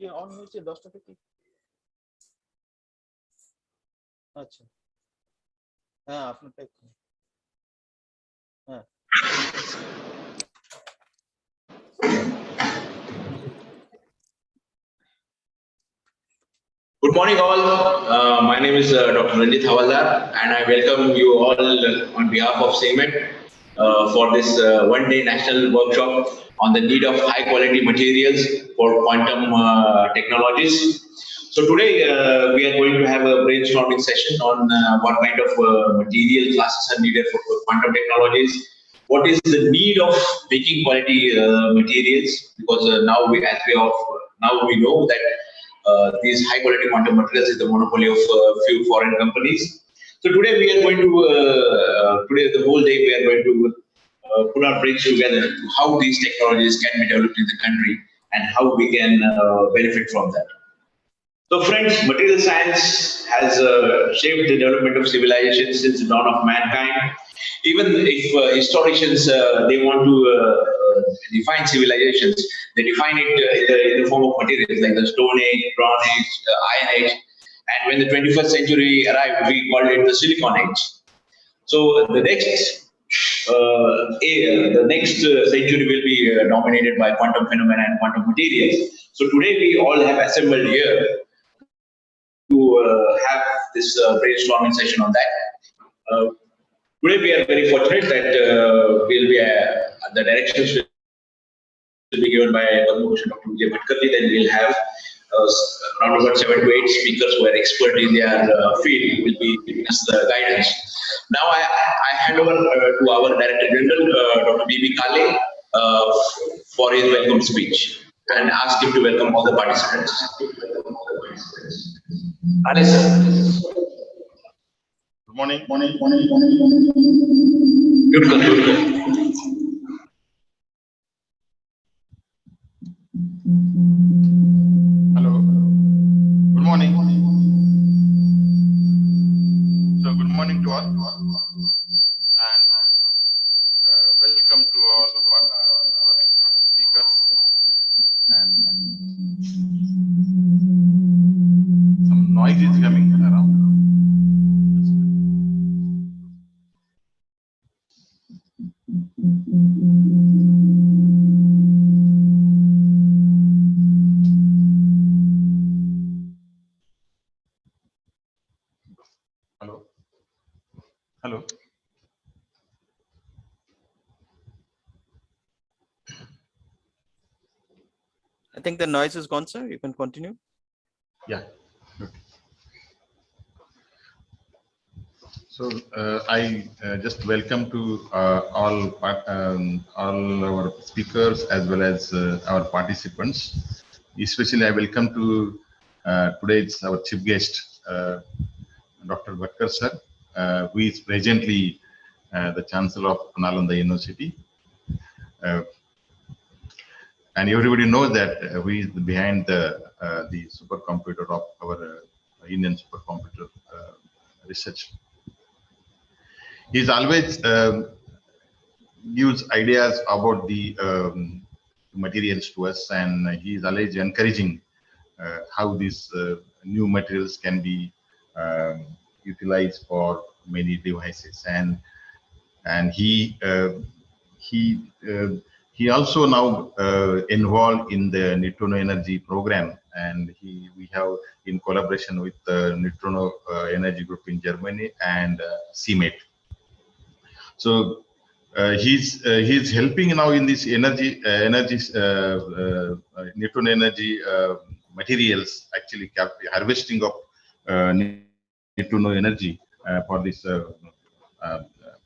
ये ऑन হয়েছে 10টা থেকে আচ্ছা হ্যাঁ আপনারটা একটু হ্যাঁ Good morning all. My name is Dr. Ranjit Hawaldar and I welcome you all on behalf of SAMET for this one-day national workshop on the need of high-quality materials for quantum technologies. So today we are going to have a brainstorming session on what kind of material classes are needed for quantum technologies. What is the need of making quality materials? Because now we know that these high quality quantum materials is the monopoly of few foreign companies. So today we are going to, today the whole day we are going to put our brains together to how these technologies can be developed in the country and how we can benefit from that. So friends, material science has shaped the development of civilization since the dawn of mankind. Even if historians they want to define civilizations, they define it in the form of materials like the Stone Age, Bronze Age, Iron Age, and when the 21st century arrived, we called it the Silicon Age. So the next century will be dominated by quantum phenomena and quantum materials. So today we all have assembled here to have this brainstorming session on that. Today we are very fortunate that we'll be the directions will be given by Padma Bhushan Dr. Vijay Bhatkarji. Then we'll have around about 7 to 8 speakers who are expert in their field will be giving us the guidance. Now I hand over to our Director General, Dr. B.B. Kale, for his welcome speech and ask him to welcome all the participants. Kale sir. Good morning. Good. Hello. Good morning. So good morning to all and welcome to all our speakers and some noise is coming around. Hello. I think the noise is gone, sir. You can continue. Yeah. Okay. So I just welcome to all our speakers as well as our participants. Especially I welcome to today's our chief guest, Dr. Bhatkar sir, who is presently the Chancellor of Nalanda University. And everybody knows that who is behind the supercomputer of our Indian supercomputer research. He's always gives ideas about the materials to us, and he is always encouraging how these new materials can be utilized for many devices. And he also now involved in the Neutrino Energy program, and we have in collaboration with the Neutrino Energy Group in Germany and CMET. So he's helping now in this Neutrino energy materials, actually harvesting of neutrino energy for this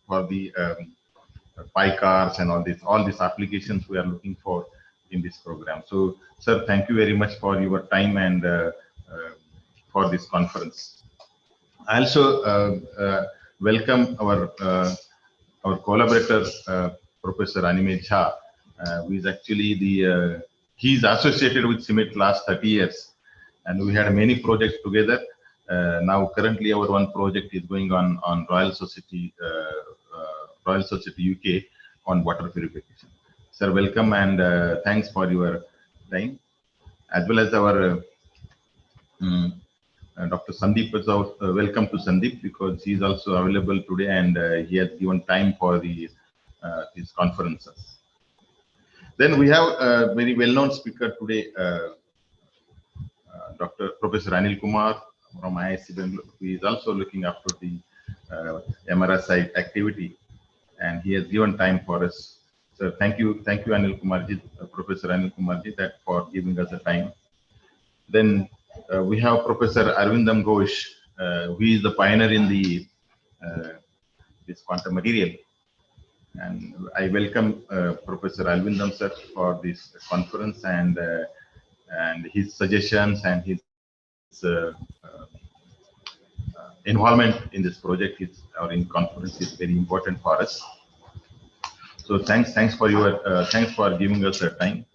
for the pi cars and all these applications we are looking for in this program. So, sir, thank you very much for your time and for this conference. I also welcome our collaborator, Professor Animesh Jha, who is actually he's associated with CIMET last 30 years, and we had many projects together. Now, currently, our one project is going on Royal Society UK on water purification. Sir, welcome and thanks for your time, as well as our Dr. Sandeep is also welcome to Sandeep, because he is also available today and he has given time for these conferences. Then we have a very well-known speaker today, Professor Anil Kumar from IISc Bangalore, who is also looking after the MRI site activity, and he has given time for us. So thank you Anil Kumarji, Professor Anil Kumarji, for giving us the time. Then we have Professor Arvindam Ghosh, who is the pioneer in the this quantum material, and I welcome Professor Arvindam sir for this conference, and his suggestions and his involvement in this project or in conference is very important for us. So thanks for your thanks for giving us the time.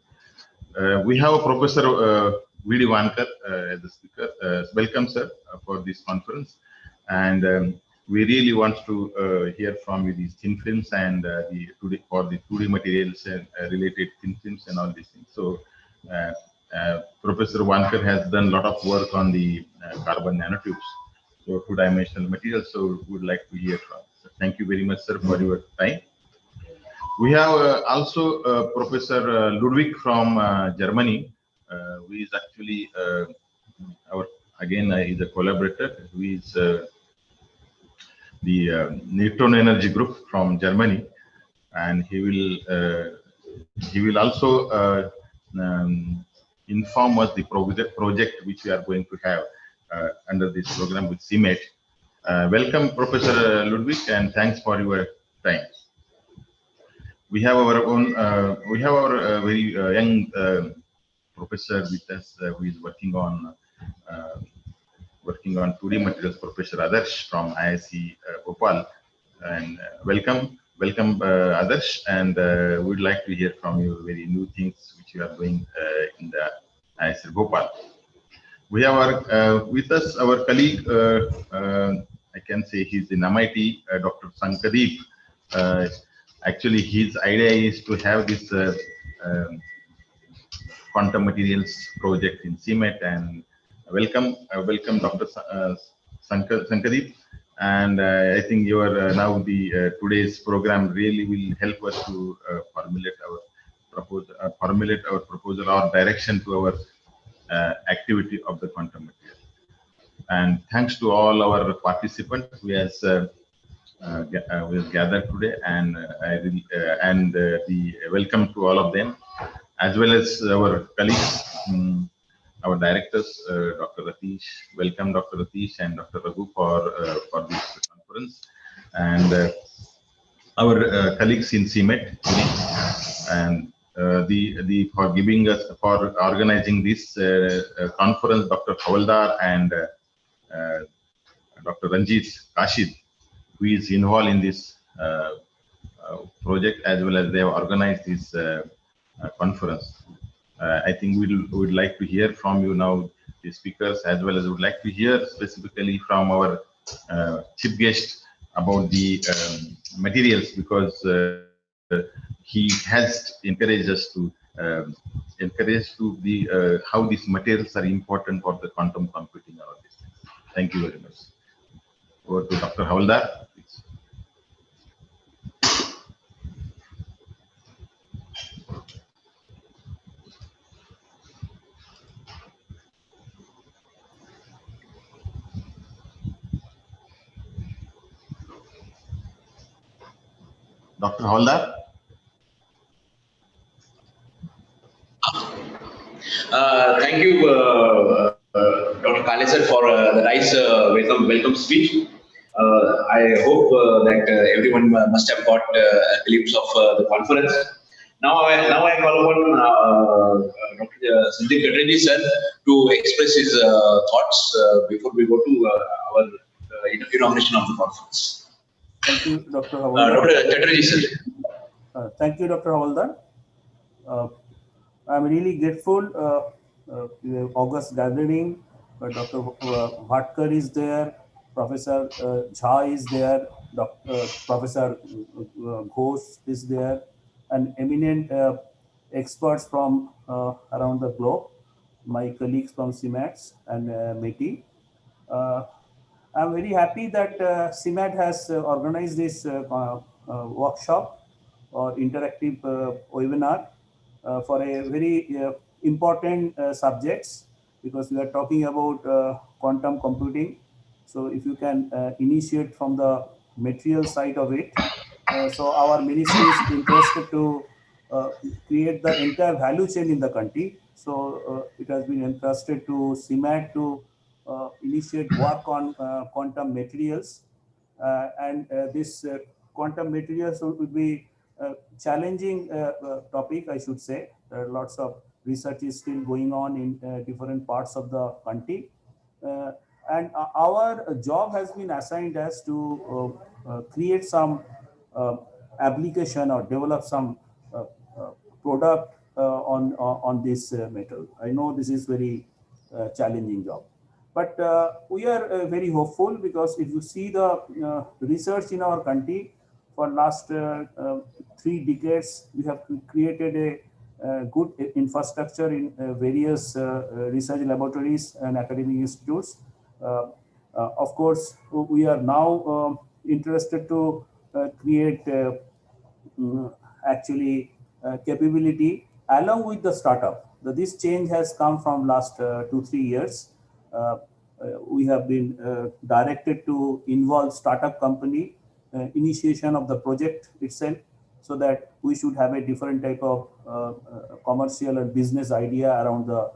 We have Professor V.D. Vankar as a speaker. Welcome, sir, for this conference. And we really want to hear from you these thin films and for the 2D materials and related thin films and all these things. So Professor Vankar has done a lot of work on the carbon nanotubes, so two-dimensional materials. So we would like to hear from. So thank you very much, sir, for your time. We have also Professor Ludwig from Germany, who is actually is a collaborator, who is the Neutrino Energy Group from Germany, and he will also inform us the project which we are going to have under this program with CIMET. Welcome, Professor Ludwig, and thanks for your time. We have our own, very young professor with us who is working on 2D materials, Professor Adarsh from IISc Bhopal. And welcome Adarsh, and we'd like to hear from you very new things which you are doing in the IISc Bhopal. We have with us our colleague, I can say he's in MIT, Dr. Sankadeep. Actually, his idea is to have this quantum materials project in CIMET, and welcome Dr. Sankadeep. And I think your now today's program really will help us to formulate our proposal or direction to our activity of the quantum material. And thanks to all our participants we have gathered today, and the welcome to all of them, as well as our colleagues, our directors, Dr. Ratish. Welcome, Dr. Ratish and Dr. Raghu for this conference, and our colleagues in CIMET, and for organizing this conference, Dr. Havaldar and Dr. Ranjit Kashid, who is involved in this project, as well as they have organized this conference. I think we would like to hear from you now, the speakers, as well as would like to hear specifically from our chief guest about the materials, because he has encouraged us to be how these materials are important for the quantum computing and all these things. Thank you very much. Over to Dr. Havaldar, please. Dr. Havaldar? Thank you, Dr. Kale sir, for the nice welcome speech. I hope that everyone must have got a glimpse of the conference. Now I call upon Dr. Sandeep Chatterjee sir to express his thoughts before we go to our inauguration of the conference. Thank you, Dr. Havaldar. Dr. Chatterjee sir. Thank you, Dr. Havaldar. I'm really grateful. August gathering, Dr. Bhatkar is there, Professor Jha is there, Professor Ghosh is there, and eminent experts from around the globe, my colleagues from CIMATS and METI. I'm very happy that CIMAT has organized this workshop or interactive webinar for a very important subjects, because we are talking about quantum computing. So if you can initiate from the material side of it, so our ministry is interested to create the entire value chain in the country. So it has been entrusted to CIMAT to initiate work on quantum materials, and this quantum materials would be challenging topic, I should say. There are lots of research is still going on in different parts of the country. And our job has been assigned as to create some application or develop some product on this metal. I know this is very challenging job. But we are very hopeful, because if you see the research in our country, for last 3 decades, we have created a good infrastructure in various research laboratories and academic institutes. Of course, we are now interested to create actually capability along with the startup. This change has come from last 2-3 years. We have been directed to involve startup company initiation of the project itself, so that we should have a different type of commercial and business idea around the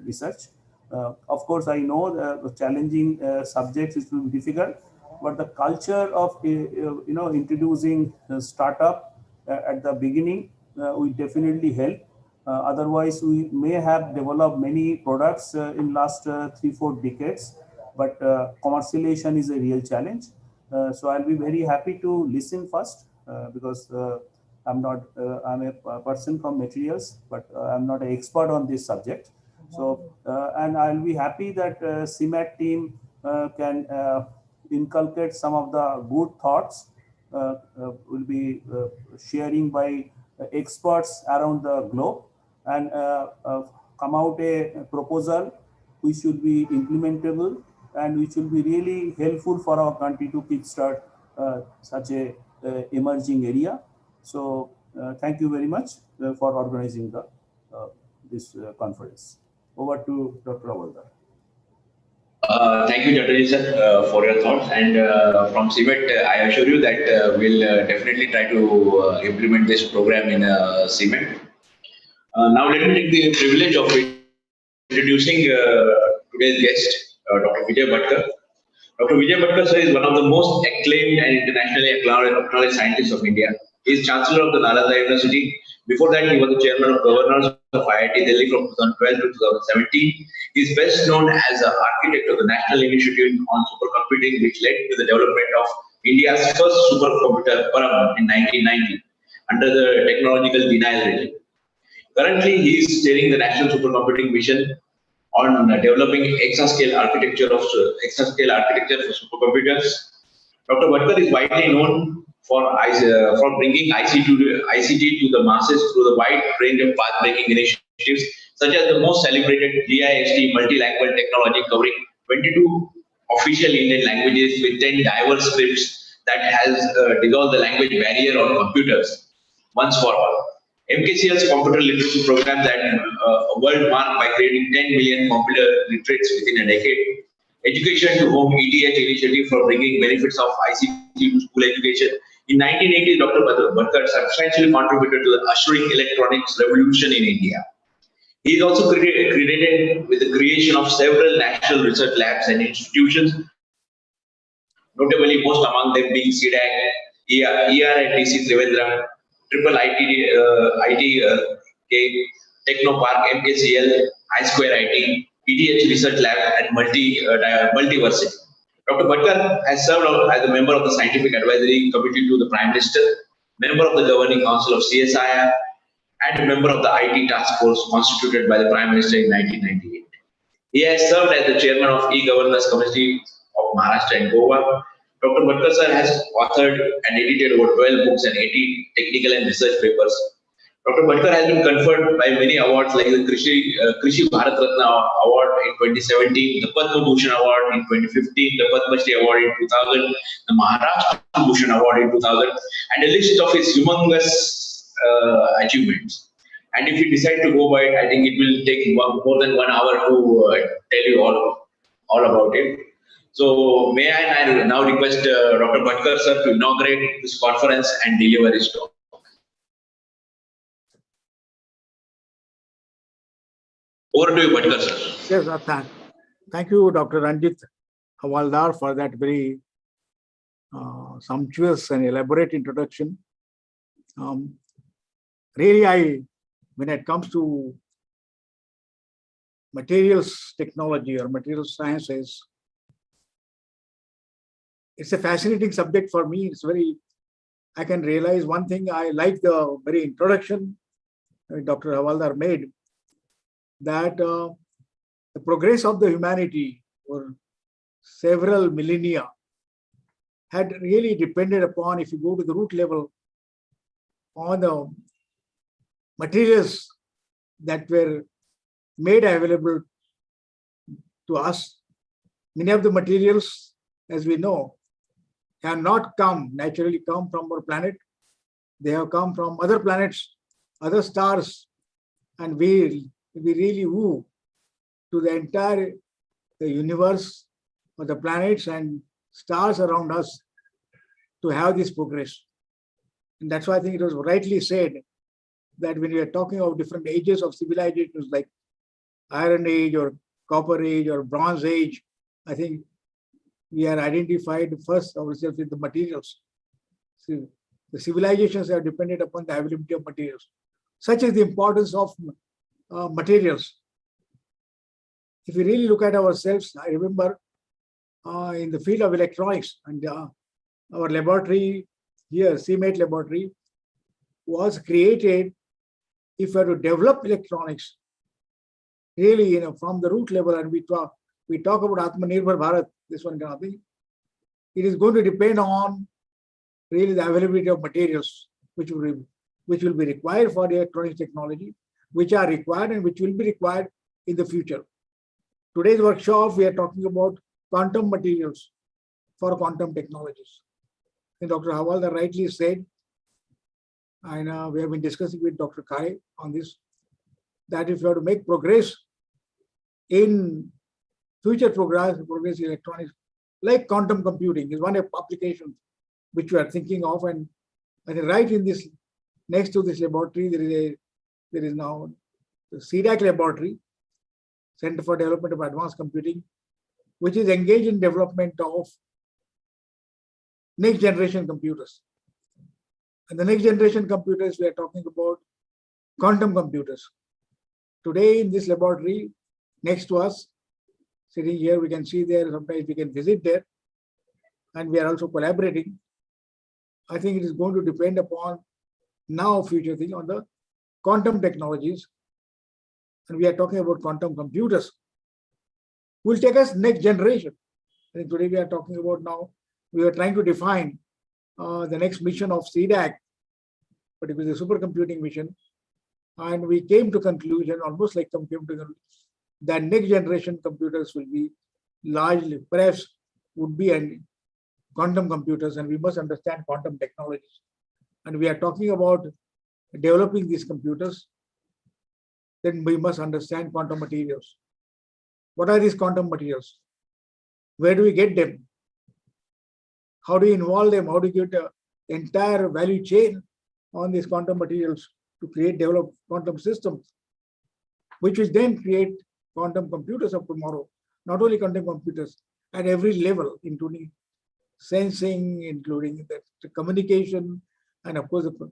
research. Of course, I know the challenging subjects is will be difficult, but the culture of introducing startup at the beginning will definitely help. Otherwise, we may have developed many products in last 3-4 decades, but commercialization is a real challenge. So I'll be very happy to listen first, because I'm a person from materials, but I'm not an expert on this subject. So, and I'll be happy that CIMAT team can inculcate some of the good thoughts, will be sharing by experts around the globe, and come out a proposal which should be implementable and which will be really helpful for our country to kickstart such a emerging area. So thank you very much for organizing the this conference. Over to Dr. Havaldar. Thank you, Chatterjee sir, for your thoughts. And from CIMAT, I assure you that we'll definitely try to implement this program in CIMAT. Now let me take the privilege of introducing today's guest, Dr. Vijay Bhatkar. Dr. Vijay Bhatkar sir is one of the most acclaimed and internationally acknowledged scientists of India. He is Chancellor of the Nalanda University. Before that, he was the Chairman of Governors of IIT Delhi from 2012 to 2017. He is best known as the architect of the National Initiative on Supercomputing, which led to the development of India's first supercomputer, Param, in 1990, under the technological denial regime. Currently, he is steering the National Supercomputing Mission on developing exascale architecture for supercomputers. Dr. Bhatkar is widely known for bringing ICT to the masses through the wide range of path-breaking initiatives, such as the most celebrated GIST multilingual technology covering 22 official Indian languages with 10 diverse scripts that has dissolved the language barrier on computers once for all. MKCL's computer literacy program that a world mark by creating 10 million computer literates within a decade. Education to Home ETH initiative for bringing benefits of ICT to school education. In 1980, Dr. Bhatkar substantially contributed to the ushering electronics revolution in India. He is also credited with the creation of several national research labs and institutions, notably most among them being CDAC, ER&DC Trivandrum, Triple ITK, Technopark, MKCL, I2 IT, ETH Research Lab, and Multiversity. Dr. Bhatkar has served as a member of the Scientific Advisory Committee to the Prime Minister, member of the Governing Council of CSIR, and a member of the IT Task Force constituted by the Prime Minister in 1998. He has served as the chairman of E-Governance Committee of Maharashtra and Goa. Dr. Bhatkar sir has authored and edited over 12 books and 80 technical and research papers. Dr. Bhatkar has been conferred by many awards like the Krishi Bharat Ratna Award in 2017, the Padma Bhushan Award in 2015, the Padma Shri Award in 2000, the Maharashtra Bhushan Award in 2000, and a list of his humongous achievements. And if you decide to go by it, I think it will take more than 1 hour to tell you all about it. So may I now request Dr. Bhatkar sir to inaugurate this conference and deliver his talk. Over to you, Bhatkar sir. Yes, thank you, Dr. Ranjit Havaldar, for that very sumptuous and elaborate introduction. Really, when it comes to materials technology or materials sciences, it's a fascinating subject for me. I can realize one thing. I like the very introduction Dr. Havaldar made, that the progress of the humanity for several millennia had really depended upon, if you go to the root level, on the materials that were made available to us. Many of the materials, as we know, have not naturally come from our planet. They have come from other planets, other stars, and we really owe to the entire universe, or the planets and stars around us, to have this progress. And that's why I think it was rightly said that when we are talking of different ages of civilizations like Iron Age or Copper Age or Bronze Age, I think we are identified first ourselves with the materials. So the civilizations are dependent upon the availability of materials. Such is the importance of materials. If we really look at ourselves, I remember in the field of electronics, and our laboratory here, CMAT laboratory, was created if we are to develop electronics really, from the root level, and we talk about Atmanirbhar Bharat, this one kind of thing. It is going to depend on really the availability of materials which will be required for the electronics technology, which are required and which will be required in the future. Today's workshop, we are talking about quantum materials for quantum technologies. And Dr. Havaldar rightly said, and we have been discussing with Dr. Khare on this, that if you have to make progress in future progress in electronics, like quantum computing is one application which we are thinking of. And right in this, next to this laboratory, there is now the CDAC laboratory, Center for Development of Advanced Computing, which is engaged in development of next generation computers. And the next generation computers, we are talking about quantum computers. Today in this laboratory, next to us, sitting here, we can see there, sometimes we can visit there, and we are also collaborating. I think it is going to depend upon now future thing on the quantum technologies. And we are talking about quantum computers. will take us next generation. I think today we are talking about now, we are trying to define the next mission of CDAC, particularly the supercomputing mission. And we came to conclusion, almost like came to conclusion, that next generation computers will be largely, perhaps would be and quantum computers, and we must understand quantum technologies. And we are talking about developing these computers, then we must understand quantum materials. What are these quantum materials? Where do we get them? How do you involve them? How do you get an entire value chain on these quantum materials to develop quantum systems, which will then create quantum computers of tomorrow? Not only quantum computers at every level, including sensing, including the communication, and of course the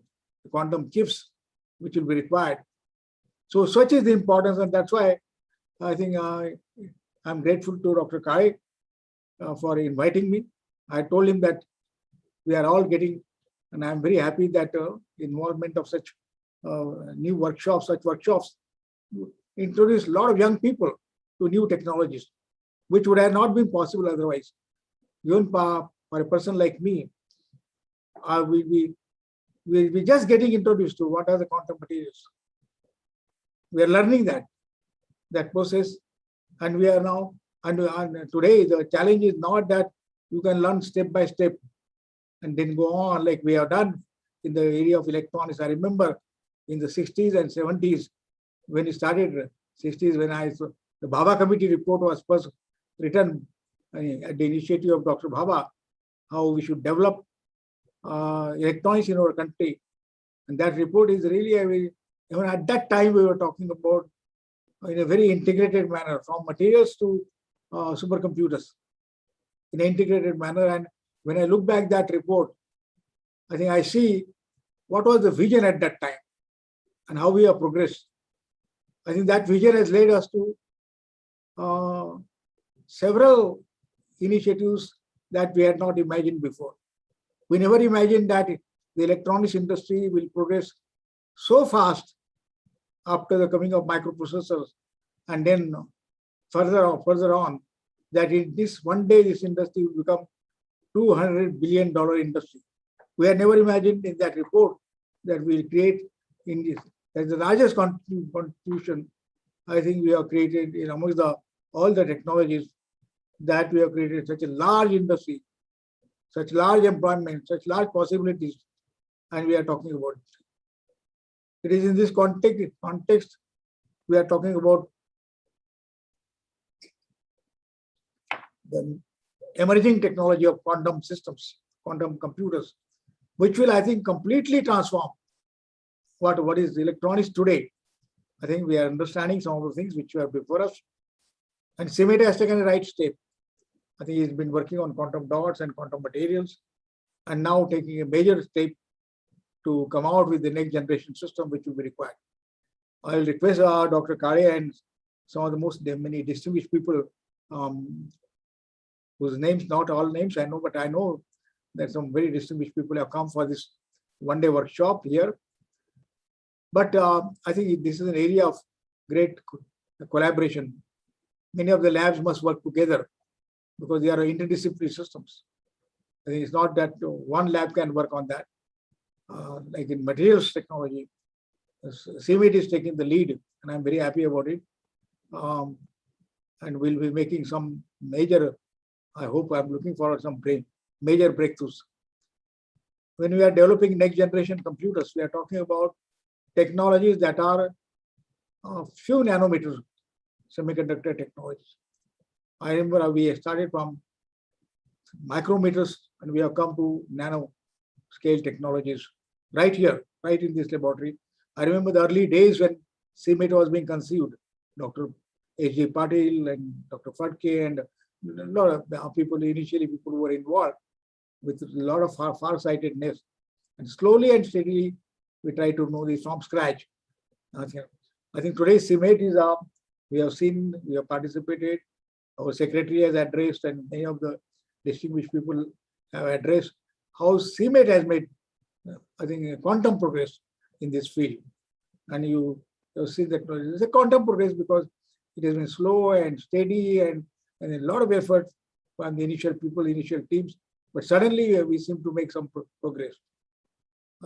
quantum chips which will be required. So such is the importance, and that's why I think I'm grateful to Dr. Kai for inviting me. I told him that we are all getting, and I'm very happy that involvement of such new workshops, introduce a lot of young people to new technologies, which would have not been possible otherwise. Even for a person like me, we're just getting introduced to what are the quantum materials. We are learning that process, and we are now, and today the challenge is not that you can learn step by step and then go on like we have done in the area of electronics. I remember in the 60s and 70s, when it started, 60s, when the Bhabha Committee report was first written at the initiative of Dr. Bhabha, how we should develop electronics in our country. And that report is really, even at that time, we were talking about in a very integrated manner, from materials to supercomputers, in an integrated manner. And when I look back that report, I think I see what was the vision at that time and how we have progressed. I think that vision has led us to several initiatives that we had not imagined before. We never imagined that the electronics industry will progress so fast after the coming of microprocessors, and then further on, that in this one day this industry will become $200 billion industry. We had never imagined in that report that we will create in this. That's the largest contribution I think we have created in amongst all the technologies, that we have created such a large industry, such large employment, such large possibilities, and we are talking about it. It is in this context we are talking about the emerging technology of quantum systems, quantum computers, which will, I think, completely transform what is electronics today. I think we are understanding some of the things which are before us. And CIMET has taken the right step. I think he's been working on quantum dots and quantum materials, and now taking a major step to come out with the next generation system which will be required. I'll request Dr. Kare and some of the many distinguished people whose names, not all names I know, but I know that some very distinguished people have come for this one-day workshop here. But I think this is an area of great collaboration. Many of the labs must work together because they are interdisciplinary systems. I think it's not that one lab can work on that. Like in materials technology, CIMET is taking the lead, and I'm very happy about it. And we'll be making some major, I hope, I'm looking forward to some major breakthroughs. When we are developing next generation computers, we are talking about technologies that are a few nanometers semiconductor technologies. I remember we started from micrometers and we have come to nano scale technologies right here, right in this laboratory. I remember the early days when CIMET was being conceived. Dr. H.J. Patil and Dr. Phadke and a lot of people, initially people who were involved with a lot of far-sightedness. And slowly and steadily, we try to know this from scratch. I think today CIMET is we have seen, we have participated, our secretary has addressed, and many of the distinguished people have addressed how CIMET has made, I think, a quantum progress in this field. And you see that it's a quantum progress because it has been slow and steady, and and a lot of effort from the initial people, initial teams, but suddenly we seem to make some progress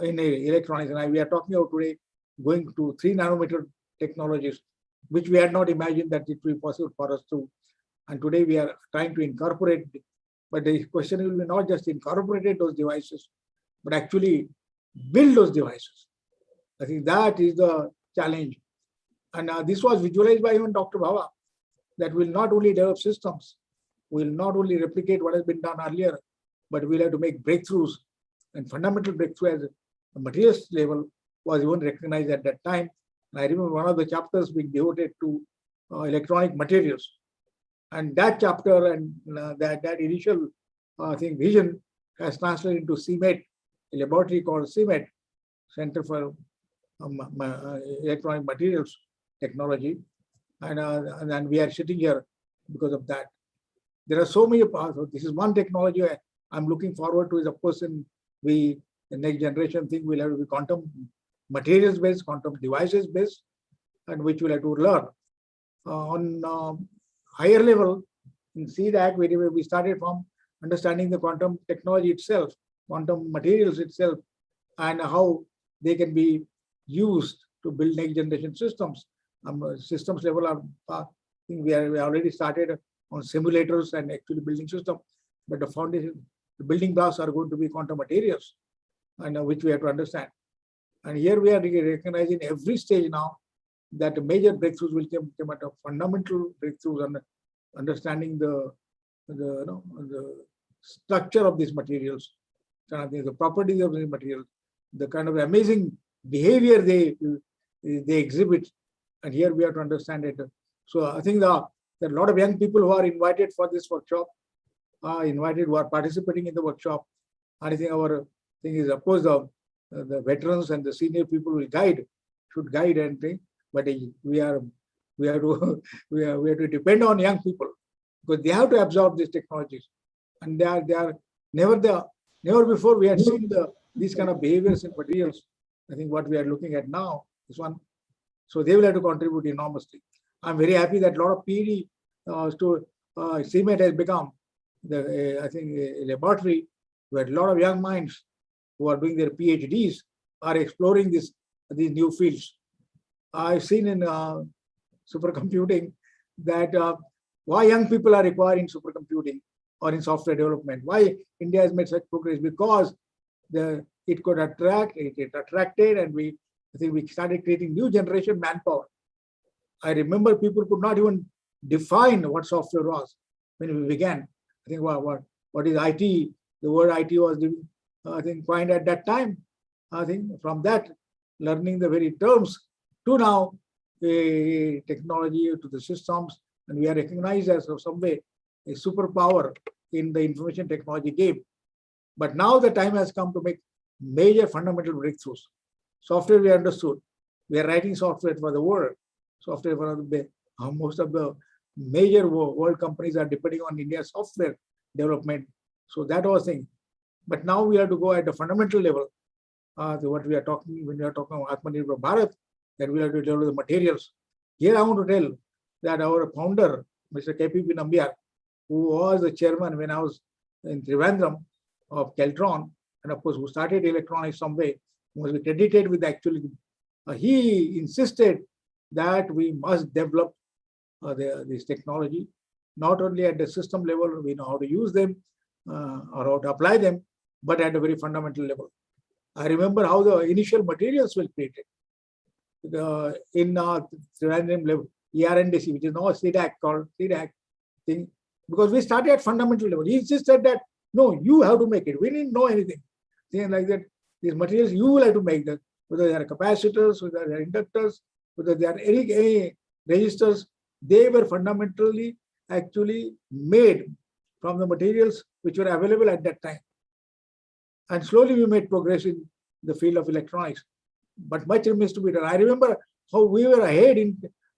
in electronics. And we are talking about today going to 3 nanometer technologies, which we had not imagined that it will be possible for us to. And today we are trying to incorporate, but the question will be not just incorporate those devices, but actually build those devices. I think that is the challenge. And this was visualized by even Dr. Bhava, that will not only develop systems, will not only replicate what has been done earlier, but we'll have to make breakthroughs, and fundamental breakthrough as a materials level was even recognized at that time. And I remember one of the chapters being devoted to electronic materials. And that chapter and that initial vision has translated into CMET, a laboratory called CMET, Center for Electronic Materials Technology. And we are sitting here because of that. There are so many parts. This is one technology I'm looking forward to. Is of course the next generation thing will have to be quantum materials based, quantum devices based, and which we'll have to learn. On higher level, in CDAC, we started from understanding the quantum technology itself, quantum materials itself, and how they can be used to build next generation systems. Systems level, I think we already started on simulators and actually building systems, but the foundation, the building blocks are going to be quantum materials, and which we have to understand. And here we are recognizing every stage now that the major breakthroughs will come out of fundamental breakthroughs and understanding the structure of these materials, the properties of these materials, the kind of amazing behavior they exhibit. And here we have to understand it. So I think there are a lot of young people who are invited for this workshop, who are participating in the workshop. And I think our thing is, of course, the veterans and the senior people will should guide and think. But we have to depend on young people, because they have to absorb these technologies, and they are never before we had seen these kind of behaviors in materials. I think what we are looking at now is one. So they will have to contribute enormously. I'm very happy that a lot of PhD CMET has become a laboratory where a lot of young minds who are doing their PhDs are exploring these new fields. I've seen in supercomputing that why young people are required in supercomputing or in software development. Why India has made such progress? Because it could attracted, and I think we started creating new generation manpower. I remember people could not even define what software was when we began. I think what is IT? The word IT was, I think, coined at that time. I think from that, learning the very terms to now technology to the systems, and we are recognized as of some way a superpower in the information technology game. But now the time has come to make major fundamental breakthroughs. Software we understood. We are writing software for the world. Software for most of the major world companies are depending on India's software development. So that was thing. But now we have to go at the fundamental level. What we are talking when we are talking about Atmanirbhar Bharat, that we have to develop the materials. Here I want to tell that our founder, Mr. KPP Nambiar, who was the chairman when I was in Trivandrum of Keltron, and of course who started electronics some way, must be credited with actually, he insisted that we must develop this technology, not only at the system level, we know how to use them or how to apply them, but at a very fundamental level. I remember how the initial materials were created in Trivandrum level, ERNDC, which is now CDAC, called CDAC thing, because we started at fundamental level. He insisted that, no, you have to make it. We didn't know anything. Things like that, these materials, you will have to make them, whether they are capacitors, whether they are inductors, whether they are any resistors, they were fundamentally actually made from the materials which were available at that time. And slowly we made progress in the field of electronics, but much remains to be done. I remember how we were ahead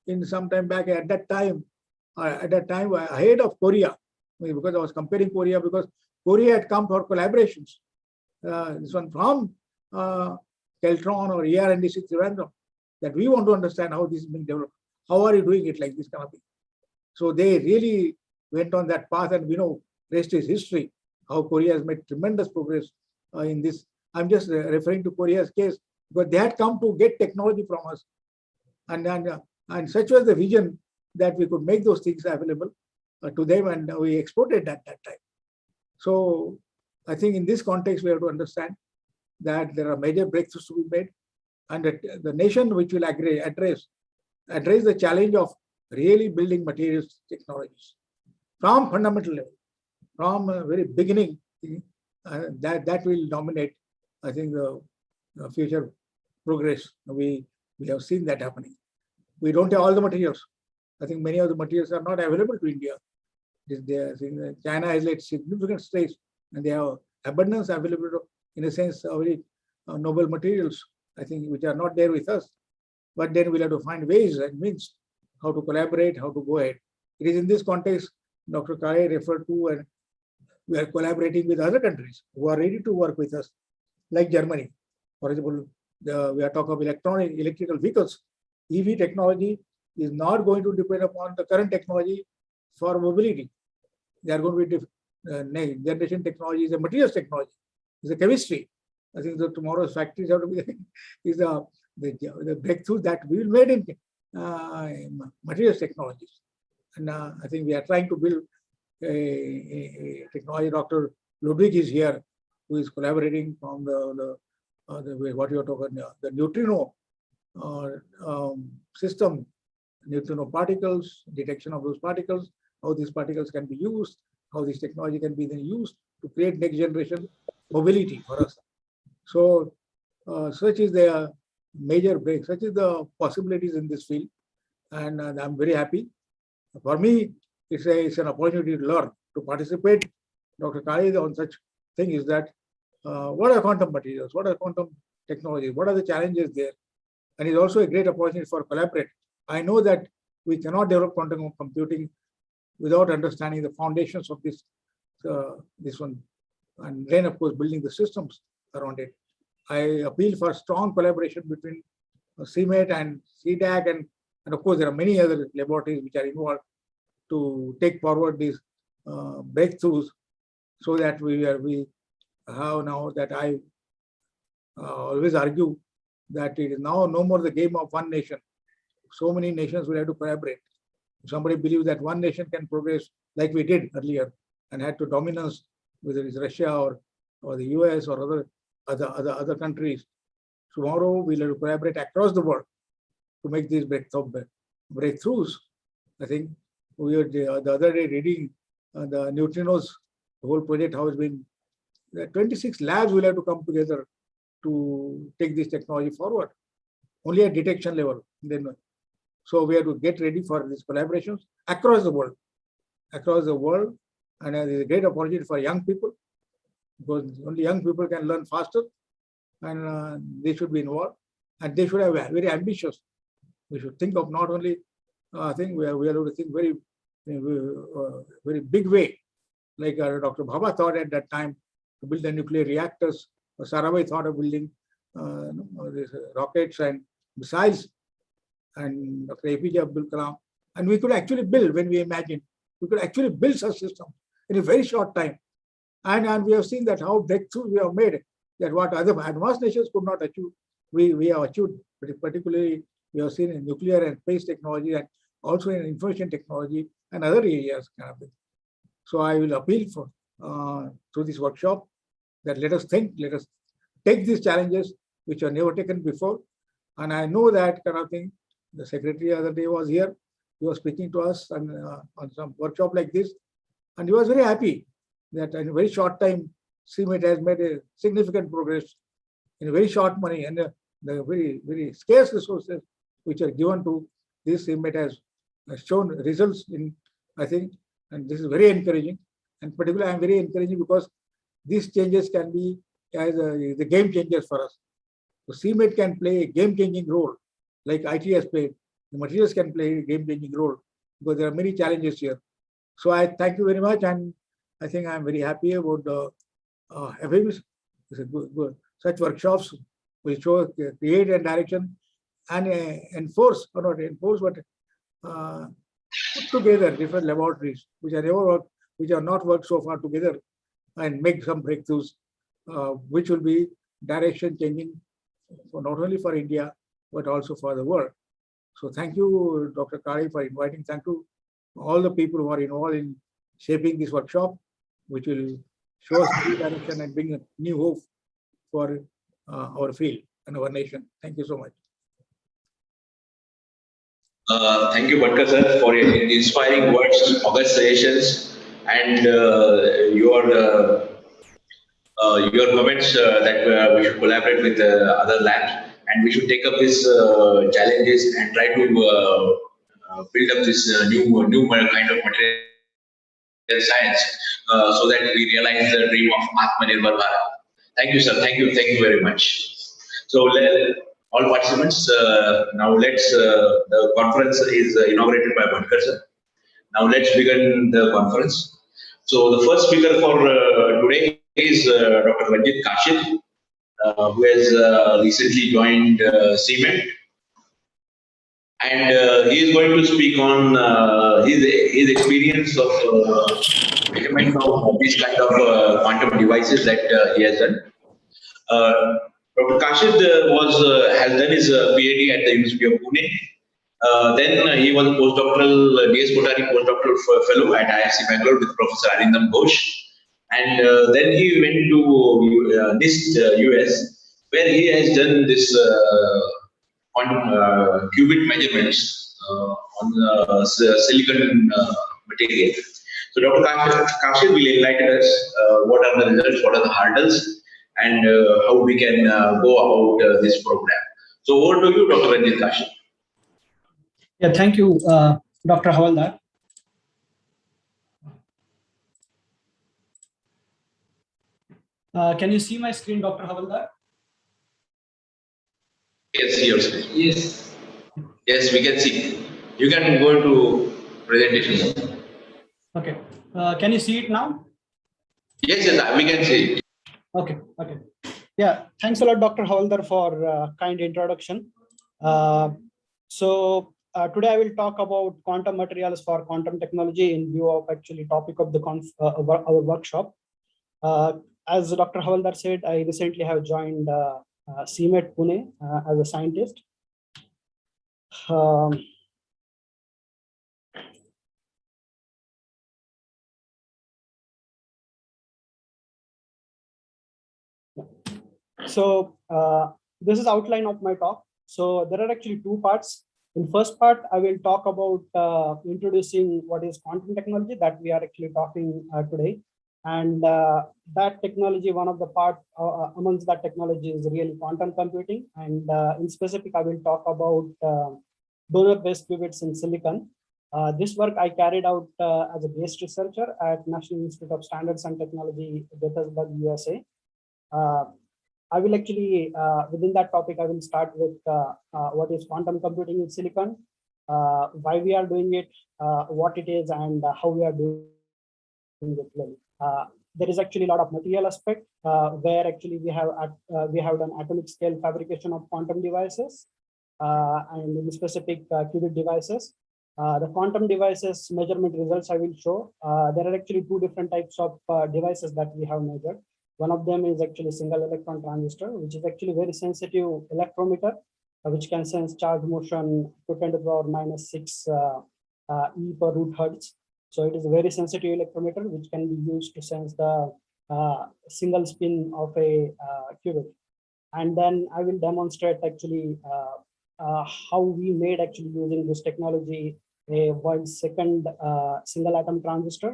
in some time back at that time ahead of Korea, because I was comparing Korea, because Korea had come for collaborations. This one from Keltron or ERNDC Trivandrum, that we want to understand how this is being developed. How are you doing it like this kind of thing? So they really went on that path, and we know rest is history, how Korea has made tremendous progress in this. I'm just referring to Korea's case, because they had come to get technology from us. And such was the vision that we could make those things available to them, and we exported at that time. So I think in this context, we have to understand that there are major breakthroughs to be made, and that the nation which will address the challenge of really building materials technologies from fundamental level, from very beginning, that will dominate, I think, the future progress. We have seen that happening. We don't have all the materials. I think many of the materials are not available to India. China has laid significant stress, and they have abundance available, in a sense, very noble materials, I think, which are not there with us. But then we'll have to find ways and means how to collaborate, how to go ahead. It is in this context Dr. Kale referred to, and we are collaborating with other countries who are ready to work with us, like Germany. For example, we are talking of electrical vehicles. EV technology is not going to depend upon the current technology for mobility. They are going to be next generation technology is a materials technology, is a chemistry. I think that tomorrow's factories have to be is the breakthrough that we will made in materials technologies. And I think we are trying to build a technology. Dr. Ludwig is here, who is collaborating from the what you are talking, the neutrino system, neutrino particles, detection of those particles, how these particles can be used, how this technology can be then used to create next generation mobility for us. So such is the major break, such is the possibilities in this field, and I'm very happy. For me, it's an opportunity to learn, to participate. Dr. Kale on such thing is that what are quantum materials, what are quantum technologies, what are the challenges there, and it's also a great opportunity for collaborate. I know that we cannot develop quantum computing without understanding the foundations of this one, and then of course building the systems around it. I appeal for strong collaboration between CMET and CDAC, and of course there are many other laboratories which are involved to take forward these breakthroughs, so that we have now that I always argue that it is now no more the game of one nation. So many nations will have to collaborate. If somebody believes that one nation can progress like we did earlier and had to dominance, whether it's Russia or the US or other countries, tomorrow we'll have to collaborate across the world to make these breakthroughs. I think we were the other day reading the neutrinos, the whole project, how it's been. 26 labs will have to come together to take this technology forward, only at detection level. Then, so we have to get ready for these collaborations across the world, and there's a great opportunity for young people, because only young people can learn faster, and they should be involved, and they should have very ambitious. We should think of not only, I think we are to think very big way, like Dr. Bhabha thought at that time to build the nuclear reactors, or Sarabhai thought of building rockets and missiles, and Dr. APJ Abdul Kalam. And we could actually build, when we imagined, we could actually build such systems in a very short time. And we have seen that how breakthroughs we have made, that what other advanced nations could not achieve, we have achieved. Particularly, we have seen in nuclear and space technology, and also in information technology and other areas. Kind of thing. So I will appeal for through this workshop that let us think, let us take these challenges which are never taken before. And I know that kind of thing. The secretary the other day was here. He was speaking to us on some workshop like this, and he was very happy that in a very short time, CMET has made a significant progress in a very short money, and the very, very scarce resources which are given to this CMET has shown results in, I think, and this is very encouraging. And particularly, I'm very encouraging because these changes can be as the game changers for us. So CMET can play a game-changing role, like IT has played. The materials can play a game-changing role, because there are many challenges here. So I thank you very much, and I think I'm very happy about the FABs. It's a good. Such workshops will show, create a direction, and enforce, or not enforce, but put together different laboratories which are never worked, which are not worked so far together, and make some breakthroughs, which will be direction changing for not only for India but also for the world. So thank you, Dr. Kari, for inviting. Thank you all the people who are involved in shaping this workshop, which will show us new direction and bring a new hope for our field and our nation. Thank you so much. Thank you, Bhatkar sir, for your inspiring words, august suggestions, and your comments that we should collaborate with other labs, and we should take up these challenges and try to build up this new kind of material science, so that we realize the dream of Atmanirbhar Bharat. Thank you, sir. Thank you very much. So, all participants, now the conference is inaugurated by Bhatkar sir. Now let's begin the conference. So the first speaker for today is Dr. Ranjit Kashid, who has recently joined CMET, and he is going to speak on his experience of measurement of these kind of quantum devices that he has done. Dr. Kashid has done his PhD at the University of Pune. Then he was a postdoctoral, DS Kothari postdoctoral fellow at IISc Bangalore with Professor Arindam Ghosh. And then he went to NIST US, where he has done this on qubit measurements on silicon material. So Dr. Kashid will enlighten us what are the results, what are the hurdles, and how we can go about this program. So over to you, Dr. Ranjit Kashid. Yeah, thank you, Dr. Havaldar. Can you see my screen, Dr. Havaldar? Yes, your screen. Yes. Yes, we can see. You can go into presentation. Okay. Can you see it now? Yes, yes, we can see it. Okay. Okay. Yeah. Thanks a lot, Dr. Havaldar, for kind introduction. Today I will talk about quantum materials for quantum technology in view of actually topic of the our workshop. As Dr. Havaldar said, I recently have joined CMET Pune as a scientist. This is outline of my talk. So there are actually two parts. In first part, I will talk about introducing what is quantum technology that we are actually talking today. And that technology, one of the part amongst that technology is really quantum computing. And in specific, I will talk about donor-based qubits in silicon. This work I carried out as a guest researcher at National Institute of Standards and Technology, Gaithersburg, USA. I will actually, within that topic, I will start with what is quantum computing in silicon, why we are doing it, what it is, and how we are doing it. There is actually a lot of material aspect where actually we have done atomic scale fabrication of quantum devices and in specific qubit devices. The quantum devices measurement results I will show. There are actually two different types of devices that we have measured. One of them is actually single electron transistor, which is actually very sensitive electrometer, which can sense charge motion to 10 to the power -6 e per root hertz. So it is a very sensitive electrometer, which can be used to sense the single spin of a qubit. And then I will demonstrate actually how we made actually using this technology a world's second single atom transistor,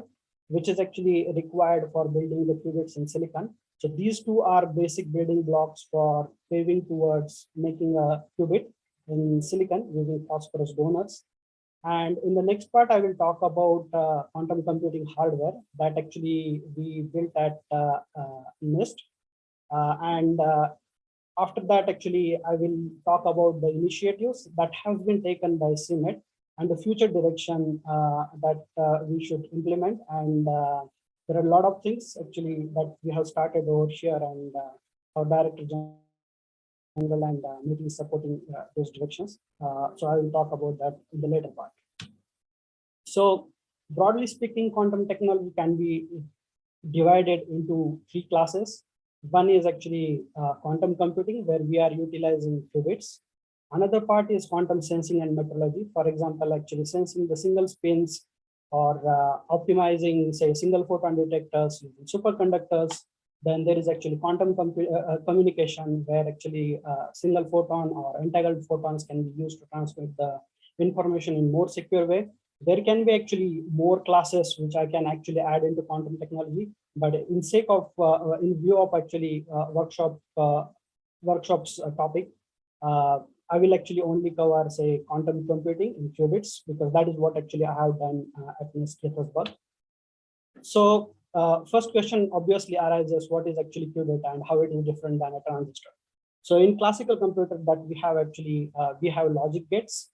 which is actually required for building the qubits in silicon. So these two are basic building blocks for paving towards making a qubit in silicon using phosphorus donors. And in the next part, I will talk about quantum computing hardware that actually we built at NIST. After that, actually, I will talk about the initiatives that have been taken by CMET and the future direction that we should implement. And there are a lot of things actually that we have started over here, and our Director General and meeting supporting those directions. So I will talk about that in the later part. So broadly speaking, quantum technology can be divided into three classes. One is actually quantum computing, where we are utilizing qubits. Another part is quantum sensing and metrology. For example, actually sensing the single spins or optimizing, say, single photon detectors using superconductors. Then there is actually quantum communication, where actually single photon or entangled photons can be used to transmit the information in more secure way. There can be actually more classes which I can actually add into quantum technology, but in sake of, in view of actually workshop's topic, I will actually only cover, say, quantum computing in qubits, because that is what actually I have done at NIST Petersburg. So first question obviously arises, what is actually qubit and how it is different than a transistor? So in classical computer that we have actually, we have logic gates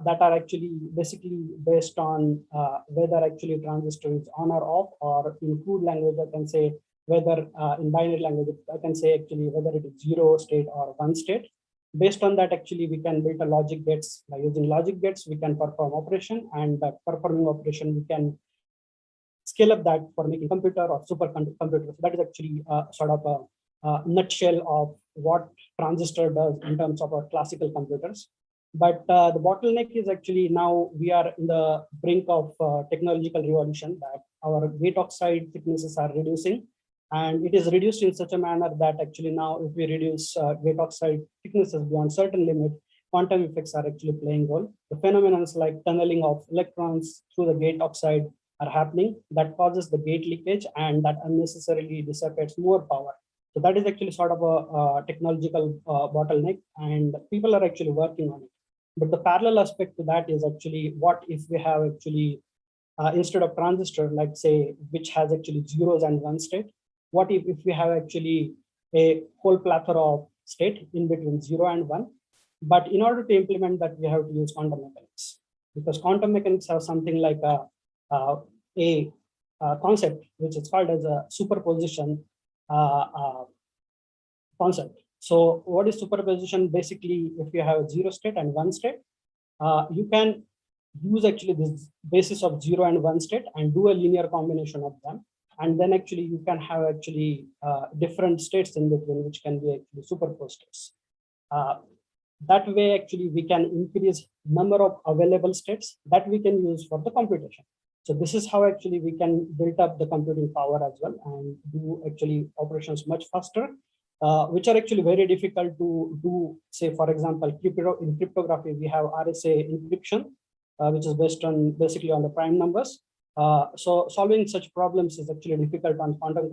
that are actually basically based on whether actually transistor is on or off, or in crude language, I can say whether in binary language, I can say actually whether it is 0 state or 1 state. Based on that, actually, we can build a logic gates. By using logic gates, we can perform operation, and by performing operation, we can scale up that for making computer or supercomputer. So that is actually sort of a nutshell of what transistor does in terms of our classical computers. But the bottleneck is actually now we are in the brink of technological revolution, that our gate oxide thicknesses are reducing. And it is reduced in such a manner that actually now if we reduce gate oxide thicknesses beyond certain limit, quantum effects are actually playing role. The phenomena like tunneling of electrons through the gate oxide are happening, that causes the gate leakage, and that unnecessarily dissipates more power. So that is actually sort of a technological bottleneck, and people are actually working on it. But the parallel aspect to that is actually, what if we have actually, instead of transistor, like say, which has actually zeros and 1 state, what if we have actually a whole plethora of state in between 0 and 1? But in order to implement that, we have to use quantum mechanics, because quantum mechanics have something like a concept which is called as a superposition concept. So what is superposition? Basically, if you have 0 state and 1 state, you can use actually this basis of 0 and 1 state and do a linear combination of them. And then actually you can have actually different states in between, which can be actually superposed states. That way, actually, we can increase number of available states that we can use for the computation. So this is how actually we can build up the computing power as well and do actually operations much faster, which are actually very difficult to do. Say, for example, in cryptography, we have RSA encryption, which is based on basically on the prime numbers. So solving such problems is actually difficult on quantum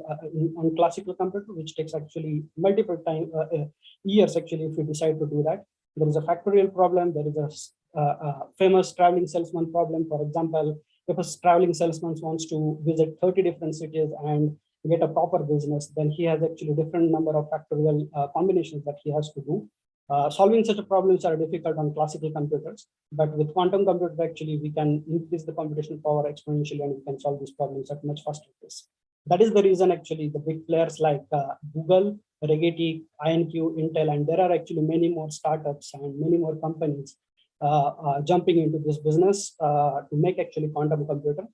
on classical computer, which takes actually multiple years actually if we decide to do that. There is a factorial problem. There is a famous traveling salesman problem. For example, if a traveling salesman wants to visit 30 different cities and get a proper business, then he has actually different number of factorial combinations that he has to do. Solving such problems are difficult on classical computers, but with quantum computers, actually, we can increase the computational power exponentially and we can solve these problems at much faster pace. That is the reason actually the big players like Google, Rigetti, IonQ, Intel, and there are actually many more startups and many more companies jumping into this business to make actually quantum computer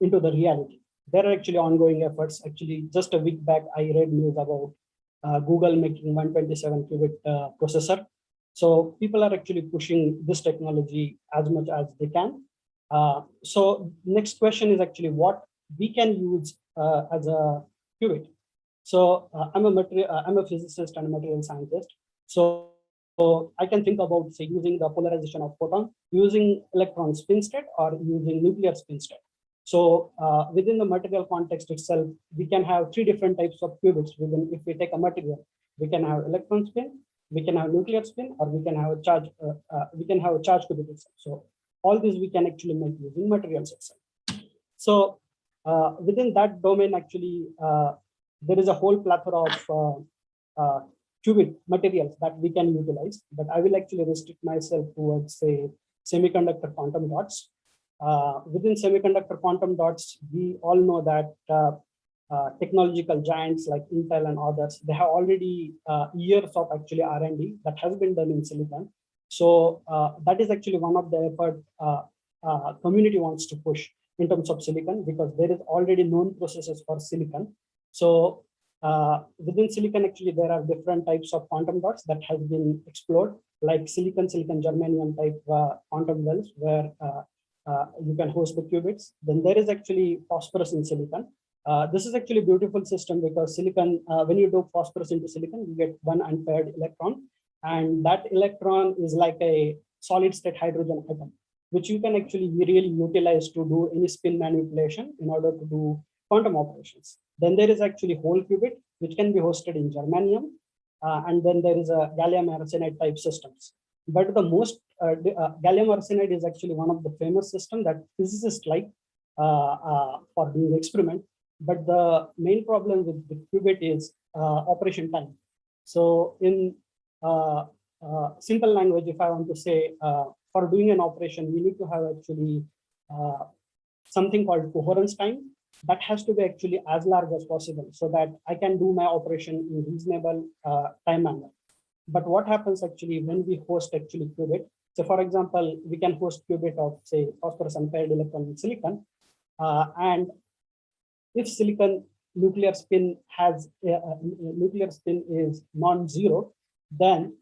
into the reality. There are actually ongoing efforts. Actually, just a week back, I read news about Google making 127 qubit processor. So people are actually pushing this technology as much as they can. So next question is actually what we can use as a qubit. So I'm a physicist and a material scientist. So I can think about, say, using the polarization of photon, using electron spin state, or using nuclear spin state. So within the material context itself, we can have 3 different types of qubits. If we take a material, we can have electron spin, we can have nuclear spin, or we can have a charge. We can have a charge qubit itself. So all these we can actually make using materials itself. So within that domain, actually, there is a whole plethora of qubit materials that we can utilize. But I will actually restrict myself towards, say, semiconductor quantum dots. Within semiconductor quantum dots, we all know that technological giants like Intel and others, they have already years of actually R&D that has been done in silicon. So that is actually one of the effort community wants to push in terms of silicon, because there is already known processes for silicon. So within silicon, actually, there are different types of quantum dots that has been explored, like silicon germanium type quantum wells, where you can host the qubits. Then there is actually phosphorus in silicon. This is actually a beautiful system, because silicon, when you do phosphorus into silicon, you get one unpaired electron, and that electron is like a solid state hydrogen atom, which you can actually really utilize to do any spin manipulation in order to do quantum operations. Then there is actually whole qubit, which can be hosted in germanium, and then there is a gallium arsenide type systems. But the most gallium arsenide is actually one of the famous systems that physicists like for doing the experiment. But the main problem with the qubit is operation time. So in simple language, if I want to say, for doing an operation, we need to have actually something called coherence time that has to be actually as large as possible, so that I can do my operation in reasonable time manner. But what happens actually when we host actually qubit? So for example, we can host qubit of say phosphorus unpaired electron in silicon, and if silicon nuclear spin has nuclear spin is non-zero, then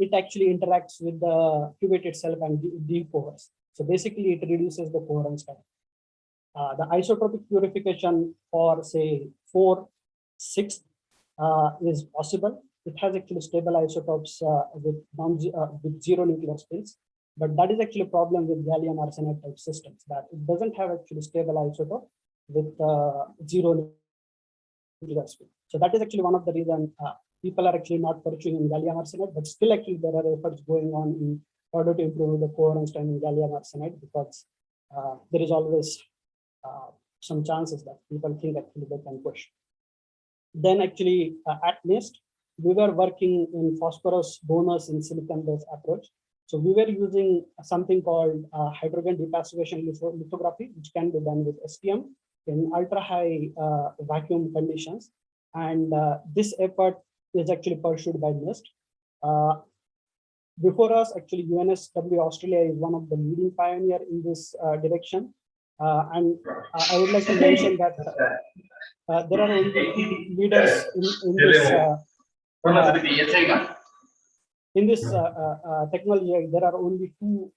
it actually interacts with the qubit itself and decoheres. So basically, it reduces the coherence time. The isotopic purification for say 4-6 is possible. It has actually stable isotopes with zero nuclear spins, but that is actually a problem with gallium arsenide type systems, that it doesn't have actually stable isotope with zero nuclear spin. So that is actually one of the reasons people are actually not pursuing in gallium arsenide, but still actually there are efforts going on in order to improve the coherence time in gallium arsenide, because there is always some chances that people think actually they can push. Then actually at NIST, we were working in phosphorus donors in silicon-based approach. So we were using something called hydrogen depassivation lithography, which can be done with STM in ultra-high vacuum conditions. And this effort is actually pursued by NIST. Before us, actually, UNSW Australia is one of the leading pioneer in this direction. And I would like to mention that there are only leaders in this technology. There are only two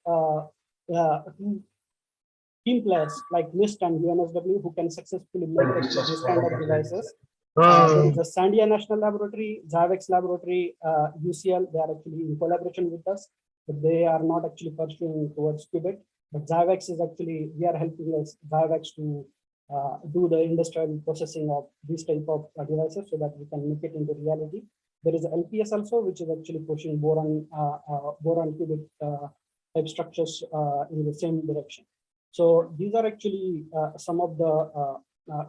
team players like NIST and UNSW who can successfully make this kind of devices. There is the Sandia National Laboratory, Xivex Laboratory, UCL. They are actually in collaboration with us, but they are not actually pursuing towards qubit. But Xivex is actually, we are helping us Xivex to do the industrial processing of these type of devices so that we can make it into reality. There is LPS also, which is actually pushing boron qubit type structures in the same direction. So these are actually some of the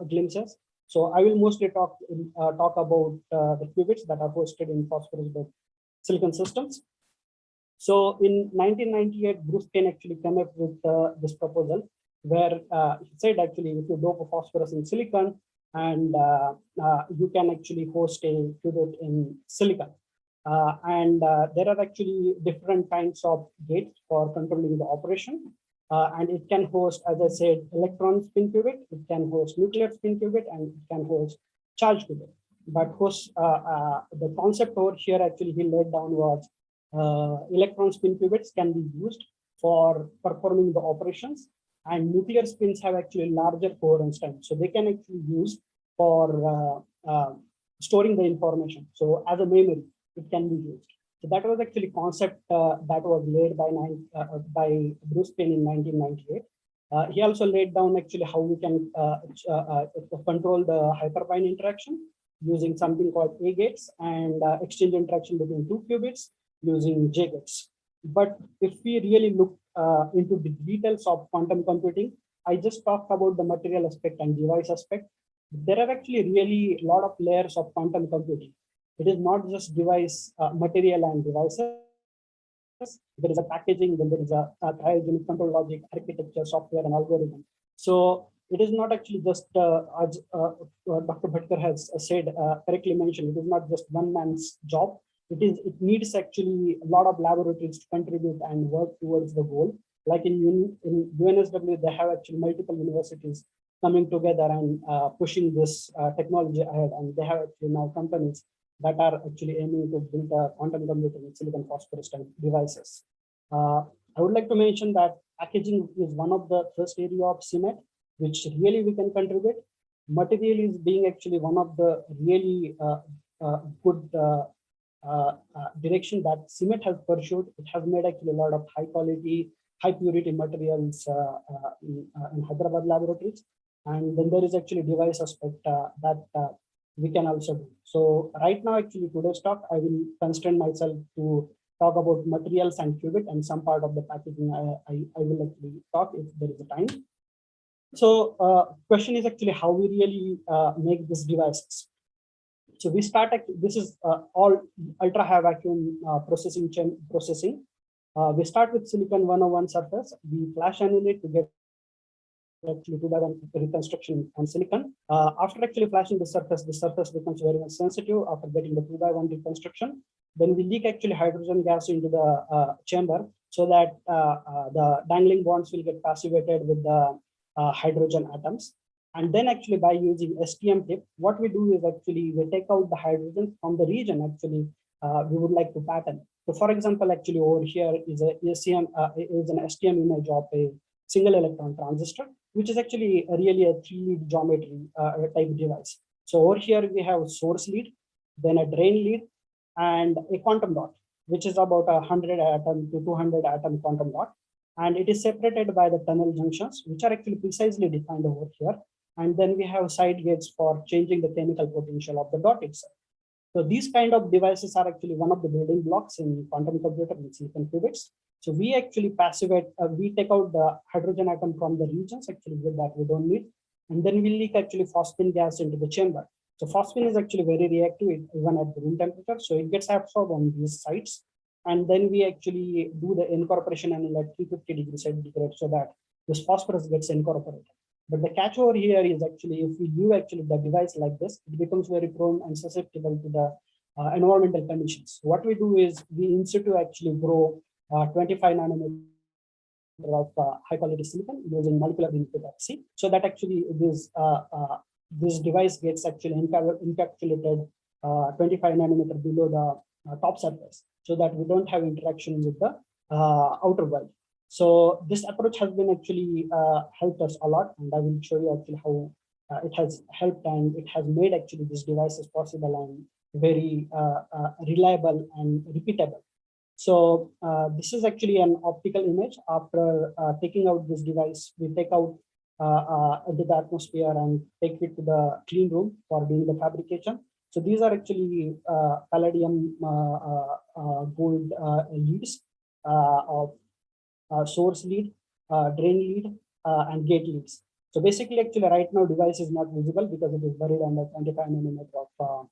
glimpses. So I will mostly talk about the qubits that are hosted in phosphorus-based silicon systems. So in 1998, Bruce Payne actually came up with this proposal where he said actually if you dope a phosphorus in silicon and you can actually host a qubit in silicon. And there are actually different kinds of gates for controlling the operation. And it can host, as I said, electron spin qubit, it can host nuclear spin qubit, and it can host charge qubit. But the concept over here actually he laid down was electron spin qubits can be used for performing the operations, and nuclear spins have actually larger coherence time. So they can actually use for storing the information. So as a memory, it can be used. So that was actually concept that was laid by Bruce Payne in 1998. He also laid down actually how we can control the hyperbine interaction using something called A gates and exchange interaction between two qubits using J gates. But if we really look into the details of quantum computing, I just talked about the material aspect and device aspect. There are actually really a lot of layers of quantum computing. It is not just device, material and devices. There is a packaging, then there is a cryogenic control logic, architecture, software, and algorithm. So it is not actually just, as Dr. Bhatkar has said, correctly mentioned, it is not just one man's job. It needs actually a lot of laboratories to contribute and work towards the goal. Like in UNSW, they have actually multiple universities coming together and pushing this technology ahead. And they have actually now companies that are actually aiming to build a quantum computer with silicon phosphorus type devices. I would like to mention that packaging is one of the first area of CMET, which really we can contribute. Material is being actually one of the really good direction that CMET has pursued. It has made actually a lot of high quality, high purity materials in Hyderabad laboratories. And then there is actually device aspect that we can also do. So right now, actually today's talk, I will constrain myself to talk about materials and qubit, and some part of the packaging I will actually talk if there is a time. So question is actually how we really make these devices. So we start, this is all ultra high vacuum processing. We start with silicon 101 surface. We flash annihilate to get actually 2x1 reconstruction on silicon. After actually flashing the surface becomes very much sensitive after getting the 2x1 reconstruction. Then we leak actually hydrogen gas into the chamber so that the dangling bonds will get passivated with the hydrogen atoms. And then actually by using STM tip, what we do is actually we take out the hydrogen from the region actually we would like to pattern. So for example, actually over here is an STM image of a single electron transistor, which is actually really a 3-lead geometry type device. So over here we have source lead, then a drain lead, and a quantum dot, which is about 100 atom to 200 atom quantum dot. And it is separated by the tunnel junctions, which are actually precisely defined over here. And then we have side gates for changing the chemical potential of the dot itself. So these kind of devices are actually one of the building blocks in quantum computer and silicon qubits. So we actually passivate, we take out the hydrogen atom from the regions actually with that we don't need. And then we leak actually phosphine gas into the chamber. So phosphine is actually very reactive even at the room temperature. So it gets absorbed on these sites. And then we actually do the incorporation and at 350 degrees centigrade so that this phosphorus gets incorporated. But the catch over here is actually if we do actually the device like this, it becomes very prone and susceptible to the environmental conditions. What we do is we in situ actually grow 25 nanometer of high quality silicon using molecular beam epitaxy, so that actually this device gets actually encapsulated 25 nanometer below the top surface, so that we don't have interaction with the outer world. So this approach has been actually helped us a lot, and I will show you actually how it has helped, and it has made actually these devices possible and very reliable and repeatable. So this is actually an optical image. After taking out this device, we take out into the atmosphere and take it to the clean room for doing the fabrication. So these are actually palladium gold leads of source lead, drain lead, and gate leads. So basically, actually, right now, device is not visible because it is buried under 25 nanometer of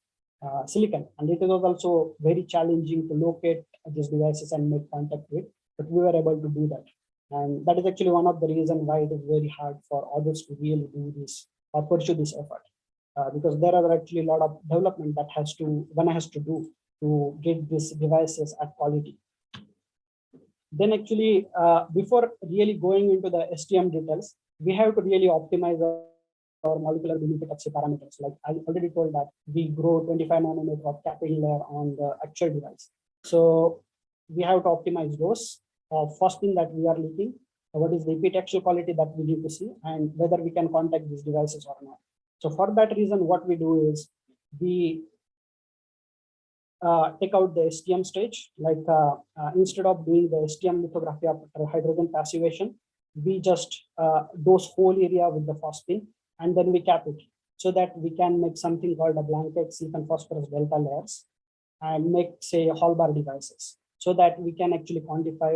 silicon, and it is also very challenging to locate these devices and make contact with. But we were able to do that, and that is actually one of the reasons why it is very hard for others to really do this or pursue this effort, because there are actually a lot of development that one has to do to get these devices at quality. Then actually, before really going into the STM details, we have to really optimize our molecular beam epitaxy parameters. Like I already told that we grow 25 nanometer of capping layer on the actual device. So we have to optimize those phosphine that we are leaking, what is the epitaxial quality that we need to see, and whether we can contact these devices or not. So for that reason, what we do is we take out the STM stage. Like instead of doing the STM lithography after hydrogen passivation, we just dose whole area with the phosphine, and then we cap it so that we can make something called a blanket silicon phosphorus delta layers and make, say, Hallbar devices, so that we can actually quantify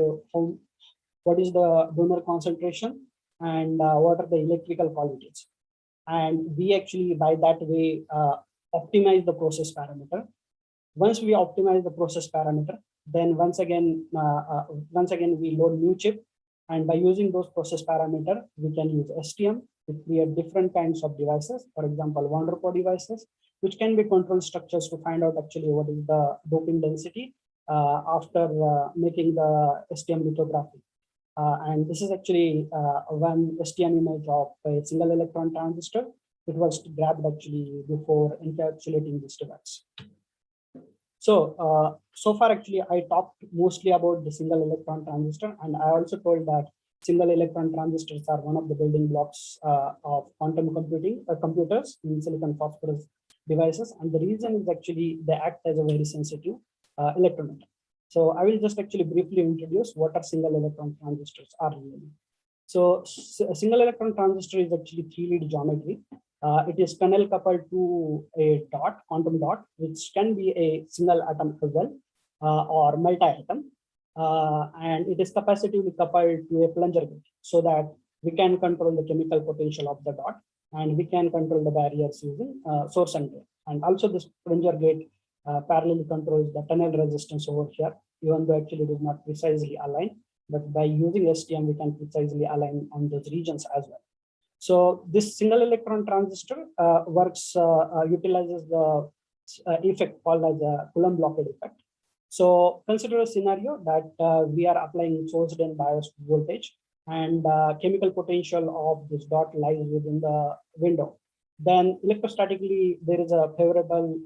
what is the donor concentration and what are the electrical qualities. And we actually, by that way, optimize the process parameter. Once we optimize the process parameter, then once again we load new chip, and by using those process parameter, we can use STM to create different kinds of devices. For example, van der Pol devices, which can be control structures to find out actually what is the doping density after making the STM lithography. And this is actually one STM image of a single electron transistor. It was grabbed actually before encapsulating this device. So, so far actually I talked mostly about the single electron transistor, and I also told that single electron transistors are one of the building blocks of quantum computing computers in silicon phosphorus devices. And the reason is actually they act as a very sensitive electrometer. So I will just actually briefly introduce what are single electron transistors are really. So a single electron transistor is actually 3-lead geometry. It is tunnel coupled to a dot, quantum dot, which can be a single atom as well, or multi-atom. And it is capacitively coupled to a plunger gate so that we can control the chemical potential of the dot, and we can control the barriers using source and gate. And also this plunger gate parallelly controls the tunnel resistance over here, even though actually it is not precisely aligned, but by using STM, we can precisely align on those regions as well. So this single electron transistor utilizes the effect called as a Coulomb blockade effect. So consider a scenario that we are applying source drain biased voltage, and chemical potential of this dot lies within the window. Then electrostatically, there is a favorable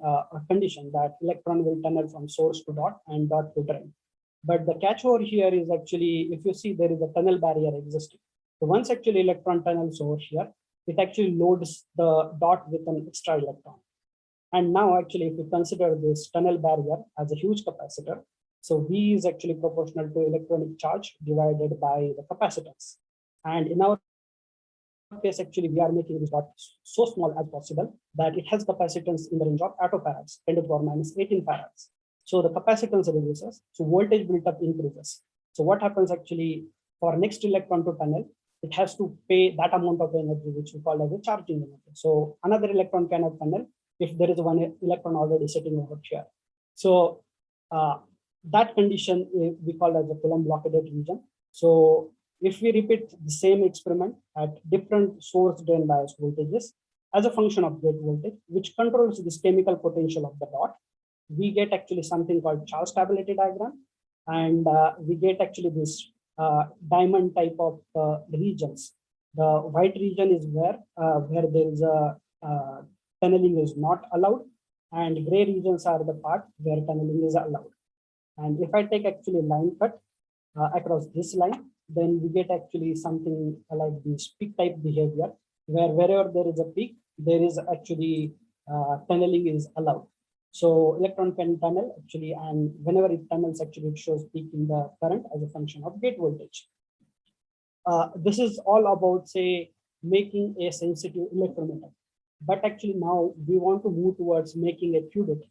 condition that electron will tunnel from source to dot and dot to drain. But the catch over here is actually, if you see, there is a tunnel barrier existing. So once actually electron tunnels over here, it actually loads the dot with an extra electron. And now actually, if you consider this tunnel barrier as a huge capacitor, so V is actually proportional to electronic charge divided by the capacitance. And in our case, actually, we are making this dot so small as possible that it has capacitance in the range of attofarads, 10 to the power minus 18 farads. So the capacitance reduces, so voltage built up increases. So what happens actually for next electron to tunnel, it has to pay that amount of energy, which we call as a charging energy. So another electron cannot tunnel if there is one electron already sitting over here. So that condition we call as a Coulomb blockade region. So if we repeat the same experiment at different source drain bias voltages as a function of gate voltage, which controls this chemical potential of the dot, we get actually something called charge stability diagram, and we get actually this diamond type of regions. The white region is where there is a tunneling is not allowed, and gray regions are the part where tunneling is allowed. And if I take actually line cut across this line, then we get actually something like this peak type behavior, where wherever there is a peak, there is actually tunneling is allowed. So electron can tunnel actually, and whenever it tunnels, actually it shows peak in the current as a function of gate voltage. This is all about, say, making a sensitive electrometer. But actually now we want to move towards making a qubit.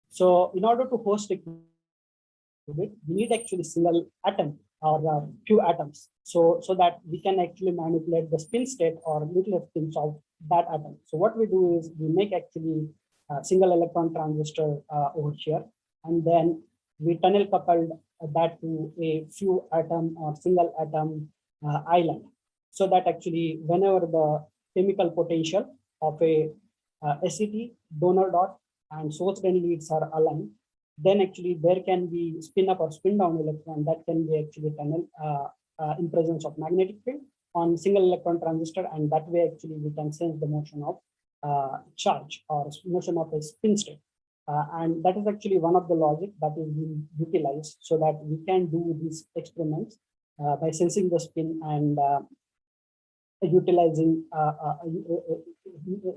So in order to host a qubit, we need actually single atom or few atoms, so that we can actually manipulate the spin state or nuclear spins of that atom. So what we do is we make actually single electron transistor over here, and then we tunnel coupled that to a few atom or single atom island, so that actually whenever the chemical potential of a SET, donor dot, and source drain leads are aligned, then actually there can be spin up or spin down electron that can be actually tunnel in presence of magnetic field on single electron transistor, and that way actually we can sense the motion of charge or motion of a spin state. And that is actually one of the logic that is being utilized so that we can do these experiments by sensing the spin and utilizing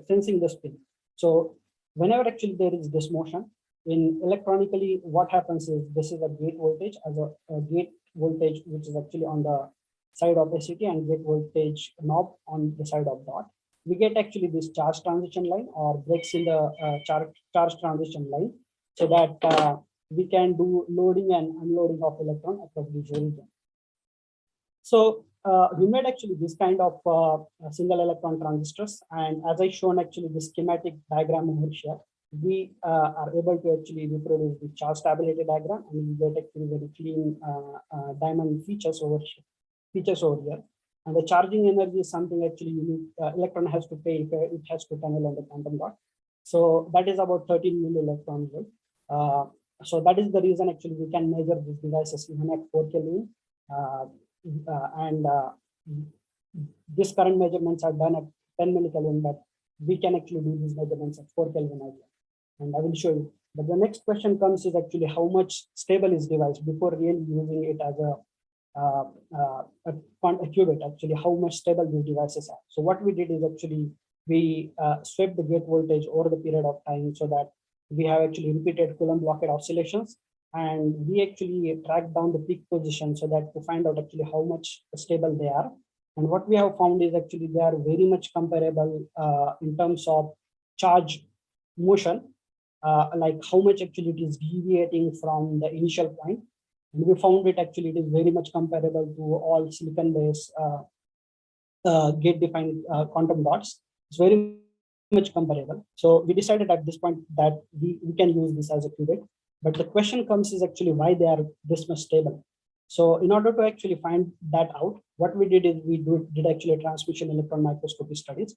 sensing the spin. So whenever actually there is this motion in electronically, what happens is this is a gate voltage as a gate voltage, which is actually on the side of SET, and gate voltage knob on the side of dot. We get actually this charge transition line or breaks in the charge transition line, so that we can do loading and unloading of electron across the region. So we made actually this kind of single electron transistors, and as I shown actually the schematic diagram over here, we are able to actually reproduce the charge stability diagram, and we get actually very clean diamond features over here. And the charging energy is something actually electron has to pay if it has to tunnel on the quantum dot. So that is about 13 milli-electron volt. So that is the reason actually we can measure these devices even at 4 Kelvin and this current measurements are done at 10 millikelvin, but we can actually do these measurements at 4 Kelvin as well. And I will show you. But the next question comes is actually how much stable is device before really using it as a qubit, actually how much stable these devices are. So what we did is actually we swept the gate voltage over the period of time so that we have actually repeated Coulomb blockade oscillations, and we actually tracked down the peak position so that to find out actually how much stable they are. And what we have found is actually they are very much comparable in terms of charge motion, like how much actually it is deviating from the initial point. And we found it actually it is very much comparable to all silicon-based gate-defined quantum dots. It's very much comparable. So we decided at this point that we can use this as a qubit. But the question comes is actually why they are this much stable. So in order to actually find that out, what we did is we did actually transmission electron microscopy studies.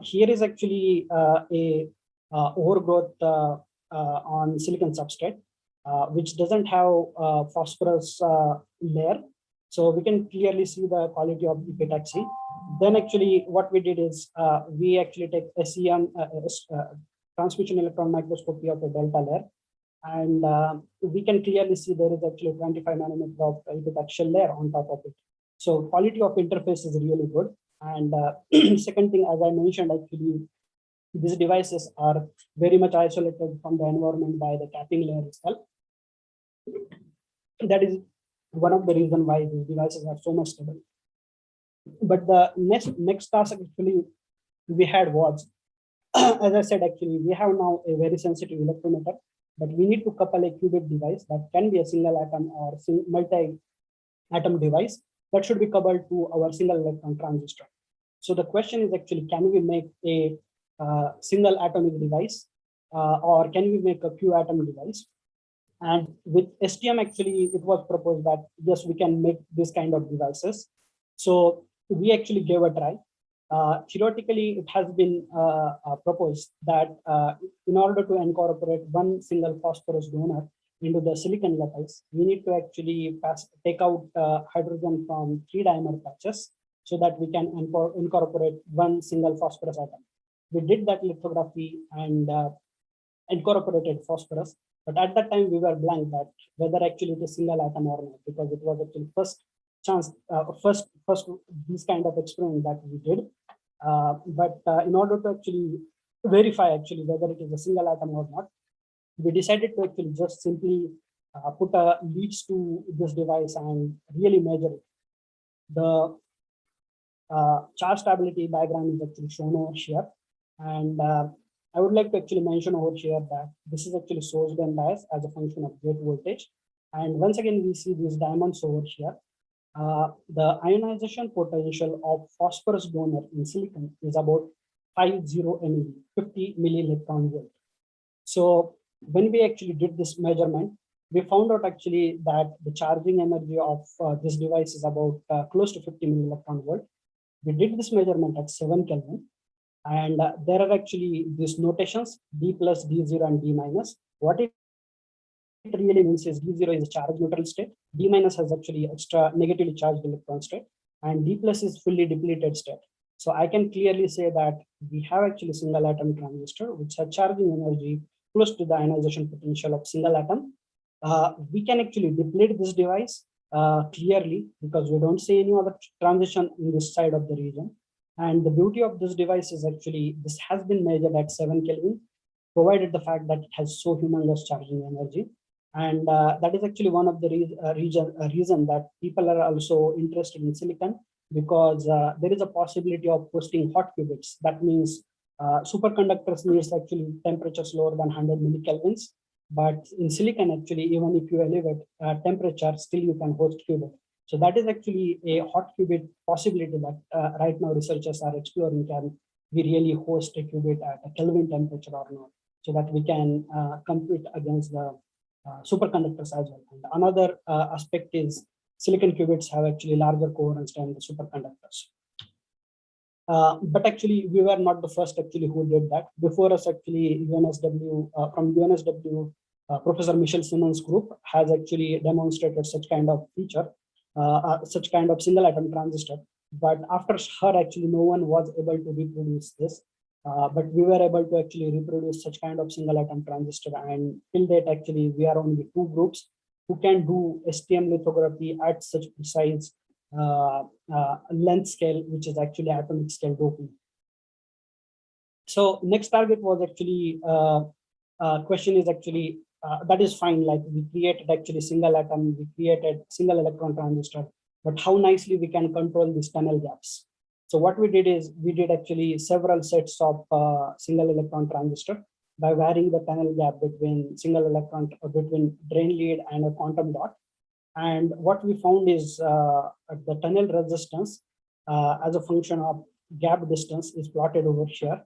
Here is actually a overgrowth on silicon substrate, which doesn't have phosphorus layer. So we can clearly see the quality of epitaxy. Then actually what we did is we actually take SEM, transmission electron microscopy of a delta layer. And we can clearly see there is actually 25 nanometer of epitaxial layer on top of it. So quality of interface is really good. And second thing, as I mentioned, actually, these devices are very much isolated from the environment by the capping layer itself. That is one of the reasons why these devices are so much stable. But the next task actually we had was, as I said, actually, we have now a very sensitive electrometer, but we need to couple a qubit device that can be a single atom or multi-atom device that should be coupled to our single electron transistor. So the question is actually, can we make a single atomic device or can we make a Q atom device? And with STM, actually, it was proposed that yes, we can make this kind of devices. So we actually gave a try. Theoretically, it has been proposed that in order to incorporate one single phosphorus donor into the silicon lattice, we need to actually take out hydrogen from 3 dimer patches so that we can incorporate one single phosphorus atom. We did that lithography and incorporated phosphorus, but at that time we were blank that whether actually it is single atom or not, because it was actually first this kind of experiment that we did. But in order to actually verify actually whether it is a single atom or not, we decided to actually just simply put a leads to this device and really measure it. The charge stability diagram is actually shown over here. And I would like to actually mention over here that this is actually source band bias as a function of gate voltage. And once again, we see these diamonds over here. The ionization potential of phosphorus donor in silicon is about 50 MeV, 50 millielectron volt. So when we actually did this measurement, we found out actually that the charging energy of this device is about close to 50 millielectron volt. We did this measurement at 7 Kelvin. And there are actually these notations, D plus, D0, and D minus. What it really means is D0 is a charge neutral state, D minus has actually extra negatively charged electron state, and D plus is fully depleted state. So I can clearly say that we have actually single atom transistor, which has charging energy close to the ionization potential of single atom. We can actually deplete this device clearly because we don't see any other transition in this side of the region. And the beauty of this device is actually this has been measured at 7 Kelvin, provided the fact that it has so humongous charging energy. And that is actually one of the reason that people are also interested in silicon, because there is a possibility of hosting hot qubits. That means superconductors needs actually temperatures lower than 100 millikelvins. But in silicon, actually, even if you elevate temperature, still you can host qubit. So that is actually a hot qubit possibility that right now researchers are exploring. Can we really host a qubit at a Kelvin temperature or not, so that we can compete against the superconductors as well. And another aspect is silicon qubits have actually larger coherence than the superconductors. But actually, we were not the first actually who did that. Before us, actually, UNSW, from UNSW, Professor Michel Simmons' group has actually demonstrated such kind of feature. such kind of single atom transistor. But after her, actually, no one was able to reproduce this. But we were able to actually reproduce such kind of single atom transistor. And till date, actually, we are only 2 groups who can do STM lithography at such precise length scale, which is actually atomic scale doping. So next target was actually, question is actually, that is fine, like we created actually single atom, we created single electron transistor, but how nicely we can control these tunnel gaps. So what we did is we did actually several sets of single electron transistor by varying the tunnel gap between single electron, between drain lead and a quantum dot. And what we found is the tunnel resistance as a function of gap distance is plotted over here.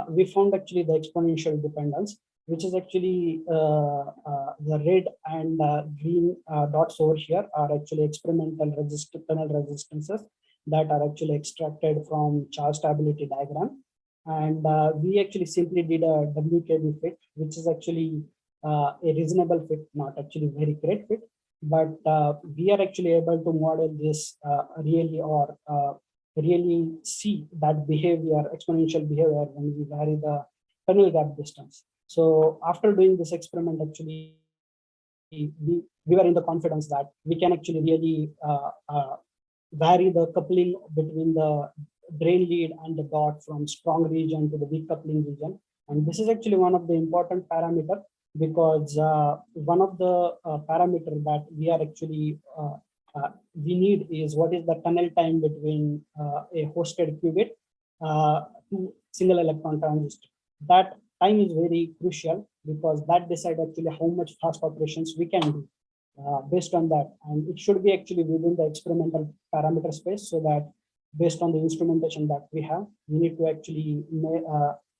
We found actually the exponential dependence, which is actually the red and green dots over here are actually experimental tunnel resistances that are actually extracted from charge stability diagram. And we actually simply did a WKB fit, which is actually a reasonable fit, not actually very great fit, but we are actually able to model this really, or really see that behavior, exponential behavior, when we vary the tunnel gap distance. So after doing this experiment, actually, we were in the confidence that we can actually really vary the coupling between the drain lead and the dot from strong region to the weak coupling region. And this is actually one of the important parameter, because one of the parameter that we are actually we need is what is the tunnel time between a hosted qubit to single electron transistor. That time is very crucial, because that decides actually how much fast operations we can do based on that. And it should be actually within the experimental parameter space, so that based on the instrumentation that we have, we need to actually,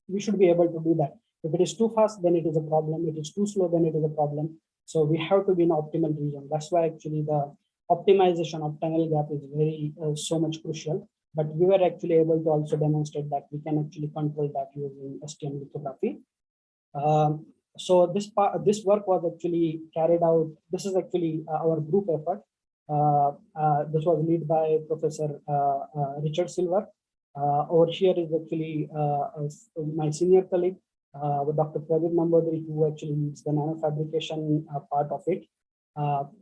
we should be able to do that. If it is too fast, then it is a problem. If it is too slow, then it is a problem. So we have to be in optimal region. That's why actually the optimization of tunnel gap is very so much crucial. But we were actually able to also demonstrate that we can actually control that using STM lithography. So this work was actually carried out. This is actually our group effort. This was led by Professor Richard Silver. Over here is actually my senior colleague, Dr. Pradeep Namboodir, who actually leads the nanofabrication part of it.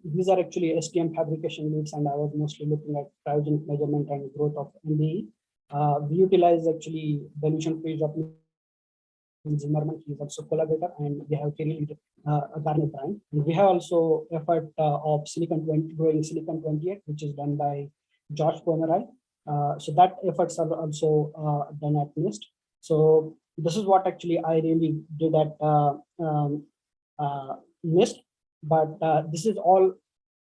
These are actually STM fabrication leads, and I was mostly looking at cryogenic measurement and growth of MBE. We utilize actually dilution freeze of Zimmerman. He is also collaborator, and we have Kerry lead Garnet Brand. And we have also effort of growing silicon 28, which is done by George Pomeroy. So that efforts are also done at NIST. So this is what actually I really did at NIST. But this is all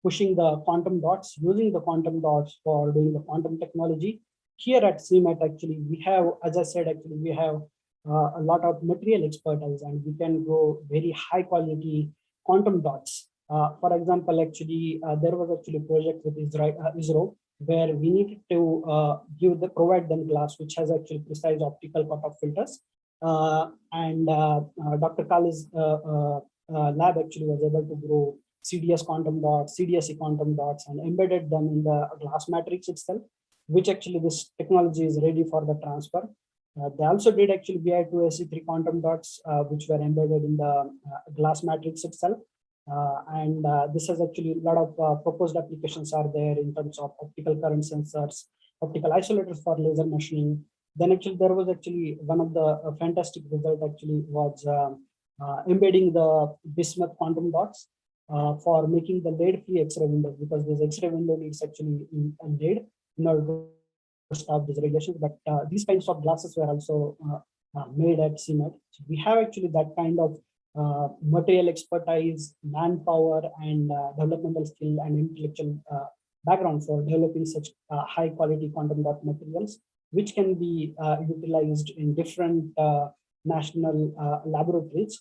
pushing the quantum dots, using the quantum dots for doing the quantum technology. Here at CMET, actually, we have, as I said, actually, we have a lot of material expertise, and we can grow very high quality quantum dots. For example, actually, there was actually a project with ISRO where we needed to provide them glass, which has actually precise optical cutoff filters. And Dr. Kali's lab actually was able to grow CDS quantum dots, CDSE quantum dots, and embedded them in the glass matrix itself, which actually this technology is ready for the transfer. They also did actually Bi2SE3 quantum dots, which were embedded in the glass matrix itself. And this has actually a lot of proposed applications are there in terms of optical current sensors, optical isolators for laser machining. Then actually there was actually one of the fantastic result actually was embedding the bismuth quantum dots for making the lead-free X-ray window, because this X-ray window needs actually a lead in order to stop these radiations. But these kinds of glasses were also made at CMET. So we have actually that kind of material expertise, manpower, and developmental skill and intellectual background for developing such high quality quantum dot materials, which can be utilized in different national laboratories.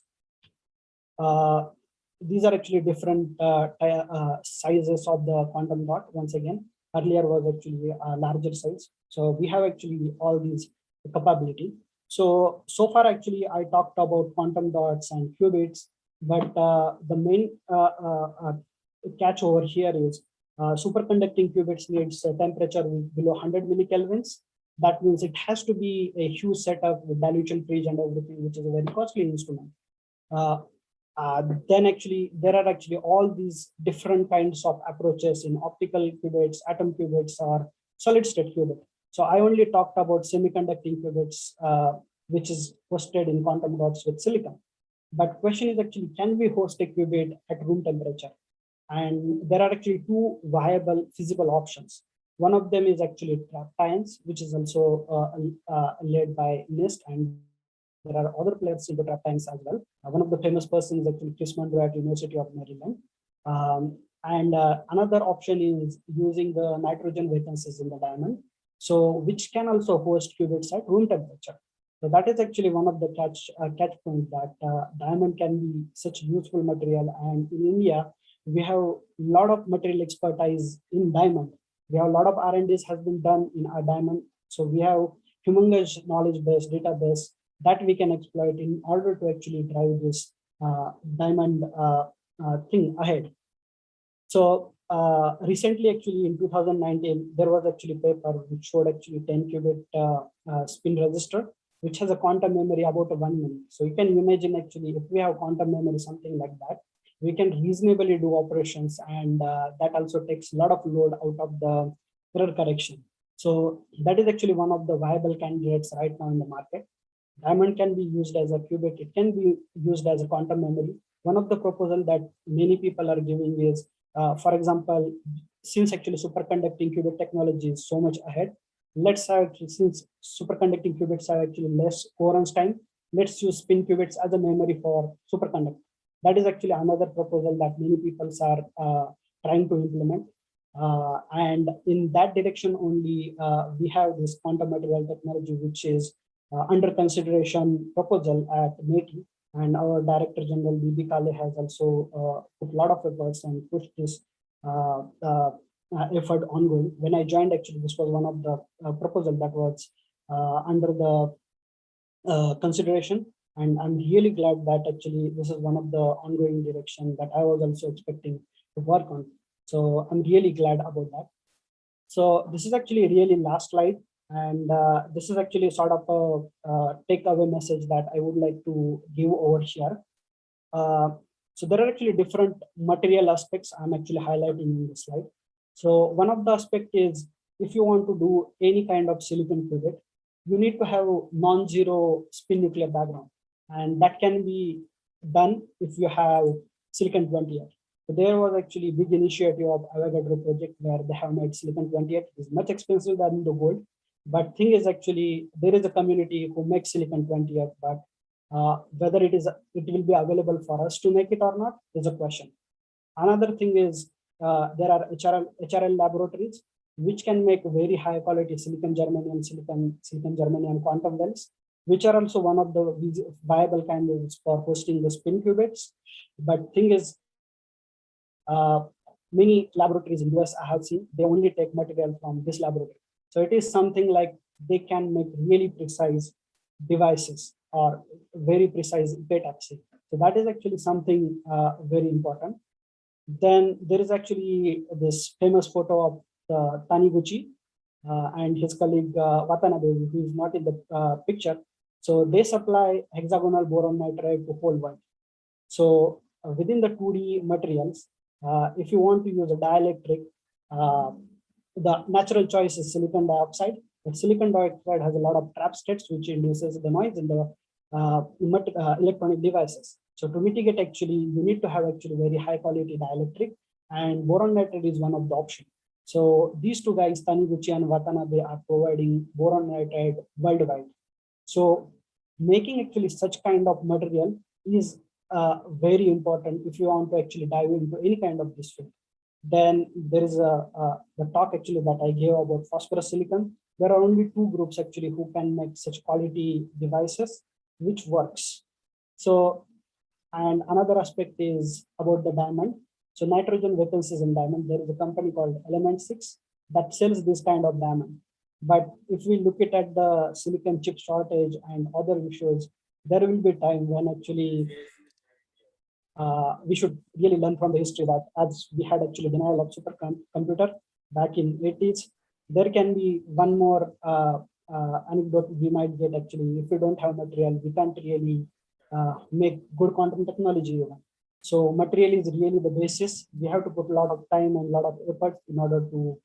These are actually different sizes of the quantum dot. Once again, earlier was actually a larger size. So we have actually all these capability. So far actually I talked about quantum dots and qubits, but the main catch over here is Superconducting qubits needs a temperature below 100 millikelvins. That means it has to be a huge setup with dilution fridge and everything, which is a very costly instrument. Then actually, there are actually all these different kinds of approaches in optical qubits, atom qubits, or solid state qubit. So I only talked about semiconducting qubits, which is hosted in quantum dots with silicon. But question is actually, can we host a qubit at room temperature? And there are actually two viable feasible options. One of them is actually trapped ions, which is also led by NIST, and there are other players into trapped ions as well. One of the famous persons is actually Chris Monroe at University of Maryland. Another option is using the nitrogen vacancies in the diamond, so which can also host qubits at room temperature. So that is actually one of the catch point that diamond can be such useful material. And in India, we have a lot of material expertise in diamond. We have a lot of R&Ds has been done in our diamond. So we have humongous knowledge base, database that we can exploit in order to actually drive this diamond thing ahead. So recently, actually in 2019, there was actually a paper which showed actually 10 qubit spin register, which has a quantum memory about 1 minute. So you can imagine actually if we have quantum memory, something like that, we can reasonably do operations, and that also takes a lot of load out of the error correction. So that is actually one of the viable candidates right now in the market. Diamond can be used as a qubit. It can be used as a quantum memory. One of the proposals that many people are giving is, for example, since actually superconducting qubit technology is so much ahead, let's have, since superconducting qubits have actually less coherence time, let's use spin qubits as a memory for superconducting. That is actually another proposal that many people are trying to implement. And in that direction only, we have this quantum material technology, which is under consideration proposal at METI. And our Director General B.B. Kale has also put a lot of efforts and pushed this effort ongoing. When I joined, actually, this was one of the proposal that was under the consideration. And I'm really glad that actually this is one of the ongoing direction that I was also expecting to work on. So I'm really glad about that. So this is actually really last slide. And this is actually sort of a takeaway message that I would like to give over here. So there are actually different material aspects I'm actually highlighting in this slide. So one of the aspect is, if you want to do any kind of silicon qubit, you need to have non-zero spin nuclear background. And that can be done if you have silicon-28. So there was actually a big initiative of Avogadro project where they have made silicon-28. It is much expensive than the gold. But thing is actually, there is a community who makes silicon-28, but whether it will be available for us to make it or not is a question. Another thing is, there are HRL laboratories which can make very high quality silicon germanium quantum wells, which are also one of the viable candidates for hosting the spin qubits. But thing is, many laboratories in US I have seen, they only take material from this laboratory. So it is something like they can make really precise devices or very precise epitaxy. So that is actually something very important. Then there is actually this famous photo of Taniguchi and his colleague Watanabe, who is not in the picture. So they supply hexagonal boron nitride to whole world. So within the 2D materials, if you want to use a dielectric, the natural choice is silicon dioxide. But silicon dioxide has a lot of trap states, which induces the noise in the electronic devices. So to mitigate, actually, you need to have actually very high quality dielectric, and boron nitride is one of the options. So these two guys, Taniguchi and Watanabe, are providing boron nitride worldwide. So making actually such kind of material is very important if you want to actually dive into any kind of this field. Then there is the talk actually that I gave about phosphorus silicon. There are only two groups actually who can make such quality devices, which works. So, and another aspect is about the diamond. So nitrogen vacancies in diamond, there is a company called Element 6 that sells this kind of diamond. But if we look at the silicon chip shortage and other issues, there will be time when actually we should really learn from the history that as we had actually denial of supercomputer back in 80s, there can be one more anecdote we might get actually. If we don't have material, we can't really make good quantum technology even. So material is really the basis. We have to put a lot of time and a lot of effort in order to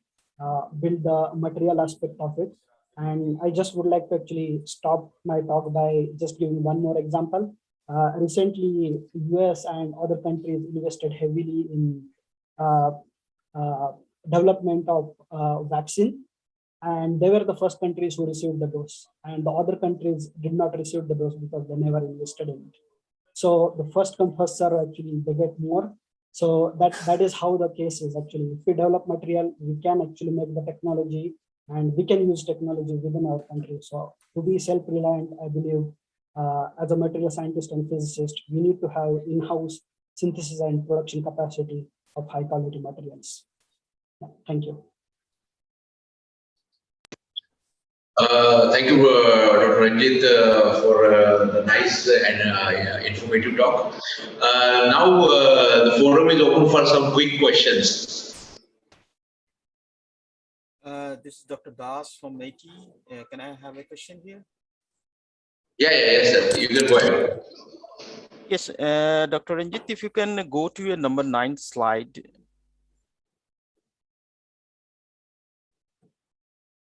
build the material aspect of it. And I just would like to actually stop my talk by just giving one more example. Recently, US and other countries invested heavily in development of vaccine, and they were the first countries who received the dose, and the other countries did not receive the dose because they never invested in it. So the first come first serve, actually they get more. So that is how the case is actually. If we develop material, we can actually make the technology, and we can use technology within our country. So to be self-reliant, I believe, as a material scientist and physicist, we need to have in-house synthesis and production capacity of high quality materials. Yeah, thank you. Thank you, Dr. Ranjit, for the nice and informative talk. Now the forum is open for some quick questions. This is Dr. Das from MIT. Can I have a question here? Yes, sir. You can go ahead. Yes, Dr. Ranjit, if you can go to your number 9 slide.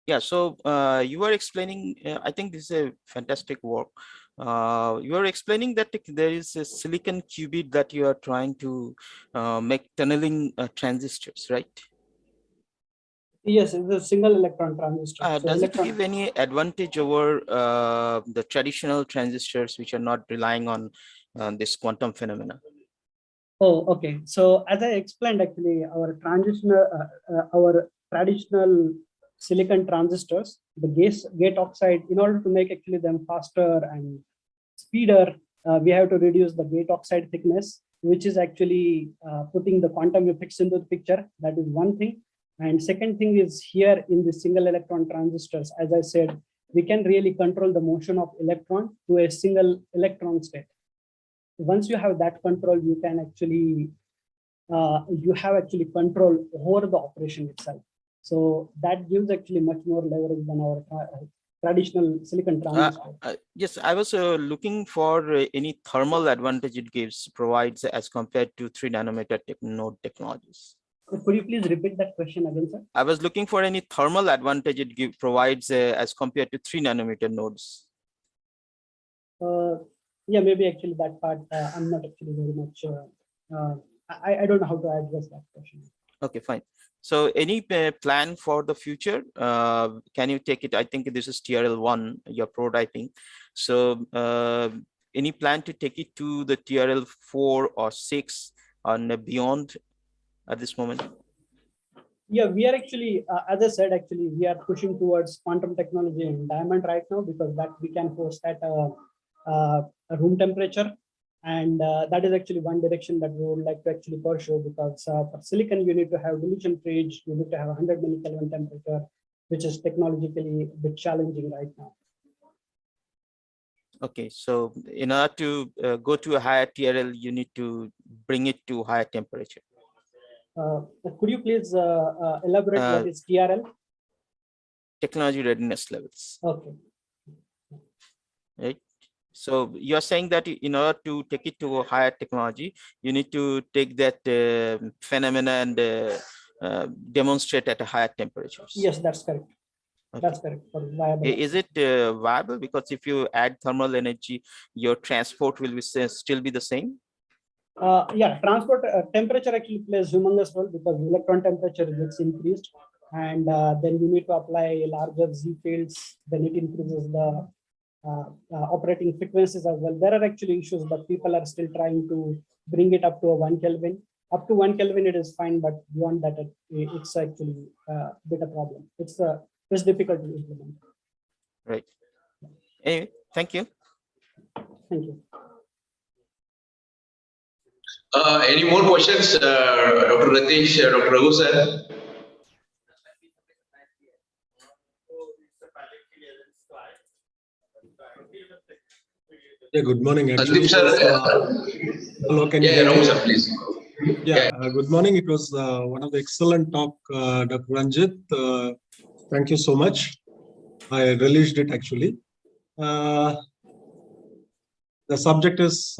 Yeah, so you were explaining, I think this is a fantastic work. You are explaining that there is a silicon qubit that you are trying to make tunneling transistors, right? Yes, it's a single electron transistor. So Does it give any advantage over the traditional transistors which are not relying on this quantum phenomena? Oh, okay. So as I explained, actually, our traditional silicon transistors, the gate oxide, in order to make actually them faster and speeder, we have to reduce the gate oxide thickness, which is actually putting the quantum effects into the picture. That is one thing. And second thing is here in the single electron transistors, as I said, we can really control the motion of electron to a single electron state. Once you have that control, you can actually, you have actually control over the operation itself. So that gives actually much more leverage than our traditional silicon transistor. Yes, I was looking for any thermal advantage it provides as compared to 3 nanometer node technologies. Could you please repeat that question again, sir? I was looking for any thermal advantage it provides as compared to 3 nanometer nodes. Yeah, maybe actually that part, I'm not actually very much, I don't know how to address that question. Okay, fine. So any plan for the future? Can you take it? I think this is TRL1, you're prototyping. So any plan to take it to the TRL4 or 6 and beyond at this moment? Yeah, we are actually, as I said, actually, we are pushing towards quantum technology in diamond right now, because that we can host at a room temperature. And that is actually one direction that we would like to actually pursue, because for silicon, you need to have dilution fridge, you need to have 100 millikelvin temperature, which is technologically a bit challenging right now. Okay, so in order to go to a higher TRL, you need to bring it to higher temperature. Could you please elaborate what is TRL? Technology readiness levels. Okay. Right. So you're saying that in order to take it to a higher technology, you need to take that phenomena and demonstrate at a higher temperatures. Yes, that's correct. Okay. That's correct. Is it viable? Because if you add thermal energy, your transport will be still be the same? Yeah, transport temperature actually plays humongous role, because electron temperature gets increased, and then you need to apply larger Z fields. Then it increases the operating frequencies as well. There are actually issues, but people are still trying to bring it up to a 1 Kelvin. Up to 1 Kelvin, it is fine, but beyond that, it's actually a bit of a problem. It's difficult to implement. Right. Anyway, thank you. Thank you. Any more questions, Dr. Ratish, Dr. Raghu, sir? Yeah, good morning. Sandeep sir. Hello, can you Yeah, hear me? Rahul sir, please. Yeah, good morning. It was one of the excellent talk, Dr. Ranjit. Thank you so much. I relished it actually. The subject is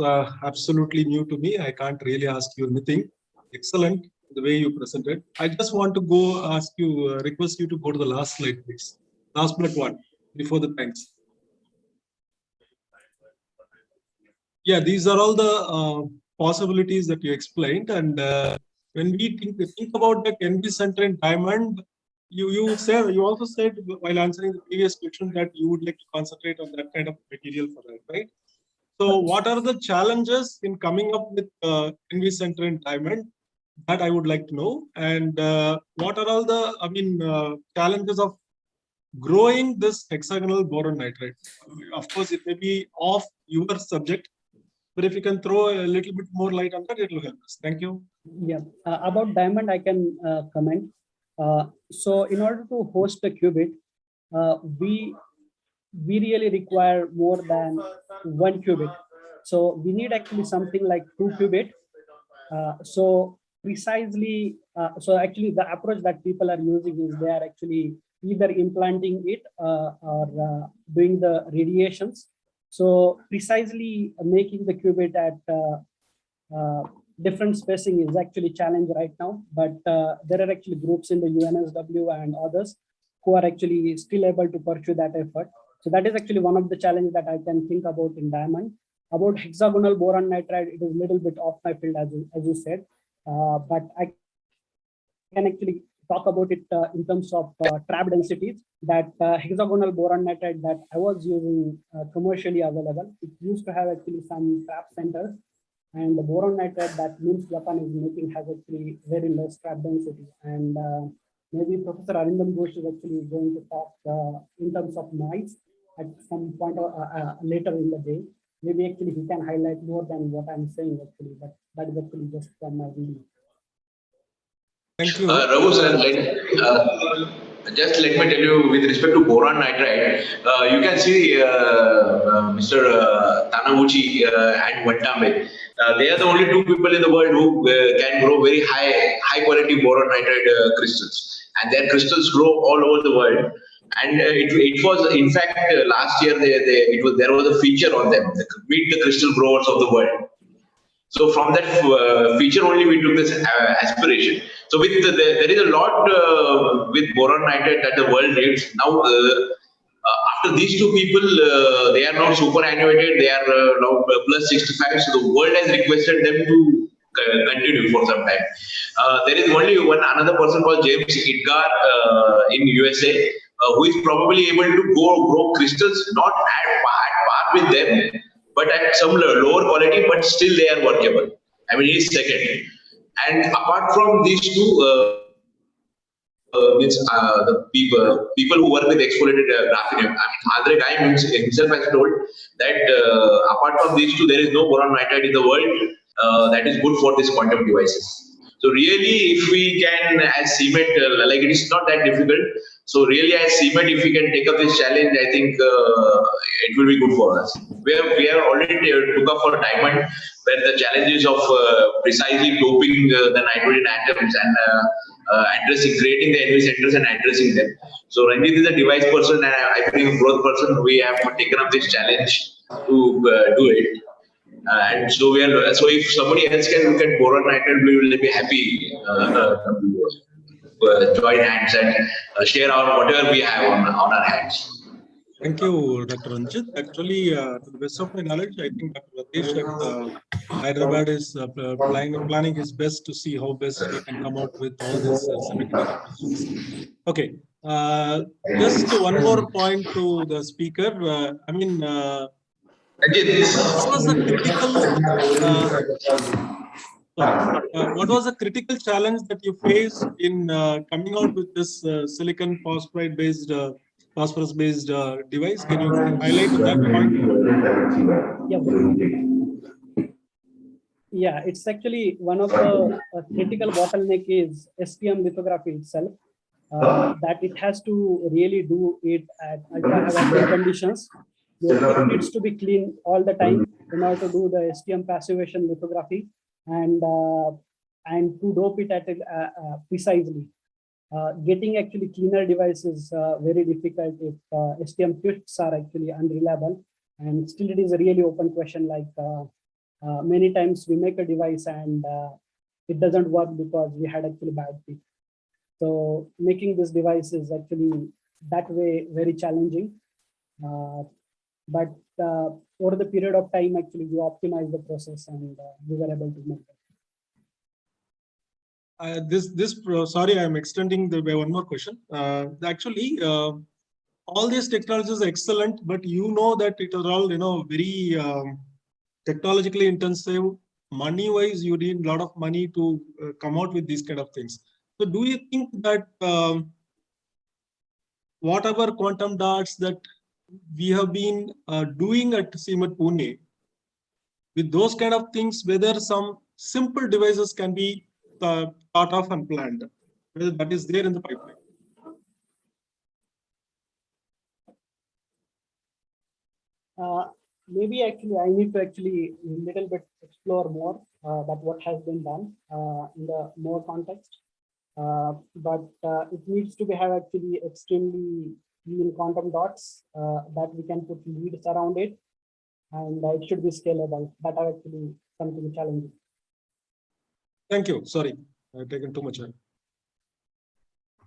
absolutely new to me. I can't really ask you anything. Excellent the way you presented. I just want to go ask you, request you to go to the last slide, please. Last bullet one before the thanks. Yeah, these are all the possibilities that you explained. And when we think about the NV Center in Diamond, you also said while answering the previous question that you would like to concentrate on that kind of material for that, right? So what are the challenges in coming up with NV Center in Diamond? That I would like to know. And what are all the, challenges of growing this hexagonal boron nitride? Of course, it may be off your subject, but if you can throw a little bit more light on that, it will help us. Thank you. Yeah, about Diamond, I can comment. So in order to host a qubit, we really require more than 1 qubit. So we need actually something like 2 qubit. So precisely, so actually the approach that people are using is they are actually either implanting it or doing the radiations. So precisely making the qubit at different spacing is actually challenge right now, but there are actually groups in the UNSW and others who are actually still able to pursue that effort. So that is actually one of the challenges that I can think about in Diamond. About hexagonal boron nitride, it is a little bit off my field, as you said, but I can actually talk about it in terms of trap densities. That hexagonal boron nitride that I was using commercially available, it used to have actually some trap centers, and the boron nitride that MIMS Japan is making has actually very less trap density. And maybe Professor Arindam Ghosh is actually going to talk in terms of noise at some point later in the day. Maybe actually he can highlight more than what I'm saying actually, but that is actually just from my video. Thank you. Rahul sir, just let me tell you with respect to boron nitride, you can see Mr. Taniguchi and Watanabe. They are the only 2 people in the world who can grow very high quality boron nitride crystals, and their crystals grow all over the world. And it was, in fact, last year there was a feature on them, Meet the Crystal Growers of the World. So from that feature only we took this aspiration. So with there is a lot with boron nitride that the world needs now. After these 2 people, they are now superannuated. They are now plus 65. So the world has requested them to continue for some time. There is only another person called James Idgar in USA who is probably able to grow crystals not at par with them, but at some lower quality, but still they are workable. I mean, he's second. And apart from these 2, the people who work with exfoliated graphene, I mean, Andre Geim himself has told that apart from these 2, there is no boron nitride in the world that is good for these quantum devices. So really, if we can, as CMET, like it is not that difficult. So really, as CMET, if we can take up this challenge, I think it will be good for us. We have already took up for Diamond, where the challenges of precisely doping the nitrogen atoms and creating the NV centers and addressing them. So Ranjit is a device person, and I think growth person. We have taken up this challenge to do it. And so so if somebody else can look at boron nitride, we will be happy to join hands and share whatever we have on our hands. Thank you, Dr. Ranjit. Actually, to the best of my knowledge, I think Dr. Rakesh at Hyderabad is planning his best to see how best we can come out with all these semiconductor questions. Okay, just one more point to the speaker. I mean, what was a critical challenge that you faced in coming out with this silicon phosphide based phosphorus based device? Can you highlight that point? Yeah, it's actually one of the critical bottleneck is STM lithography itself. That it has to really do it at ultra high vacuum conditions. It needs to be clean all the time in order to do the STM passivation lithography and to dope it at precisely. Getting actually cleaner device is very difficult if STM kits are actually unreliable, and still it is a really open question. Like many times we make a device and it doesn't work because we had actually bad fit. So making this device is actually that way very challenging. But over the period of time, actually we optimized the process and we were able to make it. Sorry, I'm extending one more question. Actually, all these technologies are excellent, but you know that it is all, very technologically intensive. Money-wise, you need a lot of money to come out with these kind of things. So do you think that whatever quantum dots that we have been doing at CMET Pune, with those kind of things, whether some simple devices can be thought of and planned, whether that is there in the pipeline? Maybe actually I need to actually a little bit explore more about what has been done in the more context. But it needs to be have actually extremely clean quantum dots that we can put leads around it, and it should be scalable. That are actually something challenging. Thank you. Sorry, I've taken too much time.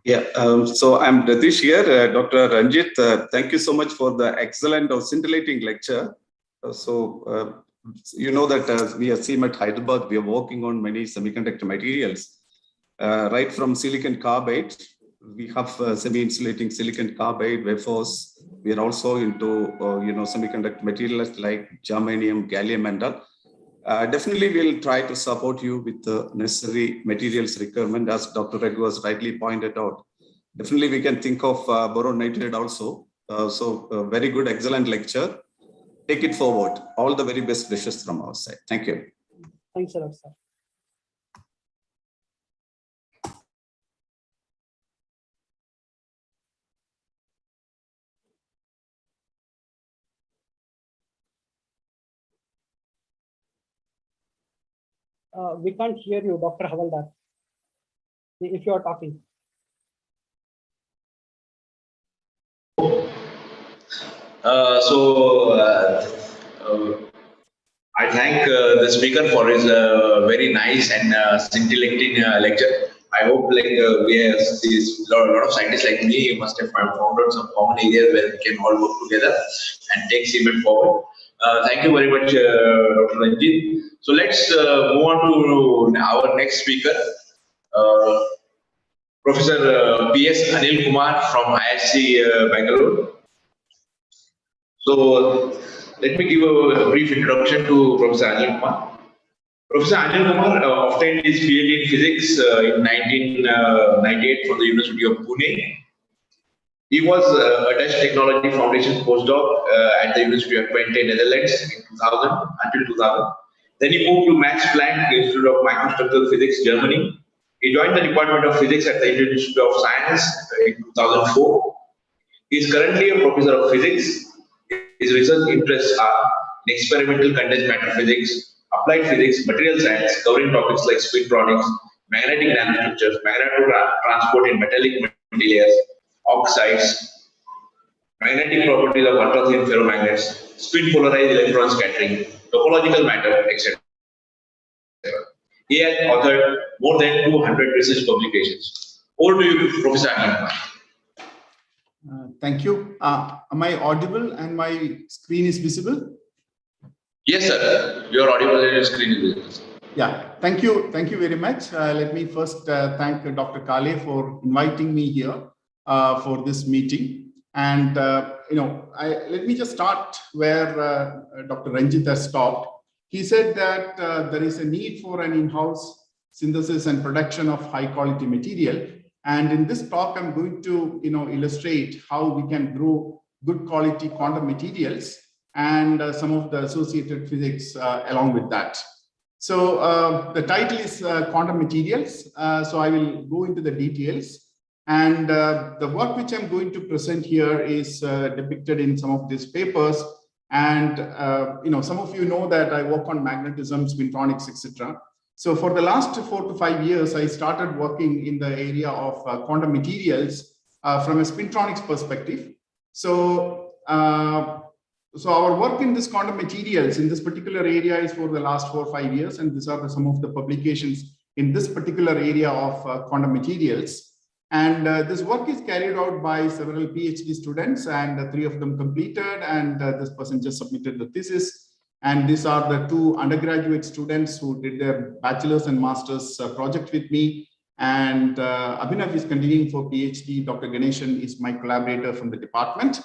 Yeah, so I'm Ratish here. Dr. Ranjit, thank you so much for the excellent or scintillating lecture. You know that we at CMET Hyderabad, we are working on many semiconductor materials, right from silicon carbide. We have semi-insulating silicon carbide wafers. We are also into semiconductor materials like germanium, gallium, and all. Definitely, we'll try to support you with the necessary materials requirement, as Dr. Raghu was rightly pointed out. Definitely, we can think of boron nitride also. Very good, excellent lecture. Take it forward. All the very best wishes from our side. Thank you. Thanks a lot, sir. We can't hear you, Dr. Havaldar, if you are talking. I thank the speaker for his very nice and scintillating lecture. I hope we have a lot of scientists like me must have found out some common areas where we can all work together and take CMET forward. Thank you very much, Dr. Ranjit. So let's move on to our next speaker, Professor P.S. Anil Kumar from IISc Bangalore. So let me give a brief introduction to Professor Anil Kumar. Professor Anil Kumar obtained his PhD in physics in 1998 from the University of Pune. He was attached Technology Foundation postdoc at the University of Twente, Netherlands in 2000 until 2000. Then he moved to Max Planck Institute of Microstructural Physics, Germany. He joined the Department of Physics at the Indian Institute of Science in 2004. He is currently a professor of physics. His research interests are in experimental condensed matter physics, applied physics, material science, covering topics like spin products, magnetic nanostructures, magnetotransport in metallic layers, oxides, magnetic properties of ultra-thin ferromagnets, spin polarized electron scattering, topological matter, etc. He has authored more than 200 research publications. Over to you, Professor Anil. Thank you. Am I audible and my screen is visible? Yes, sir. Your audible and your screen is visible. Yeah, thank you. Thank you very much. Let me first thank Dr. Kale for inviting me here for this meeting. And, let me just start where Dr. Ranjit has stopped. He said that there is a need for an in-house synthesis and production of high quality material. And in this talk, I'm going to illustrate how we can grow good quality quantum materials and some of the associated physics along with that. So the title is Quantum Materials. So I will go into the details. And the work which I'm going to present here is depicted in some of these papers. And some of you know that I work on magnetism, spintronics, etc. So for the last 4 to 5 years, I started working in the area of quantum materials from a spintronics perspective. So our work in this quantum materials in this particular area is for the last 4 or 5 years, and these are some of the publications in this particular area of quantum materials. And this work is carried out by several PhD students, and 3 of them completed, and this person just submitted the thesis. And these are the 2 undergraduate students who did their bachelor's and master's project with me. And Abhinav is continuing for PhD. Dr. Ganeshan is my collaborator from the department.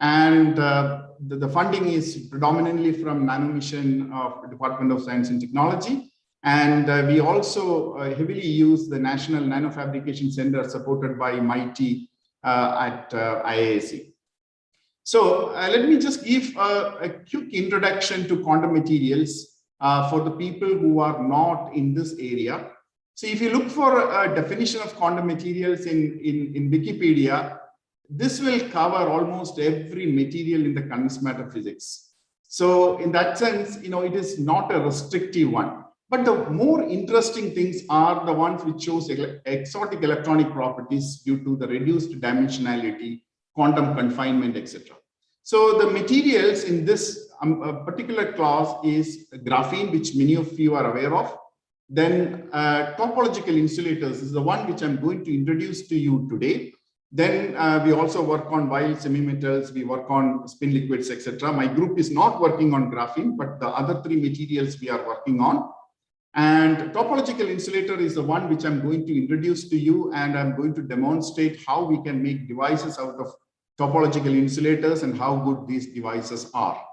And the funding is predominantly from Nanomission of the Department of Science and Technology. And we also heavily use the National Nanofabrication Center supported by MIT at IISc. So let me just give a quick introduction to quantum materials for the people who are not in this area. So if you look for a definition of quantum materials in Wikipedia, this will cover almost every material in the condensed matter physics. So in that sense, it is not a restrictive one. But the more interesting things are the ones which shows exotic electronic properties due to the reduced dimensionality, quantum confinement, etc. So the materials in this particular class is graphene, which many of you are aware of. Then topological insulators is the one which I'm going to introduce to you today. Then we also work on wild semimetals, we work on spin liquids, etc. My group is not working on graphene, but the other 3 materials we are working on. And topological insulator is the one which I'm going to introduce to you, and I'm going to demonstrate how we can make devices out of topological insulators and how good these devices are.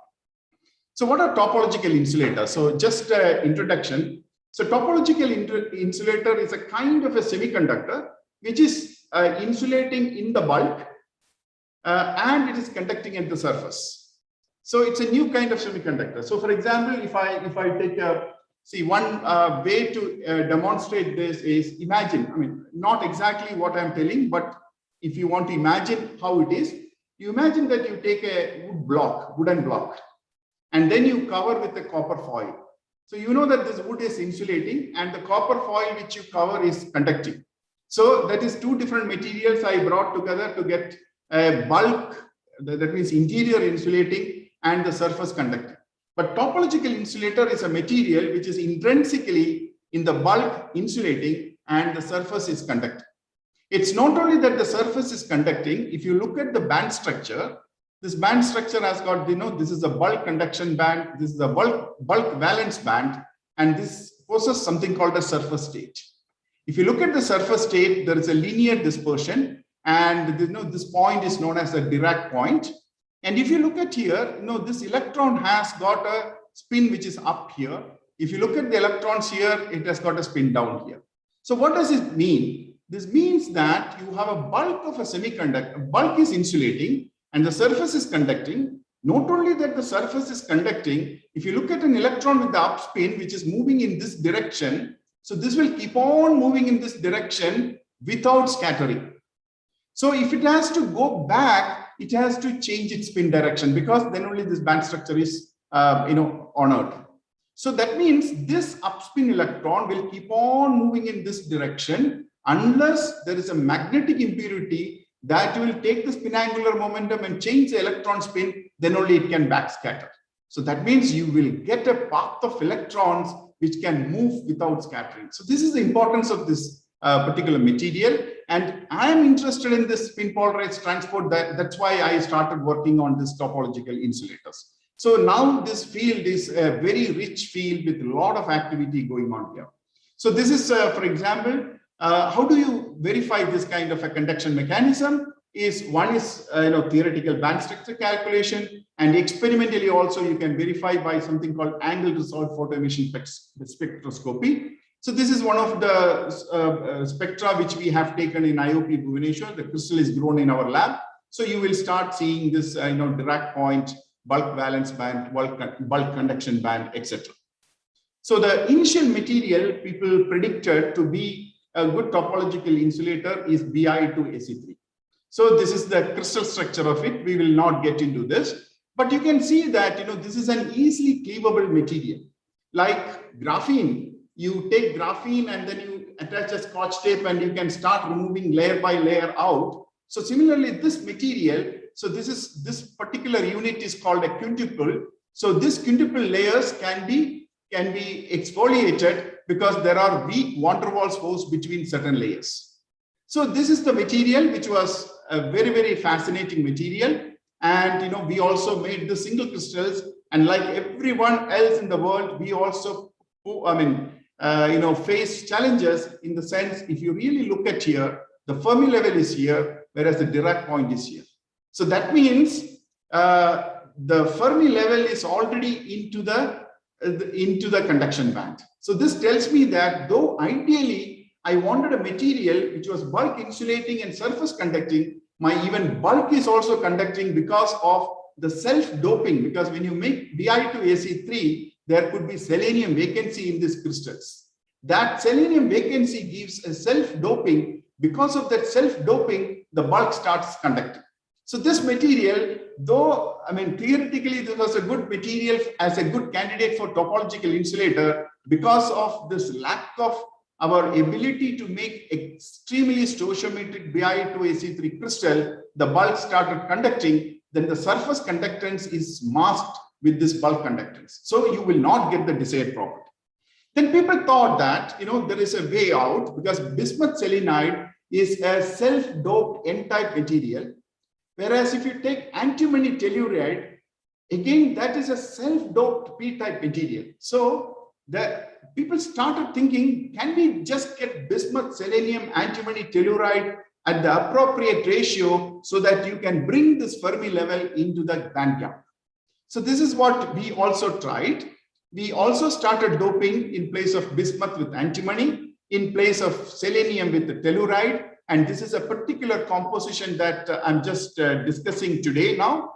So what are topological insulators? So just an introduction. So topological insulator is a kind of a semiconductor which is insulating in the bulk and it is conducting at the surface. So it's a new kind of semiconductor. So for example, if I take a one way to demonstrate this is imagine, not exactly what I'm telling, but if you want to imagine how it is, you imagine that you take a wooden block, and then you cover with a copper foil. So you know that this wood is insulating and the copper foil which you cover is conducting. So that is 2 different materials I brought together to get a bulk, that means interior insulating and the surface conducting. But topological insulator is a material which is intrinsically in the bulk insulating and the surface is conducting. It's not only that the surface is conducting. If you look at the band structure, this band structure has got, this is a bulk conduction band, this is a bulk valence band, and this possesses something called a surface state. If you look at the surface state, there is a linear dispersion, and this point is known as a Dirac point. And if you look at here, this electron has got a spin which is up here. If you look at the electrons here, it has got a spin down here. So what does it mean? This means that you have a bulk of a semiconductor, bulk is insulating and the surface is conducting. Not only that the surface is conducting, if you look at an electron with the up spin, which is moving in this direction, so this will keep on moving in this direction without scattering. So if it has to go back, it has to change its spin direction, because then only this band structure is honored. So that means this upspin electron will keep on moving in this direction unless there is a magnetic impurity that will take the spin angular momentum and change the electron spin, then only it can backscatter. So that means you will get a path of electrons which can move without scattering. So this is the importance of this particular material. And I am interested in this spin polarized transport. That's why I started working on this topological insulators. So now this field is a very rich field with a lot of activity going on here. So this is, for example, how do you verify this kind of a conduction mechanism? One is theoretical band structure calculation, and experimentally also you can verify by something called angle resolved photoemission spectroscopy. So this is one of the spectra which we have taken in IOP Bhubaneswar. The crystal is grown in our lab. So you will start seeing this Dirac point, bulk valence band, bulk conduction band, etc. So the initial material people predicted to be a good topological insulator is Bi2Ac3. So this is the crystal structure of it. We will not get into this. But you can see that, this is an easily cleavable material. Like graphene, you take graphene and then you attach a scotch tape and you can start removing layer by layer out. So similarly, this material, so this particular unit is called a quintuple. So this quintuple layers can be exfoliated because there are weak van der Waals force between certain layers. So this is the material, which was a very, very fascinating material. And we also made the single crystals, and like everyone else in the world, we also face challenges in the sense, if you really look at here, the Fermi level is here, whereas the Dirac point is here. So that means the Fermi level is already into the conduction band. So this tells me that though ideally I wanted a material which was bulk insulating and surface conducting, my even bulk is also conducting because of the self-doping. Because when you make Bi2Ac3, there could be selenium vacancy in these crystals. That selenium vacancy gives a self-doping. Because of that self-doping, the bulk starts conducting. So this material, though, theoretically, this was a good material as a good candidate for topological insulator, because of this lack of our ability to make extremely stoichiometric Bi2Ac3 crystal, the bulk started conducting, then the surface conductance is masked with this bulk conductance. So you will not get the desired property. Then people thought that, there is a way out, because bismuth selenide is a self-doped N-type material. Whereas if you take antimony telluride, again, that is a self-doped P-type material. So the people started thinking, can we just get bismuth, selenium, antimony telluride at the appropriate ratio so that you can bring this Fermi level into the band gap? So this is what we also tried. We also started doping in place of bismuth with antimony, in place of selenium with the telluride. And this is a particular composition that I'm just discussing today now.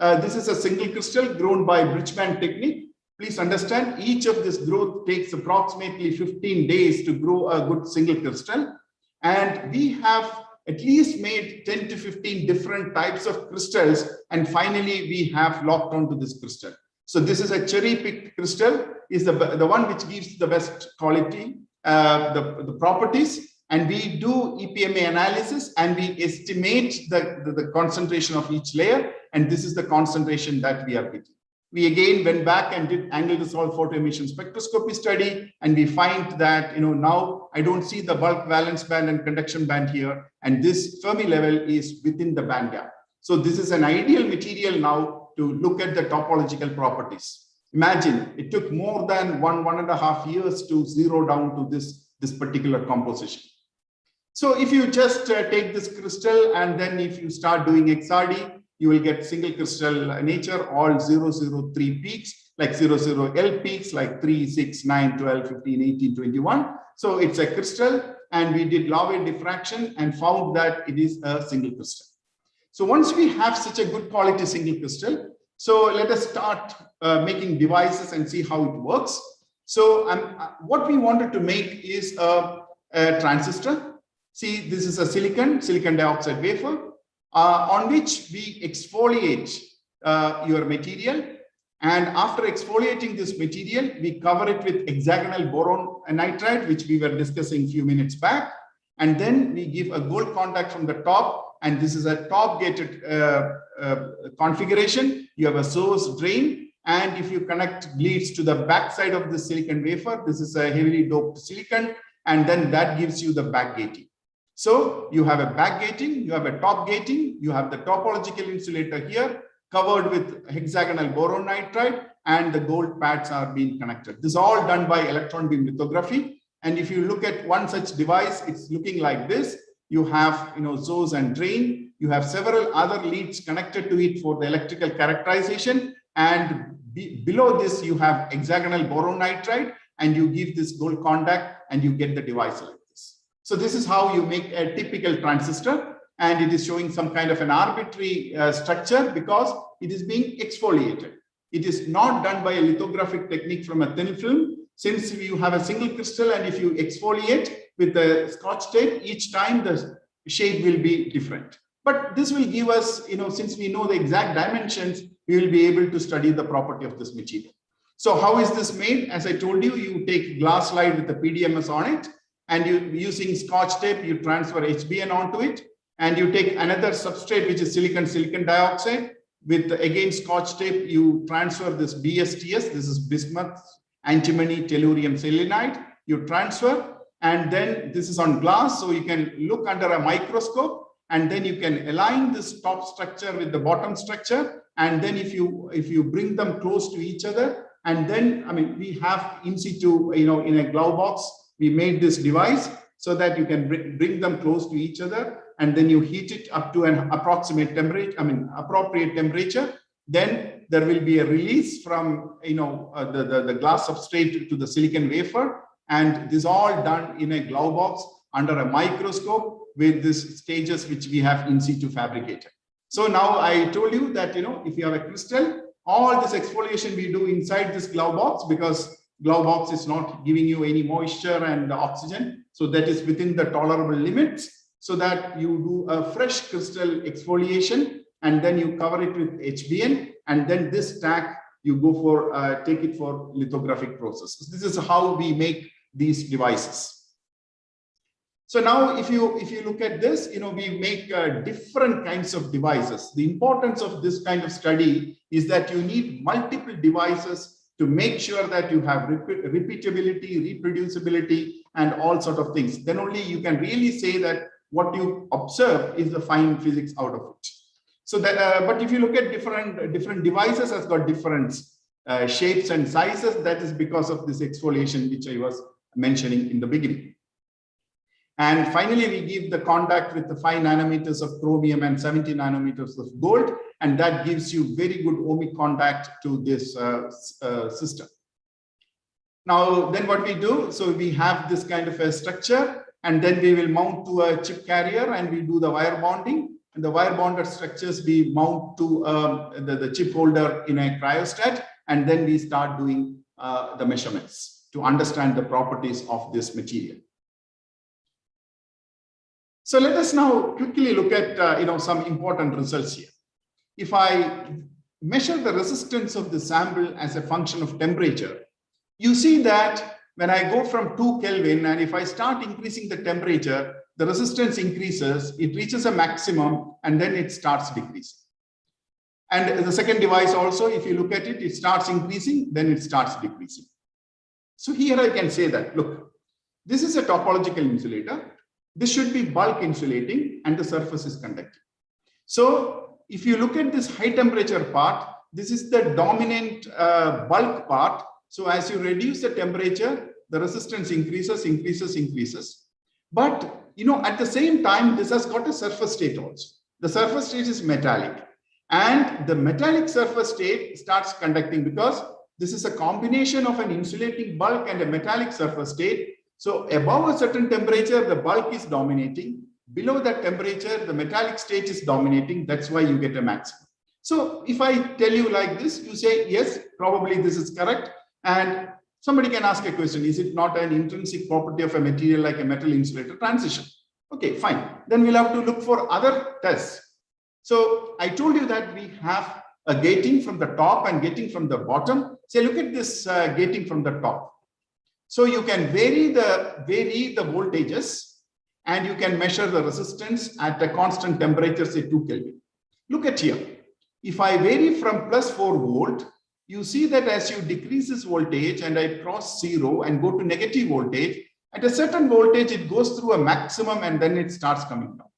This is a single crystal grown by Bridgman technique. Please understand, each of this growth takes approximately 15 days to grow a good single crystal. And we have at least made 10 to 15 different types of crystals. And finally, we have locked onto this crystal. So this is a cherry-picked crystal, is the one which gives the best quality, the properties. And we do EPMA analysis and we estimate the concentration of each layer. And this is the concentration that we are getting. We again went back and did angle dissolved photoemission spectroscopy study. And we find that, now I don't see the bulk valence band and conduction band here. And this Fermi level is within the band gap. So this is an ideal material now to look at the topological properties. Imagine it took more than 1.5 years to zero down to this particular composition. So if you just take this crystal and then if you start doing XRD, you will get single crystal nature, all 003 peaks, like 00L peaks, like 3, 6, 9, 12, 15, 18, 21. So it's a crystal, and we did Laue diffraction and found that it is a single crystal. So once we have such a good quality single crystal, so let us start making devices and see how it works. So what we wanted to make is a transistor. See, this is a silicon dioxide wafer on which we exfoliate your material. And after exfoliating this material, we cover it with hexagonal boron nitride, which we were discussing a few minutes back. And then we give a gold contact from the top. And this is a top gated configuration. You have a source drain. And if you connect leads to the back side of the silicon wafer, this is a heavily doped silicon. And then that gives you the back gating. So you have a back gating, you have a top gating, you have the topological insulator here covered with hexagonal boron nitride, and the gold pads are being connected. This is all done by electron beam lithography. And if you look at one such device, it's looking like this. You have source and drain. You have several other leads connected to it for the electrical characterization. And below this, you have hexagonal boron nitride, and you give this gold contact and you get the device like this. So this is how you make a typical transistor, and it is showing some kind of an arbitrary structure because it is being exfoliated. It is not done by a lithographic technique from a thin film. Since you have a single crystal and if you exfoliate with the scotch tape, each time the shade will be different. But this will give us, since we know the exact dimensions, we will be able to study the property of this material. So how is this made? As I told you, you take glass slide with the PDMS on it, and you using Scotch tape, you transfer HBN onto it, and you take another substrate, which is silicon dioxide. With again Scotch tape, you transfer this BSTS, this is bismuth, antimony, tellurium selenide, you transfer, and then this is on glass, so you can look under a microscope, and then you can align this top structure with the bottom structure, and then if you bring them close to each other, and then, I mean, we have in situ, in a glove box, we made this device so that you can bring them close to each other, and then you heat it up to an appropriate temperature. Then there will be a release from, the glass substrate to the silicon wafer, and this all done in a glove box under a microscope with these stages which we have in situ fabricated. So now I told you that, if you have a crystal, all this exfoliation we do inside this glove box, because glove box is not giving you any moisture and oxygen. So that is within the tolerable limits, so that you do a fresh crystal exfoliation, and then you cover it with HBN, and then this stack you go for, take it for lithographic processes. This is how we make these devices. So now if you look at this, we make different kinds of devices. The importance of this kind of study is that you need multiple devices to make sure that you have repeatability, reproducibility, and all sort of things. Then only you can really say that what you observe is the fine physics out of it. So that, but if you look at different devices has got different shapes and sizes, that is because of this exfoliation which I was mentioning in the beginning. And finally, we give the contact with the 5 nanometers of chromium and 70 nanometers of gold, and that gives you very good ohmic contact to this system. Now, then what we do, so we have this kind of a structure, and then we will mount to a chip carrier, and we do the wire bonding. And the wire bonded structures we mount to the chip holder in a cryostat, and then we start doing the measurements to understand the properties of this material. So let us now quickly look at some important results here. If I measure the resistance of the sample as a function of temperature, you see that when I go from 2 Kelvin, and if I start increasing the temperature, the resistance increases, it reaches a maximum, and then it starts decreasing. And the second device also, if you look at it, it starts increasing, then it starts decreasing. So here I can say that, look, this is a topological insulator. This should be bulk insulating, and the surface is conducting. So if you look at this high temperature part, this is the dominant bulk part. So as you reduce the temperature, the resistance increases. But at the same time, this has got a surface state also. The surface state is metallic, and the metallic surface state starts conducting, because this is a combination of an insulating bulk and a metallic surface state. So above a certain temperature, the bulk is dominating. Below that temperature, the metallic state is dominating. That's why you get a maximum. So if I tell you like this, you say, yes, probably this is correct. And somebody can ask a question, is it not an intrinsic property of a material like a metal insulator transition? Okay, fine. Then we'll have to look for other tests. So I told you that we have a gating from the top and gating from the bottom. Say, look at this gating from the top. So you can vary the voltages, and you can measure the resistance at a constant temperature, say 2 Kelvin. Look at here. If I vary from +4 volt, you see that as you decrease this voltage and I cross 0 and go to negative voltage, at a certain voltage, it goes through a maximum and then it starts coming down.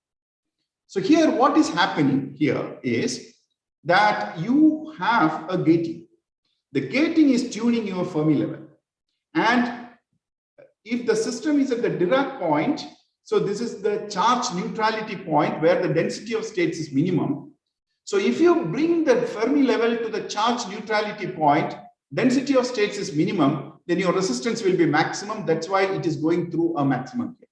So here, what is happening here is that you have a gating. The gating is tuning your Fermi level. And if the system is at the Dirac point, so this is the charge neutrality point where the density of states is minimum. So if you bring the Fermi level to the charge neutrality point, density of states is minimum, then your resistance will be maximum. That's why it is going through a maximum here.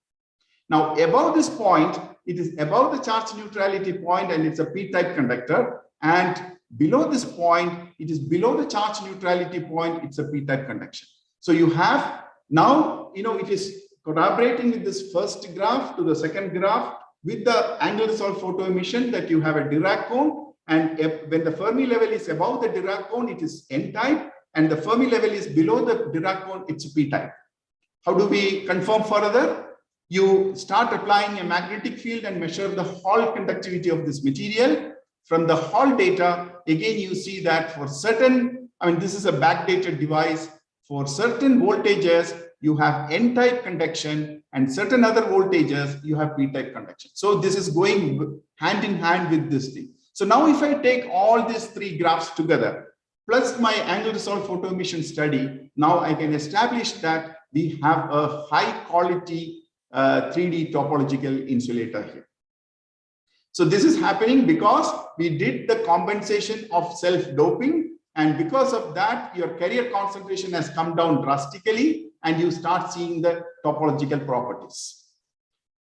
Now, above this point, it is above the charge neutrality point, and it's a p-type conductor. And below this point, it is below the charge neutrality point, it's a p-type conduction. So you have now, it is collaborating with this first graph to the second graph with the angle resolved photoemission that you have a Dirac cone, and when the Fermi level is above the Dirac cone, it is N-type, and the Fermi level is below the Dirac cone, it's P-type. How do we confirm further? You start applying a magnetic field and measure the Hall conductivity of this material. From the Hall data, again, you see that for certain, this is a backdated device. For certain voltages, you have N-type conduction, and certain other voltages, you have P-type conduction. So this is going hand in hand with this thing. So now if I take all these three graphs together, plus my angle resolved photoemission study, now I can establish that we have a high quality 3D topological insulator here. So this is happening because we did the compensation of self-doping, and because of that, your carrier concentration has come down drastically, and you start seeing the topological properties.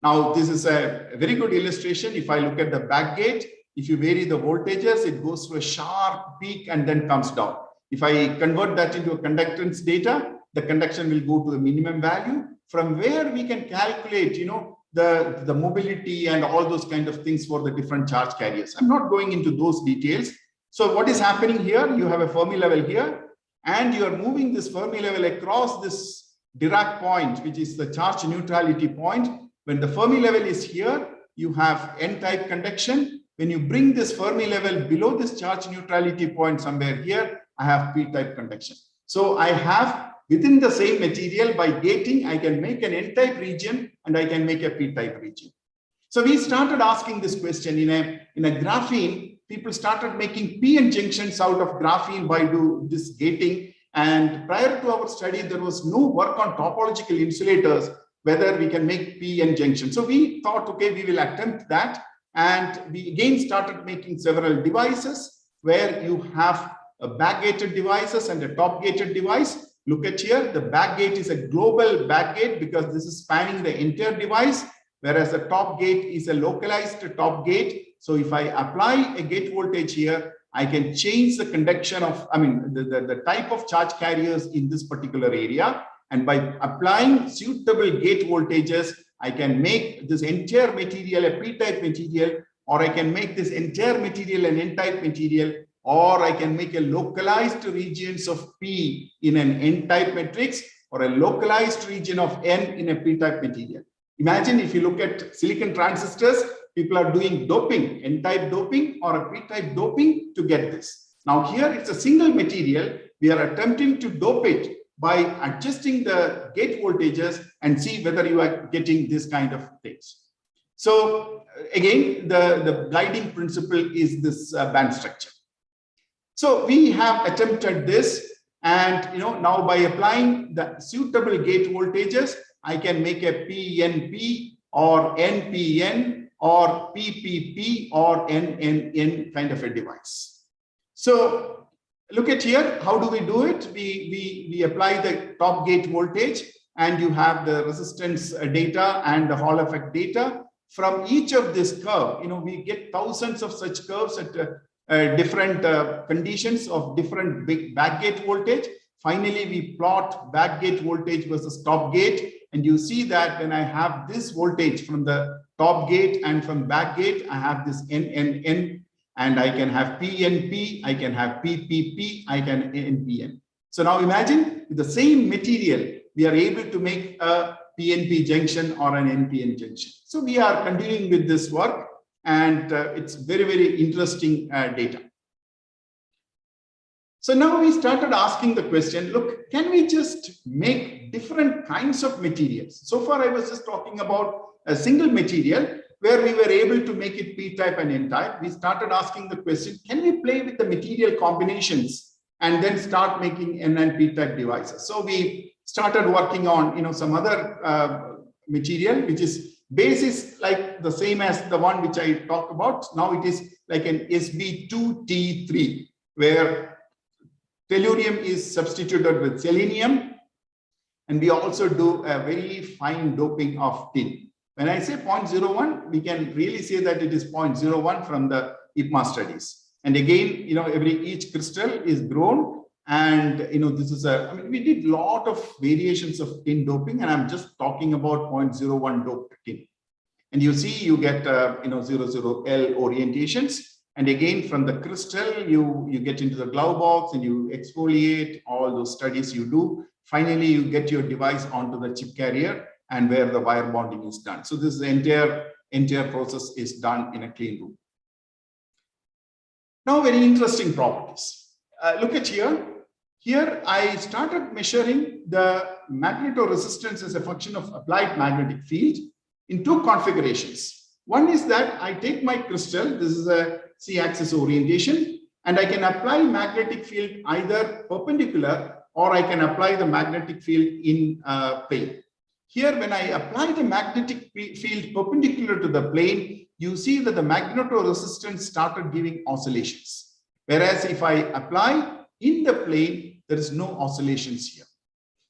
Now, this is a very good illustration. If I look at the backgate, if you vary the voltages, it goes to a sharp peak and then comes down. If I convert that into a conductance data, the conduction will go to a minimum value, from where we can calculate, the mobility and all those kind of things for the different charge carriers. I'm not going into those details. So what is happening here? You have a Fermi level here, and you are moving this Fermi level across this Dirac point, which is the charge neutrality point. When the Fermi level is here, you have N-type conduction. When you bring this Fermi level below this charge neutrality point somewhere here, I have P-type conduction. So I have within the same material, by gating, I can make an N-type region and I can make a P-type region. So we started asking this question in a graphene. People started making PN junctions out of graphene by this gating. And prior to our study, there was no work on topological insulators, whether we can make PN junctions. So we thought, okay, we will attempt that. And we again started making several devices where you have a backgated devices and a top-gated device. Look at here, the backgate is a global backgate because this is spanning the entire device, whereas the top gate is a localized top gate. So if I apply a gate voltage here, I can change the conduction of, the type of charge carriers in this particular area. And by applying suitable gate voltages, I can make this entire material a P-type material, or I can make this entire material an N-type material, or I can make a localized regions of P in an N-type matrix, or a localized region of N in a P-type material. Imagine if you look at silicon transistors, people are doing doping, N-type doping or a P-type doping to get this. Now here it's a single material. We are attempting to dope it by adjusting the gate voltages and see whether you are getting this kind of things. So again, the guiding principle is this band structure. So we have attempted this, and now by applying the suitable gate voltages, I can make a PNP or NPN or PPP or NNN kind of a device. So look at here, how do we do it? We apply the top gate voltage, and you have the resistance data and the Hall effect data. From each of this curve, we get thousands of such curves at different conditions of different big backgate voltage. Finally, we plot backgate voltage versus top gate, and you see that when I have this voltage from the top gate and from backgate, I have this NNN, and I can have PNP, I can have PPP, I can NPN. So now imagine with the same material, we are able to make a PNP junction or an NPN junction. So we are continuing with this work, and it's very, very interesting data. So now we started asking the question, look, can we just make different kinds of materials? So far, I was just talking about a single material where we were able to make it P-type and N-type. We started asking the question, can we play with the material combinations and then start making N and P-type devices? So we started working on some other material, which is basis like the same as the one which I talked about. Now it is like an Sb2T3, where tellurium is substituted with selenium, and we also do a very fine doping of tin. When I say 0.01, we can really say that it is 0.01 from the IPMA studies. And again, each crystal is grown, and this is we did a lot of variations of tin doping, and I'm just talking about 0.01 doped tin. And you see you get 00L orientations. And again, from the crystal, you get into the glove box and you exfoliate all those studies you do. Finally, you get your device onto the chip carrier and where the wire bonding is done. So this entire process is done in a clean room. Now, very interesting properties. Look at here. Here, I started measuring the magnetoresistance as a function of applied magnetic field in two configurations. One is that I take my crystal, this is a C-axis orientation, and I can apply magnetic field either perpendicular or I can apply the magnetic field in plane. Here, when I apply the magnetic field perpendicular to the plane, you see that the magnetoresistance started giving oscillations. Whereas if I apply in the plane, there is no oscillations here.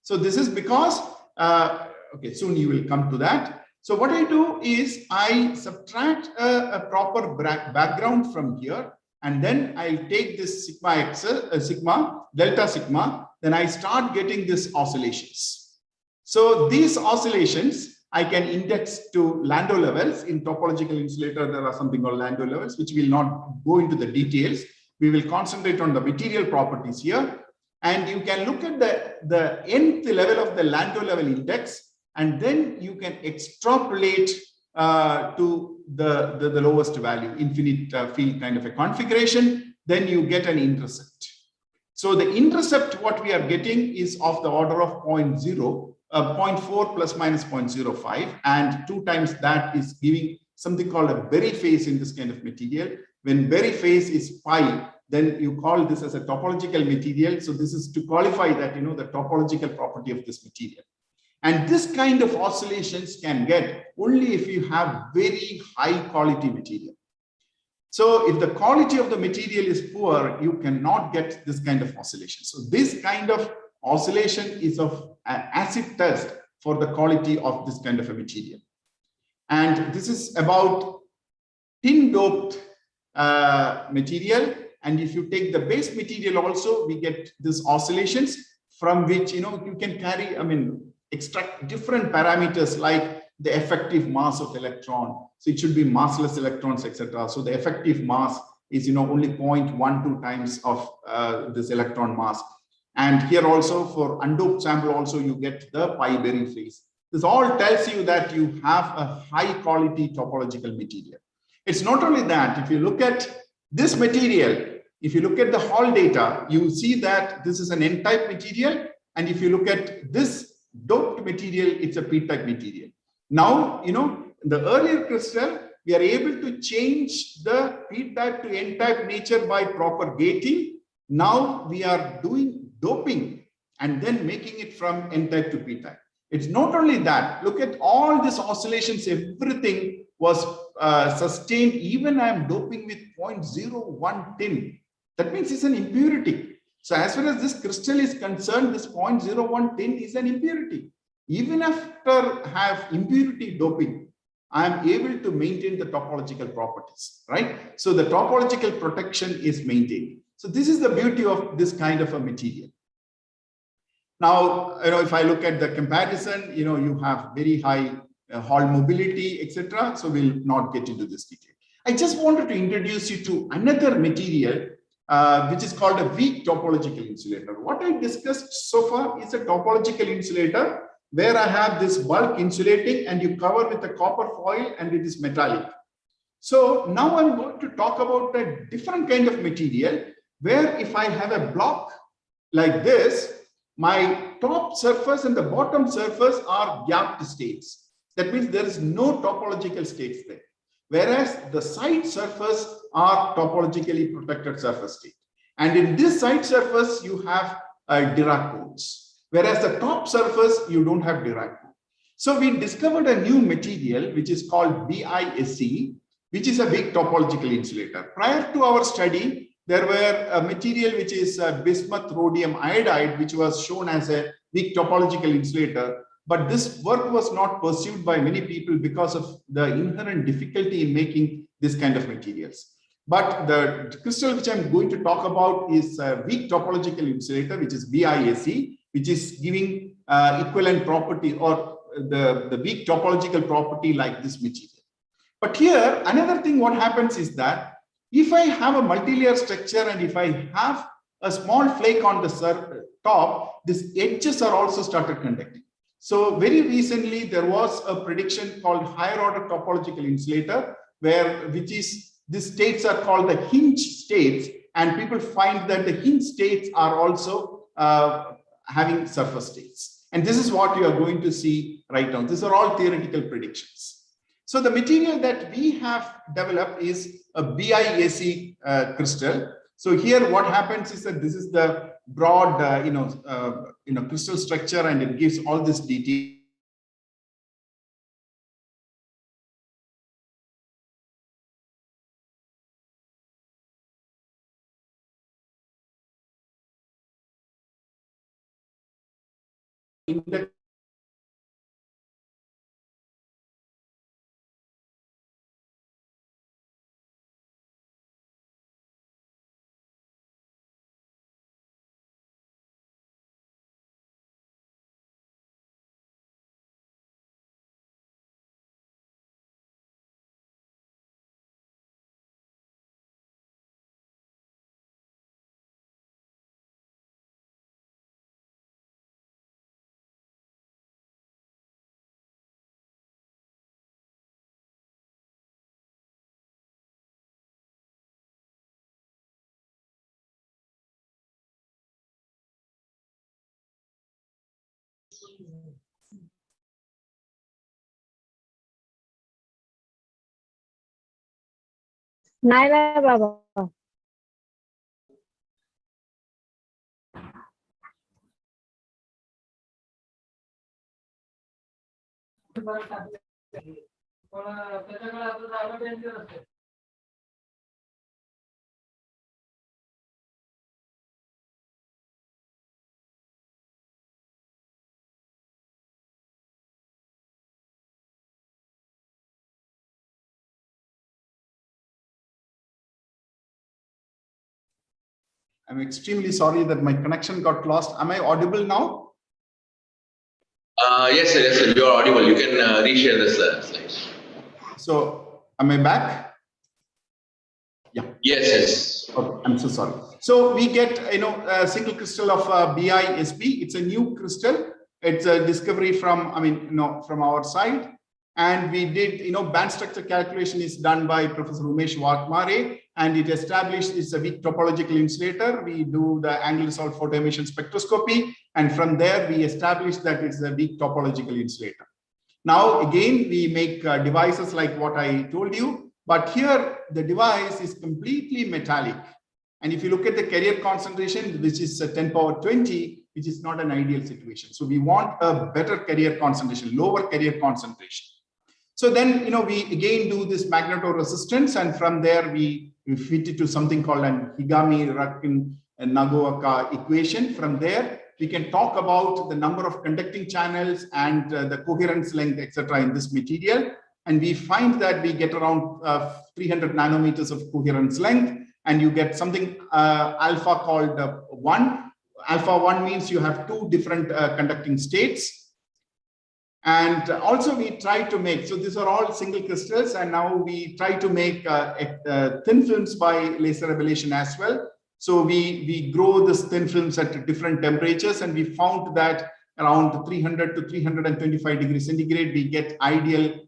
So this is because, okay, soon you will come to that. So what I do is I subtract a proper background from here, and then I take this delta sigma, then I start getting these oscillations. So these oscillations I can index to Landau levels. In topological insulator, there are something called Landau levels, which will not go into the details. We will concentrate on the material properties here. And you can look at the nth level of the Landau level index, and then you can extrapolate to the lowest value, infinite field kind of a configuration. Then you get an intercept. So the intercept, what we are getting is of the order of 0.4 plus minus 0.05, and 2 times that is giving something called a Berry phase in this kind of material. When Berry phase is pi, then you call this as a topological material. So this is to qualify that, the topological property of this material. And this kind of oscillations can get only if you have very high quality material. So if the quality of the material is poor, you cannot get this kind of oscillation. So this kind of oscillation is of an acid test for the quality of this kind of a material. And this is about tin doped material. And if you take the base material also, we get these oscillations from which, you can carry, extract different parameters like the effective mass of electron. So it should be massless electrons, etc. So the effective mass is, only 0.12 times of this electron mass. And here also for undoped sample also, you get the pi Berry phase. This all tells you that you have a high quality topological material. It's not only that, if you look at this material, if you look at the Hall data, you see that this is an N-type material. And if you look at this doped material, it's a P-type material. Now, the earlier crystal, we are able to change the P-type to N-type nature by proper gating. Now we are doing doping and then making it from N-type to P-type. It's not only that, look at all these oscillations, everything was sustained. Even I am doping with 0.01 tin. That means it's an impurity. So as far as this crystal is concerned, this 0.01 tin is an impurity. Even after have impurity doping, I am able to maintain the topological properties, right? So the topological protection is maintained. So this is the beauty of this kind of a material. Now, if I look at the comparison, you have very high Hall mobility, etc. So we'll not get into this detail. I just wanted to introduce you to another material which is called a weak topological insulator. What I discussed so far is a topological insulator where I have this bulk insulating and you cover with a copper foil and it is metallic. So now I'm going to talk about a different kind of material where if I have a block like this, my top surface and the bottom surface are gapped states. That means there is no topological states there. Whereas the side surface are topologically protected surface state. And in this side surface, you have Dirac codes. Whereas the top surface, you don't have Dirac code. So we discovered a new material, which is called BISE, which is a weak topological insulator. Prior to our study, there were a material which is bismuth rhodium iodide, which was shown as a weak topological insulator. But this work was not pursued by many people because of the inherent difficulty in making this kind of materials. But the crystal which I'm going to talk about is a weak topological insulator, which is BISE, which is giving equivalent property or the weak topological property like this material. But here, another thing what happens is that if I have a multi-layer structure and if I have a small flake on the top, these edges are also started conducting. So very recently, there was a prediction called higher order topological insulator, these states are called the hinge states, and people find that the hinge states are also having surface states. And this is what you are going to see right now. These are all theoretical predictions. So the material that we have developed is a BIAC crystal. So here what happens is that this is the broad crystal structure, and it gives all this detail. Naila Baba. I'm extremely sorry that my connection got lost. Am I audible now? Yes, sir. Yes, sir. You are audible. You can reshare the slides. So, am I back? Yeah. Yes, yes. Okay, I'm so sorry. So we get a single crystal of BISP. It's a new crystal. It's a discovery from from our side, and we did band structure calculation is done by Professor Umesh Vatmare, and it established it's a weak topological insulator. We do the angle resolved photo emission spectroscopy, and from there we established that it's a weak topological insulator. Now again we make devices like what I told you, but here the device is completely metallic. And if you look at the carrier concentration, which is 10 power 20, which is not an ideal situation. So we want a better carrier concentration, lower carrier concentration. So then, we again do this magnetoresistance, and from there we fit it to something called an Higami-Rakin-Nagaoka equation. From there, we can talk about the number of conducting channels and the coherence length, etc. in this material. And we find that we get around 300 nanometers of coherence length, and you get something alpha called 1. Alpha 1 means you have two different conducting states. And also we try to make, so these are all single crystals, and now we try to make thin films by laser ablation as well. So we grow this thin films at different temperatures, and we found that around 300 to 325 degrees centigrade, we get ideal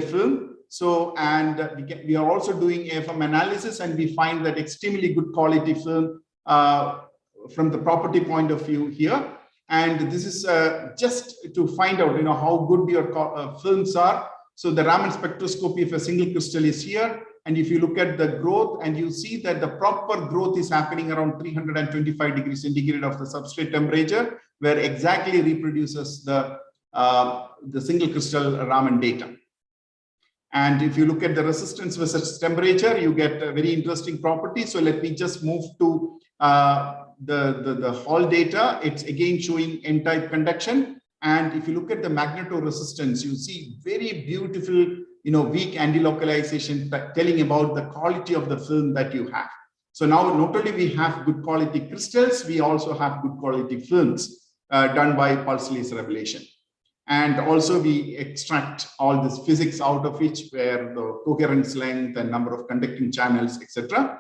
film. So, and we are also doing AFM analysis, and we find that extremely good quality film from the property point of view here. And this is just to find out, how good your films are. So the Raman spectroscopy of a single crystal is here. And if you look at the growth, and you see that the proper growth is happening around 325 degrees centigrade of the substrate temperature, where exactly reproduces the single crystal Raman data. And if you look at the resistance versus temperature, you get a very interesting property. So let me just move to the Hall data. It's again showing N-type conduction. And if you look at the magnetoresistance, you see very beautiful, weak anti-localization telling about the quality of the film that you have. So now not only we have good quality crystals, we also have good quality films done by pulse laser ablation. And also we extract all this physics out of it, where the coherence length and number of conducting channels, etc.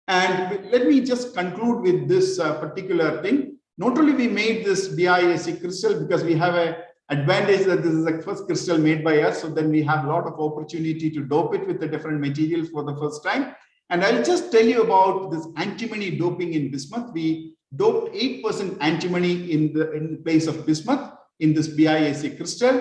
And let me just conclude with this particular thing. Not only we made this BISC crystal because we have an advantage that this is the first crystal made by us. So then we have a lot of opportunity to dope it with the different materials for the first time. And I'll just tell you about this antimony doping in bismuth. We doped 8% antimony in place of bismuth in this BISC crystal.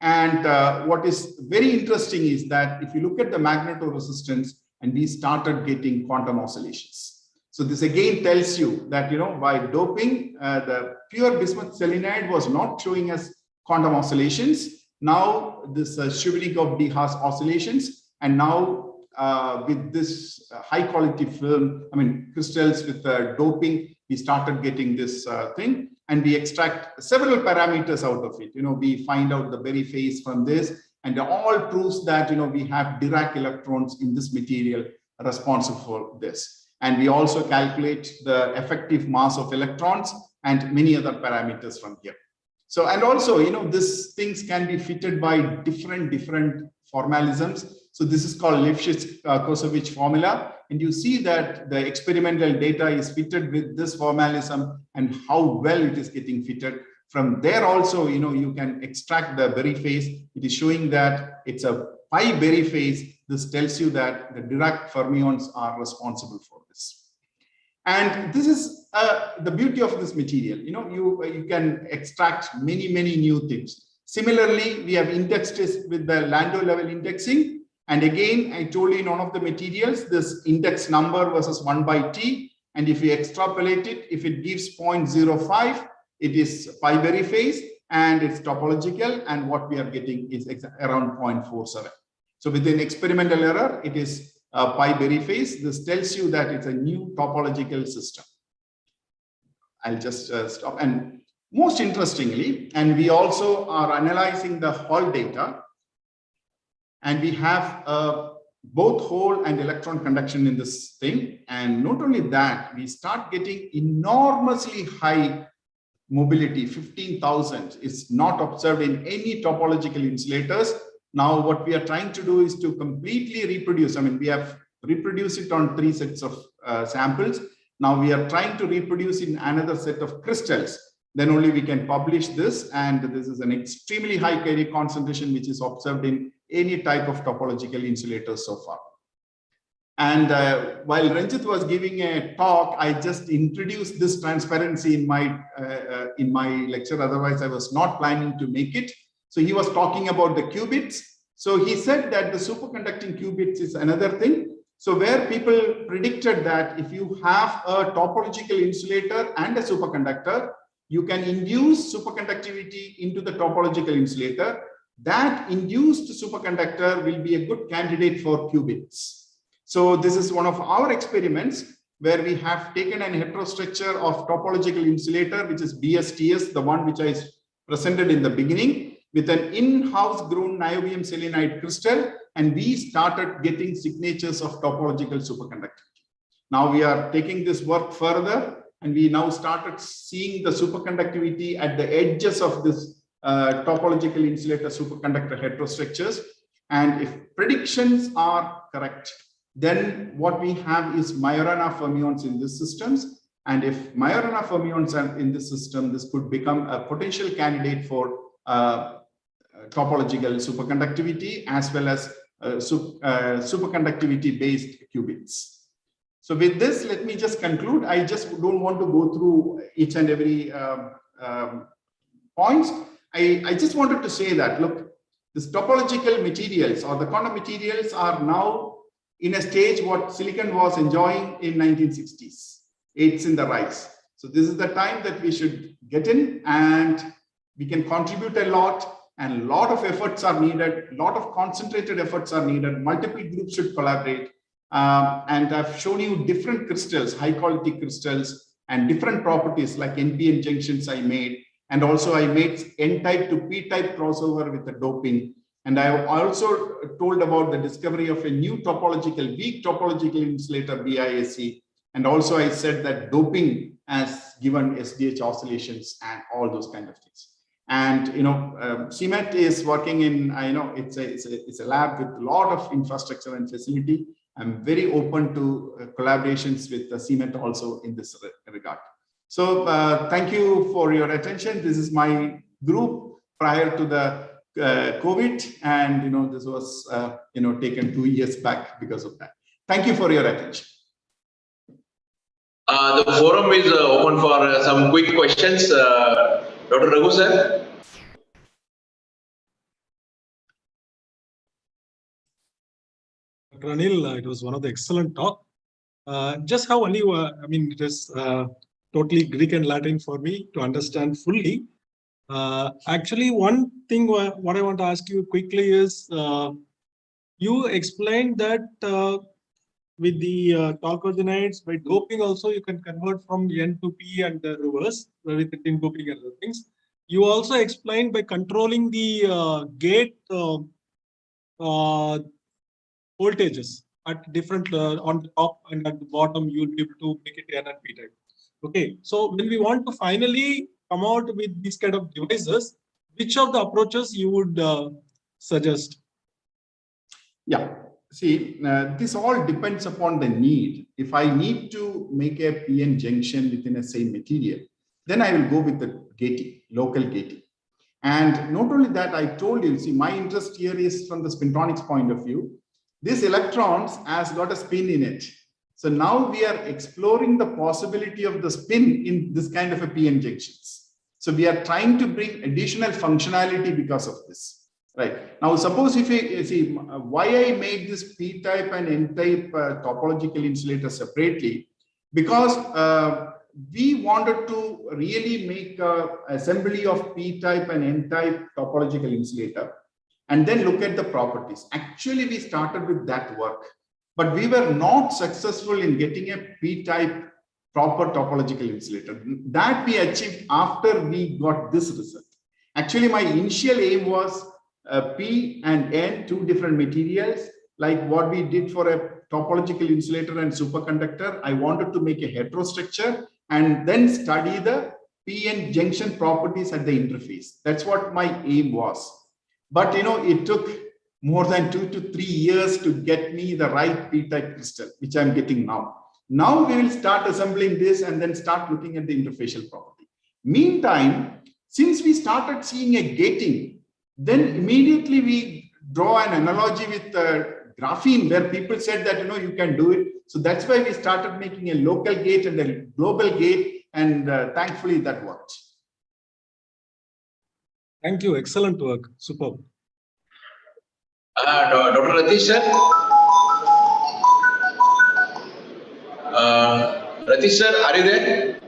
And what is very interesting is that if you look at the magnetoresistance, and we started getting quantum oscillations. So this again tells you that, by doping, the pure bismuth selenide was not showing us quantum oscillations. Now this Shubinnikov-de-Haas oscillations, and now with this high quality film, crystals with doping, we started getting this thing, and we extract several parameters out of it. We find out the Berry phase from this, and all proves that we have Dirac electrons in this material responsible for this. And we also calculate the effective mass of electrons and many other parameters from here. So, and also, these things can be fitted by different formalisms. So this is called Lifshitz-Korsovich formula. And you see that the experimental data is fitted with this formalism and how well it is getting fitted. From there also, you can extract the Berry phase. It is showing that it's a pi Berry phase. This tells you that the Dirac fermions are responsible for this. And this is the beauty of this material. You can extract many new things. Similarly, we have indexed this with the Landau level indexing. And again, I told you in one of the materials, this index number versus 1/t. And if you extrapolate it, if it gives 0.05, it is pi Berry phase and it's topological. And what we are getting is around 0.47. So with an experimental error, it is pi Berry phase. This tells you that it's a new topological system. I'll just stop. And most interestingly, and we also are analyzing the Hall data, and we have both hole and electron conduction in this thing. And not only that, we start getting enormously high mobility. 15,000 is not observed in any topological insulators. Now, what we are trying to do is to completely reproduce. We have reproduced it on 3 sets of samples. Now we are trying to reproduce in another set of crystals. Then only we can publish this. And this is an extremely high Curie concentration, which is observed in any type of topological insulator so far. And while Ranjit was giving a talk, I just introduced this transparency in my lecture. Otherwise, I was not planning to make it. So he was talking about the qubits. So he said that the superconducting qubits is another thing. So where people predicted that if you have a topological insulator and a superconductor, you can induce superconductivity into the topological insulator. That induced superconductor will be a good candidate for qubits. So this is one of our experiments where we have taken an heterostructure of topological insulator, which is BSTS, the one which I presented in the beginning, with an in-house grown niobium selenide crystal, and we started getting signatures of topological superconductivity. Now we are taking this work further, and we now started seeing the superconductivity at the edges of this topological insulator superconductor heterostructures. And if predictions are correct, then what we have is Majorana fermions in these systems. And if Majorana fermions are in this system, this could become a potential candidate for topological superconductivity as well as superconductivity based qubits. So with this, let me just conclude. I just don't want to go through each and every points. I just wanted to say that, look, this topological materials or the quantum materials are now in a stage what silicon was enjoying in 1960s. It's in the rise. So this is the time that we should get in, and we can contribute a lot, and a lot of efforts are needed. A lot of concentrated efforts are needed. Multiple groups should collaborate. And I've shown you different crystals, high quality crystals, and different properties like NPN junctions I made. And also I made N-type to P-type crossover with the doping. And I also told about the discovery of a new topological, weak topological insulator, BISC. And also I said that doping has given SDH oscillations and all those kind of things. And CMET is working in, it's a lab with a lot of infrastructure and facility. I'm very open to collaborations with the CMET also in this regard. So thank you for your attention. This is my group prior to the COVID, and this was taken 2 years back because of that. Thank you for your attention. The forum is open for some quick questions. Dr. Raghu sir. Dr. Anil, it was one of the excellent talk. Just how only, it is totally Greek and Latin for me to understand fully. Actually, one thing what I want to ask you quickly is, you explained that with the tolcogenides, by doping also you can convert from N to P and the reverse with the tin doping and other things. You also explained by controlling the gate voltages at different on the top and at the bottom, you will be able to make it N and P type. Okay, so when we want to finally come out with these kind of devices, which of the approaches you would suggest? Yeah. See, this all depends upon the need. If I need to make a PN junction within a same material, then I will go with the gating, local gating. And not only that, I told you, see, my interest here is from the spintronics point of view. This electrons has got a spin in it. So now we are exploring the possibility of the spin in this kind of a PN junctions. So we are trying to bring additional functionality because of this. Right. Now, suppose if you see why I made this P-type and N-type topological insulator separately, because we wanted to really make an assembly of P-type and N-type topological insulator and then look at the properties. Actually, we started with that work, but we were not successful in getting a P-type proper topological insulator. That we achieved after we got this result. Actually, my initial aim was P and N, two different materials, like what we did for a topological insulator and superconductor. I wanted to make a heterostructure and then study the PN junction properties at the interface. That's what my aim was. But it took more than 2 to 3 years to get me the right P-type crystal, which I'm getting now. Now we will start assembling this and then start looking at the interfacial property. Meantime, since we started seeing a gating, then immediately we draw an analogy with graphene, where people said that you can do it. So that's why we started making a local gate and a global gate, and thankfully that worked. Thank you. Excellent work. Superb. Dr. Ratish sir. Ratish sir, are you there?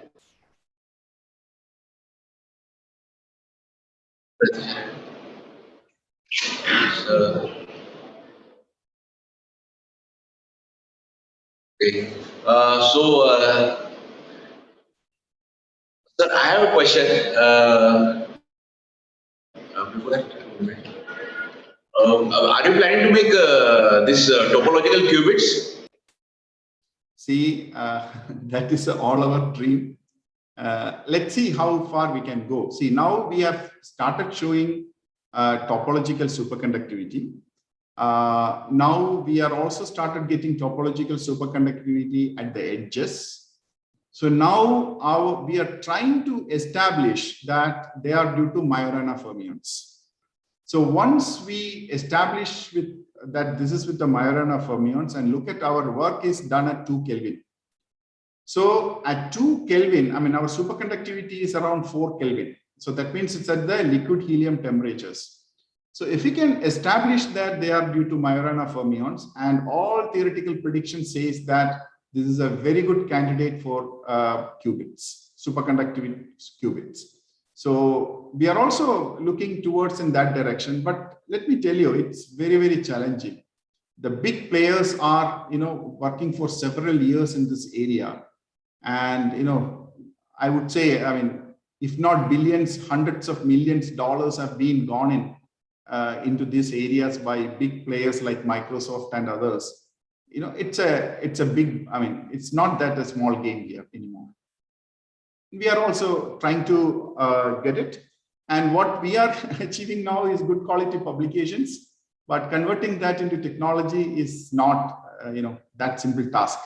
Okay. Sir, I have a question. Before that, are you planning to make this topological qubits? See, that is all our dream. Let's see how far we can go. See, now we have started showing topological superconductivity. Now we are also started getting topological superconductivity at the edges. So now we are trying to establish that they are due to Majorana fermions. So once we establish that this is with the Majorana fermions, and look at our work is done at 2 Kelvin. So at 2 Kelvin, our superconductivity is around 4 Kelvin. So that means it's at the liquid helium temperatures. So if we can establish that they are due to Majorana fermions, and all theoretical prediction says that this is a very good candidate for qubits, superconductivity qubits. So we are also looking towards in that direction, but let me tell you, it's very, very challenging. The big players are, working for several years in this area. And, I would say, if not billions, hundreds of millions of dollars have been gone into these areas by big players like Microsoft and others. It's a big, it's not that a small game here anymore. We are also trying to get it. And what we are achieving now is good quality publications, but converting that into technology is not, that simple task.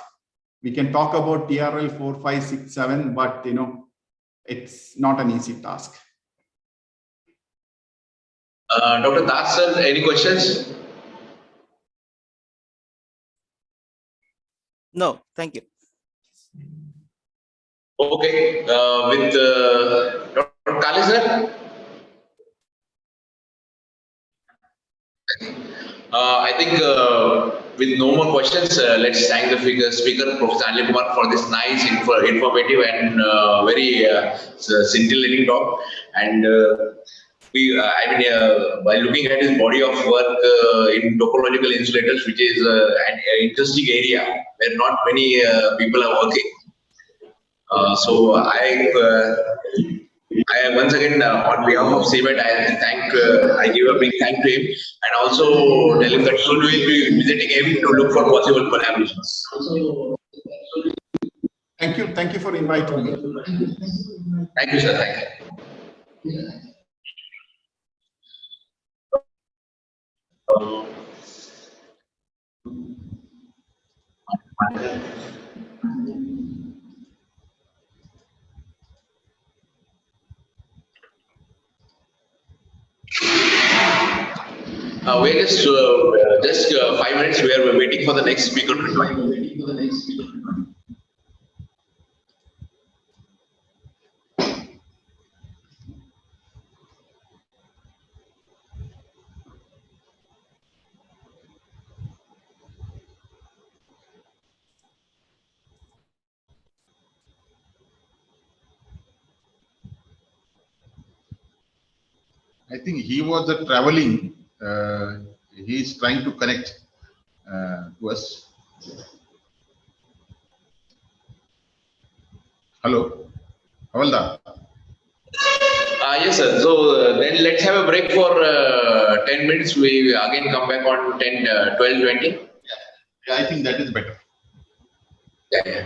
We can talk about TRL 4, 5, 6, 7, but it's not an easy task. Dr. Das, sir, any questions? No, thank you. Okay, with Dr. Kale, sir. I think with no more questions, let's thank the speaker, Professor Anil Kumar, for this nice, informative and very scintillating talk. And by looking at his body of work in topological insulators, which is an interesting area where not many people are working. So I once again, on behalf of CMET, I give a big thank to him, and also tell him that soon we will be visiting him to look for possible collaborations. Thank you for inviting me. Thank you, sir. Thank you. We're just 5 minutes. We're waiting for the next speaker to join. I think he was traveling. He is trying to connect to us. Hello, Havaldar. Yes, sir. So then let's have a break for 10 minutes. We again come back on 12:20. Yeah, I think that is better. Yeah.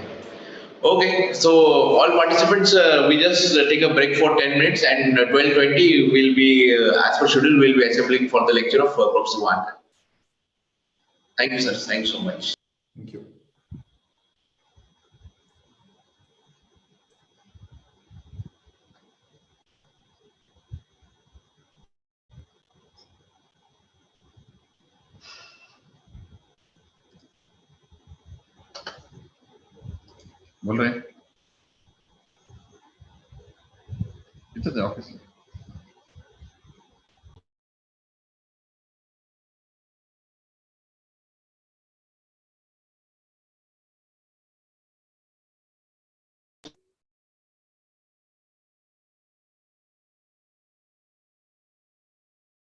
Okay, so all participants, we just take a break for 10 minutes, and 12:20 will be, as per schedule, we'll be assembling for the lecture of Professor Wankar. Thank you, sir. Thanks so much. Thank you. बोल रहे हैं इधर से office में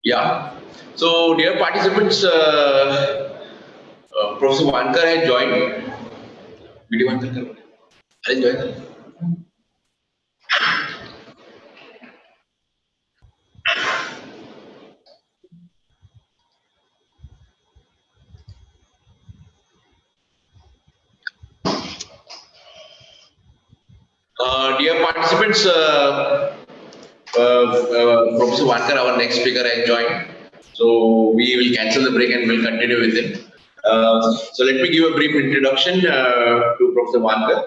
Yeah. So, dear participants, Professor Wankar has joined. Video Wankar has joined. Dear participants, Professor Wankar, our next speaker, has joined. So we will cancel the break and we'll continue with him. So let me give a brief introduction to Professor Wankar.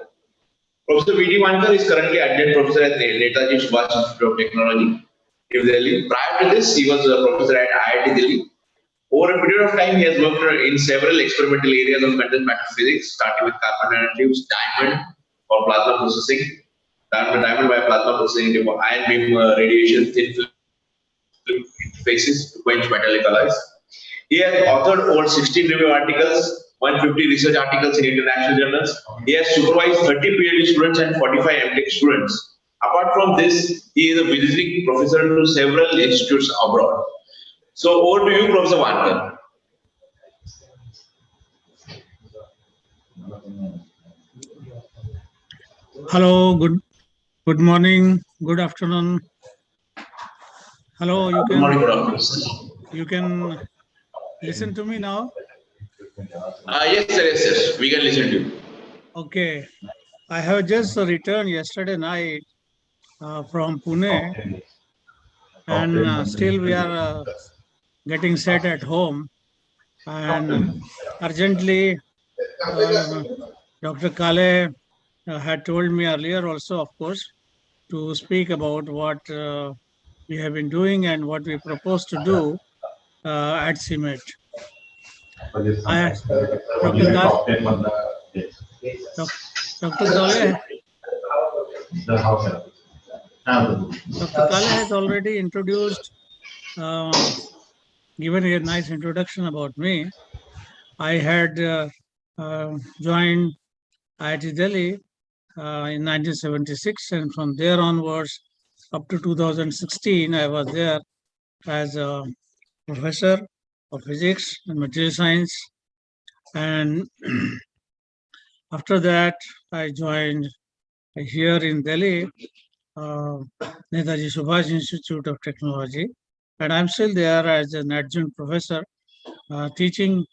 Professor V.D. Wankar is currently adjunct professor at Netaji Subhash Institute of Technology, New Delhi. Prior to this, he was a professor at IIT Delhi. Over a period of time, he has worked in several experimental areas of condensed matter physics, starting with carbon nanotubes, diamond for plasma processing, diamond by plasma processing, ion beam radiation, thin film interfaces to quench metallic alloys. He has authored over 16 review articles, 150 research articles in international journals. He has supervised 30 PhD students and 45 MTech students. Apart from this, he is a visiting professor to several institutes abroad. So over to you, Professor Wankar. Hello, good morning, good afternoon. Hello, Good morning, good afternoon. You can listen to me now? Yes, sir, yes, sir. We can listen to you. Okay. I have just returned yesterday night from Pune. and still we are getting set at home. And urgently, Dr. Kale had told me earlier also, of course, to speak about what we have been doing and what we propose to do at CIMET. Dr. Kale has already introduced, given a nice introduction about me. I had joined IIT Delhi in 1976, and from there onwards, up to 2016, I was there as a professor of physics and material science. And after that, I joined here in Delhi, Netaji Subhash Institute of Technology. And I'm still there as an adjunct professor teaching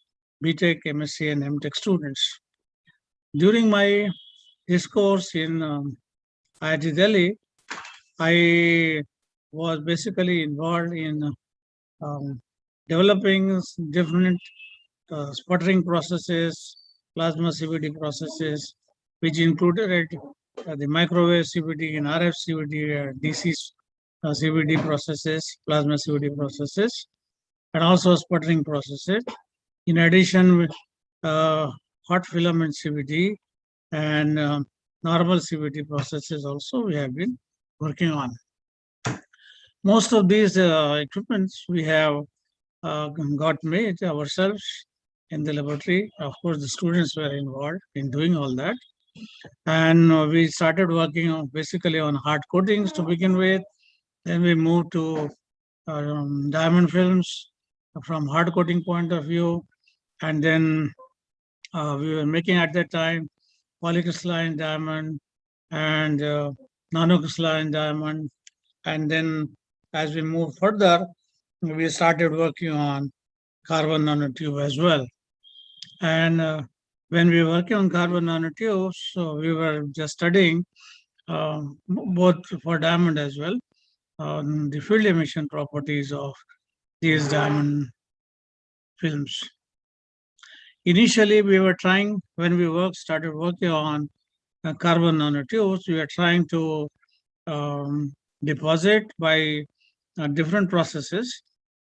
BTech, MSc, and MTech students. During my discourse in IIT Delhi, I was basically involved in developing different sputtering processes, plasma CVD processes, which included the microwave CVD and RF CVD, DC CVD processes, plasma CVD processes, and also sputtering processes. In addition, hot filament CVD and normal CVD processes also we have been working on. Most of these equipments we have got made ourselves in the laboratory. Of course, the students were involved in doing all that. And we started working on basically on hard coatings to begin with. Then we moved to diamond films from hard coating point of view. And then we were making at that time polycrystalline diamond and nanocrystalline diamond. And then as we moved further, we started working on carbon nanotube as well. And when we were working on carbon nanotubes, so we were just studying both for diamond as well, the field emission properties of these diamond films. Initially, we were trying, when we started working on carbon nanotubes, we were trying to deposit by different processes,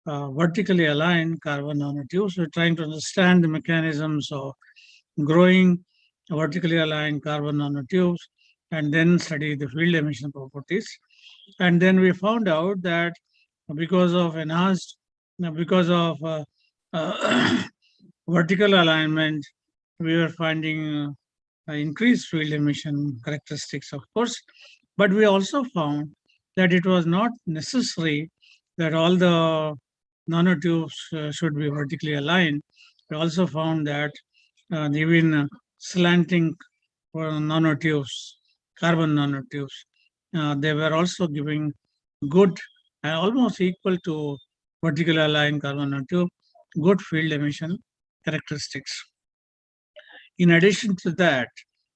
vertically aligned carbon nanotubes. We're trying to understand the mechanisms of growing vertically aligned carbon nanotubes and then study the field emission properties. And then we found out that because of vertical alignment, we were finding increased field emission characteristics, of course. But we also found that it was not necessary that all the nanotubes should be vertically aligned. We also found that even slanting nanotubes, carbon nanotubes, they were also giving good and almost equal to vertically aligned carbon nanotube, good field emission characteristics. In addition to that,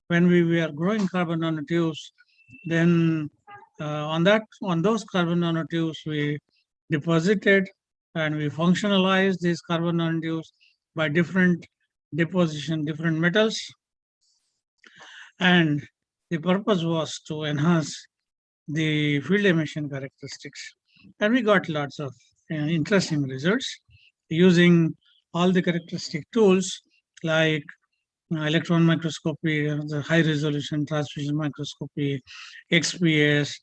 when we were growing carbon nanotubes, then on those carbon nanotubes, we deposited and we functionalized these carbon nanotubes by different deposition, different metals. And the purpose was to enhance the field emission characteristics. And we got lots of interesting results using all the characteristic tools like electron microscopy, the high resolution transfusion microscopy, XPS,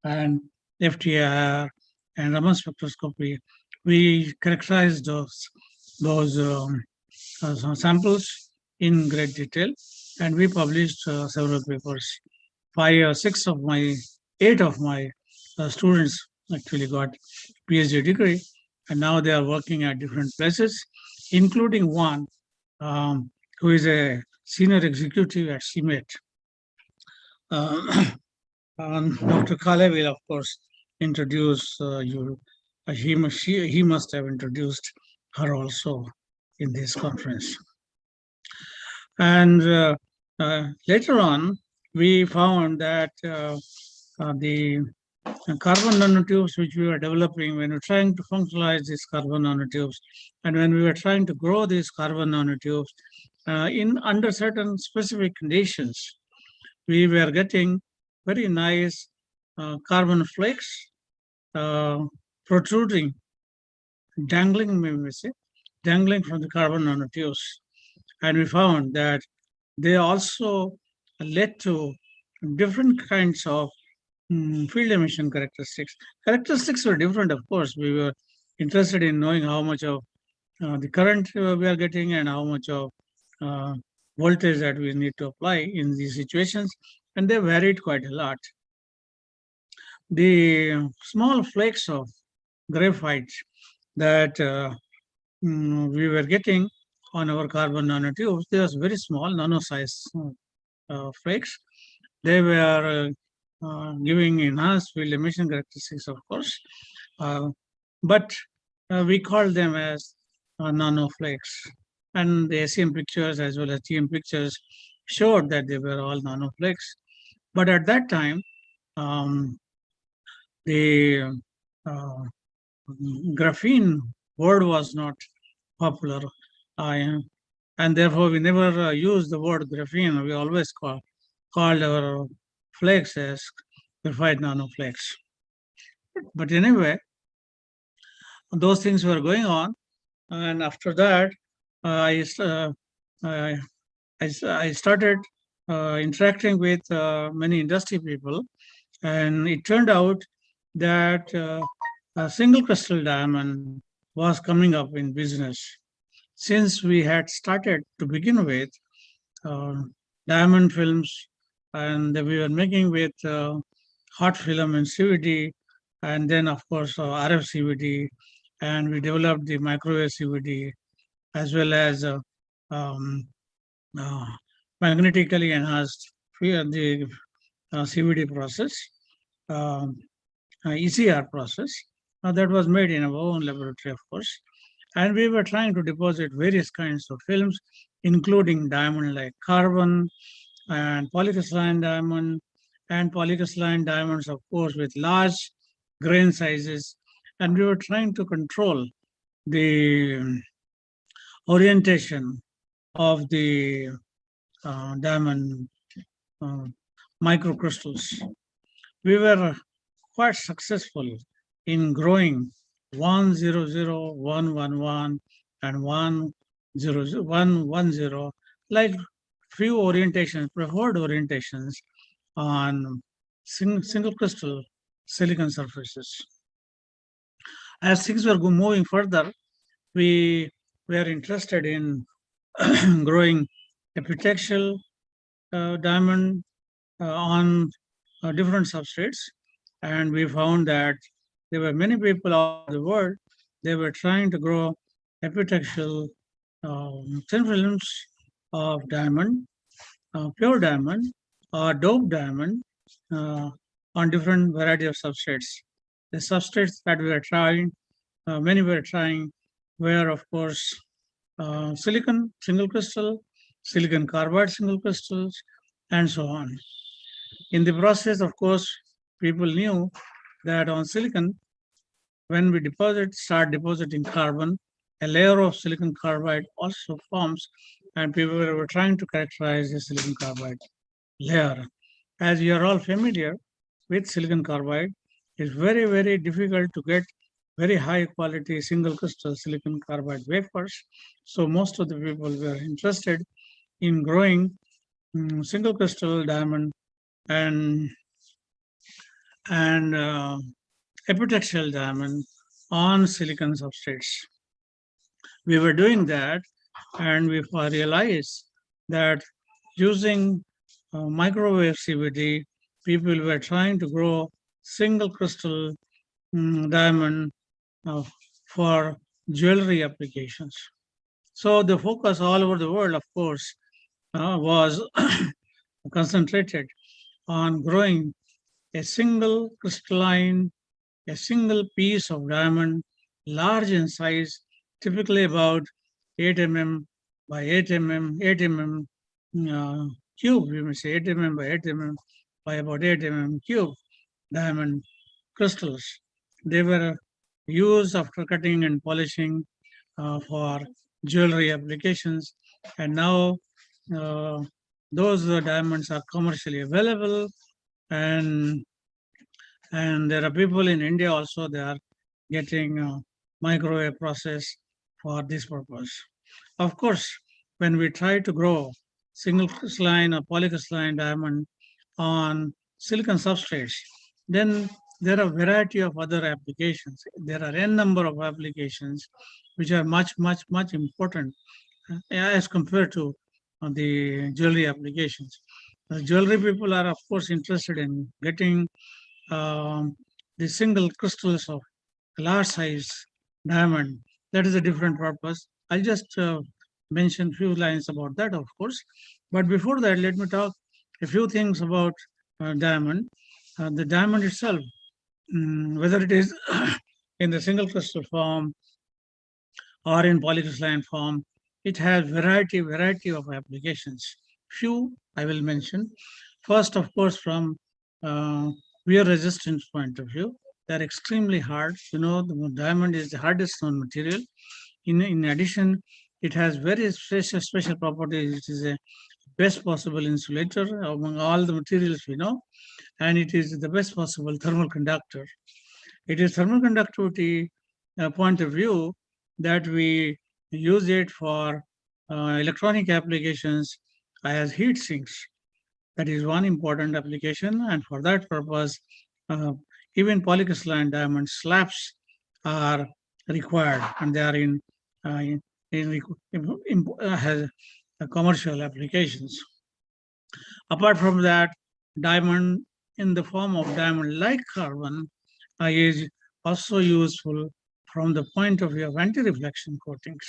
and FTIR, and Raman spectroscopy. We characterized those samples in great detail, and we published several papers. 8 of my students actually got PhD degree, and now they are working at different places, including one who is a senior executive at CIMET. Dr. Kale will, of course, introduce you. He must have introduced her also in this conference. And later on, we found that the carbon nanotubes which we were developing, when we were trying to functionalize these carbon nanotubes, and when we were trying to grow these carbon nanotubes in under certain specific conditions, we were getting very nice carbon flakes protruding, dangling, maybe we say, dangling from the carbon nanotubes. And we found that they also led to different kinds of field emission characteristics. Characteristics were different, of course. We were interested in knowing how much of the current we are getting and how much of voltage that we need to apply in these situations, and they varied quite a lot. The small flakes of graphite that we were getting on our carbon nanotubes, they were very small, nano-size flakes. They were giving enhanced field emission characteristics, of course, but we call them as nanoflakes. And the SEM pictures as well as TM pictures showed that they were all nanoflakes. But at that time, the graphene word was not popular, and therefore we never used the word graphene. We always called our flakes as graphite nanoflakes. But anyway, those things were going on, and after that, I started interacting with many industry people, and it turned out that a single crystal diamond was coming up in business. Since we had started to begin with diamond films, and we were making with hot film and CVD, and then of course RF CVD, and we developed the microwave CVD as well as magnetically enhanced the CVD process, ECR process that was made in our own laboratory, of course. And we were trying to deposit various kinds of films, including diamond like carbon and polycrystalline diamond, and polycrystalline diamonds, of course, with large grain sizes. And we were trying to control the orientation of the diamond microcrystals. We were quite successful in growing 100, 111, and 110, like few orientations, preferred orientations on single crystal silicon surfaces. As things were moving further, we were interested in growing epitaxial diamond on different substrates, and we found that there were many people all over the world, they were trying to grow epitaxial thin films of diamond, pure diamond, or dope diamond on different variety of substrates. The substrates that we were trying, many were trying, were of course silicon single crystal, silicon carbide single crystals, and so on. In the process, of course, people knew that on silicon, when we start depositing carbon, a layer of silicon carbide also forms, and people were trying to characterize the silicon carbide layer. As you are all familiar with silicon carbide, it's very, very difficult to get very high quality single crystal silicon carbide wafers. So most of the people were interested in growing single crystal diamond and epitaxial diamond on silicon substrates. We were doing that, and we realized that using microwave CVD, people were trying to grow single crystal diamond for jewelry applications. So the focus all over the world, of course, was concentrated on growing a single crystalline, a single piece of diamond, large in size, typically about 8 mm by 8 mm, 8 mm cube, we may say 8 mm by 8 mm by about 8 mm cube diamond crystals. They were used after cutting and polishing for jewelry applications. And now those diamonds are commercially available, and there are people in India also, they are getting microwave process for this purpose. Of course, when we try to grow single crystalline or polycrystalline diamond on silicon substrates, then there are a variety of other applications. There are n number of applications which are much important as compared to the jewelry applications. The jewelry people are, of course, interested in getting the single crystals of large size diamond. That is a different purpose. I'll just mention few lines about that, of course. But before that, let me talk a few things about diamond. The diamond itself, whether it is in the single crystal form or in polycrystalline form, it has variety of applications. Few I will mention. First, of course, from wear resistance point of view, they're extremely hard. You know, the diamond is the hardest known material. In addition, it has very special properties. It is a best possible insulator among all the materials we know, and it is the best possible thermal conductor. It is thermal conductivity point of view that we use it for electronic applications as heat sinks. That is one important application, and for that purpose, even polycrystalline diamond slabs are required, and they are has commercial applications. Apart from that, diamond in the form of diamond-like carbon is also useful from the point of view of anti-reflection coatings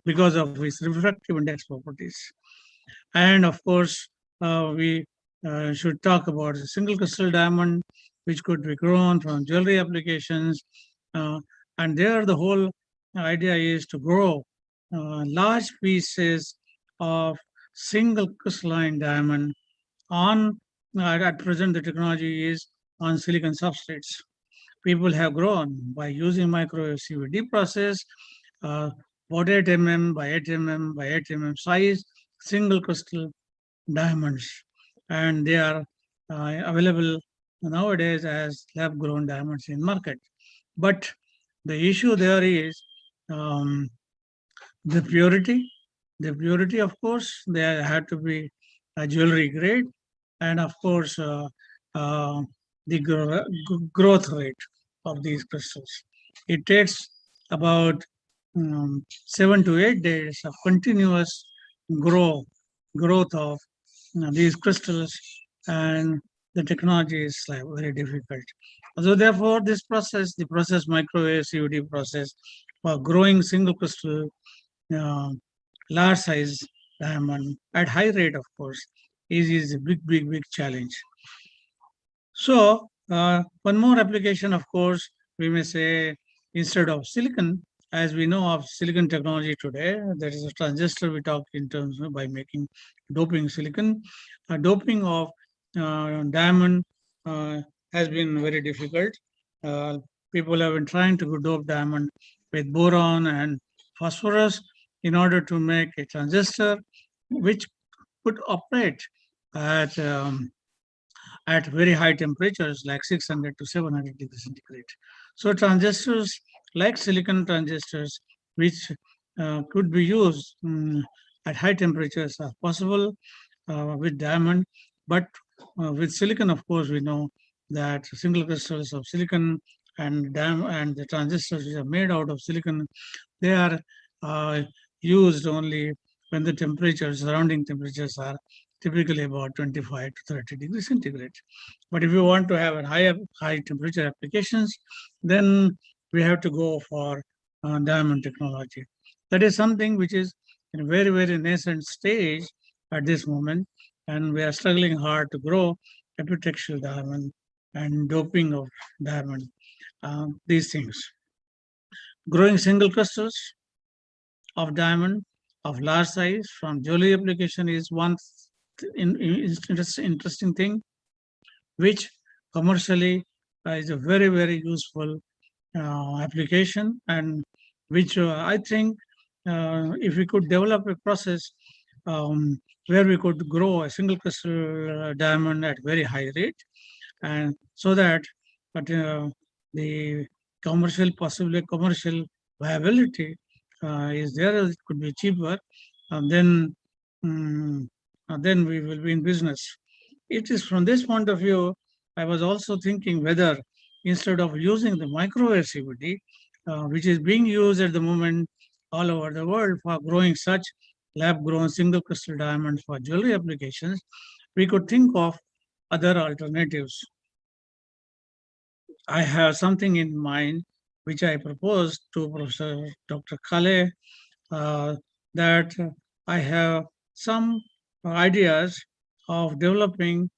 because of its refractive index properties. And of course, we should talk about the single crystal diamond, which could be grown from jewelry applications. And there the whole idea is to grow large pieces of single crystalline diamond on, at present the technology is on silicon substrates. People have grown by using microwave CVD process, about 8 mm by 8 mm by 8 mm size single crystal diamonds, and they are available nowadays as lab grown diamonds in market. But the issue there is the purity. The purity, of course, they have to be a jewelry grade, and of course the growth rate of these crystals. It takes about 7 to 8 days of continuous growth of these crystals, and the technology is like very difficult. So therefore, this process, the process microwave CVD process for growing single crystal large size diamond at high rate, of course, is a big challenge. So one more application, of course, we may say, instead of silicon, as we know of silicon technology today, there is a transistor we talk in terms of by making doping silicon. Doping of diamond has been very difficult. People have been trying to dope diamond with boron and phosphorus in order to make a transistor which could operate at very high temperatures like 600 to 700 degrees centigrade. So transistors like silicon transistors, which could be used at high temperatures, are possible with diamond. But with silicon, of course, we know that single crystals of silicon and the transistors which are made out of silicon, they are used only when the temperatures, surrounding temperatures, are typically about 25 to 30 degrees centigrade. But if you want to have a high temperature applications, then we have to go for diamond technology. That is something which is in a very nascent stage at this moment, and we are struggling hard to grow epitaxial diamond and doping of diamond, these things. Growing single crystals of diamond of large size from jewelry application is one interesting thing, which commercially is a very, very useful application, and which I think if we could develop a process where we could grow a single crystal diamond at very high rate, and so that the commercial, possibly commercial viability is there, it could be cheaper, then we will be in business. It is from this point of view, I was also thinking whether instead of using the microwave CVD, which is being used at the moment all over the world for growing such lab-grown single crystal diamonds for jewelry applications, we could think of other alternatives. I have something in mind which I proposed to Professor Dr. Kale, that I have some ideas of developing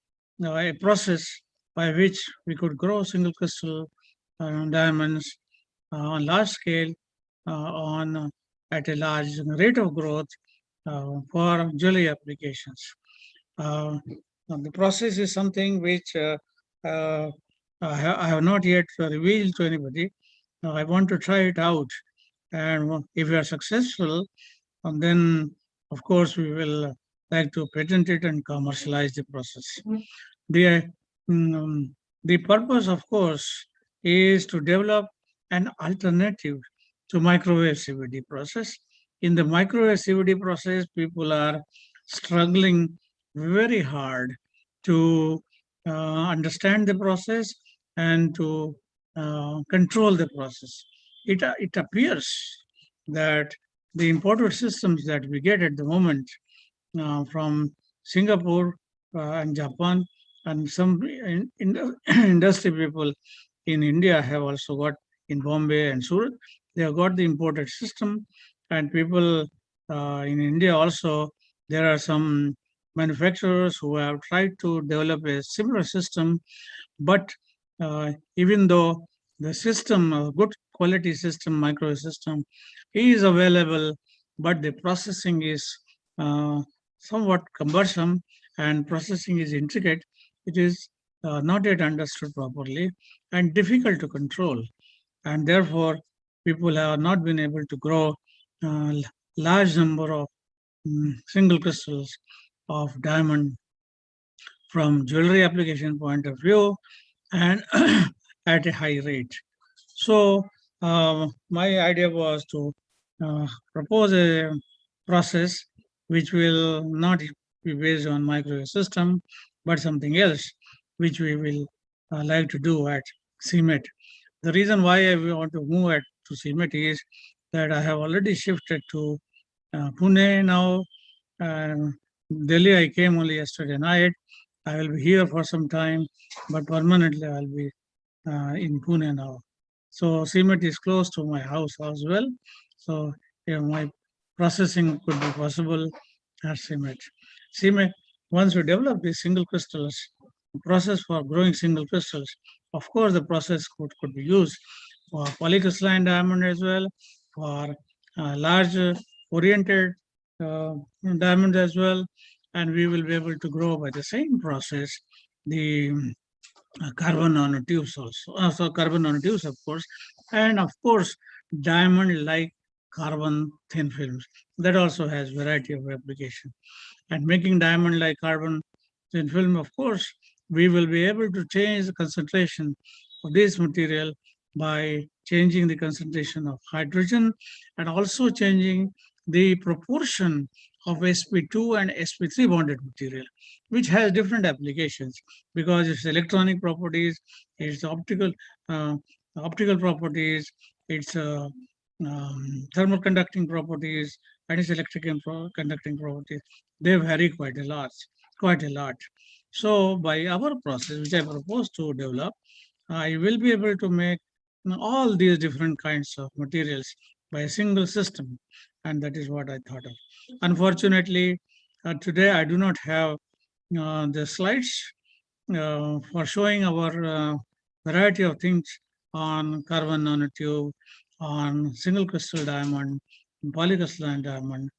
a process by which we could grow single crystal diamonds on large scale, at a large rate of growth for jewelry applications. The process is something which I have not yet revealed to anybody. I want to try it out, and if we are successful, then of course we will like to patent it and commercialize the process. The purpose, of course, is to develop an alternative to microwave CVD process. In the microwave CVD process, people are struggling very hard to understand the process and to control the process. It appears that the imported systems that we get at the moment from Singapore and Japan, and some industry people in India have also got, in Bombay and Surat, they have got the imported system, and people in India also, there are some manufacturers who have tried to develop a similar system, but even though the system, a good quality system, microwave system, is available, but the processing is somewhat cumbersome, and processing is intricate. It is not yet understood properly and difficult to control, and therefore people have not been able to grow large number of single crystals of diamond from jewelry application point of view, and at a high rate. So my idea was to propose a process which will not be based on microwave system, but something else which we will like to do at CMET. The reason why I want to move to CMET is that I have already shifted to Pune now. Delhi, I came only yesterday night. I will be here for some time, but permanently I'll be in Pune now. So CMET is close to my house as well. So my processing could be possible at CMET. CMET, once we develop these single crystals, process for growing single crystals, of course the process could be used for polycrystalline diamond as well, for large oriented diamond as well, and we will be able to grow by the same process the carbon nanotubes also. So carbon nanotubes, of course, and of course diamond like carbon thin films. That also has variety of application. And making diamond like carbon thin film, of course, we will be able to change the concentration of this material by changing the concentration of hydrogen, and also changing the proportion of sp2 and sp3 bonded material, which has different applications because it's electronic properties, it's optical properties, it's thermal conducting properties, and its electrical conducting properties. They vary quite a lot. So by our process, which I propose to develop, I will be able to make all these different kinds of materials by a single system, and that is what I thought of. Unfortunately, today I do not have the slides for showing our variety of things on carbon nanotube, on single crystal diamond, polycrystalline diamond,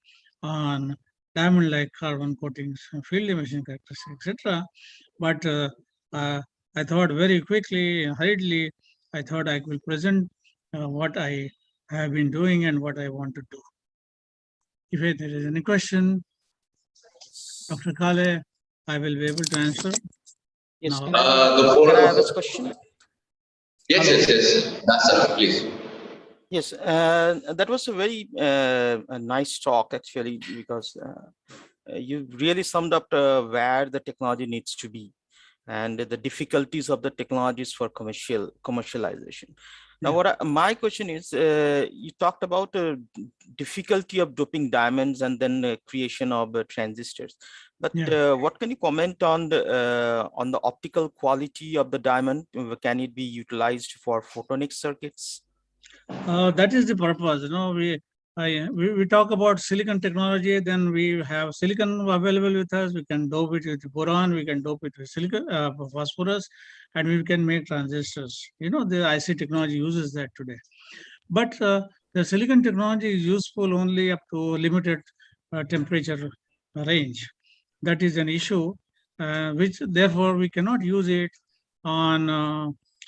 on diamond like carbon coatings, field emission characteristics, etc. But I thought very quickly, hurriedly, I thought I will present what I have been doing and what I want to do. If there is any question, Dr. Kale, I will be able to answer. Yes, Now, can I have a question? Yes. That's it, please. Yes, that was a very a nice talk actually, because you really summed up where the technology needs to be and the difficulties of the technologies for commercialization. Now, my question is, you talked about difficulty of doping diamonds and then creation of transistors. But what can you comment on the optical quality of the diamond? Can it be utilized for photonic circuits? That is the purpose. You know, we talk about silicon technology, then we have silicon available with us. We can dope it with boron, we can dope it with silicon, phosphorus, and we can make transistors. You know, the IC technology uses that today. But the silicon technology is useful only up to limited temperature range. That is an issue, which therefore we cannot use it on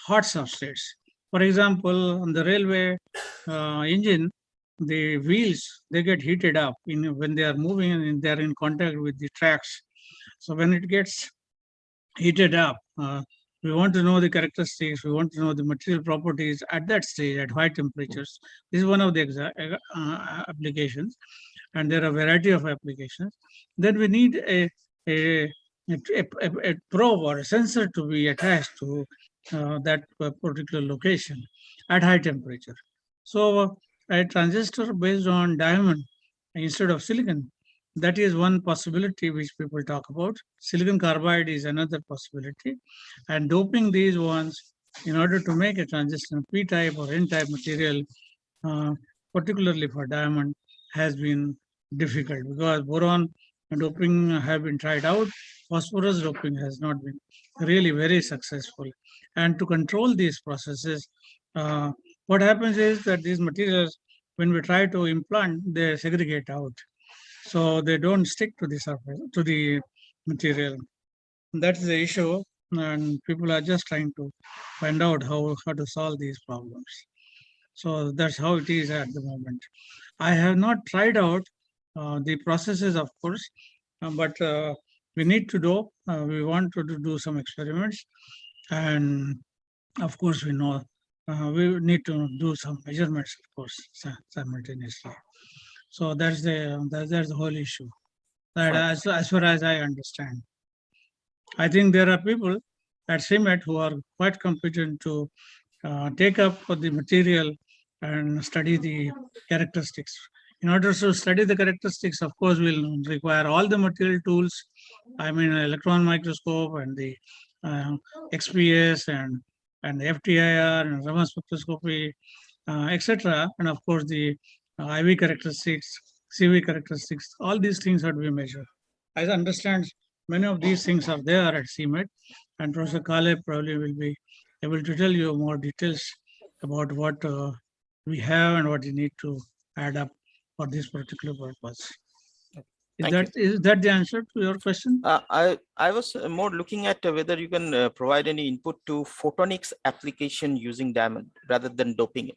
hot substrates. For example, on the railway engine, the wheels, they get heated up when they are moving and they are in contact with the tracks. So when it gets heated up, we want to know the characteristics, we want to know the material properties at that stage, at high temperatures. This is one of the applications, and there are a variety of applications. Then we need a probe or a sensor to be attached to that particular location at high temperature. So a transistor based on diamond instead of silicon, that is one possibility which people talk about. Silicon carbide is another possibility. And doping these ones in order to make a transistor P-type or N-type material, particularly for diamond, has been difficult because boron doping have been tried out. Phosphorus doping has not been really very successful. And to control these processes, what happens is that these materials, when we try to implant, they segregate out. So they don't stick to the surface, to the material. That's the issue. And people are just trying to find out how to solve these problems. So that's how it is at the moment. I have not tried out the processes, of course, but we need to do, we want to do some experiments. And of course, we know we need to do some measurements, of course, simultaneously. So that's the whole issue. That as far as I understand, I think there are people at CIMET who are quite competent to take up the material and study the characteristics. In order to study the characteristics, of course, we'll require all the material tools. I mean, electron microscope and the XPS and the FTIR and Raman spectroscopy, etc. And of course, the IV characteristics, CV characteristics, all these things have to be measured. I understand many of these things are there at CIMET, and Professor Kale probably will be able to tell you more details about what we have and what you need to add up for this particular purpose. Is that the answer to your question? I was more looking at whether you can provide any input to photonics application using diamond rather than doping it.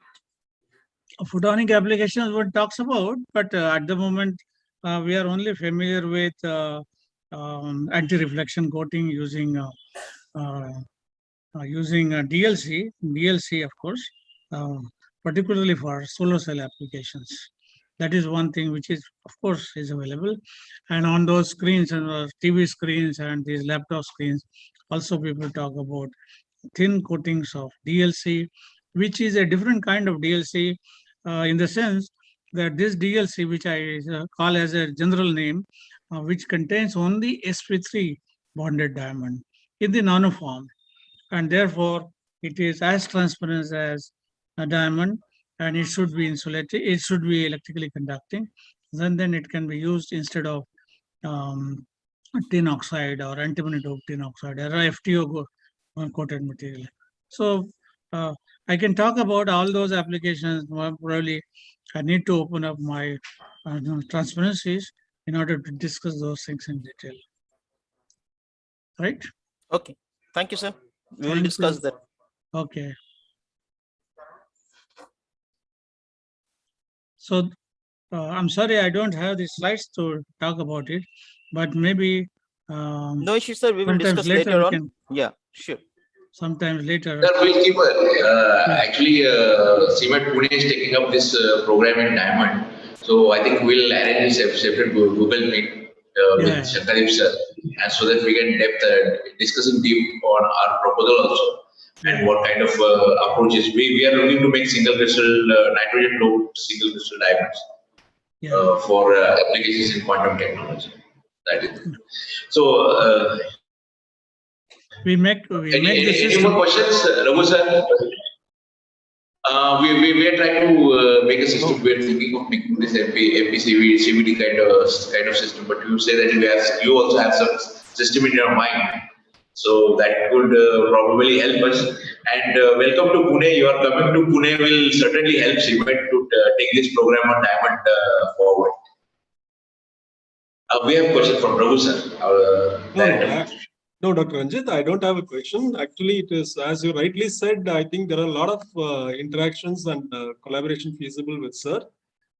Photonic applications one talks about, but at the moment we are only familiar with anti-reflection coating using DLC, of course, particularly for solar cell applications. That is one thing which is, of course, is available. And on those screens and TV screens and these laptop screens, also people talk about thin coatings of DLC, which is a different kind of DLC in the sense that this DLC, which I call as a general name, which contains only sp3 bonded diamond in the nanoform. And therefore, it is as transparent as a diamond, and it should be insulated, it should be electrically conducting. Then it can be used instead of tin oxide or antimony dope tin oxide or FTO coated material. So I can talk about all those applications. Probably I need to open up my transparencies in order to discuss those things in detail. Right? Okay. Thank you, sir. We will Thank discuss you. that. Okay. So I'm sorry, I don't have the slides to talk about it, but maybe No issue, sir. We will sometimes discuss later later we on. can, Yeah, sure. sometimes later. Sir, we'll keep, actually, CMET Pune is taking up this program in Diamond. So I think we'll arrange a separate Google Meet with Yeah. Shankardeep sir, and so that we can discussing deep on our proposal also, and Yeah. what kind of approaches. We are looking to make single crystal, nitrogen low single crystal diamonds Yeah. for applications in quantum technology. That is. So, We make the any system. more questions, Raghu sir? We are trying to make a system. We are thinking of making this CVD kind of system. But you say that you also have some system in your mind, so that could probably help us. And welcome to Pune. You are coming to Pune will certainly help CMET to take this program on Diamond forward. We have a question from Raghu sir. No, Dr. Ranjit, I don't have a question. Actually, it is, as you rightly said, I think there are a lot of interactions and collaboration feasible with sir.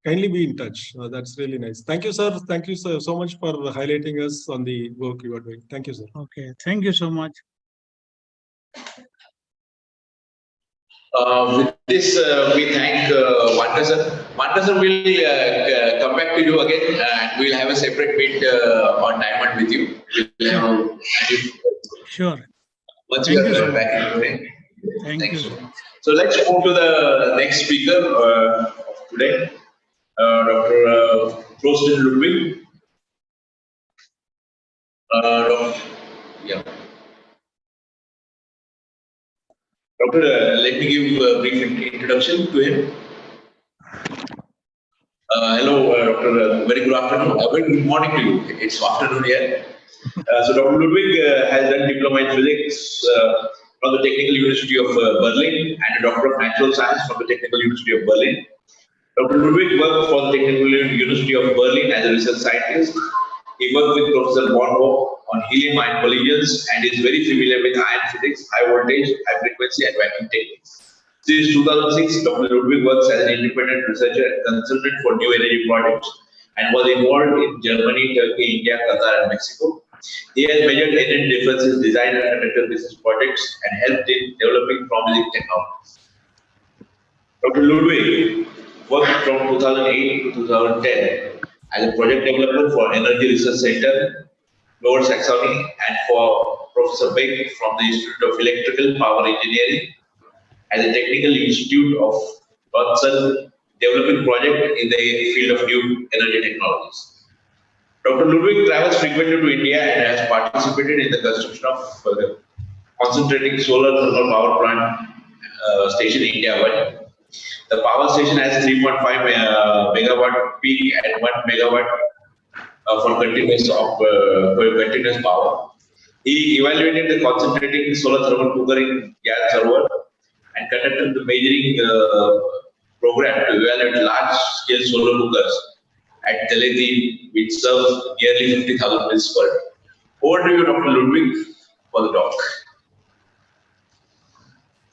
Kindly be in touch. That's really nice. Thank you, sir. Thank you so much for highlighting us on the work you are doing. Thank you, sir. Okay, thank you so much. With this, we thank Vanta sir. Vanta sir will come back to you again, and we'll have a separate meet on Diamond with you. We'll Sure. Once Thank we you so are much. back in Pune. Thank you so so much. So let's move to the next speaker of today, Dr. Trosten Ludwig. Yeah. Doctor, let me give a brief introduction to him. Hello, Doctor. Very good afternoon. Very good morning to you. It's afternoon here. So Dr. Ludwig has done diploma in physics from the Technical University of Berlin and a Doctor of Natural Science from the Technical University of Berlin. Dr. Ludwig worked for the Technical University of Berlin as a research scientist. He worked with Professor Bornbaugh on helium-ion collisions and is very familiar with ion physics, high voltage, high frequency, and vacuum techniques. Since 2006, Dr. Ludwig works as an independent researcher and consultant for new energy projects and was involved in Germany, Turkey, India, Qatar, and Mexico. He has measured energy differences, designed and conducted business projects, and helped in developing promising technologies. Dr. Ludwig worked from 2008 to 2010 as a project developer for Energy Research Center, Lower Saxony, and for Professor Beck from the Institute of Electrical Power Engineering as a Technical Institute of Boston, developing project in the field of new energy technologies. Dr. Ludwig travels frequently to India and has participated in the construction of concentrating solar thermal power plant station in India. The power station has 3.5 megawatt peak and 1 megawatt for continuous power. He evaluated the concentrating solar thermal cooker in gas server and conducted the measuring program to evaluate large-scale solar cookers at Teleti, which serves nearly 50,000 mills per day. Over to you, Dr. Ludwig, for the talk.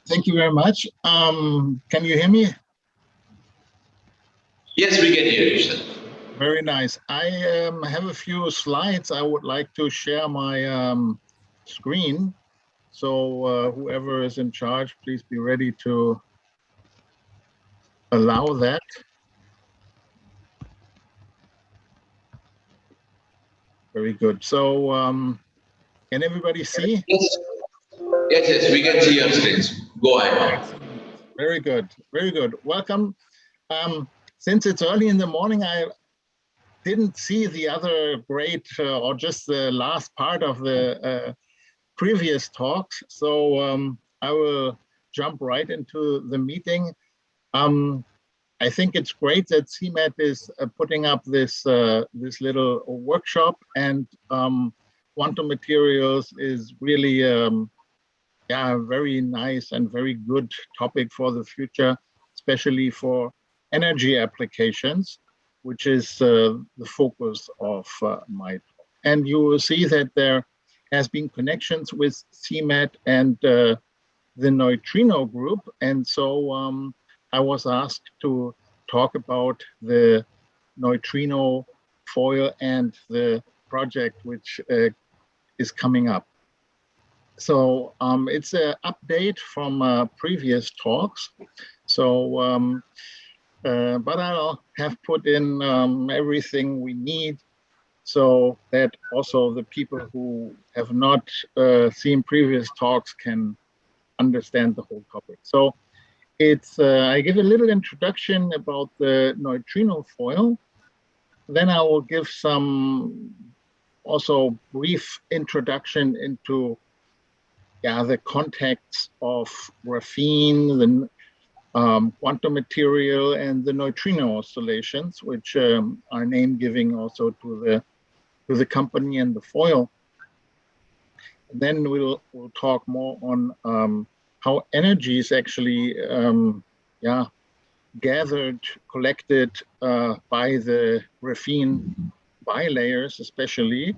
Thank you very much. Can you hear me? Yes, we can hear you, sir. Very nice. I have a few slides. I would like to share my screen. So whoever is in charge, please be ready to allow that. Very good. So can everybody see? Yes. Yes, we can see your screens. Go ahead. Very good. Very good. Welcome. Since it's early in the morning, I didn't see the other great or just the last part of the previous talks. So I will jump right into the meeting. I think it's great that CMET is putting up this this little workshop, and quantum materials is really yeah, very nice and very good topic for the future, especially for energy applications, which is the focus of my talk. And you will see that there has been connections with CMET and the neutrino group. And so I was asked to talk about the neutrino foil and the project which is coming up. So it's an update from previous talks. So, but I'll have put in everything we need so that also the people who have not seen previous talks can understand the whole topic. So it's, I give a little introduction about the neutrino foil. Then I will give some also brief introduction into the context of graphene, the quantum material, and the neutrino oscillations, which are name giving also to the company and the foil. And then we'll talk more on how energy is actually gathered, collected by the graphene bilayers especially,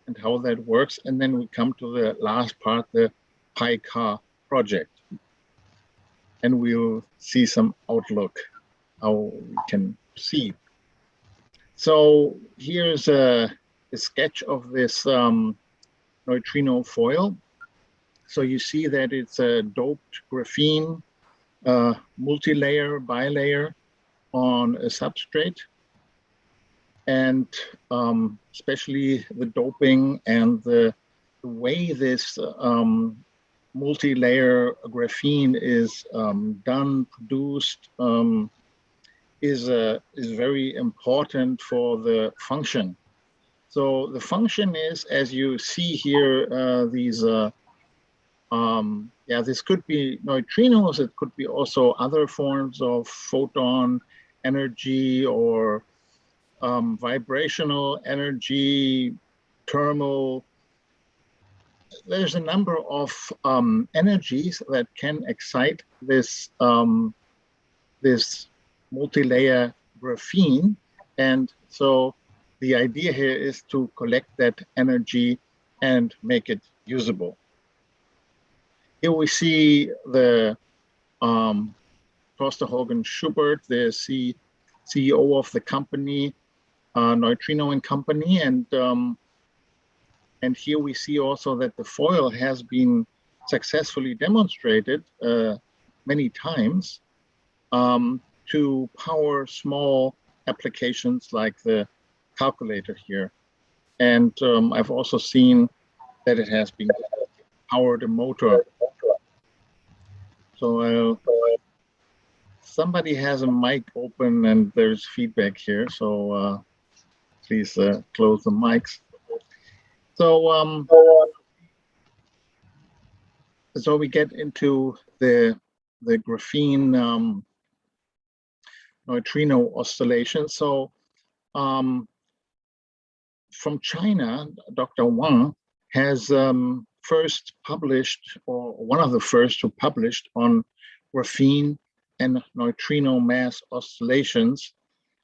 and how that works. And then we come to the last part, the PICAR project. And we'll see some outlook, how we can proceed. So here's a sketch of this neutrino foil. So you see that it's a doped graphene multi-layer, bilayer on a substrate. And especially the doping and the way this multi-layer graphene is done, produced, is very important for the function. So the function is, as you see here, these, this could be neutrinos, it could be also other forms of photon energy or vibrational energy, thermal. There's a number of energies that can excite this this multi-layer graphene, and so the idea here is to collect that energy and make it usable. Here we see the Torsten Hogan Schubert, the CEO of the company, Neutrino and Company, and here we see also that the foil has been successfully demonstrated many times to power small applications like the calculator here. And I've also seen that it has been powered a motor. So somebody has a mic open and there's feedback here. So please close the mics. So so we get into the graphene neutrino oscillation. So from China, Dr. Wang has first published, or one of the first who published, on graphene and neutrino mass oscillations,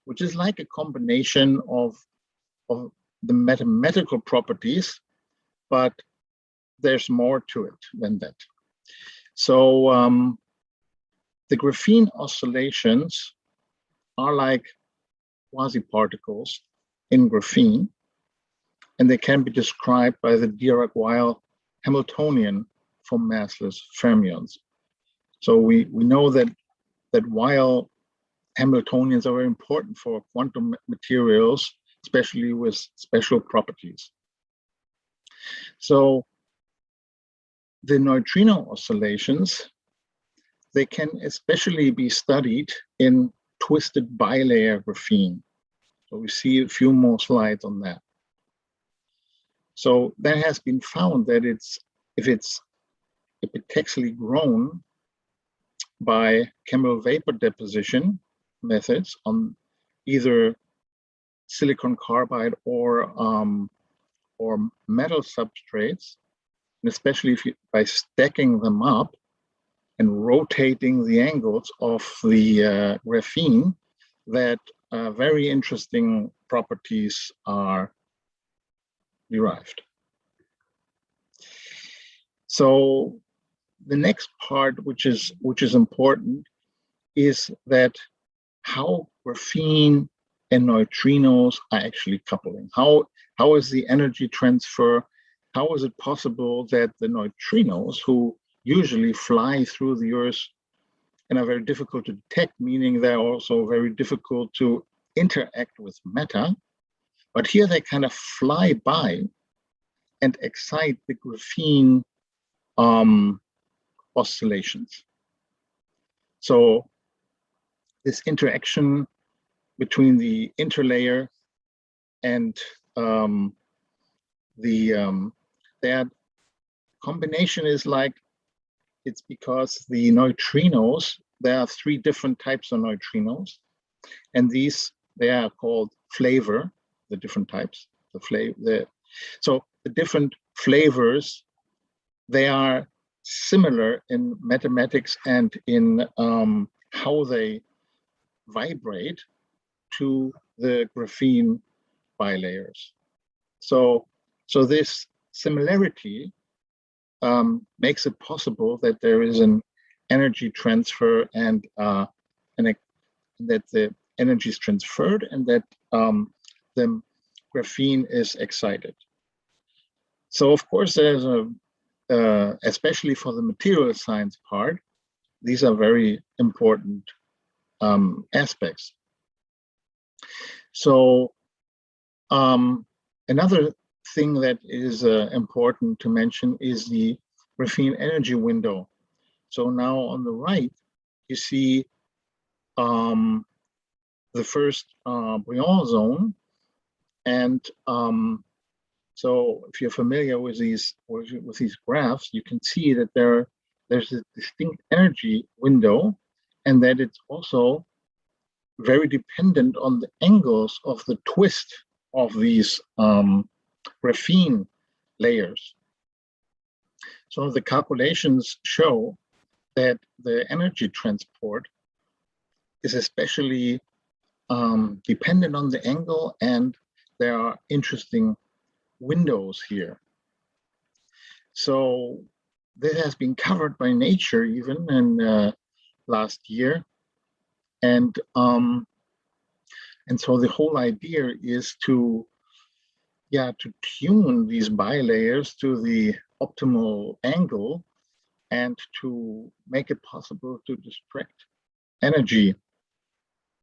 which is like a combination of the mathematical properties, but there's more to it than that. So the graphene oscillations are like quasi-particles in graphene, and they can be described by the Dirac-Weil Hamiltonian for massless fermions. So we know that Weil Hamiltonians are very important for quantum materials, especially with special properties. So the neutrino oscillations, they can especially be studied in twisted bilayer graphene. So we see a few more slides on that. So that has been found that if it's epitaxially grown by chemical vapor deposition methods on either silicon carbide or metal substrates, and especially by stacking them up and rotating the angles of the graphene, that very interesting properties are derived. So the next part, which is important, is that how graphene and neutrinos are actually coupling. How is the energy transfer? How is it possible that the neutrinos, who usually fly through the Earth and are very difficult to detect, meaning they're also very difficult to interact with matter, but here they kind of fly by and excite the graphene oscillations. So this interaction between the interlayer and that combination is like, it's because the neutrinos, there are 3 different types of neutrinos, and these, they are called flavor, the different types, so the different flavors, they are similar in mathematics and in how they vibrate to the graphene bilayers. So this similarity makes it possible that there is an energy transfer and that the energy is transferred and that the graphene is excited. So of course there's especially for the material science part, these are very important aspects. So another thing that is important to mention is the graphene energy window. So now on the right, you see the first Brillouin zone. And so if you're familiar with these graphs, you can see that there's a distinct energy window, and that it's also very dependent on the angles of the twist of these graphene layers. So the calculations show that the energy transport is especially dependent on the angle, and there are interesting windows here. So this has been covered by Nature even in last year, and so the whole idea is to tune these bilayers to the optimal angle and to make it possible to distract energy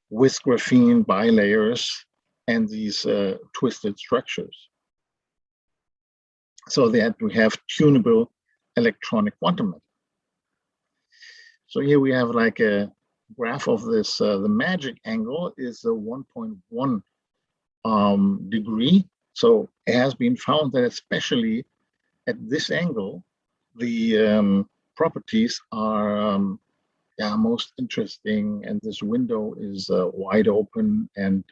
with graphene bilayers and these twisted structures, so that we have tunable electronic quantum mechanics. So here we have like a graph of this. The magic angle is a 1.1 degree. So it has been found that especially at this angle, the properties are most interesting, and this window is wide open. And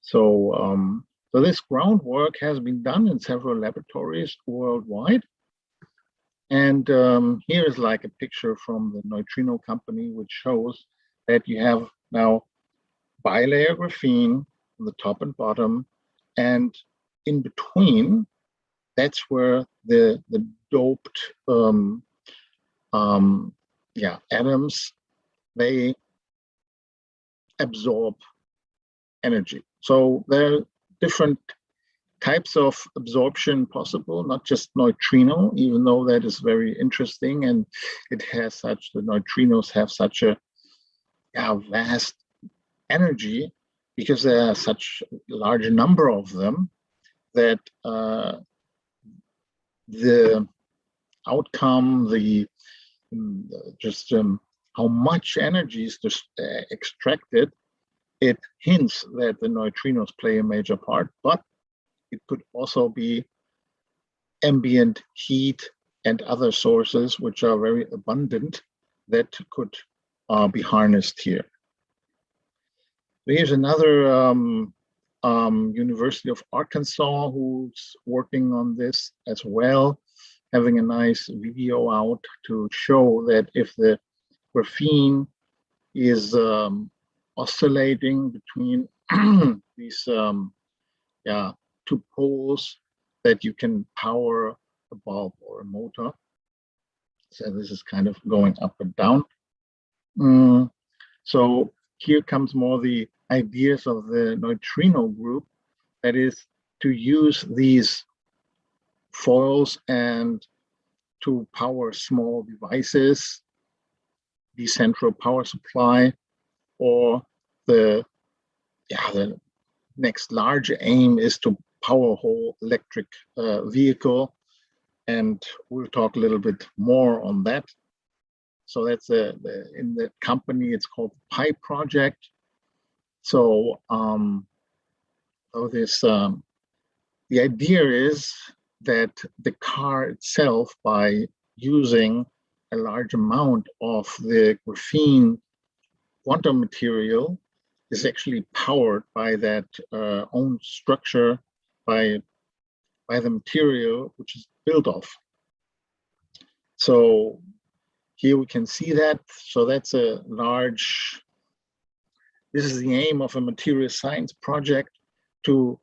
so this groundwork has been done in several laboratories worldwide. And here is like a picture from the Neutrino company, which shows that you have now bilayer graphene on the top and bottom, and in between, that's where the doped atoms, they absorb energy. So there are different types of absorption possible, not just neutrino, even though that is very interesting, and it has such, the neutrinos have such a vast energy because there are such a large number of them that the outcome, how much energy is just extracted, it hints that the neutrinos play a major part, but it could also be ambient heat and other sources which are very abundant that could be harnessed here. Here's another University of Arkansas who's working on this as well, having a nice video out to show that if the graphene is oscillating between these two poles, that you can power a bulb or a motor. So this is kind of going up and down. So here comes more the ideas of the neutrino group, that is to use these foils and to power small devices, the central power supply, or the next large aim is to power a whole electric vehicle. And we'll talk a little bit more on that. So that's in the company, it's called PI Project. So, the idea is that the car itself, by using a large amount of the graphene quantum material, is actually powered by that own structure, by the material which is built of. So here we can see that. So that's a large, this is the aim of a material science project, to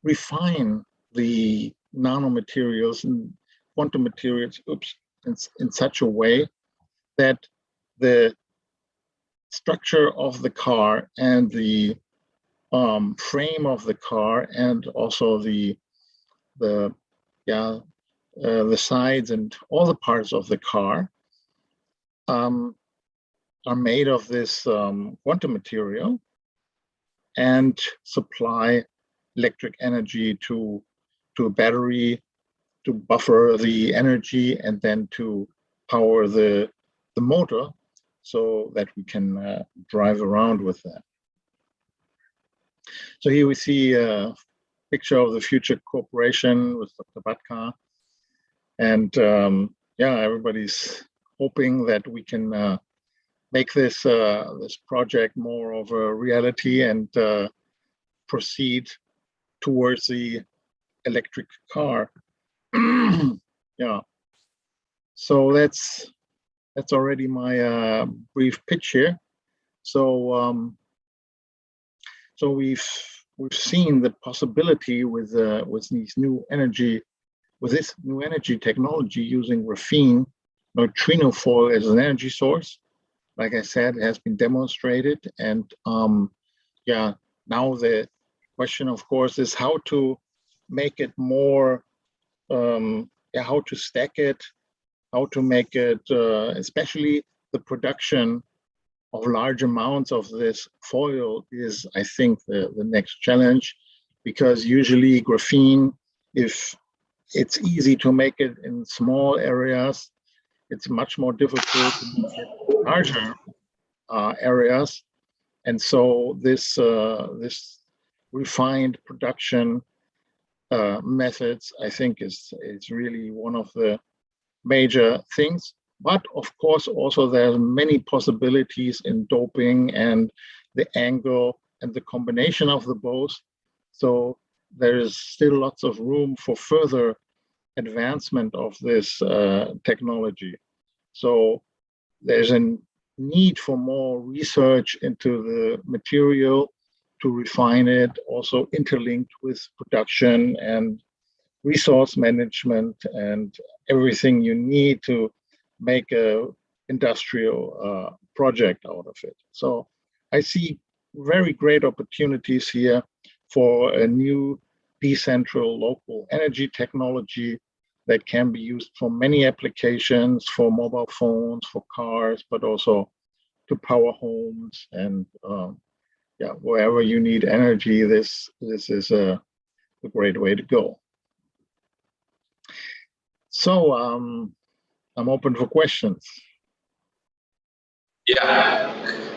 refine the nanomaterials and quantum materials in such a way that the structure of the car and the frame of the car, and also the sides and all the parts of the car are made of this quantum material and supply electric energy to a battery, to buffer the energy, and then to power the motor, so that we can drive around with that. So here we see a picture of the future cooperation with Dr. Bhatkar. And everybody's hoping that we can make this project more of a reality and proceed towards the electric car. Yeah. So that's already my brief pitch here. So so we've seen the possibility with this new energy technology using graphene neutrino foil as an energy source. Like I said, it has been demonstrated, and now the question, of course, is how to make it more, how to stack it, how to make it, especially the production of large amounts of this foil is, I think, the next challenge, because usually graphene, if it's easy to make it in small areas, it's much more difficult to make it in larger areas. And so this refined production methods, I think, is really one of the major things. But of course, also there's many possibilities in doping and the angle and the combination of the both. So there is still lots of room for further advancement of this technology. So there's a need for more research into the material to refine it, also interlinked with production and resource management and everything you need to make a industrial project out of it. So I see very great opportunities here for a new decentral local energy technology that can be used for many applications, for mobile phones, for cars, but also to power homes and wherever you need energy. This is a great way to go. So I'm open for questions. Yeah,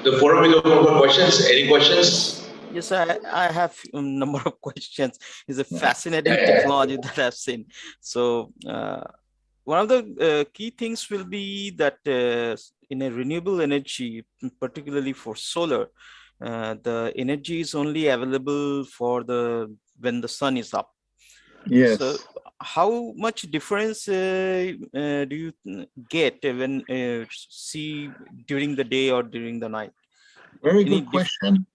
the forum is open for questions. Any questions? Yes, I have a number of questions. It's a fascinating technology that I've seen. So one of the key things will be that in a renewable energy, particularly for solar, the energy is only available for when the sun is up. Yes. So how much difference do you get when see during the day or during the night? Very good question.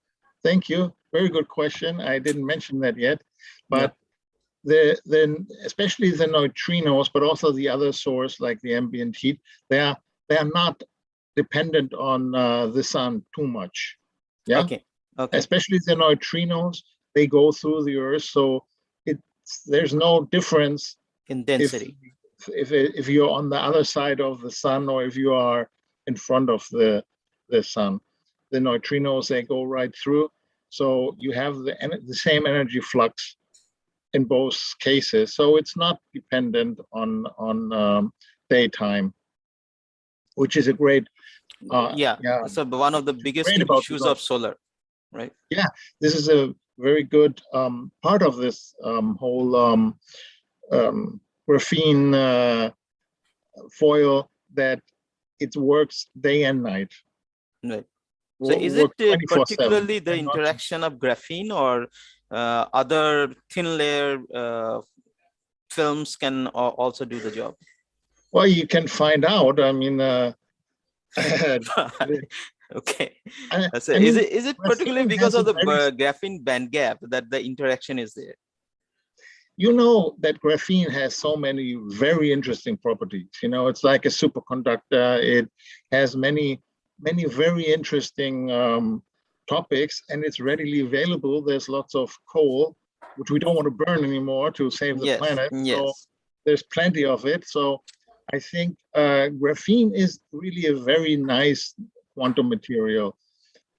Thank you. Very good question. I didn't mention that yet, but then especially the neutrinos, but also the other source like the ambient heat, they are not dependent on the sun too much. Yeah. Okay. Okay. Especially the neutrinos, they go through the Earth, so there's no difference in density if you're on the other side of the sun or if you are in front of the sun. The neutrinos, they go right through, so you have the same energy flux in both cases. So it's not dependent on daytime, which is a great. Yeah. So one of the biggest issues of solar, right? Yeah, this is a very good part of this whole graphene foil, that it works day and night. Right. So is it particularly the interaction of graphene, or other thin layer films can also do the job? Well, you can find out. I mean, okay. So is it particularly because of the graphene band gap that the interaction is there? You know that graphene has so many very interesting properties. You know, it's like a superconductor. It has many very interesting topics, and it's readily available. There's lots of coal, which we don't want to burn anymore to save the planet. Yes. So there's plenty of it. So I think graphene is really a very nice quantum material.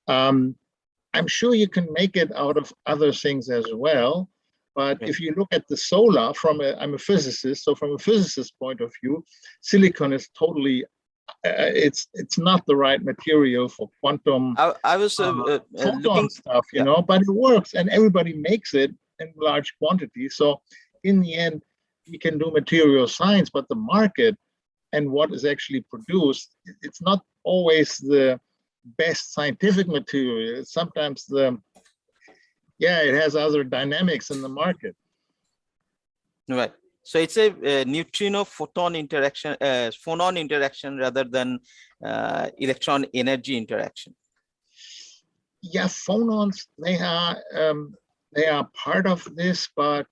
I'm sure you can make it out of other things as well. But if you look at the solar I'm a physicist, so from a physicist's point of view, silicon is totally, it's not the right material for quantum I was looking stuff, you know, but it works and everybody makes it in large quantities. So in the end, we can do material science, but the market and what is actually produced, it's not always the best scientific material. It's sometimes it has other dynamics in the market. Right. So it's a neutrino photon interaction, phonon interaction rather than electron energy interaction. Yeah, phonons, they are part of this, but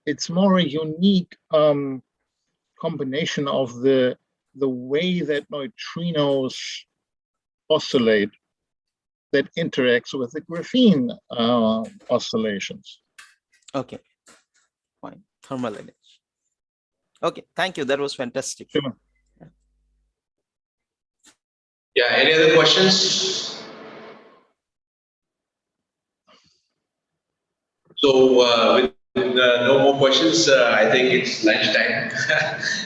it's more a unique combination of the way that neutrinos oscillate that interacts with the graphene oscillations. Okay, fine. Thermal energy. Okay, thank you. That was fantastic. Sure. Yeah, any other questions? So with no more questions, I think it's lunchtime.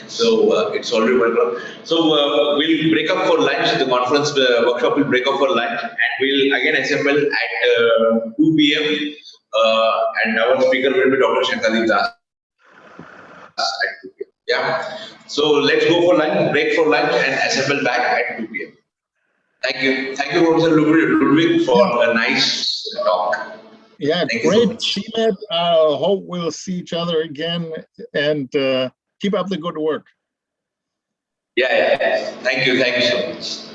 So it's already 1 o'clock. So we'll break up for lunch. The conference workshop will break up for lunch, and we'll again assemble at 2 p.m. And our speaker will be Dr. Shankar Das at 2 p.m. Yeah. So let's go for lunch, break for lunch, and assemble back at 2 p.m. Thank you. Thank you, Professor Ludwig, for a nice talk. Yeah, great. CMET. Hope we'll see each other again, and keep up the good work. Yeah. Thank you. Thank you so much.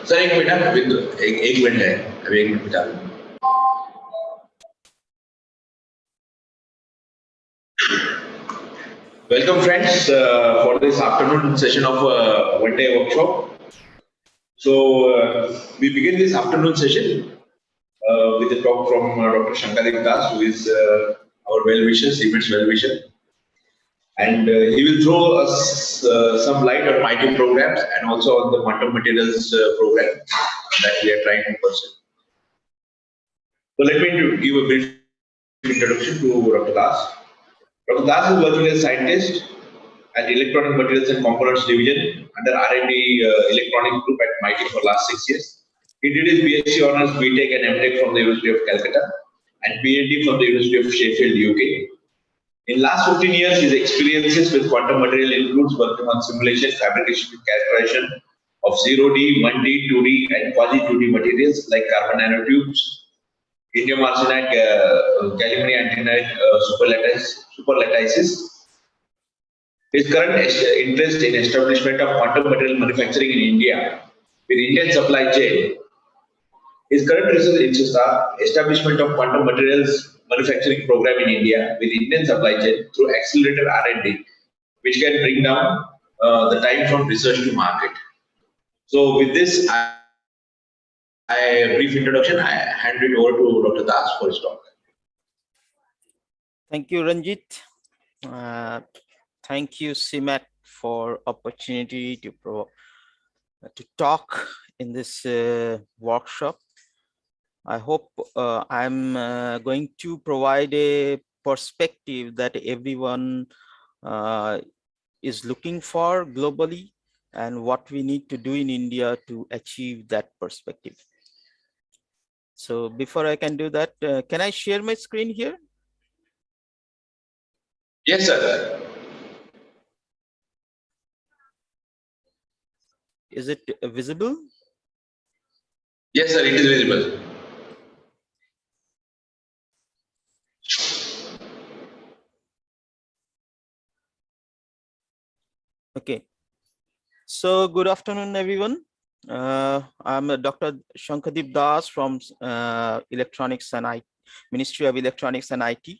Sir एक minute अभी तो एक minute है अभी 1 minute बचा लो. Welcome friends for this afternoon session of one-day workshop. So we begin this afternoon session with a talk from Dr. Shankadev Das, who is our well-wisher, Siemens well-wisher. And he will throw us some light on MIT programs and also on the quantum materials program that we are trying to pursue. So let me give a brief introduction to Dr. Das. Dr. Das is working as a scientist at Electronic Materials and Components Division under R&D Electronics Group at MIT for last 6 years. He did his BSc Honours, BTech and MTech from the University of Calcutta and PhD from the University of Sheffield, UK. In last 15 years, his experiences with quantum material includes working on simulation, fabrication, and characterization of 0D, 1D, 2D, and quasi-2D materials like carbon nanotubes, indium arsenide, gallium antimonide, superlattices. His current interest in establishment of quantum material manufacturing in India with Indian supply chain. His current research interests are establishment of quantum materials manufacturing program in India with Indian supply chain through accelerated R&D, which can bring down the time from research to market. So with this, a brief introduction, I hand it over to Dr. Das for his talk. Thank you, Ranjit. Thank you, CIMAT, for opportunity to talk in this workshop. I hope I'm going to provide a perspective that everyone is looking for globally and what we need to do in India to achieve that perspective. So before I can do that, can I share my screen here? Yes, sir. Is it visible? Yes, sir, it is visible. Okay. So good afternoon, everyone. I'm Dr. Shankadev Das from Electronics and IT, Ministry of Electronics and IT.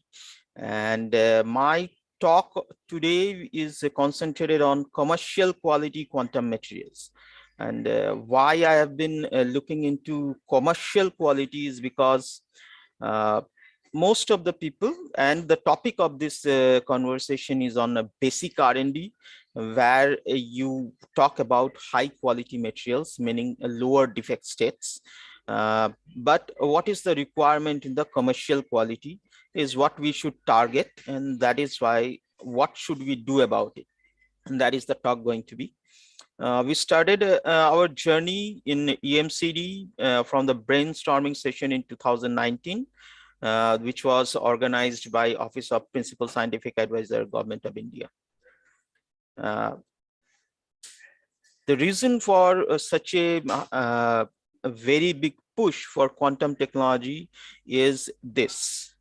And my talk today is concentrated on commercial quality quantum materials. And why I have been looking into commercial quality is because most of the people, and the topic of this conversation is on a basic R&D, where you talk about high quality materials, meaning lower defect states. But what is the requirement in the commercial quality is what we should target, and that is why what should we do about it, and that is the talk going to be. We started our journey in EMCD from the brainstorming session in 2019, which was organized by Office of Principal Scientific Advisor, Government of India. The reason for such a very big push for quantum technology is this: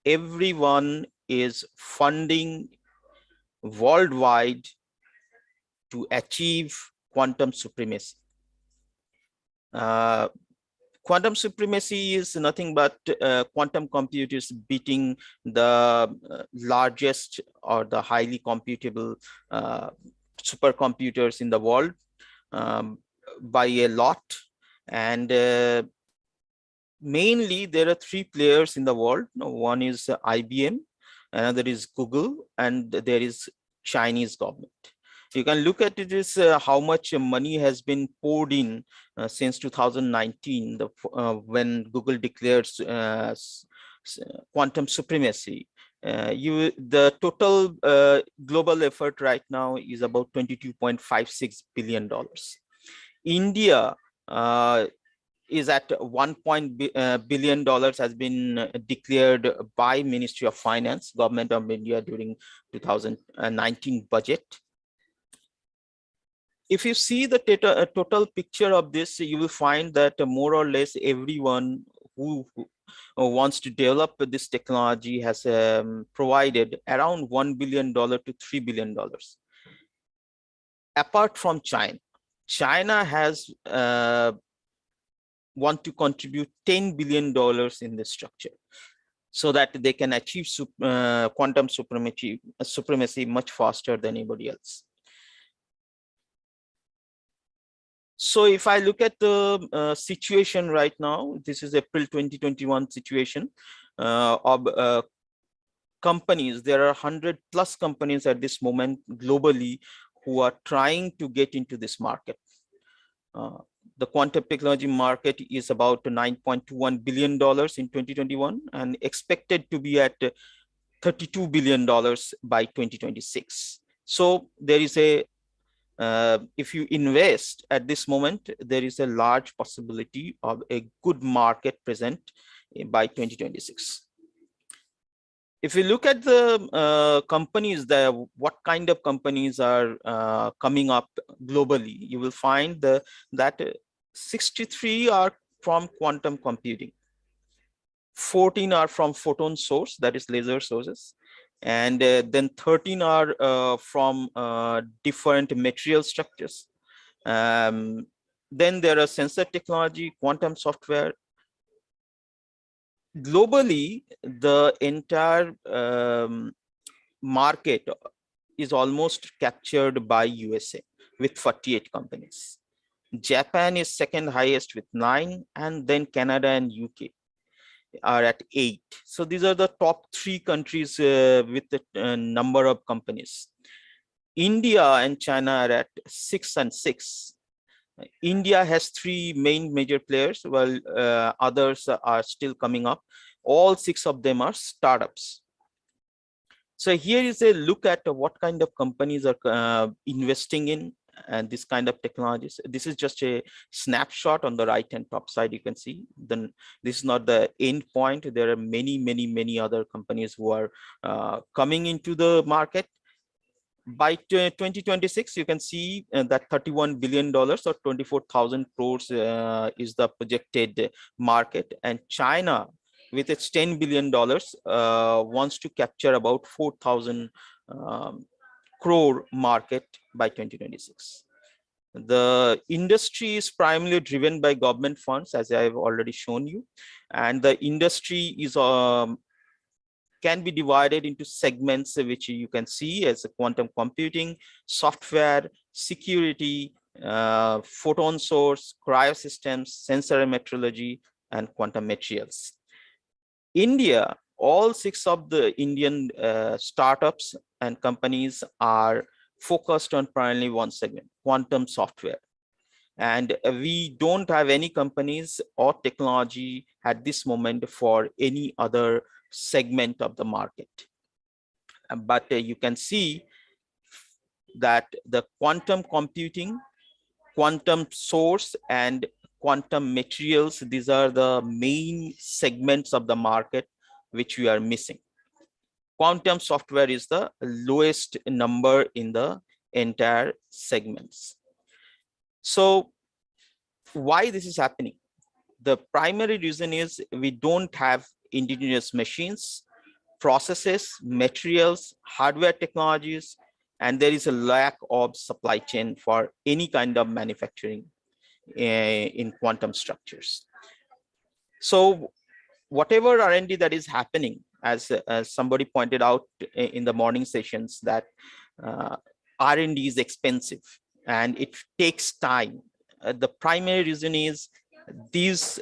everyone is funding worldwide to achieve quantum supremacy. Quantum supremacy is nothing but quantum computers beating the largest or the highly computable supercomputers in the world by a lot. And mainly there are three players in the world. One is IBM, another is Google, and there is Chinese government. You can look at it as how much money has been poured in since 2019, when Google declares quantum supremacy. The total global effort right now is about $22.56 billion. India is at $1 billion has been declared by Ministry of Finance, Government of India, during 2019 budget. If you see the total picture of this, you will find that more or less everyone who wants to develop this technology has provided around $1 billion to $3 billion. apart from China has want to contribute $10 billion in this structure so that they can achieve quantum supremacy much faster than anybody else. So if I look at the situation right now, this is April 2021 situation of companies. There are 100 plus companies at this moment globally who are trying to get into this market. The quantum technology market is about $9.21 billion in 2021 and expected to be at $32 billion by 2026. So there is a, if you invest at this moment, there is a large possibility of a good market present by 2026. If you look at the companies there, what kind of companies are coming up globally, you will find that 63 are from quantum computing, 14 are from photon source, that is laser sources, and then 13 are from different material structures. Then there are sensor technology, quantum software. Globally, the entire market is almost captured by USA with 48 companies. Japan is second highest with 9, and then Canada and UK are at 8. So these are the top 3 countries with the number of companies. India and China are at 6 and 6. India has 3 main major players, while others are still coming up. All 6 of them are startups. So here is a look at what kind of companies are investing in and this kind of technologies. This is just a snapshot on the right hand top side. You can see then this is not the end point. There are many other companies who are coming into the market. By 2026, you can see that $31 billion or 24,000 crores is the projected market, and China with its $10 billion wants to capture about 4,000 crore market by 2026. The industry is primarily driven by government funds, as I have already shown you, and the industry is can be divided into segments which you can see as quantum computing, software, security, photon source, cryosystems, sensor metrology, and quantum materials. India, all 6 of the Indian startups and companies are focused on primarily one segment, quantum software. And we don't have any companies or technology at this moment for any other segment of the market. But you can see that the quantum computing, quantum source, and quantum materials, these are the main segments of the market which we are missing. Quantum software is the lowest number in the entire segments. So why this is happening? The primary reason is we don't have indigenous machines, processes, materials, hardware technologies, and there is a lack of supply chain for any kind of manufacturing in quantum structures. So whatever R&D that is happening, as somebody pointed out in the morning sessions, that R&D is expensive and it takes time. The primary reason is this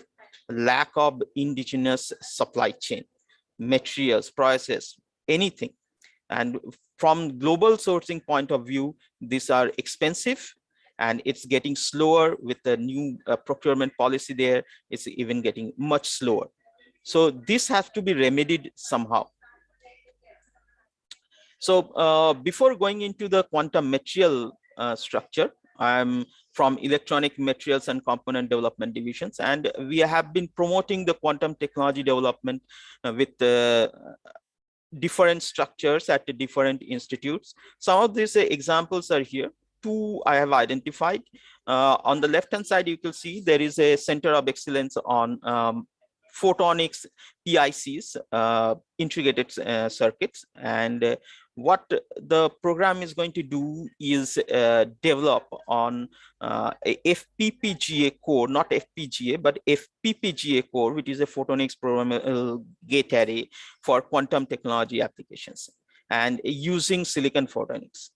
lack of indigenous supply chain, materials, process, anything. And from global sourcing point of view, these are expensive and it's getting slower with the new procurement policy there. It's even getting much slower. So this has to be remedied somehow. So before going into the quantum material structure, I'm from Electronic Materials and Component Development Divisions, and we have been promoting the quantum technology development with different structures at the different institutes. Some of these examples are here. 2 I have identified. On the left hand side, you can see there is a Center of Excellence on photonics PICs, integrated circuits. And what the program is going to do is develop on a FPGA core, not FPGA, but FPGA core, which is a photonics programmable gate array for quantum technology applications and using silicon photonics.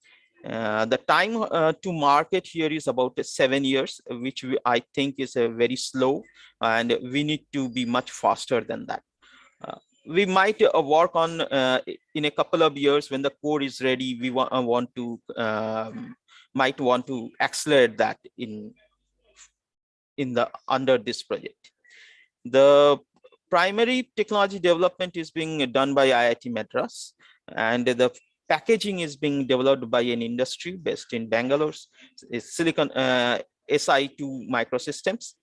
The time to market here is about 7 years, which I think is very slow, and we need to be much faster than that. We might work on in a couple of years when the core is ready. We might want to accelerate that under this project. The primary technology development is being done by IIT Madras, and the packaging is being developed by an industry based in Bangalore, Silicon SI2 Microsystems.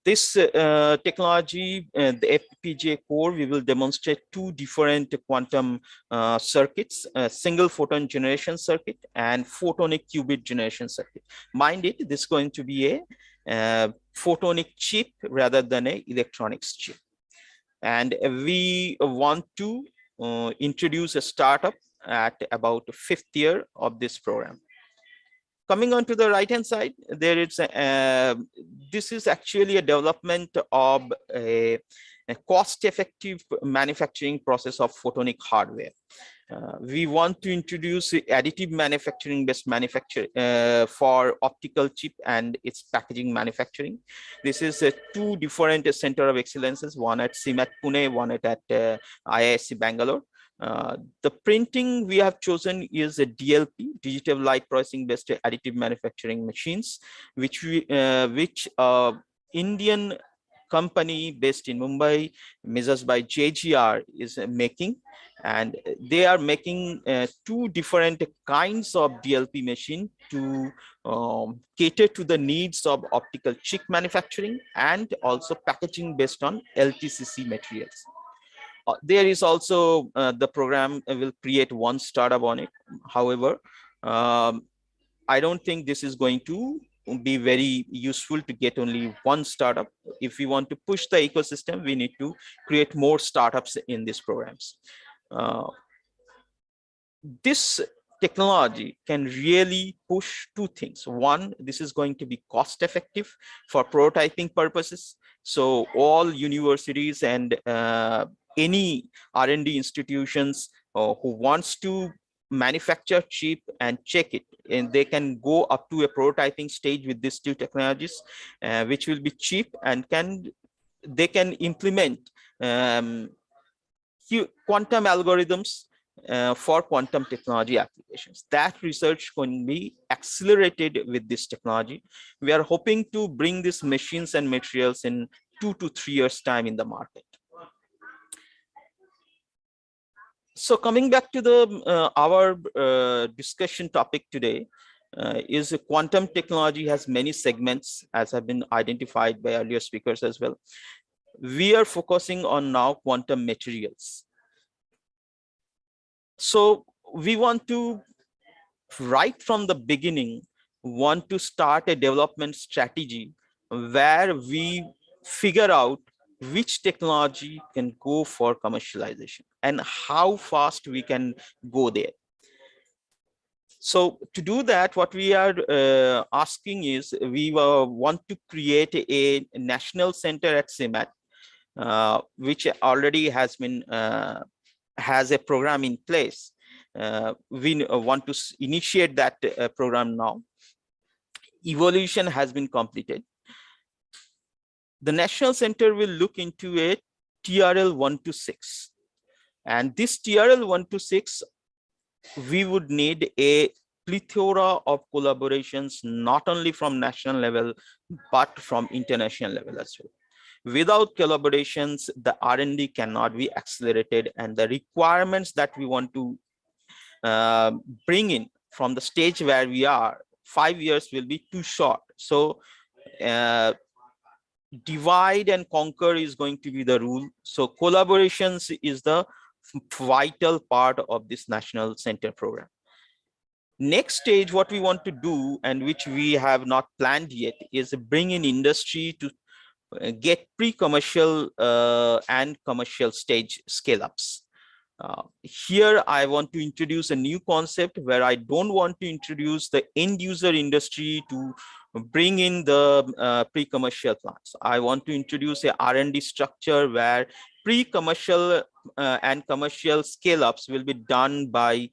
This technology, the FPGA core, we will demonstrate 2 different quantum circuits, single photon generation circuit and photonic qubit generation circuit. Mind it, this is going to be a photonic chip rather than an electronics chip. And we want to introduce a startup at about the 5th year of this program. Coming on to the right hand side, there is this is actually a development of a cost-effective manufacturing process of photonic hardware. We want to introduce additive manufacturing based manufacture for optical chip and its packaging manufacturing. This is 2 different center of excellences, one at CMAT Pune, one at IISc Bangalore. The printing we have chosen is a DLP, digital light processing based additive manufacturing machines, which Indian company based in Mumbai, measures by JGR, is making. And they are making 2 different kinds of DLP machine to cater to the needs of optical chip manufacturing and also packaging based on LTCC materials. There is also the program will create 1 startup on it. However, I don't think this is going to be very useful to get only 1 startup. If we want to push the ecosystem, we need to create more startups in these programs. This technology can really push 2 things. One, this is going to be cost effective for prototyping purposes. So all universities and any R&D institutions who wants to manufacture chip and check it, and they can go up to a prototyping stage with these 2 technologies, which will be cheap, and they can implement quantum algorithms for quantum technology applications. That research can be accelerated with this technology. We are hoping to bring these machines and materials in 2 to 3 years time in the market. So coming back to the our discussion topic today, is quantum technology has many segments, as have been identified by earlier speakers as well. We are focusing on now quantum materials. So we want to, right from the beginning, want to start a development strategy where we figure out which technology can go for commercialization and how fast we can go there. So to do that, what we are asking is, we want to create a national center at CMAT, which already has been has a program in place. We want to initiate that program now. Evaluation has been completed. The National Center will look into a TRL 126. And this TRL 126, we would need a plethora of collaborations, not only from national level, but from international level as well. Without collaborations, the R&D cannot be accelerated, and the requirements that we want to bring in from the stage where we are, 5 years will be too short. So divide and conquer is going to be the rule. So collaborations is the vital part of this National Center program. Next stage, what we want to do, and which we have not planned yet, is bring in industry to get pre-commercial and commercial stage scale-ups. Here, I want to introduce a new concept where I don't want to introduce the end user industry to bring in the pre-commercial plants. I want to introduce a R&D structure where pre-commercial and commercial scale-ups will be done by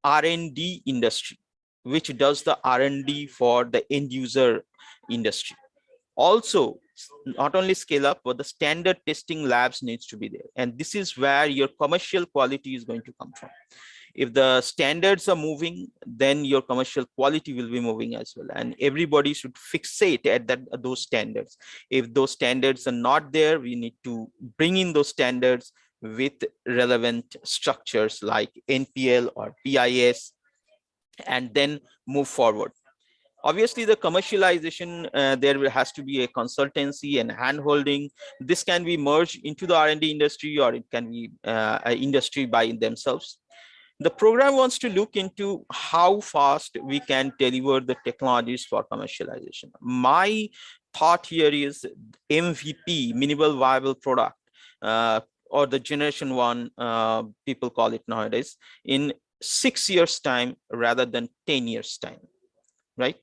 R&D industry, which does the R&D for the end user industry. Also, not only scale up, but the standard testing labs needs to be there. And this is where your commercial quality is going to come from. If the standards are moving, then your commercial quality will be moving as well. And everybody should fixate at those standards. If those standards are not there, we need to bring in those standards with relevant structures like NPL or BIS, and then move forward. Obviously, the commercialization, there has to be a consultancy and hand-holding. This can be merged into the R&D industry, or it can be an industry by themselves. The program wants to look into how fast we can deliver the technologies for commercialization. My thought here is MVP, minimal viable product, or the generation 1, people call it nowadays, in 6 years' time rather than 10 years' time. Right?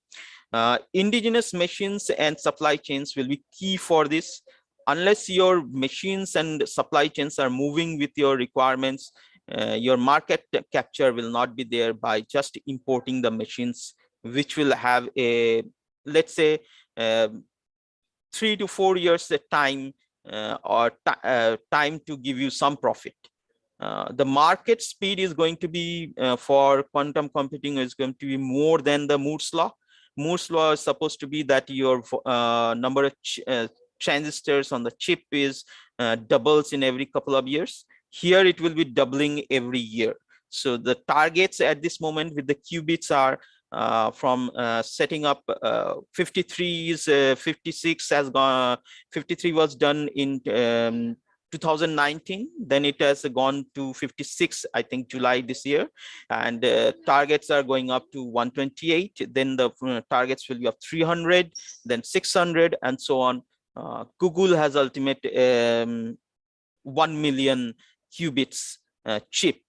Indigenous machines and supply chains will be key for this. Unless your machines and supply chains are moving with your requirements, your market capture will not be there by just importing the machines, which will have a, let's say, 3 to 4 years time or time to give you some profit. The market speed is going to be for quantum computing is going to be more than the Moore's law. Moore's law is supposed to be that your number of transistors on the chip is doubles in every couple of years. Here it will be doubling every year. So the targets at this moment with the qubits are from setting up 53's 56 has gone. 53 was done in 2019, then it has gone to 56, I think July this year, and targets are going up to 128. Then the targets will be of 300, then 600, and so on. Google has ultimate 1 million qubits chip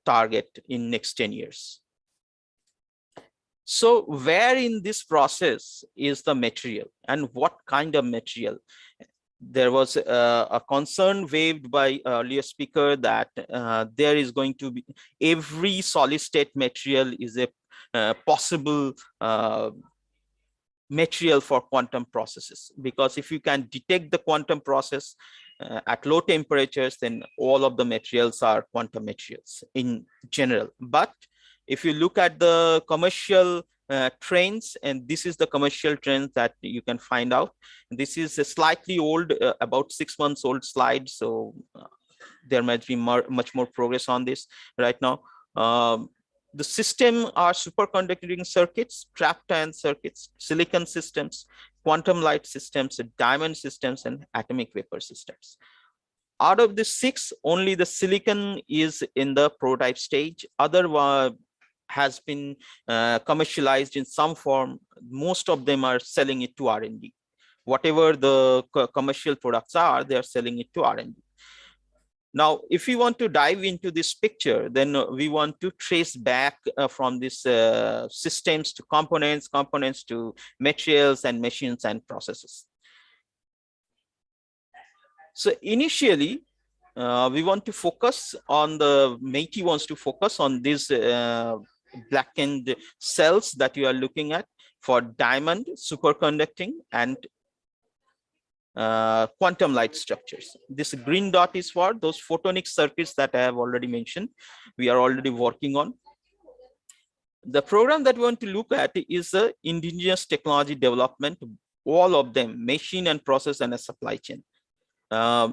target in next 10 years. So where in this process is the material, and what kind of material? There was a concern waived by earlier speaker that there is going to be every solid state material is a possible material for quantum processes, because if you can detect the quantum process at low temperatures, then all of the materials are quantum materials in general. But if you look at the commercial trends, and this is the commercial trends that you can find out. This is a slightly old, about 6 months old slide, so there might be much more progress on this right now. The system are superconducting circuits, trapped ion circuits, silicon systems, quantum light systems, diamond systems, and atomic vapor systems. Out of the 6, only the silicon is in the prototype stage. Other has been commercialized in some form. Most of them are selling it to R&D. Whatever the commercial products are, they are selling it to R&D. Now, if we want to dive into this picture, then we want to trace back from this systems to components, components to materials and machines and processes. So initially, we want to focus on the MATI wants to focus on these blackened cells that you are looking at for diamond, superconducting, and quantum light structures. This green dot is for those photonic circuits that I have already mentioned. We are already working on. The program that we want to look at is the indigenous technology development, all of them, machine and process and a supply chain.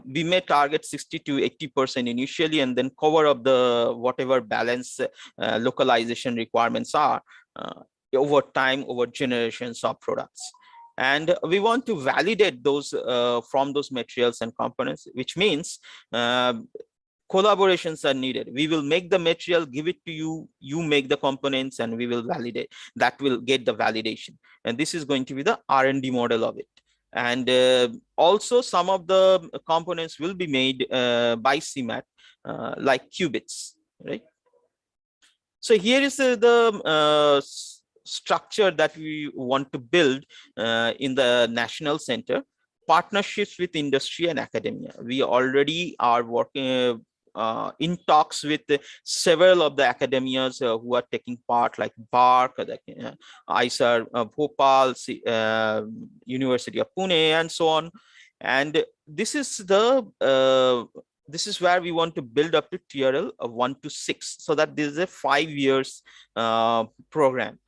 We may target 60 to 80% initially, and then cover up the whatever balance localization requirements are over time, over generations of products. And we want to validate those from those materials and components, which means collaborations are needed. We will make the material, give it to you, you make the components, and we will validate. That will get the validation. And this is going to be the R&D model of it. And also some of the components will be made by CMAT, like qubits, right? So here is the structure that we want to build in the National Center. Partnerships with industry and academia. We already are working in talks with several of the academias who are taking part, like BARC, ISAR Bhopal, University of Pune, and so on. And this is the this is where we want to build up to TRL 1 to 6, so that this is a 5 years program.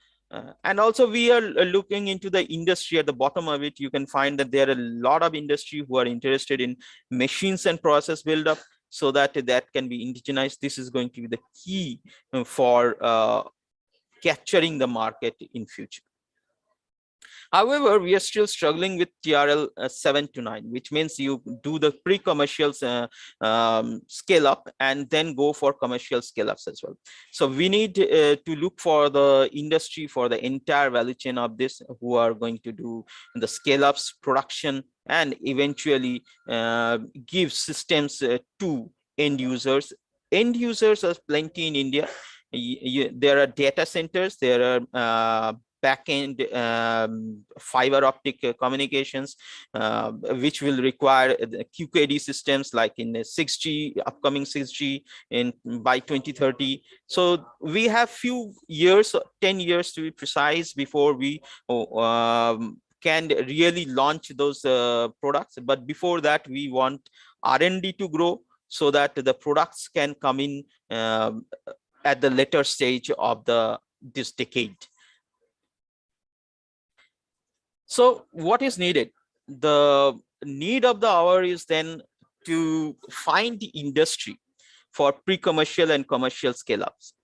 And also we are looking into the industry. At the bottom of it, you can find that there are a lot of industry who are interested in machines and process build up, so that that can be indigenized. This is going to be the key for capturing the market in future. However, we are still struggling with TRL 7 to 9, which means you do the pre-commercial scale up and then go for commercial scale ups as well. So we need to look for the industry for the entire value chain of this, who are going to do the scale ups, production, and eventually give systems to end users. End users are plenty in India. There are data centers, there are backend fiber optic communications, which will require QKD systems, like in the 6G, upcoming 6G by 2030. So we have few years, 10 years to be precise, before we can really launch those products. But before that, we want R&D to grow, so that the products can come in at the later stage of this decade. So what is needed? The need of the hour is then to find the industry for pre-commercial and commercial scale-ups.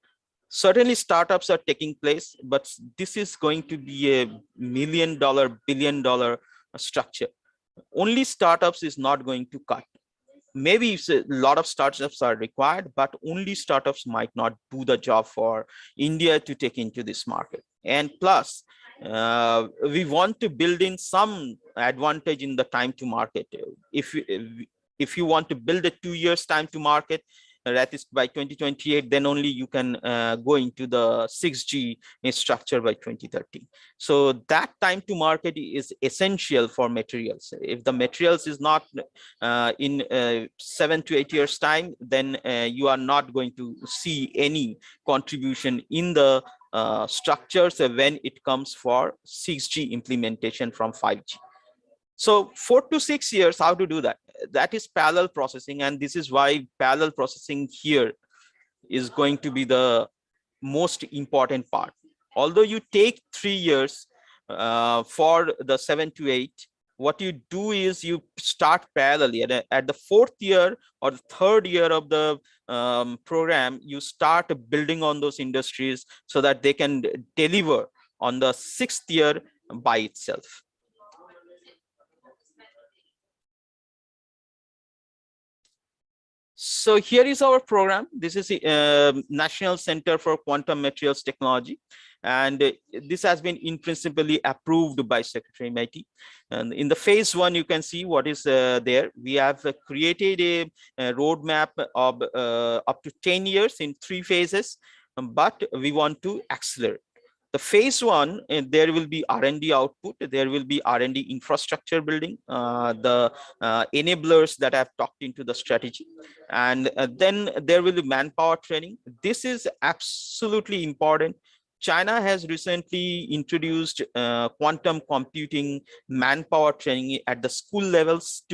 Certainly startups are taking place, but this is going to be a $1 million, billion-dollar structure. Only startups is not going to cut. Maybe a lot of startups are required, but only startups might not do the job for India to take into this market. And plus, we want to build in some advantage in the time to market. If you want to build a 2 years time to market, that is by 2028, then only you can go into the 6G structure by 2030. So that time to market is essential for materials. If the materials is not in 7 to 8 years time, then you are not going to see any contribution in the structures when it comes for 6G implementation from 5G. So 4 to 6 years, how to do that? That is parallel processing, and this is why parallel processing here is going to be the most important part. Although you take 3 years for the 7 to 8, what you do is you start parallelly. At the 4th year or the 3rd year of the program, you start building on those industries so that they can deliver on the 6th year by itself. So here is our program. This is the National Center for Quantum Materials Technology. And this has been in principally approved by Secretary MIT. And in the phase 1, you can see what is there. We have created a roadmap of up to 10 years in 3 phases, but we want to accelerate. The phase 1, there will be R&D output, there will be R&D infrastructure building, the enablers that I've talked into the strategy, and then there will be manpower training. This is absolutely important. China has recently introduced quantum computing manpower training at the school levels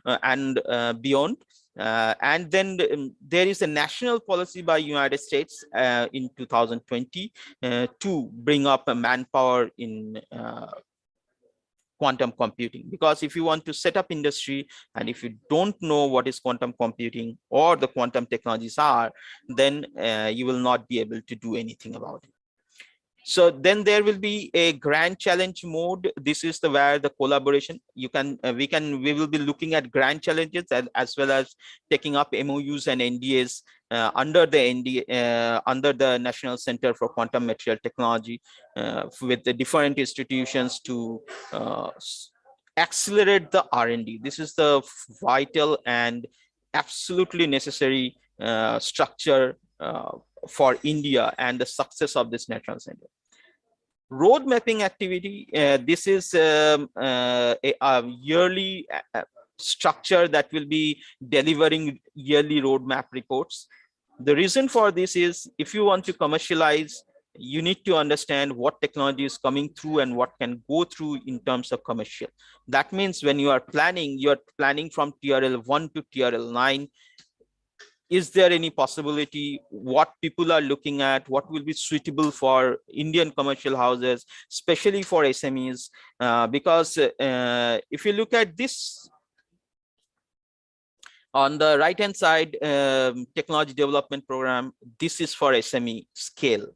and beyond. And then there is a national policy by United States in 2020 to bring up a manpower in quantum computing. Because if you want to set up industry, and if you don't know what is quantum computing or the quantum technologies are, then you will not be able to do anything about it. So then there will be a grand challenge mode. This is where the collaboration we will be looking at grand challenges as well as taking up MOUs and NDAs under the National Center for Quantum Material Technology with the different institutions to accelerate the R&D. This is the vital and absolutely necessary structure for India and the success of this national center. Road mapping activity, this is a yearly structure that will be delivering yearly roadmap reports. The reason for this is, if you want to commercialize, you need to understand what technology is coming through and what can go through in terms of commercial. That means when you are planning from TRL 1 to TRL 9. Is there any possibility what people are looking at, what will be suitable for Indian commercial houses, especially for SMEs? Because if you look at this, on the right hand side, technology development program, this is for SME scale.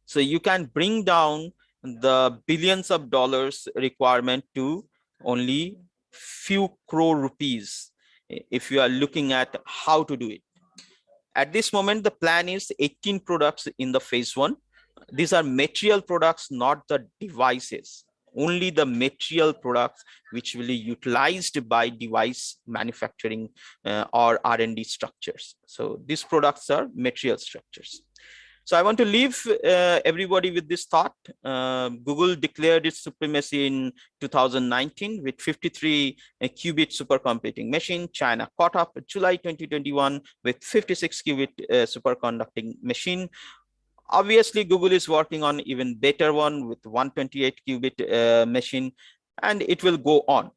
So you can bring down the billions of dollars requirement to only few crore rupees if you are looking at how to do it. At this moment, the plan is 18 products in the phase 1. These are material products, not the devices. Only the material products which will be utilized by device manufacturing or R&D structures. So these products are material structures. So I want to leave everybody with this thought. Google declared its supremacy in 2019 with 53 qubit supercomputing machine. China caught up in July 2021 with 56 qubit superconducting machine. Obviously, Google is working on even better one with 128 qubit machine, and it will go on.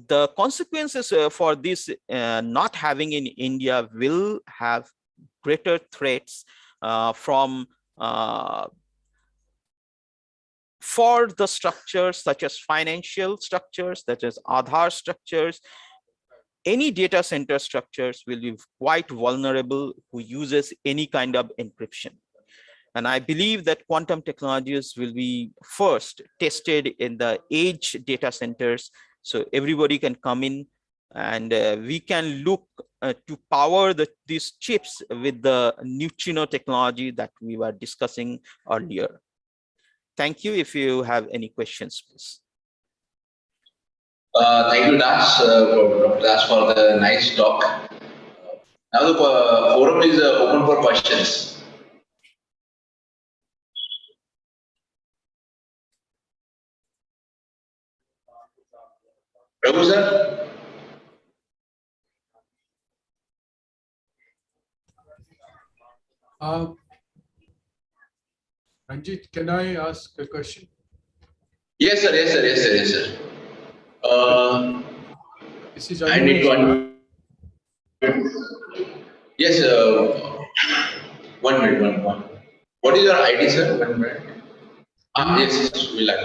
The consequences for this not having in India will have greater threats for the structures such as financial structures, such as Aadhaar structures. Any data center structures will be quite vulnerable who uses any kind of encryption. And I believe that quantum technologies will be first tested in the edge data centers. So everybody can come in and we can look to power these chips with the neutrino technology that we were discussing earlier. Thank you. If you have any questions, please. Thank you, Das, for the nice talk. Now the forum is open for questions. Prabhu, sir? Ranjit, can I ask a question? Yes, sir. Yes, sir. Yes, sir. Yes, sir. This is I need to yes, 1 minute. What is your ID, sir? 1 minute. Yes, we like.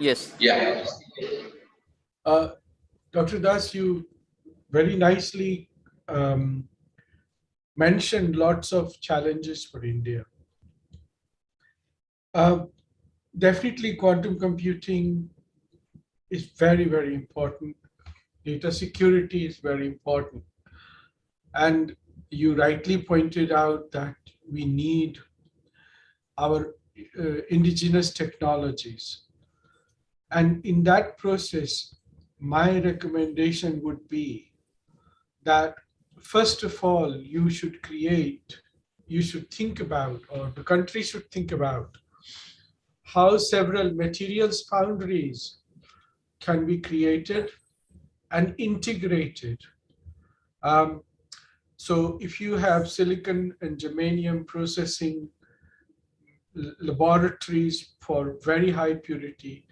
Yes. Yeah. Dr. Das, you very nicely mentioned lots of challenges for India. Definitely quantum computing is very, very important. Data security is very important. And you rightly pointed out that we need our indigenous technologies. And in that process, my recommendation would be that first of all, you should think about, or the country should think about, how several materials foundries can be created and integrated. So if you have silicon and germanium processing laboratories for very high purity,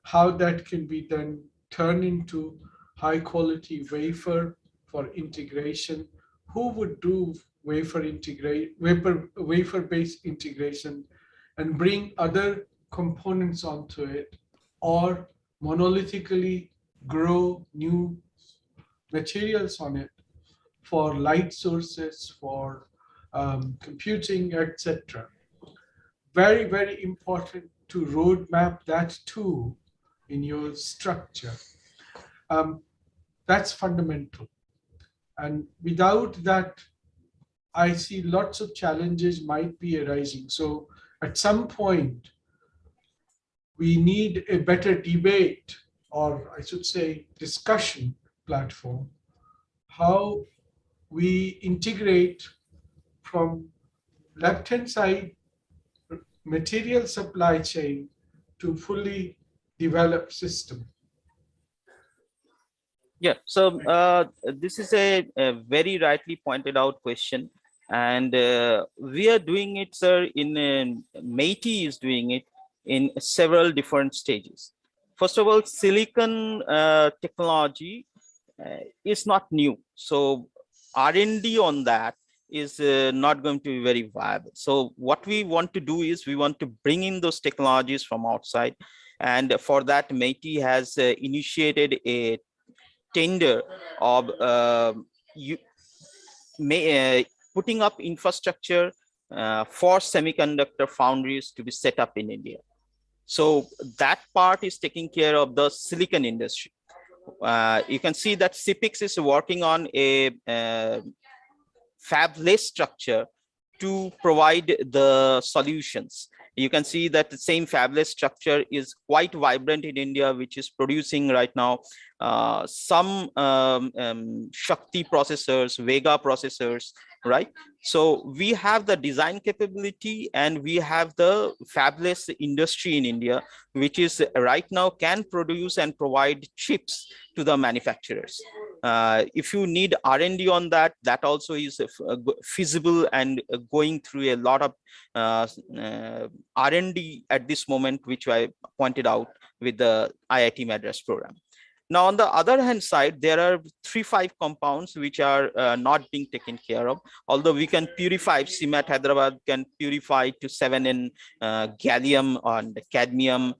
how that can be then turned into high quality wafer for integration. Who would do wafer-based integration and bring other components onto it, or monolithically grow new materials on it for light sources, for computing, etc. Very, very important to roadmap that too in your structure. That's fundamental. And without that, I see lots of challenges might be arising. So at some point, we need a better debate or I should say discussion platform, how we integrate from left-hand side material supply chain to fully developed system. Yeah, so this is a very rightly pointed out question, and we are doing it, sir, MeitY is doing it in several different stages. First of all, silicon technology is not new, so R&D on that is not going to be very viable. So what we want to do is we want to bring in those technologies from outside, and for that MeitY has initiated a tender of putting up infrastructure for semiconductor foundries to be set up in India. So that part is taking care of the silicon industry. You can see that CPIX is working on a fabless structure to provide the solutions. You can see that the same fabless structure is quite vibrant in India, which is producing right now some Shakti processors, Vega processors, right? So we have the design capability and we have the fabless industry in India, which is right now can produce and provide chips to the manufacturers. If you need R&D on that, that also is feasible and going through a lot of R&D at this moment, which I pointed out with the IIT Madras program. Now, on the other hand side, there are 3-5 compounds which are not being taken care of. Although we can purify, CMAT Hyderabad can purify to 7 in gallium and cadmium.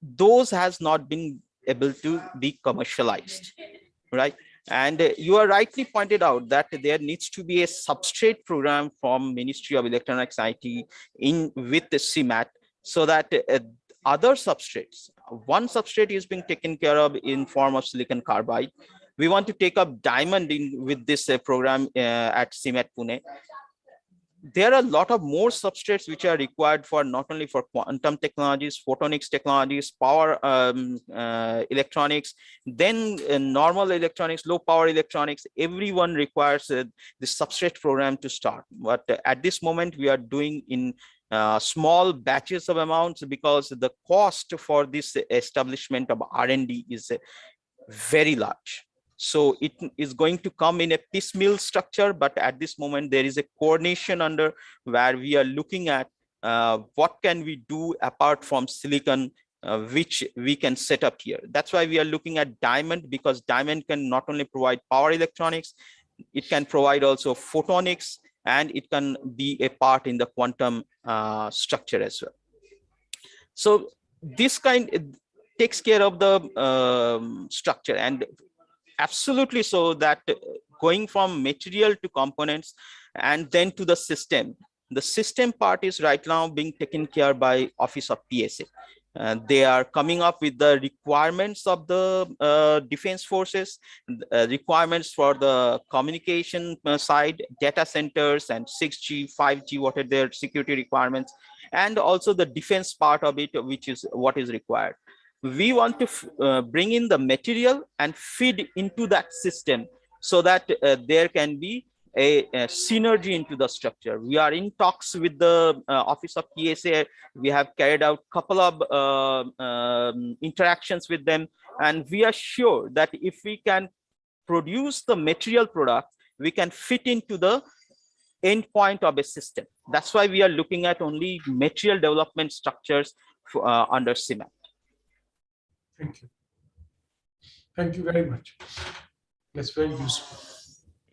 Those has not been able to be commercialized, right? And you are rightly pointed out that there needs to be a substrate program from Ministry of Electronics IT in with the CMAT, so that other substrates, one substrate is being taken care of in form of silicon carbide. We want to take up diamond in with this program at CMAT Pune. There are a lot of more substrates which are required for not only for quantum technologies, photonics technologies, power electronics, then normal electronics, low power electronics. Everyone requires the substrate program to start. But at this moment, we are doing in small batches of amounts because the cost for this establishment of R&D is very large. So it is going to come in a piecemeal structure, but at this moment there is a coordination under where we are looking at what can we do apart from silicon, which we can set up here. That's why we are looking at diamond, because diamond can not only provide power electronics, it can provide also photonics, and it can be a part in the quantum structure as well. So this kind takes care of the structure, and absolutely so that going from material to components and then to the system. The system part is right now being taken care by Office of PSA. They are coming up with the requirements of the defense forces, requirements for the communication side, data centers and 6G, 5G, what are their security requirements, and also the defense part of it, which is what is required. We want to bring in the material and feed into that system so that there can be a synergy into the structure. We are in talks with the Office of PSA. We have carried out a couple of interactions with them, and we are sure that if we can produce the material product, we can fit into the endpoint of a system. That's why we are looking at only material development structures under CMAT. Thank you. Thank you very much. That's very useful.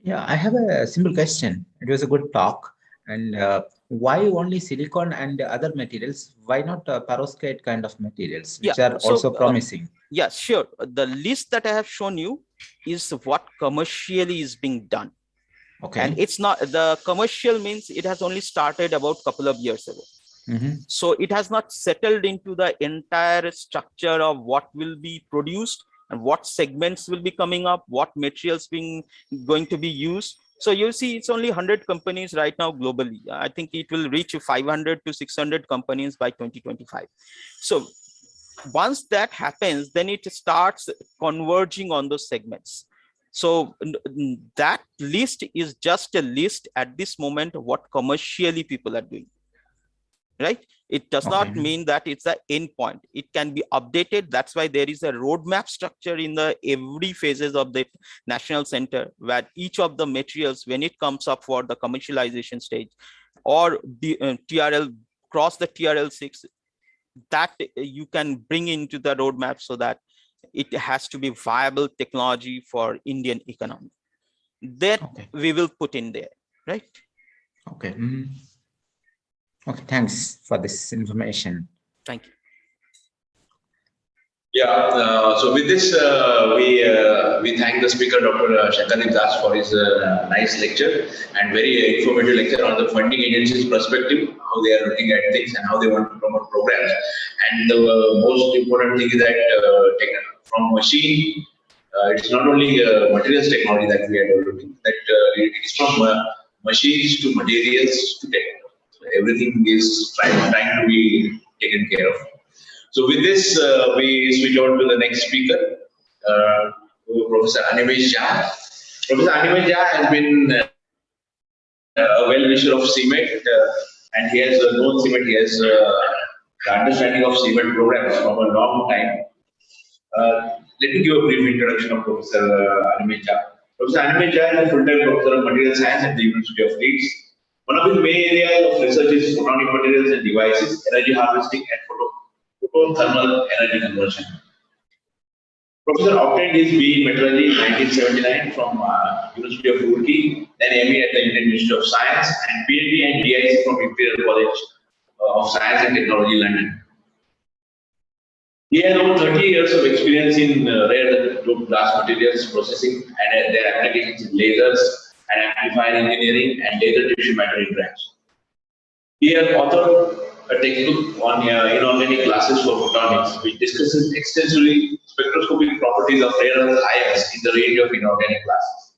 Yeah, I have a simple question. It was a good talk. And why only silicon and other materials? Why not perovskite kind of materials, which are also promising? Yeah, sure. The list that I have shown you is what commercially is being done. Okay. And it's not, the commercial means it has only started about a couple of years ago. So it has not settled into the entire structure of what will be produced and what segments will be coming up, what materials going to be used. So you see, it's only 100 companies right now globally. I think it will reach 500 to 600 companies by 2025. So once that happens, then it starts converging on those segments. So that list is just a list at this moment of what commercially people are doing, right? It does not mean that it's the end point. It can be updated. That's why there is a roadmap structure in the every phases of the National Center, where each of the materials, when it comes up for the commercialization stage or the TRL, cross the TRL6, that you can bring into the roadmap so that it has to be viable technology for Indian economy. That we will put in there, right? Okay. Okay, thanks for this information. Thank you. Yeah, so with this, we thank the speaker, Dr. Shakhadeep Das, for his nice lecture and very informative lecture on the funding agency's perspective, how they are looking at things and how they want to promote programs. And the most important thing is that from machine, it's not only materials technology that we are developing, that it is from machines to materials to technology. So everything is trying to be taken care of. So with this, we switch on to the next speaker, Professor Animesh Jha. Professor Animesh Jha has been a well-wisher of CMET, and he has known CMET. He has the understanding of CMET programs from a long time. Let me give a brief introduction of Professor Animesh Jha. Professor Animesh Jha is a full-time professor of material science at the University of Leeds. One of his main areas of research is photonic materials and devices, energy harvesting, and photothermal energy conversion. Professor obtained his BE in Metallurgy in 1979 from University of Roorkee, then ME at the Indian Institute of Science, and PhD and DIC from Imperial College of Science and Technology, London. He has over 30 years of experience in rare glass materials processing and their applications in lasers and amplifier engineering and laser tissue matter interactions. He has authored a textbook on inorganic classes for photonics, which discusses extensively spectroscopic properties of rare earth ions in the range of inorganic classes.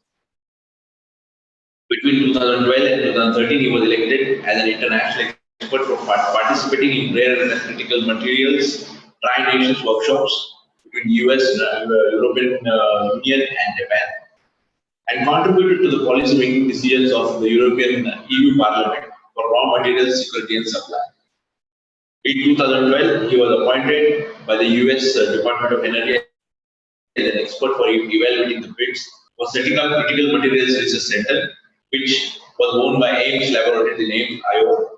Between 2012 and 2013, he was elected as an international expert for participating in rare earth critical materials tri-nations workshops between US, European Union and Japan, and contributed to the policy-making decisions of the European EU Parliament for raw materials security and supply. In 2012, he was appointed by the US Department of Energy as an expert for evaluating the bids for setting up Critical Materials Research Center, which was owned by Ames Laboratories in Ames, Iowa.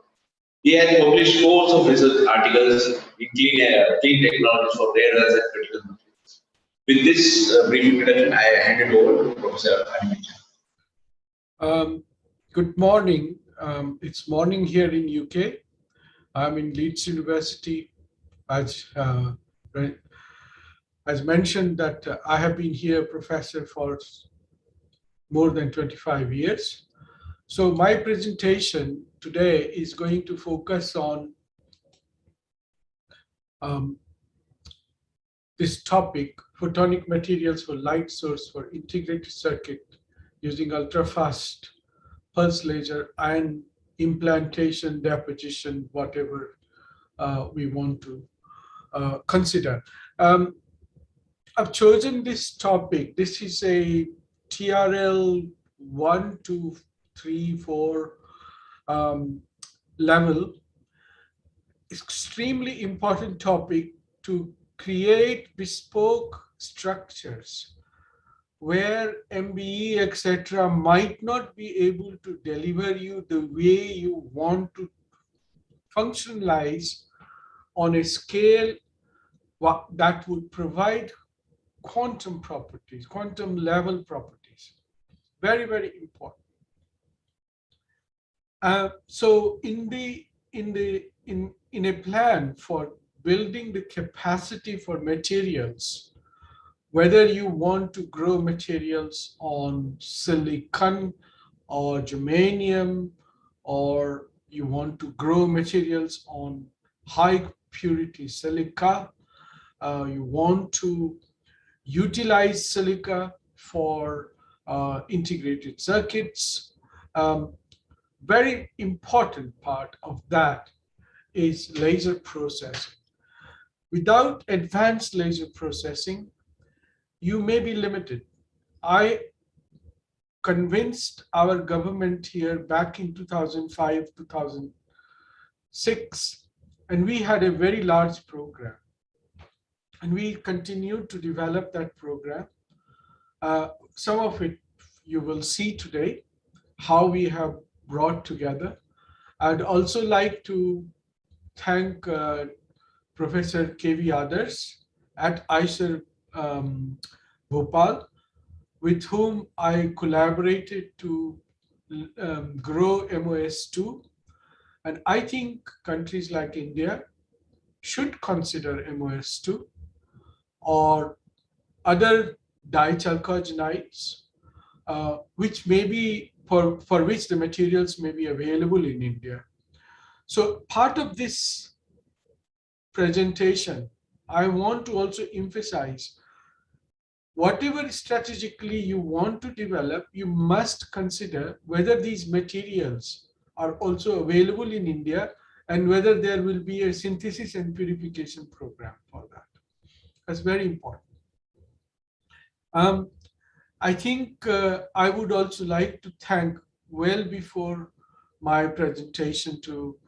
He has published scores of research articles in clean technologies for rare earths and critical materials. With this brief introduction, I hand it over to Professor Animesh Jha. Good morning. It's morning here in UK. I'm in Leeds University. As mentioned, that I have been here professor for more than 25 years. So my presentation today is going to focus on this topic, photonic materials for light source for integrated circuit using ultra-fast pulse laser and implantation, deposition, whatever we want to consider. I've chosen this topic. This is a TRL 1, 2, 3, 4 level. Extremely important topic to create bespoke structures where MBE, etc., might not be able to deliver you the way you want to functionalize on a scale that would provide quantum properties, quantum level properties. Very, very important. So in a plan for building the capacity for materials, whether you want to grow materials on silicon or germanium, or you want to grow materials on high purity silica, you want to utilize silica for integrated circuits. Very important part of that is laser processing. Without advanced laser processing, you may be limited. I convinced our government here back in 2005, 2006, and we had a very large program. And we continued to develop that program. Some of it you will see today, how we have brought together. I'd also like to thank Professor K.V. Adarsh at IISER Bhopal, with whom I collaborated to grow MOS2. And I think countries like India should consider MOS2 or other dichalcogenides, which may be for which the materials may be available in India. So part of this presentation, I want to also emphasize, whatever strategically you want to develop, you must consider whether these materials are also available in India and whether there will be a synthesis and purification program for that. That's very important. I think I would also like to thank, well before my presentation, to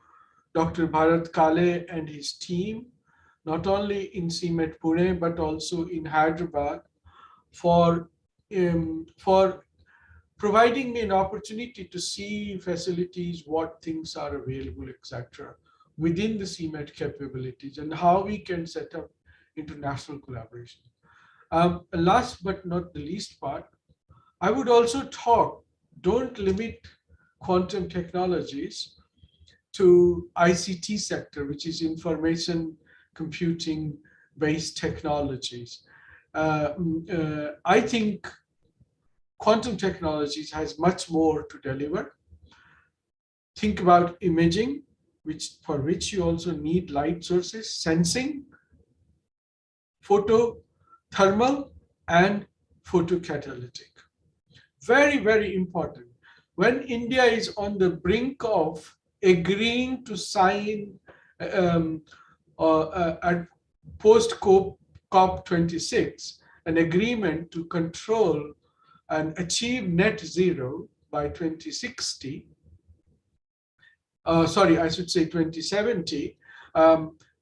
Dr. Bharat Kale and his team, not only in CMET Pune, but also in Hyderabad, for providing me an opportunity to see facilities, what things are available, etc., within the CMET capabilities and how we can set up international collaboration. Last but not the least part, I would also talk, don't limit quantum technologies to ICT sector, which is information computing based technologies. I think quantum technologies has much more to deliver. Think about imaging, for which you also need light sources, sensing, photothermal, and photocatalytic. Very, very important. When India is on the brink of agreeing to sign at post-COP26 an agreement to control and achieve net zero by 2060, sorry, I should say 2070,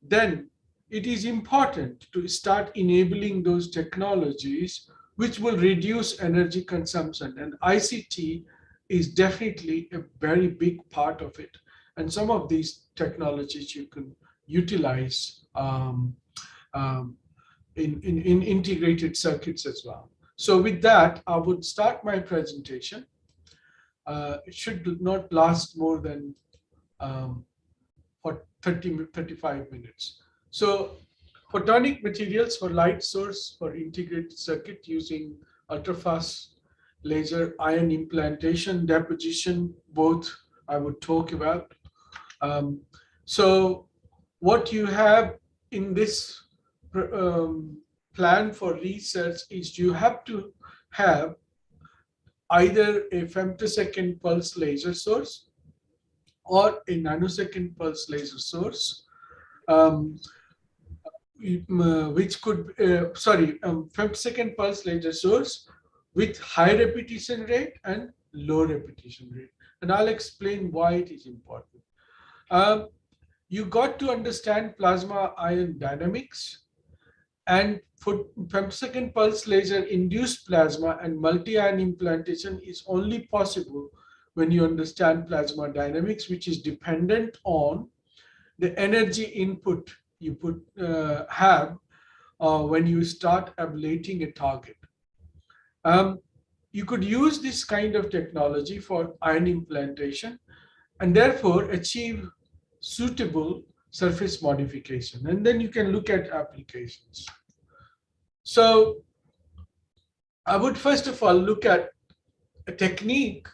then it is important to start enabling those technologies which will reduce energy consumption. And ICT is definitely a very big part of it. And some of these technologies you can utilize in integrated circuits as well. So with that, I would start my presentation. It should not last more than for 35 minutes. So photonic materials for light source for integrated circuit using ultrafast laser, ion implantation, deposition, both I would talk about. So what you have in this plan for research is you have to have either a femtosecond pulse laser source or a nanosecond pulse laser source, which could, femtosecond pulse laser source with high repetition rate and low repetition rate. And I'll explain why it is important. You got to understand plasma ion dynamics, and for femtosecond pulse laser induced plasma and multi-ion implantation is only possible when you understand plasma dynamics, which is dependent on the energy input you have when you start ablating a target. You could use this kind of technology for ion implantation and therefore achieve suitable surface modification. And then you can look at applications. So I would first of all look at a technique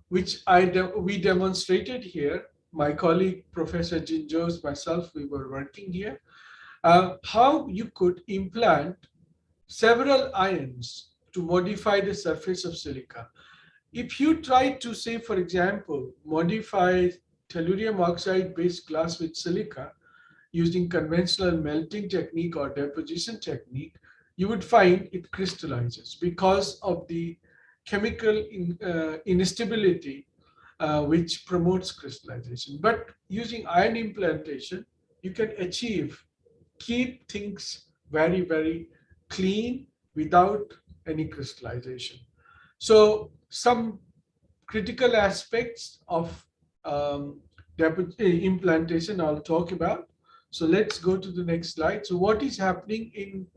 which we demonstrated here. My colleague, Professor Jinjos, myself, we were working here. How you could implant several ions to modify the surface of silica. If you try to say, for example, modify tellurium oxide based glass with silica, using conventional melting technique or deposition technique, you would find it crystallizes because of the chemical instability which promotes crystallization. But using ion implantation, you can keep things very, very clean without any crystallization. So some critical aspects of implantation I'll talk about. So let's go to the next slide. So what is happening in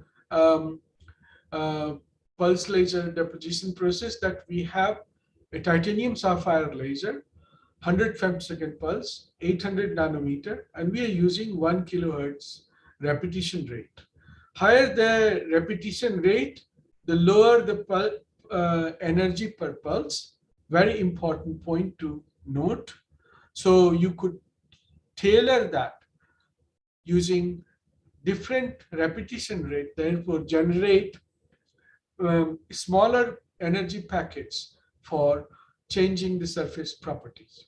pulse laser deposition process? That we have a titanium sapphire laser, 100 femtosecond pulse, 800 nanometer, and we are using 1 kilohertz repetition rate. Higher the repetition rate, the lower the energy per pulse. Very important point to note. So you could tailor that using different repetition rate, therefore generate smaller energy packets for changing the surface properties.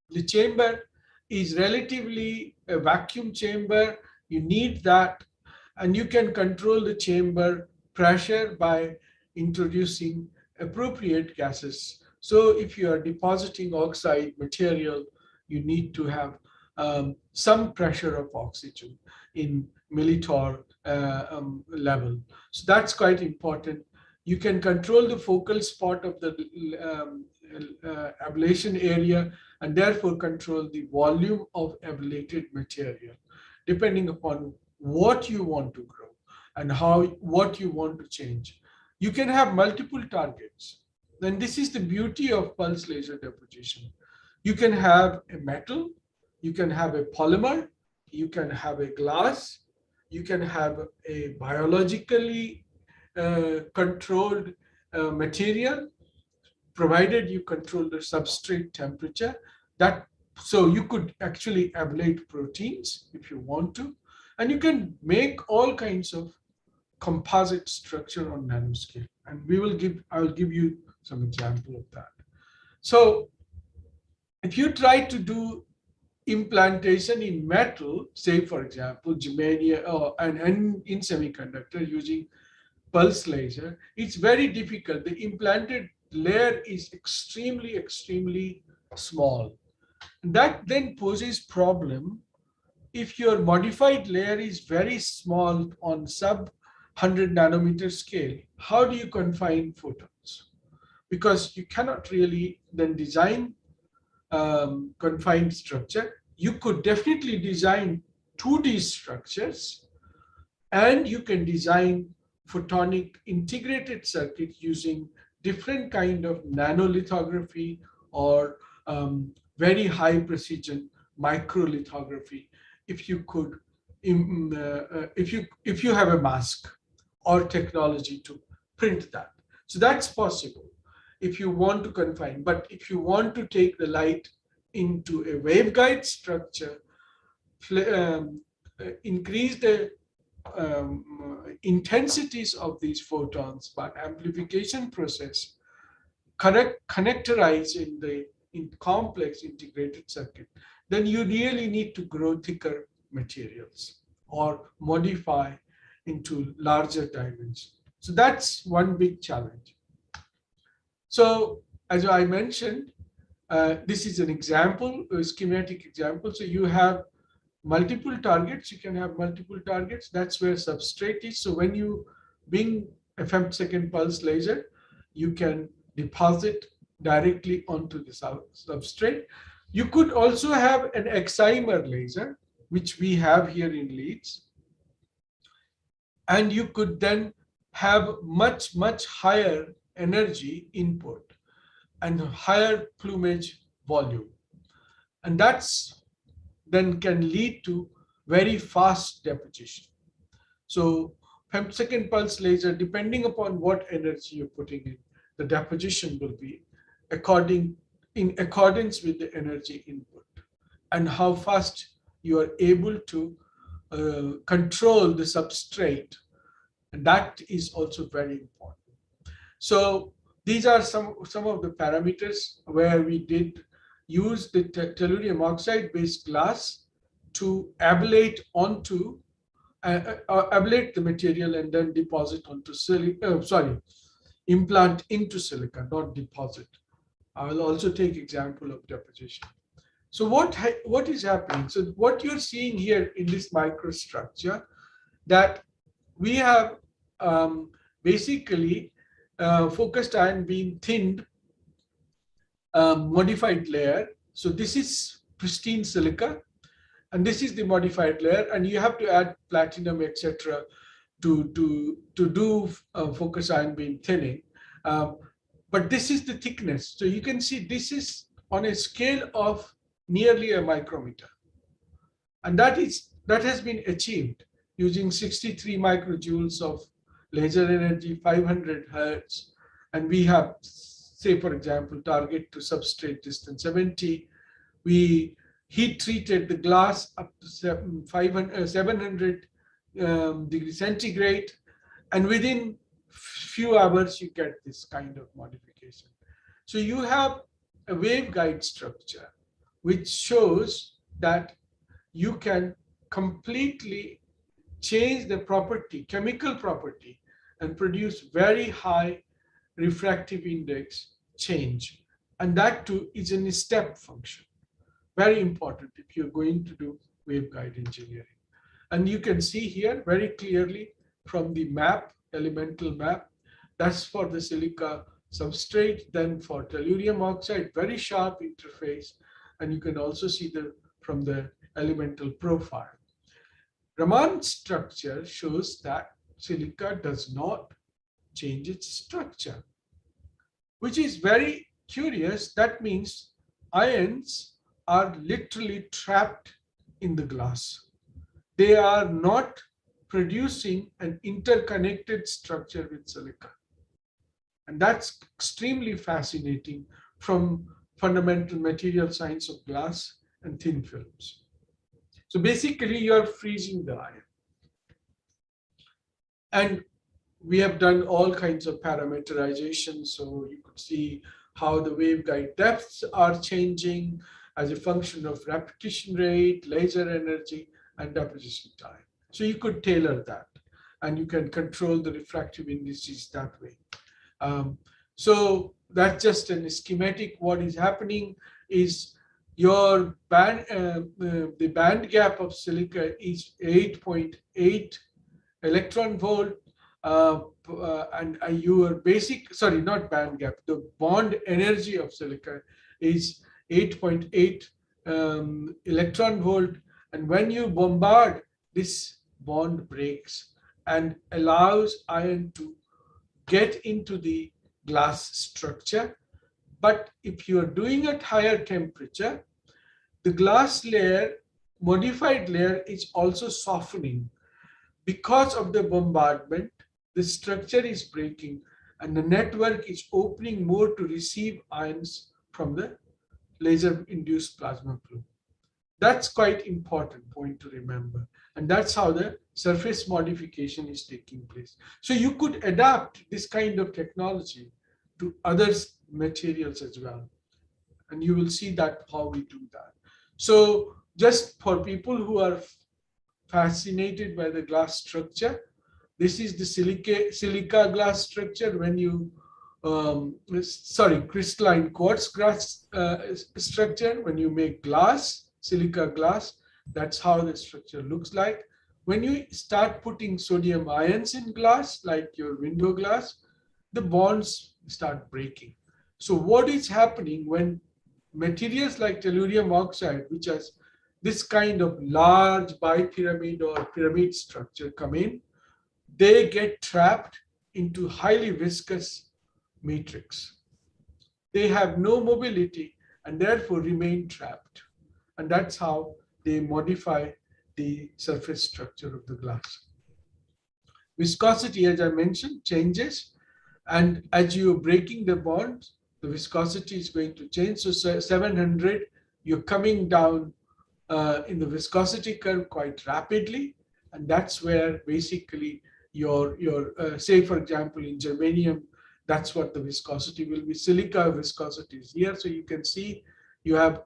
The chamber is relatively a vacuum chamber. You need that, and you can control the chamber pressure by introducing appropriate gases. So if you are depositing oxide material, you need to have some pressure of oxygen in millitorr level. So that's quite important. You can control the focal spot of the ablation area and therefore control the volume of ablated material, depending upon what you want to grow and what you want to change. You can have multiple targets. Then this is the beauty of pulse laser deposition. You can have a metal, you can have a polymer, you can have a glass, you can have a biologically controlled material, provided you control the substrate temperature. So you could actually ablate proteins if you want to, and you can make all kinds of composite structure on nanoscale. And I will give you some example of that. So if you try to do implantation in metal, say for example, germanium and in semiconductor using pulse laser, it's very difficult. The implanted layer is extremely, extremely small. That then poses problem if your modified layer is very small on sub 100 nanometer scale. How do you confine photons? Because you cannot really then design confined structure. You could definitely design 2D structures, and you can design photonic integrated circuit using different kind of nanolithography or very high precision microlithography. If you could, if you have a mask or technology to print that, so that's possible. If you want to confine, but if you want to take the light into a waveguide structure, increase the intensities of these photons by amplification process, connectorize in complex integrated circuit, then you really need to grow thicker materials or modify into larger dimensions. So that's one big challenge. So as I mentioned, this is an example, a schematic example. So you have multiple targets, you can have multiple targets. That's where substrate is. So when you bring a femtosecond pulse laser, you can deposit directly onto the substrate. You could also have an excimer laser, which we have here in Leeds. And you could then have much, much higher energy input and higher plumage volume. And that's then can lead to very fast deposition. So femtosecond pulse laser, depending upon what energy you're putting in, the deposition will be in accordance with the energy input and how fast you are able to control the substrate. And that is also very important. So these are some of the parameters where we did use the tellurium oxide based glass to ablate onto, ablate the material and then deposit onto silica, implant into silica, not deposit. I will also take example of deposition. So what is happening? So what you're seeing here in this microstructure, that we have basically focused iron beam thinned modified layer. So this is pristine silica, and this is the modified layer, and you have to add platinum, etc., to do focused iron beam thinning. But this is the thickness. So you can see this is on a scale of nearly a micrometer, and that has been achieved using 63 microjoules of laser energy, 500 hertz, and we have, say for example, target to substrate distance 70. We heat treated the glass up to 700 degrees centigrade, and within few hours you get this kind of modification. So you have a waveguide structure which shows that you can completely change the property, chemical property, and produce very high refractive index change. And that too is in a step function. Very important if you're going to do waveguide engineering. And you can see here very clearly from the map, elemental map, that's for the silica substrate, then for tellurium oxide, very sharp interface. And you can also see from the elemental profile. Raman structure shows that silica does not change its structure, which is very curious. That means ions are literally trapped in the glass. They are not producing an interconnected structure with silica. And that's extremely fascinating from fundamental material science of glass and thin films. So basically you are freezing the ion. And we have done all kinds of parameterization. So you could see how the waveguide depths are changing as a function of repetition rate, laser energy, and deposition time. So you could tailor that, and you can control the refractive indices that way. So that's just a schematic. What is happening is your band, the band gap of silica is 8.8 electron volt, and your basic, sorry, not band gap, the bond energy of silica is 8.8 electron volt. And when you bombard, this bond breaks and allows ion to get into the glass structure. But if you are doing at higher temperature, the glass layer, modified layer, is also softening. Because of the bombardment, the structure is breaking and the network is opening more to receive ions from the laser-induced plasma flow. That's quite important point to remember. And that's how the surface modification is taking place. So you could adapt this kind of technology to other materials as well. And you will see that how we do that. So just for people who are fascinated by the glass structure, this is the silica glass structure when you, crystalline quartz glass structure when you make glass, silica glass. That's how the structure looks like. When you start putting sodium ions in glass, like your window glass, the bonds start breaking. So what is happening when materials like tellurium oxide, which has this kind of large bipyramid or pyramid structure come in, they get trapped into highly viscous matrix. They have no mobility and therefore remain trapped. And that's how they modify the surface structure of the glass. Viscosity, as I mentioned, changes. And as you're breaking the bond, the viscosity is going to change. So 700, you're coming down in the viscosity curve quite rapidly. And that's where basically your say, for example, in germanium, that's what the viscosity will be. Silica viscosity is here. So you can see you have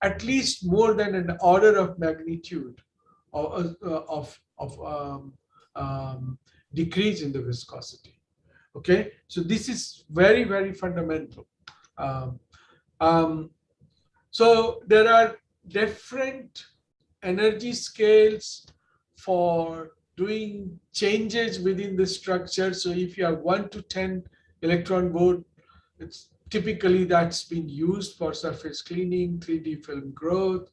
at least more than an order of magnitude of decrease in the viscosity. Okay, so this is very, very fundamental. So there are different energy scales for doing changes within the structure. So if you have 1 to 10 electron volt, it's typically that's been used for surface cleaning, 3D film growth.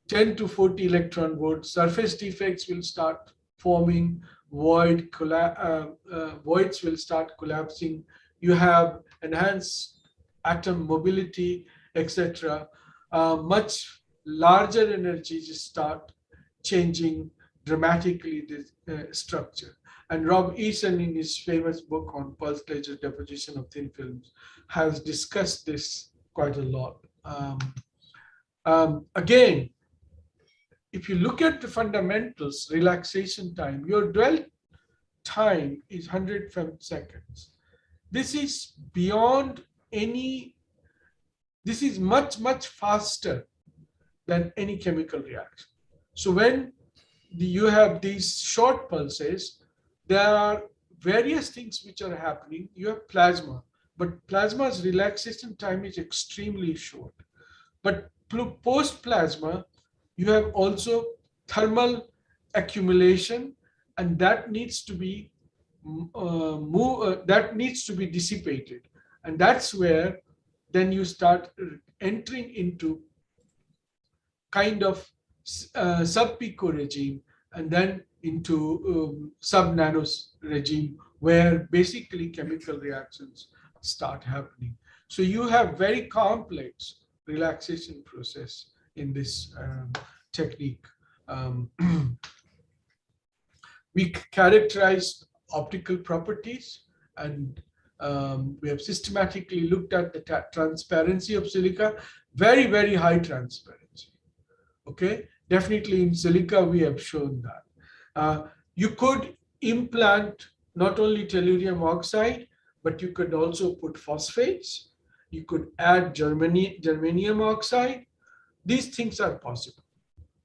10 to 40 electron volt, surface defects will start forming, voids will start collapsing. You have enhanced atom mobility, etc. Much larger energies start changing dramatically the structure. And Rob Eason, in his famous book on pulse laser deposition of thin films, has discussed this quite a lot. Again, if you look at the fundamentals, relaxation time, your dwell time is 100 femtoseconds. This is beyond any, this is much, much faster than any chemical reaction. So when you have these short pulses, there are various things which are happening. You have plasma, but plasma's relaxation time is extremely short. But post-plasma, you have also thermal accumulation, and that needs to be dissipated. And that's where then you start entering into kind of sub-pico regime, and then into sub-nano regime, where basically chemical reactions start happening. So you have very complex relaxation process in this technique. We characterized optical properties, and we have systematically looked at the transparency of silica, very, very high transparency. Okay, definitely in silica we have shown that. You could implant not only tellurium oxide, but you could also put phosphates. You could add germanium oxide. These things are possible.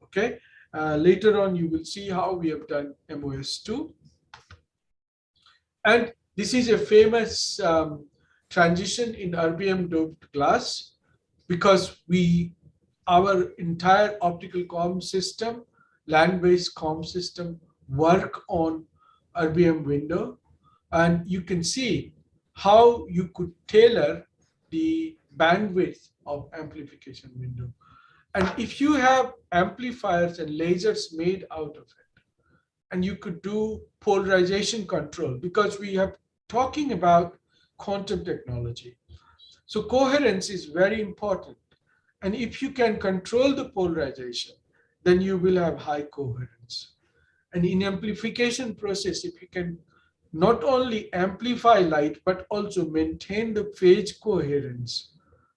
Okay, later on you will see how we have done MOS2. And this is a famous transition in erbium doped glass, because our entire optical comm system, land-based comm system, work on erbium window. And you can see how you could tailor the bandwidth of amplification window. And if you have amplifiers and lasers made out of it, and you could do polarization control, because we are talking about quantum technology. So coherence is very important. And if you can control the polarization, then you will have high coherence. And in amplification process, if you can not only amplify light, but also maintain the phase coherence,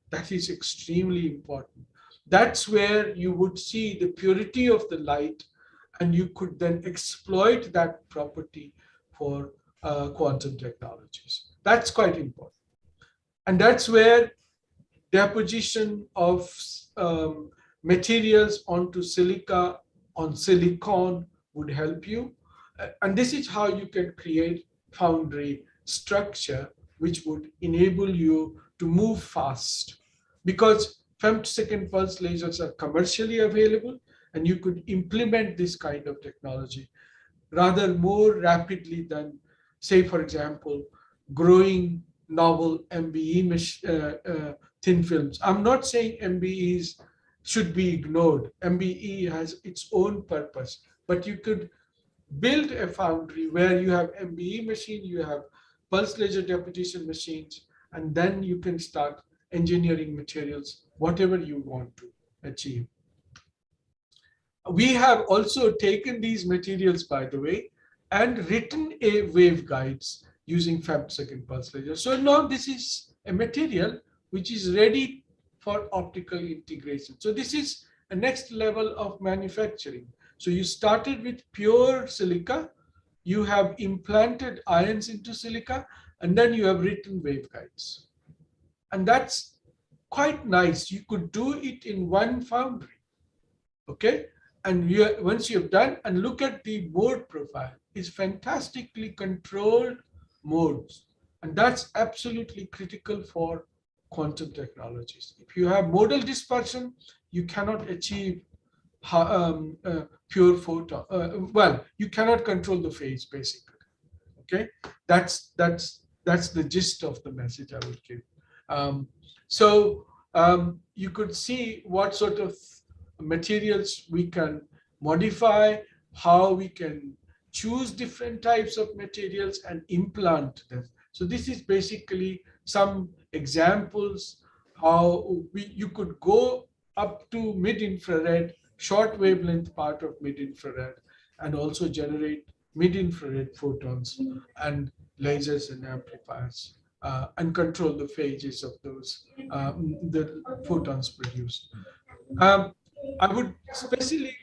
that is extremely important. That's where you would see the purity of the light, and you could then exploit that property for quantum technologies. That's quite important. And that's where deposition of materials onto silica, on silicon would help you. And this is how you can create foundry structure, which would enable you to move fast, because femtosecond pulse lasers are commercially available, and you could implement this kind of technology rather more rapidly than, say, for example, growing novel MBE thin films. I'm not saying MBEs should be ignored. MBE has its own purpose, but you could build a foundry where you have MBE machine, you have pulse laser deposition machines, and then you can start engineering materials, whatever you want to achieve. We have also taken these materials, by the way, and written a waveguides using femtosecond pulse laser. So now this is a material which is ready for optical integration. So this is a next level of manufacturing. So you started with pure silica, you have implanted ions into silica, and then you have written waveguides. And that's quite nice. You could do it in one foundry, okay? And once you've done, and look at the mode profile, it's fantastically controlled modes. And that's absolutely critical for quantum technologies. If you have modal dispersion, you cannot achieve pure photon. Well, you cannot control the phase, basically. Okay, that's the gist of the message I would give. You could see what sort of materials we can modify, how we can choose different types of materials and implant them. So this is basically some examples how you could go up to mid-infrared, short wavelength part of mid-infrared, and also generate mid-infrared photons and lasers and amplifiers, and control the phases of those the photons produced. I would especially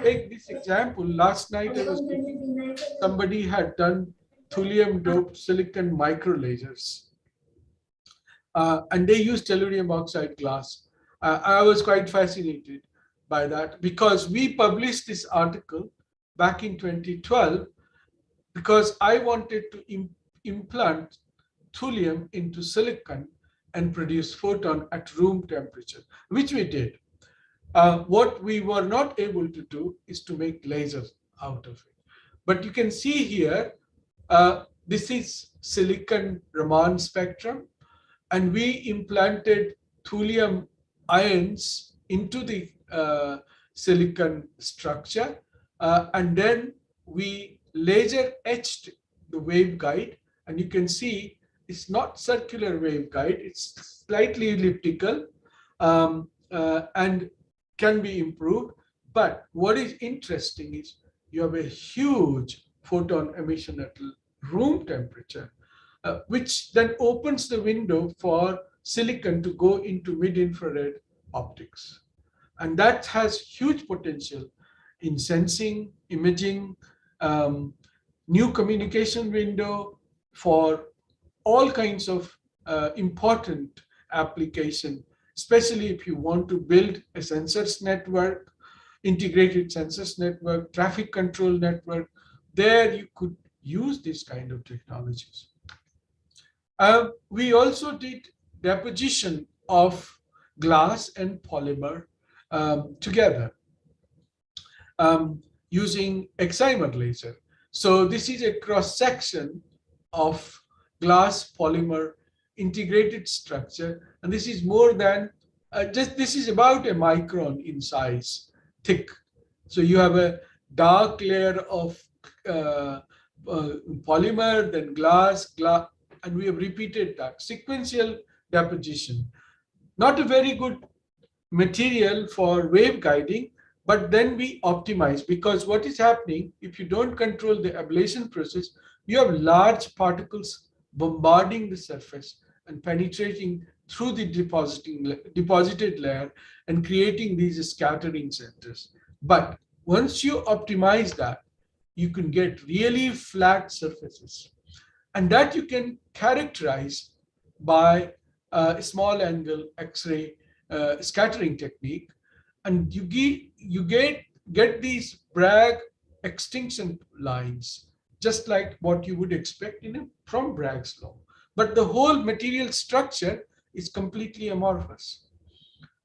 take this example. Last night I was thinking somebody had done thulium doped silicon micro lasers, and they used tellurium oxide glass. I was quite fascinated by that because we published this article back in 2012 because I wanted to implant thulium into silicon and produce photon at room temperature, which we did. What we were not able to do is to make lasers out of it. But you can see here, this is silicon Raman spectrum, and we implanted thulium ions into the silicon structure, and then we laser etched the waveguide, and you can see it's not circular waveguide, it's slightly elliptical, and can be improved. But what is interesting is you have a huge photon emission at room temperature, which then opens the window for silicon to go into mid-infrared optics. And that has huge potential in sensing, imaging, new communication window for all kinds of important application, especially if you want to build a sensors network, integrated sensors network, traffic control network. There you could use this kind of technologies. We also did deposition of glass and polymer together using excimer laser. So this is a cross section of glass polymer integrated structure, and this is more than this is about a micron in size thick. So you have a dark layer of polymer, then glass, and we have repeated that sequential deposition. Not a very good material for wave guiding, but then we optimize, because what is happening if you don't control the ablation process, you have large particles bombarding the surface and penetrating through the deposited layer and creating these scattering centers. But once you optimize that, you can get really flat surfaces, and that you can characterize by a small angle X-ray scattering technique, and you get these Bragg extinction lines, just like what you would expect from Bragg's law. But the whole material structure is completely amorphous.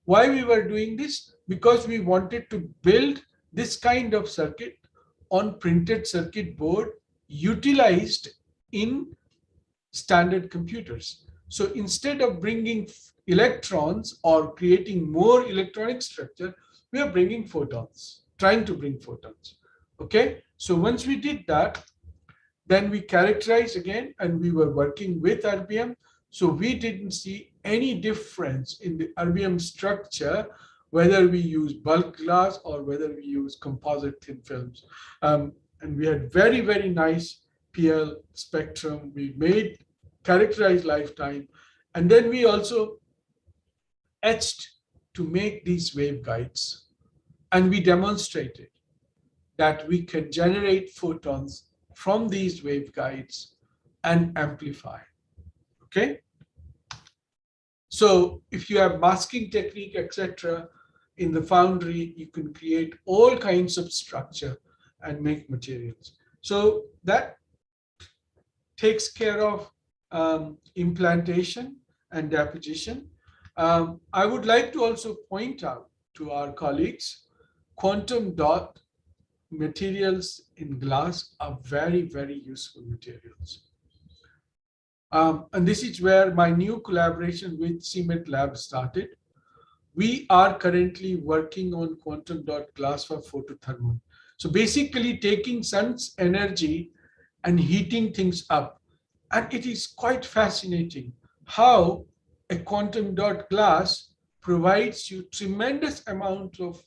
Why we were doing this? Because we wanted to build this kind of circuit on printed circuit board utilized in standard computers. So instead of bringing electrons or creating more electronic structure, we are bringing photons, trying to bring photons. Okay, so once we did that, then we characterized again, and we were working with RBM. So we didn't see any difference in the RBM structure, whether we use bulk glass or whether we use composite thin films. And we had very, very nice PL spectrum. We made characterized lifetime. And then we also etched to make these waveguides. And we demonstrated that we can generate photons from these waveguides and amplify. Okay? So if you have masking technique, etc., in the foundry, you can create all kinds of structure and make materials. So that takes care of implantation and deposition. I would like to also point out to our colleagues, quantum dot materials in glass are very, very useful materials. And this is where my new collaboration with CMET Lab started. We are currently working on quantum dot glass for photothermal. So basically taking sun's energy and heating things up. And it is quite fascinating how a quantum dot glass provides you tremendous amount of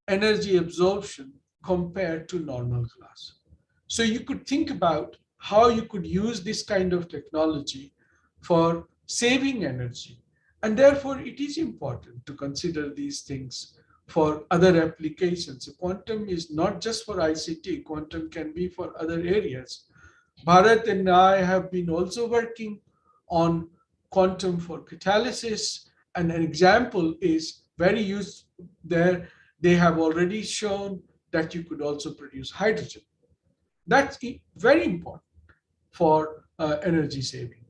energy absorption compared to normal glass. So you could think about how you could use this kind of technology for saving energy. And therefore, it is important to consider these things for other applications. Quantum is not just for ICT, quantum can be for other areas. Bharat and I have been also working on quantum for catalysis, and an example is very used there. They have already shown that you could also produce hydrogen. That's very important for energy saving.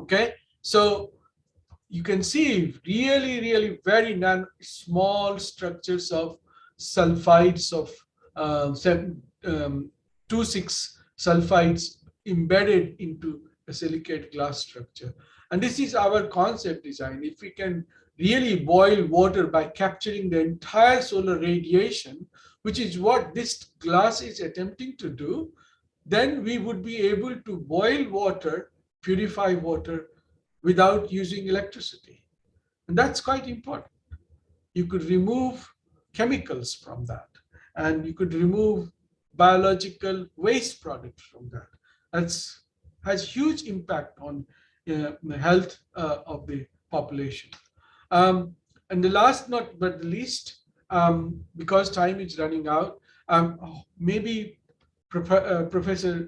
Okay, so you can see really, really very small structures of sulfides of 2,6 sulfides embedded into a silicate glass structure. And this is our concept design. If we can really boil water by capturing the entire solar radiation, which is what this glass is attempting to do, then we would be able to boil water, purify water without using electricity. And that's quite important. You could remove chemicals from that, and you could remove biological waste products from that. That has huge impact on the health of the population. And the last not but the least, because time is running out, maybe Professor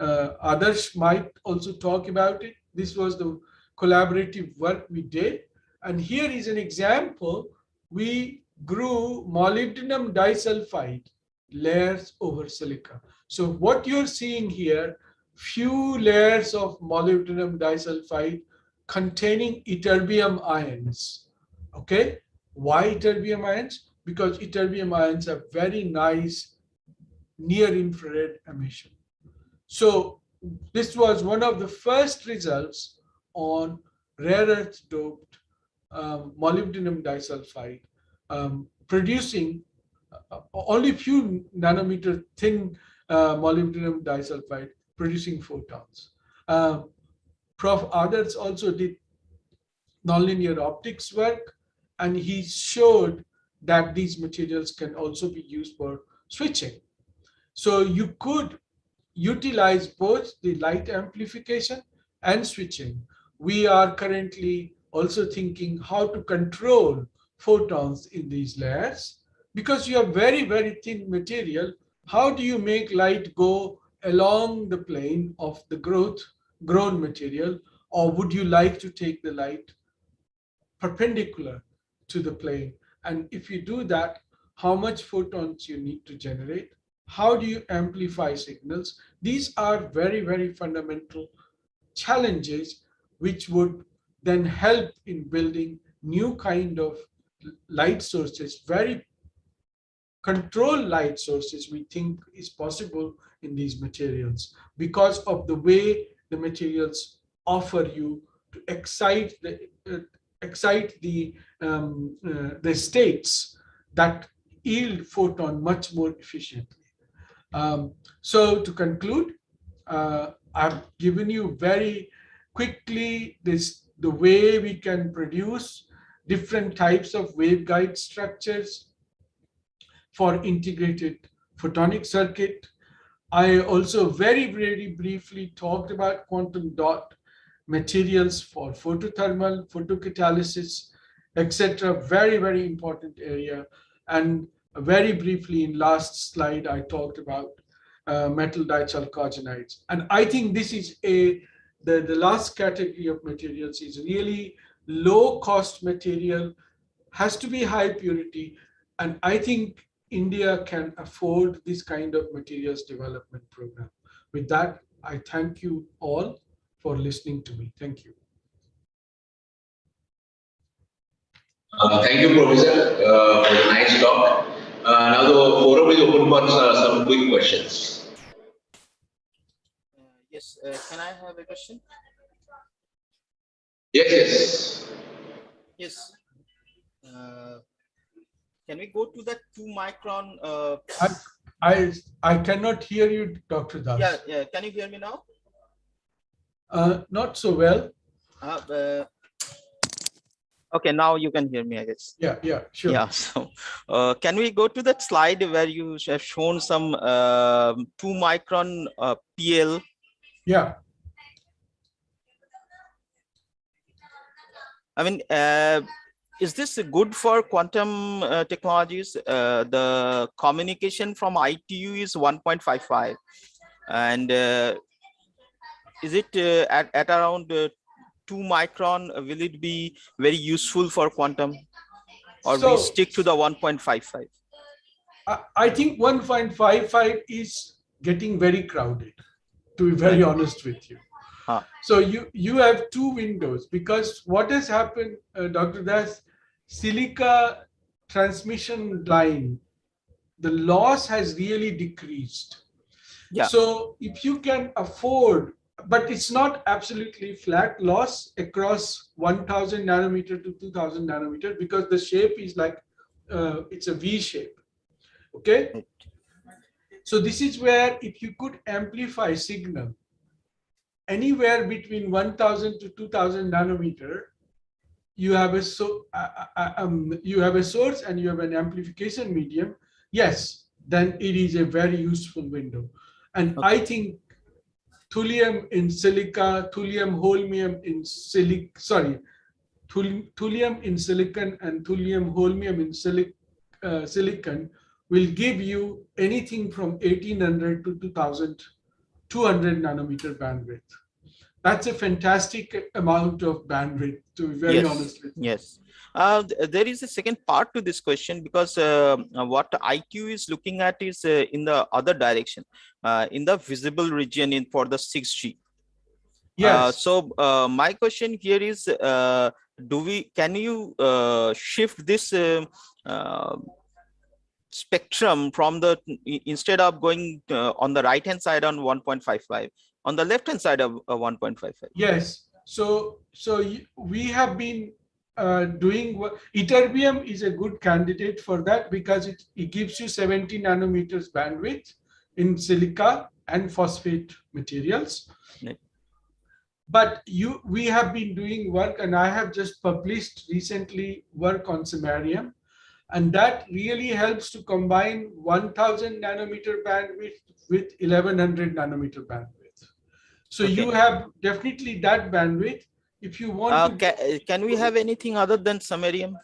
Adarsh might also talk about it. This was the collaborative work we did. And here is an example. We grew molybdenum disulfide layers over silica. So what you're seeing here, few layers of molybdenum disulfide containing ytterbium ions. Okay, why ytterbium ions? Because ytterbium ions have very nice near infrared emission. So this was one of the first results on rare earth doped molybdenum disulfide producing only few nanometer thin molybdenum disulfide producing photons. Prof. Adarsh also did nonlinear optics work, and he showed that these materials can also be used for switching. So you could utilize both the light amplification and switching. We are currently also thinking how to control photons in these layers, because you have very, very thin material. How do you make light go along the plane of the grown material, or would you like to take the light perpendicular to the plane? And if you do that, how much photons you need to generate? How do you amplify signals? These are very, very fundamental challenges which would then help in building new kind of light sources, very controlled light sources we think is possible in these materials because of the way the materials offer you to excite the states that yield photon much more efficiently. So to conclude, I've given you very quickly the way we can produce different types of waveguide structures for integrated photonic circuit. I also very, very briefly talked about quantum dot materials for photothermal, photocatalysis, etc. Very, very important area. And very briefly in last slide, I talked about metal dichalcogenides. And I think this is a the last category of materials is really low cost material, has to be high purity. And I think India can afford this kind of materials development program. With that, I thank you all for listening to me. Thank you. Thank you, Professor, for the nice talk. Now the forum is open for some quick questions. Yes, can I have a question? Yes, yes. Yes. Can we go to that 2-micron? I cannot hear you, Dr. Das. Yeah, yeah. Can you hear me now? Not so well. Okay, now you can hear me, I guess. Yeah, yeah, sure. Yeah, so can we go to that slide where you have shown some 2-micron PL? Yeah. I mean, is this good for quantum technologies? The communication from ITU is 1.55, and is it at around 2-micron? Will it be very useful for quantum, or we stick to the 1.55? I think 1.55 is getting very crowded, to be very honest with you. So you have two windows, because what has happened, Dr. Das, silica transmission line, the loss has really decreased. Yeah. So if you can afford, but it's not absolutely flat loss across 1000 nanometer to 2000 nanometer, because the shape is like, it's a V shape. Okay. So this is where if you could amplify signal anywhere between 1000 to 2000 nanometer, you have a source and you have an amplification medium. Yes, then it is a very useful window. And I think thulium in silica, thulium holmium in thulium in silicon and thulium holmium in silicon will give you anything from 1800 to 2200 nanometer bandwidth. That's a fantastic amount of bandwidth, to be very honest with you. Yes. There is a second part to this question, because what ITU is looking at is in the other direction, in the visible region for the 6G. Yes. So my question here is, can you shift this spectrum from the, instead of going on the right hand side on 1.55, on the left hand side of 1.55? Yes. So we have been doing what, ytterbium is a good candidate for that, because it gives you 70 nanometers bandwidth in silica and phosphate materials. Right. But we have been doing work, and I have just published recently work on samarium, and that really helps to combine 1000 nanometer bandwidth with 1100 nanometer bandwidth. So you have definitely that bandwidth. If you want can we have anything other than samarium?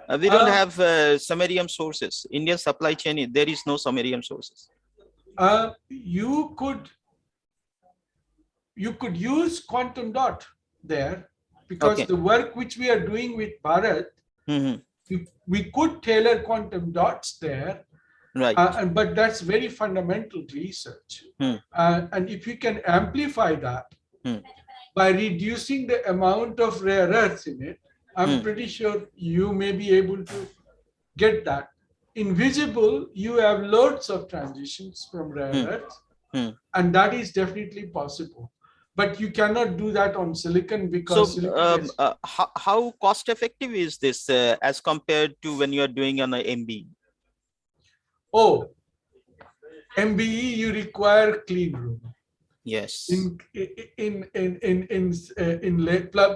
We don't have samarium sources. Indian supply chain, there is no samarium sources. You could use quantum dot there, because the work which we are doing with Bharat, we could tailor quantum dots there. Right. But that's very fundamental research. And if you can amplify that by reducing the amount of rare earths in it, I'm pretty sure you may be able to get that. In visible, you have loads of transitions from rare earths, and that is definitely possible. But you cannot do that on silicon, because how cost effective is this as compared to when you are doing on an MBE? Oh, MBE, you require clean room. Yes. In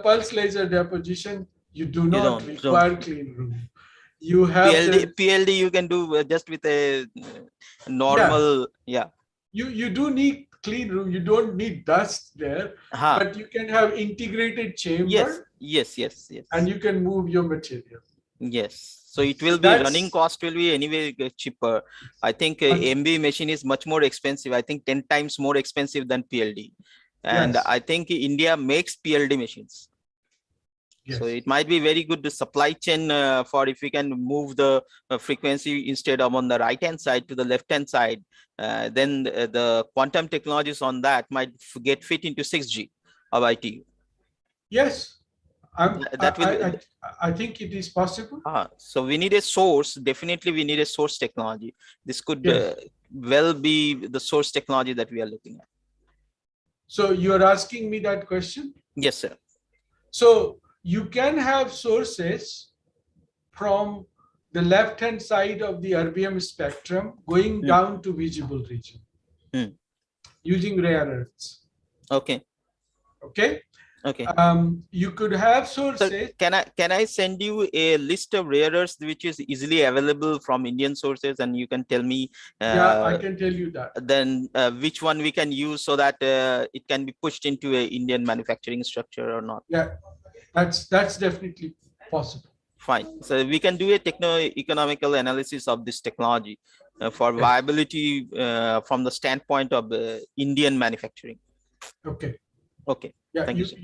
pulse laser deposition, you do not require clean room. You have PLD you can do just with a normal, You do need clean room. You don't need dust there, but you can have integrated chamber. Yes. And you can move your material. Yes. So it will be, running cost will be anyway cheaper. I think MBE machine is much more expensive. I think 10 times more expensive than PLD. And Yes. I think India makes PLD machines. So Yes. it might be very good the supply chain for if we can move the frequency instead of on the right hand side to the left hand side, then the quantum technologies on that might get fit into 6G of ITU. Yes. That will. I think it is possible. So we need a source. Definitely, we need a source technology. This could Yes. well be the source technology that we are looking at. So you are asking me that question? Yes, sir. So you can have sources from the left-hand side of the erbium spectrum going down to visible region using rare earths. Okay. Okay. Okay. You could have sources. So can I send you a list of rare earths which is easily available from Indian sources, and you can tell me? Yeah, I can tell you that. Then which one we can use so that it can be pushed into a Indian manufacturing structure or not? Yeah, that's definitely possible. Fine. So we can do a techno-economical analysis of this technology for viability from the standpoint of Indian manufacturing. Okay. Okay. Yeah, Thank you, sir.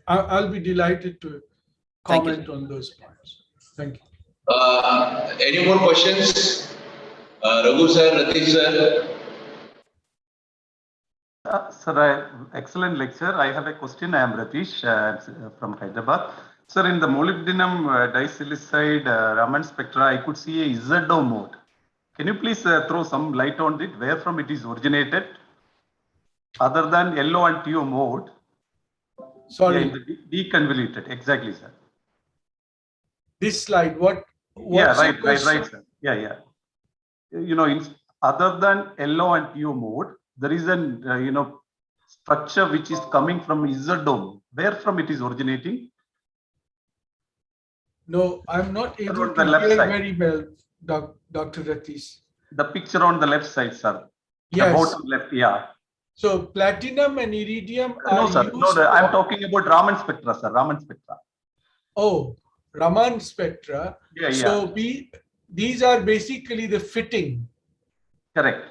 I'll be delighted to comment on those points. Thank you. Any more questions? Raghu sir, Ratish sir. Sir, excellent lecture. I have a question. I am Ratish from Hyderabad. Sir, in the molybdenum disilicide Raman spectra, I could see a ZO mode. Can you please throw some light on it, where from it is originated? Other than LO and TO mode. Sorry. Yeah, in the deconvoluted. Exactly, sir. This slide, what? Yeah, right, sir. Yeah. You know, other than LO and TO mode, there is an structure which is coming from ZO mode. Where from it is originating? No, I'm not able On the to left hear side. very well, Dr. Ratish. The picture on the left side, sir. Yes. The bottom left, yeah. So platinum and iridium No, are sir. used. No, I'm talking about Raman spectra, sir. Raman spectra. Oh, Raman spectra. Yeah. So these are basically the fitting. Correct.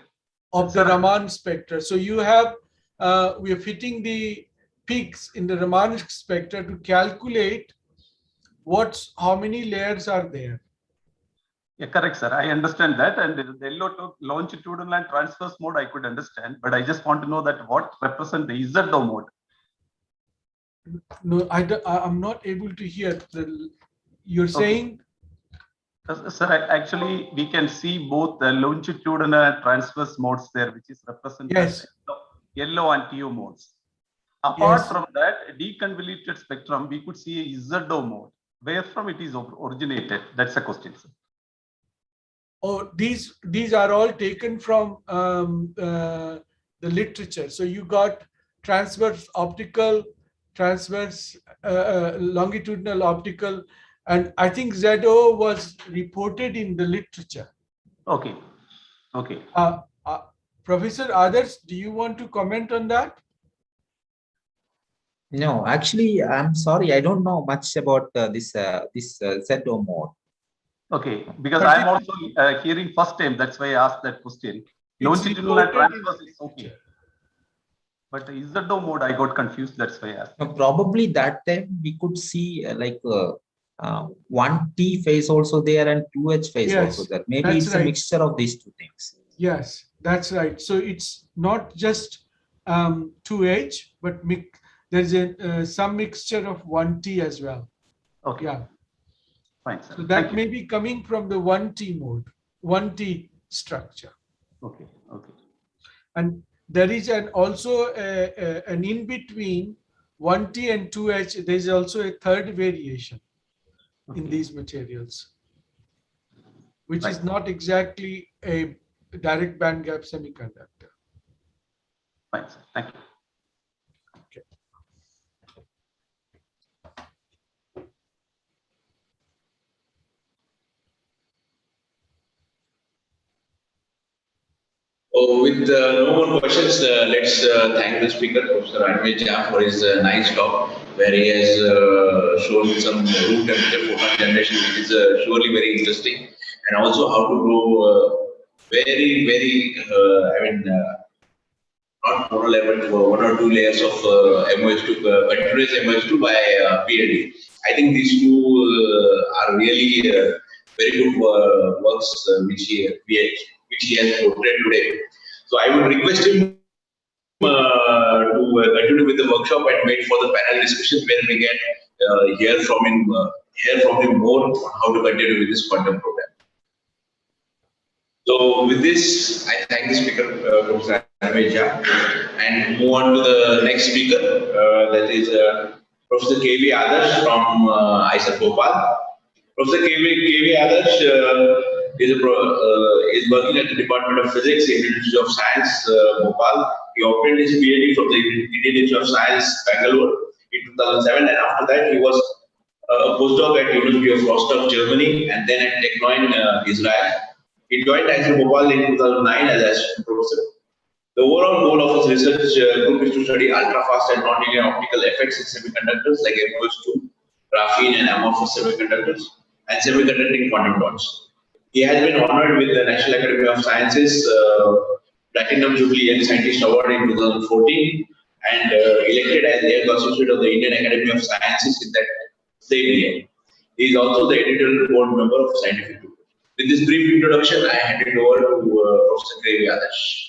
Of the Raman spectra. So you have, we are fitting the peaks in the Raman spectra to calculate how many layers are there. Yeah, correct, sir. I understand that. And the LO longitudinal and transverse mode, I could understand. But I just want to know that what represent the ZO mode. No, I'm not able to hear. You're saying? Sir, actually, we can see both the longitudinal and transverse modes there, which is represented as LO and TO modes. Apart from that, deconvoluted spectrum, we could see a ZO mode. Where from it is originated? That's a question, sir. Oh, these are all taken from the literature. So you got transverse optical, transverse longitudinal optical, and I think ZO was reported in the literature. Okay. Professor, others, do you want to comment on that? No, actually, I'm sorry, I don't know much about this ZO mode. Okay, because I'm also hearing first time. That's why I asked that question. Longitudinal and transverse is okay. But ZO mode, I got confused. That's why I asked. Probably that time we could see like 1T phase also there and 2H phase also there. Maybe it's a mixture of these two things. Yes, that's right. So it's not just 2H, but there's some mixture of 1T as well. Okay. Yeah. Fine, sir. So that may be coming from the 1T mode, 1T structure. Okay. And there is also an in between 1T and 2H. There is also a third variation in these materials, which is not exactly a direct band gap semiconductor. Fine, sir. Thank you. Okay. With no more questions, let's thank the speaker, Professor Anvay Jha, for his nice talk, where he has shown some room temperature photon generation, which is surely very interesting, and also how to do very, not monolevel, 1 or 2 layers of MOS2, continuous MOS2 by PLD. I think these two are really very good works which he has portrayed today. So I would request him to continue with the workshop and wait for the panel discussions where we can hear from him more on how to continue with this quantum program. So with this, I thank the speaker, Professor Animesh Jha, and move on to the next speaker, that is Professor K.V. Adarsh from IISER Bhopal. Professor K.V. Adarsh is working at the Department of Physics, Indian Institute of Science, Bhopal. He obtained his PhD from the Indian Institute of Science, Bangalore in 2007, and after that he was a postdoc at University of Rostock, Germany, and then at Technoin, Israel. He joined IISER Bhopal in 2009 as assistant professor. The overall goal of his research group is to study ultra-fast and non-linear optical effects in semiconductors like MOS2, graphene and amorphous semiconductors, and semiconducting quantum dots. He has been honored with the National Academy of Sciences Platinum Jubilee Young Scientist Award in 2014 and elected as the Young Associate of the Indian Academy of Sciences in that same year. He is also the editorial board member of Scientific Group. With this brief introduction, I hand it over to Professor K.V. Adarsh.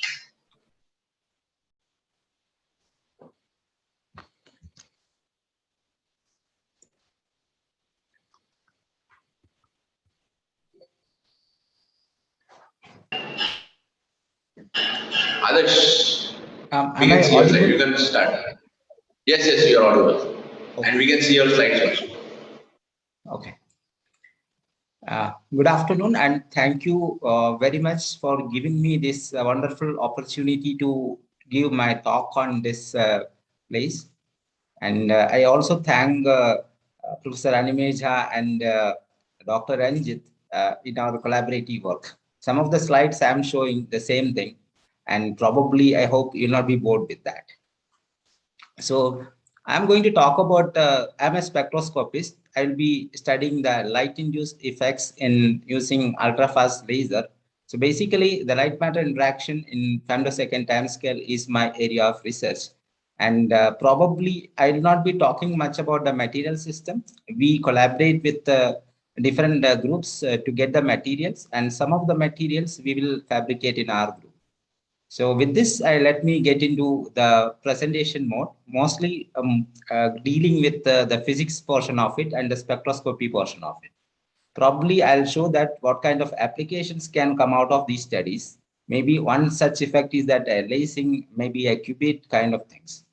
Adarsh, we can see your slide. You can start. Yes, you are audible. Okay. And we can see your slides also. Okay. Good afternoon, and thank you very much for giving me this wonderful opportunity to give my talk on this place. And I also thank Professor Animesh Jha and Dr. Ranjit in our collaborative work. Some of the slides I'm showing the same thing, and probably I hope you'll not be bored with that. So I'm going to talk about, I'm a spectroscopist. I'll be studying the light-induced effects in using ultra-fast laser. So basically, the light-matter interaction in femtosecond timescale is my area of research. And probably I will not be talking much about the material system. We collaborate with different groups to get the materials, and some of the materials we will fabricate in our group. So with this, let me get into the presentation mode, mostly dealing with the physics portion of it and the spectroscopy portion of it. Probably I'll show that what kind of applications can come out of these studies. Maybe one such effect is that lacing, maybe a qubit kind of things.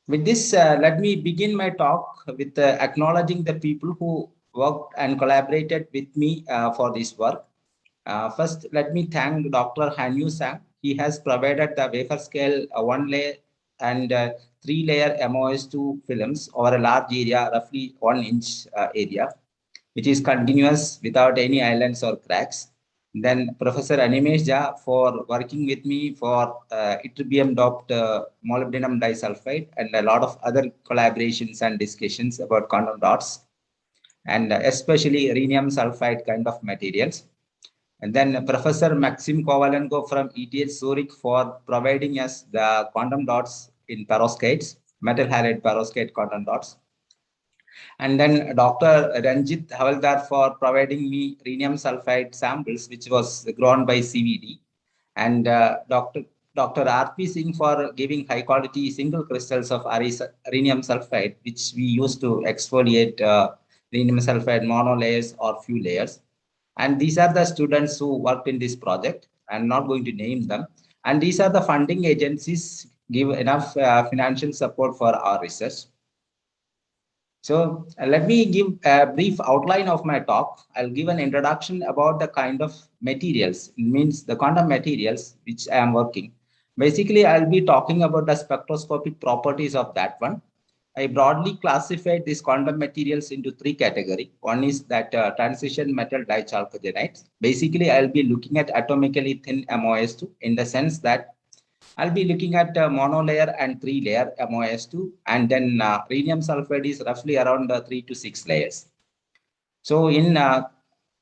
With this, let me begin my talk with acknowledging the people who worked and collaborated with me for this work. First, let me thank Dr. Hanyu Sang. He has provided the wafer scale 1-layer and 3-layer MOS2 films over a large area, roughly 1-inch area, which is continuous without any islands or cracks. Then Professor Animesh Jha for working with me for ytterbium doped molybdenum disulfide and a lot of other collaborations and discussions about quantum dots, and especially rhenium sulfide kind of materials. And then Professor Maxim Kovalenko from ETH Zurich for providing us the quantum dots in perovskites, metal halide perovskite quantum dots. And then Dr. Ranjit Havaldar for providing me rhenium sulfide samples, which was grown by CVD. And Dr. R.P. Singh for giving high quality single crystals of rhenium sulfide, which we use to exfoliate rhenium sulfide monolayers or few layers. And these are the students who worked in this project. I'm not going to name them. And these are the funding agencies give enough financial support for our research. So let me give a brief outline of my talk. I'll give an introduction about the kind of materials, it means the quantum materials which I am working. Basically, I'll be talking about the spectroscopic properties of that one. I broadly classified these quantum materials into 3 categories. One is that transition metal dichalcogenides. Basically, I'll be looking at atomically thin MOS2 in the sense that I'll be looking at monolayer and 3-layer MOS2, and then rhenium sulfide is roughly around 3 to 6 layers. So in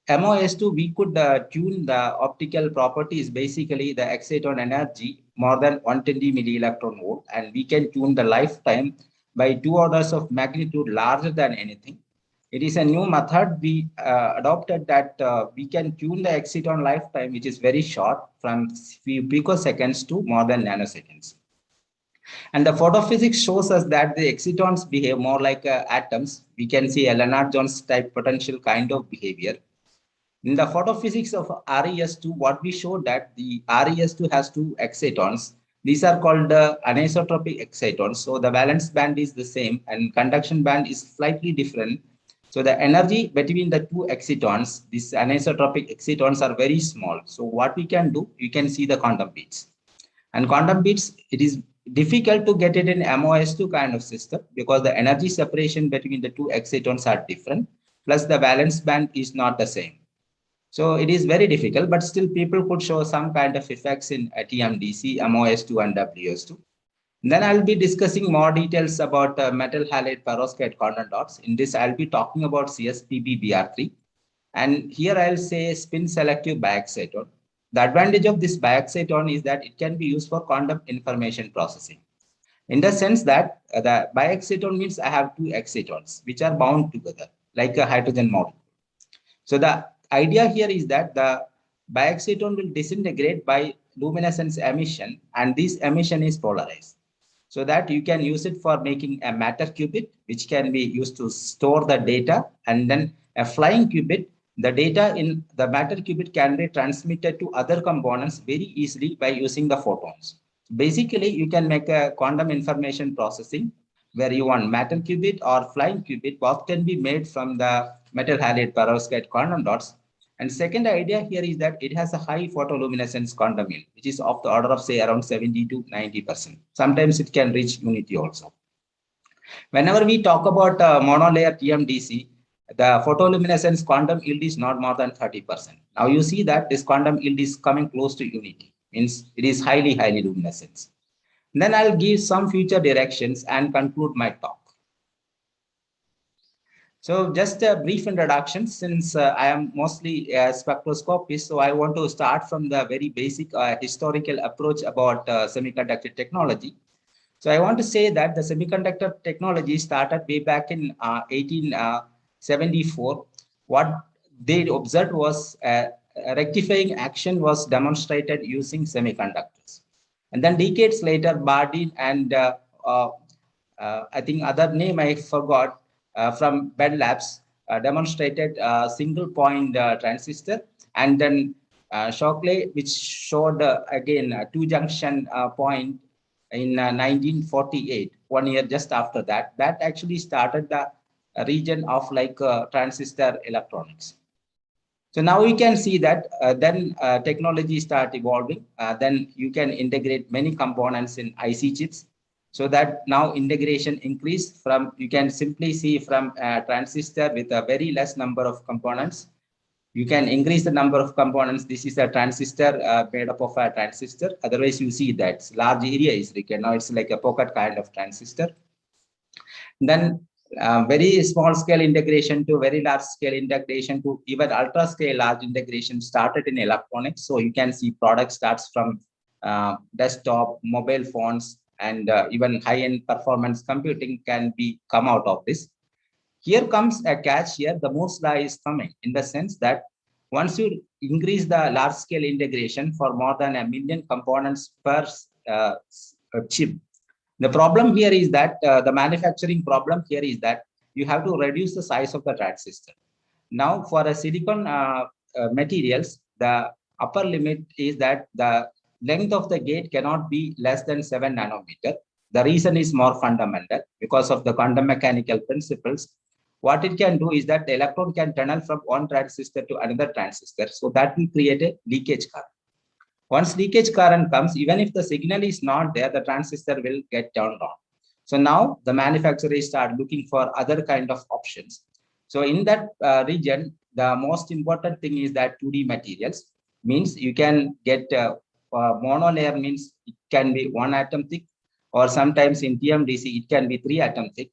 MOS2, we could tune the optical properties, basically the exciton energy more than 120 milli-electron volt, and we can tune the lifetime by 2 orders of magnitude larger than anything. It is a new method we adopted that we can tune the exciton lifetime, which is very short, from few picoseconds to more than nanoseconds. And the photophysics shows us that the excitons behave more like atoms. We can see a Lennard-Jones type potential kind of behavior. In the photophysics of RES2, what we showed that the RES2 has 2 excitons. These are called anisotropic excitons. So the valence band is the same and conduction band is slightly different. So the energy between the 2 excitons, these anisotropic excitons, are very small. So what we can do, you can see the quantum beats. And quantum beats, it is difficult to get it in MOS2 kind of system because the energy separation between the 2 excitons are different. Plus the valence band is not the same. So it is very difficult, but still people could show some kind of effects in TMDC, MOS2 and WS2. Then I'll be discussing more details about metal halide perovskite quantum dots. In this, I'll be talking about CSPB-BR3. And here I'll say spin selective biexciton. The advantage of this biexciton is that it can be used for quantum information processing. In the sense that the biexciton means I have 2 excitons, which are bound together, like a hydrogen molecule. So the idea here is that the biexciton will disintegrate by luminescence emission, and this emission is polarized. So that you can use it for making a matter qubit, which can be used to store the data, and then a flying qubit, the data in the matter qubit can be transmitted to other components very easily by using the photons. Basically, you can make a quantum information processing where you want matter qubit or flying qubit, both can be made from the metal halide perovskite quantum dots. And second idea here is that it has a high photoluminescence quantum yield, which is of the order of say around 70 to 90%. Sometimes it can reach unity also. Whenever we talk about monolayer TMDC, the photoluminescence quantum yield is not more than 30%. Now you see that this quantum yield is coming close to unity, means it is highly luminescence. Then I'll give some future directions and conclude my talk. So just a brief introduction, since I am mostly a spectroscopist, so I want to start from the very basic historical approach about semiconductor technology. So I want to say that the semiconductor technology started way back in 1874. What they observed was rectifying action was demonstrated using semiconductors. And then decades later, Bardeen and I think other name I forgot, from Bell Labs demonstrated a single point transistor, and then Shockley, which showed again a 2-junction point in 1948, 1 year just after that. That actually started the region of like transistor electronics. So now we can see that then technology start evolving. Then you can integrate many components in IC chips. So that now integration increase from, you can simply see from a transistor with a very less number of components. You can increase the number of components. This is a transistor made up of a transistor. Otherwise, you see that large area is required. Now it's like a pocket kind of transistor. Then very small scale integration to very large scale integration to even ultra scale large integration started in electronics. So you can see product starts from desktop, mobile phones, and even high-end performance computing can be come out of this. Here comes a catch here, the Moore's law is coming in the sense that once you increase the large-scale integration for more than 1 million components per chip, the problem here is that the manufacturing problem here is that you have to reduce the size of the transistor. Now for a silicon materials, the upper limit is that the length of the gate cannot be less than 7 nanometer. The reason is more fundamental because of the quantum mechanical principles. What it can do is that the electron can tunnel from one transistor to another transistor. So that will create a leakage current. Once leakage current comes, even if the signal is not there, the transistor will get turned on. So now the manufacturers start looking for other kind of options. So in that region, the most important thing is that 2D materials means you can get monolayer, means it can be 1 atom thick, or sometimes in TMDC it can be 3 atom thick,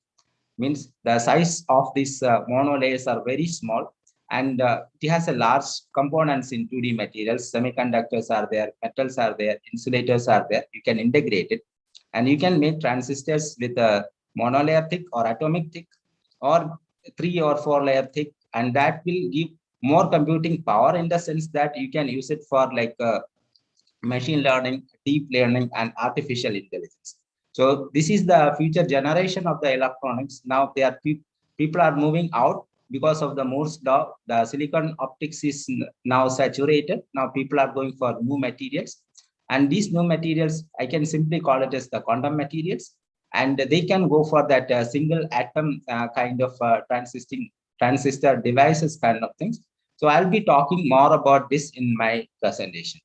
means the size of these monolayers are very small. And it has a large components in 2D materials. Semiconductors are there, metals are there, insulators are there. You can integrate it, and you can make transistors with a monolayer thick or atomic thick or 3 or 4 layer thick, and that will give more computing power in the sense that you can use it for like machine learning, deep learning, and artificial intelligence. So this is the future generation of the electronics. Now people are moving out because of the Moore's law. The silicon optics is now saturated. Now people are going for new materials, and these new materials, I can simply call it as the quantum materials, and they can go for that single atom kind of transistor devices kind of things. So I'll be talking more about this in my presentation.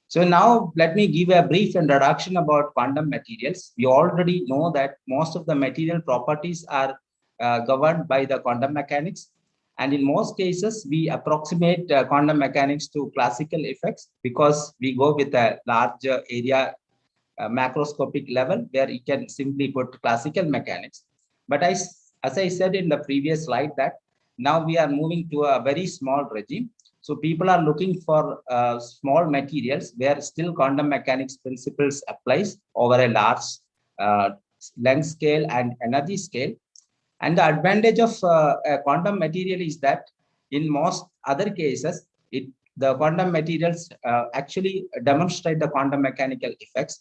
So now let me give a brief introduction about quantum materials. We already know that most of the material properties are governed by the quantum mechanics. And in most cases, we approximate quantum mechanics to classical effects because we go with a larger area macroscopic level where you can simply put classical mechanics. But as I said in the previous slide, that now we are moving to a very small regime. So people are looking for small materials where still quantum mechanics principles applies over a large length scale and energy scale. And the advantage of a quantum material is that in most other cases, the quantum materials actually demonstrate the quantum mechanical effects.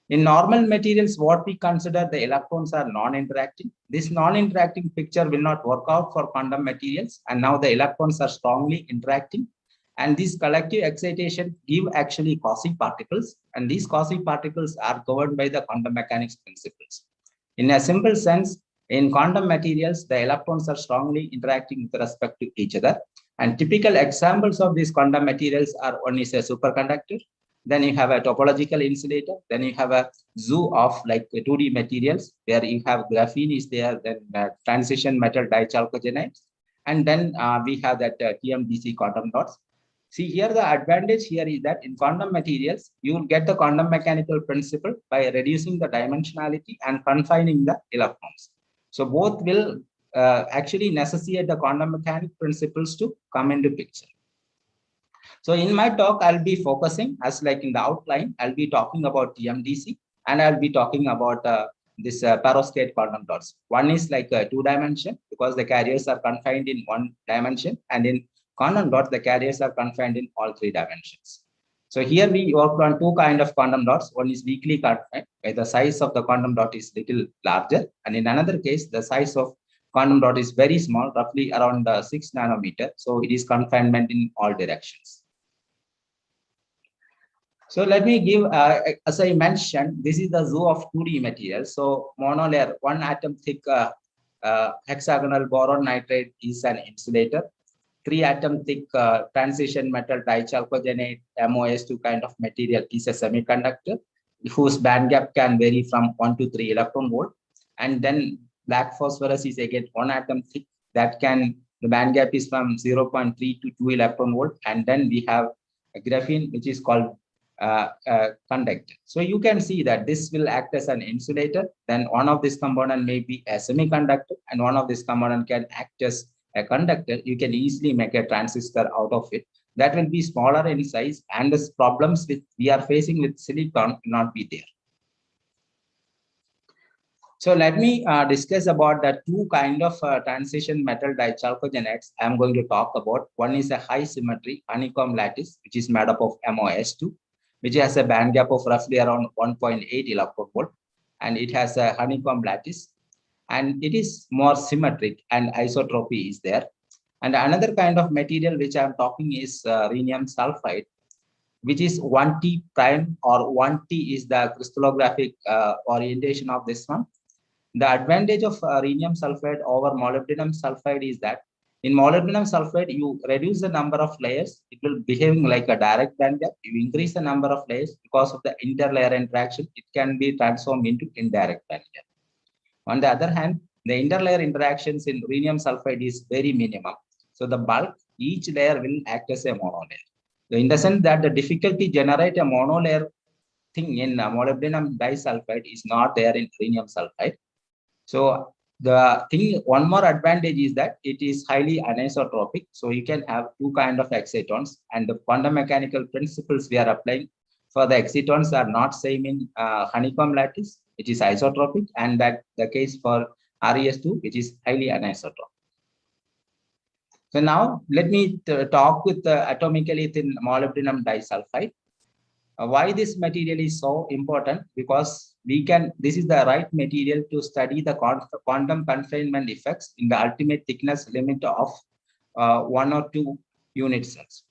In normal materials, what we consider the electrons are non-interacting. This non-interacting picture will not work out for quantum materials. And now the electrons are strongly interacting. And this collective excitation give actually quasi-particles. And these quasi-particles are governed by the quantum mechanics principles. In a simple sense, in quantum materials, the electrons are strongly interacting with respect to each other. And typical examples of these quantum materials are, one is a superconductor. Then you have a topological insulator. Then you have a zoo of like 2D materials where you have graphene is there, then transition metal dichalcogenide. And then we have that TMDC quantum dots. See here, the advantage here is that in quantum materials, you will get the quantum mechanical principle by reducing the dimensionality and confining the electrons. So both will actually necessitate the quantum mechanics principles to come into picture. So in my talk, I'll be focusing, as like in the outline, I'll be talking about TMDC, and I'll be talking about this perovskite quantum dots. One is like a 2-dimension because the carriers are confined in 1 dimension, and in quantum dots, the carriers are confined in all 3 dimensions. So here we worked on 2 kinds of quantum dots. One is weakly confined, where the size of the quantum dot is little larger, and in another case, the size of quantum dot is very small, roughly around 6 nanometer. So it is confinement in all directions. So let me give, as I mentioned, this is the zoo of 2D materials. So monolayer, 1 atom thick hexagonal boron nitride is an insulator. 3 atom thick transition metal dichalcogenide MOS2 kind of material is a semiconductor whose band gap can vary from 1 to 3 electron volt. And then black phosphorus is again 1 atom thick that can, the band gap is from 0.3 to 2 electron volt. And then we have a graphene, which is called conductor. So you can see that this will act as an insulator. Then one of this component may be a semiconductor, and one of this component can act as a conductor. You can easily make a transistor out of it. That will be smaller in size, and the problems which we are facing with silicon will not be there. So let me discuss about the 2 kind of transition metal dichalcogenides I'm going to talk about. One is a high symmetry honeycomb lattice, which is made up of MOS2, which has a band gap of roughly around 1.8 electron volt, and it has a honeycomb lattice, and it is more symmetric and isotropy is there. And another kind of material which I'm talking is rhenium sulfide, which is 1T prime, or 1T is the crystallographic orientation of this one. The advantage of rhenium sulfide over molybdenum sulfide is that in molybdenum sulfide, you reduce the number of layers, it will behave like a direct band gap. You increase the number of layers because of the interlayer interaction, it can be transformed into indirect band gap. On the other hand, the interlayer interactions in rhenium sulfide is very minimum. So the bulk, each layer will act as a monolayer. So in the sense that the difficulty generate a monolayer thing in molybdenum disulfide is not there in rhenium sulfide. So The thing, one more advantage is that it is highly anisotropic. So you can have two kind of excitons, and the quantum mechanical principles we are applying for the excitons are not same in honeycomb lattice. It is isotropic, and that the case for RES2, which is highly anisotropic. So now let me talk with atomically thin molybdenum disulfide. Why this material is so important? Because this is the right material to study the quantum confinement effects in the ultimate thickness limit of 1 or 2 unit cells.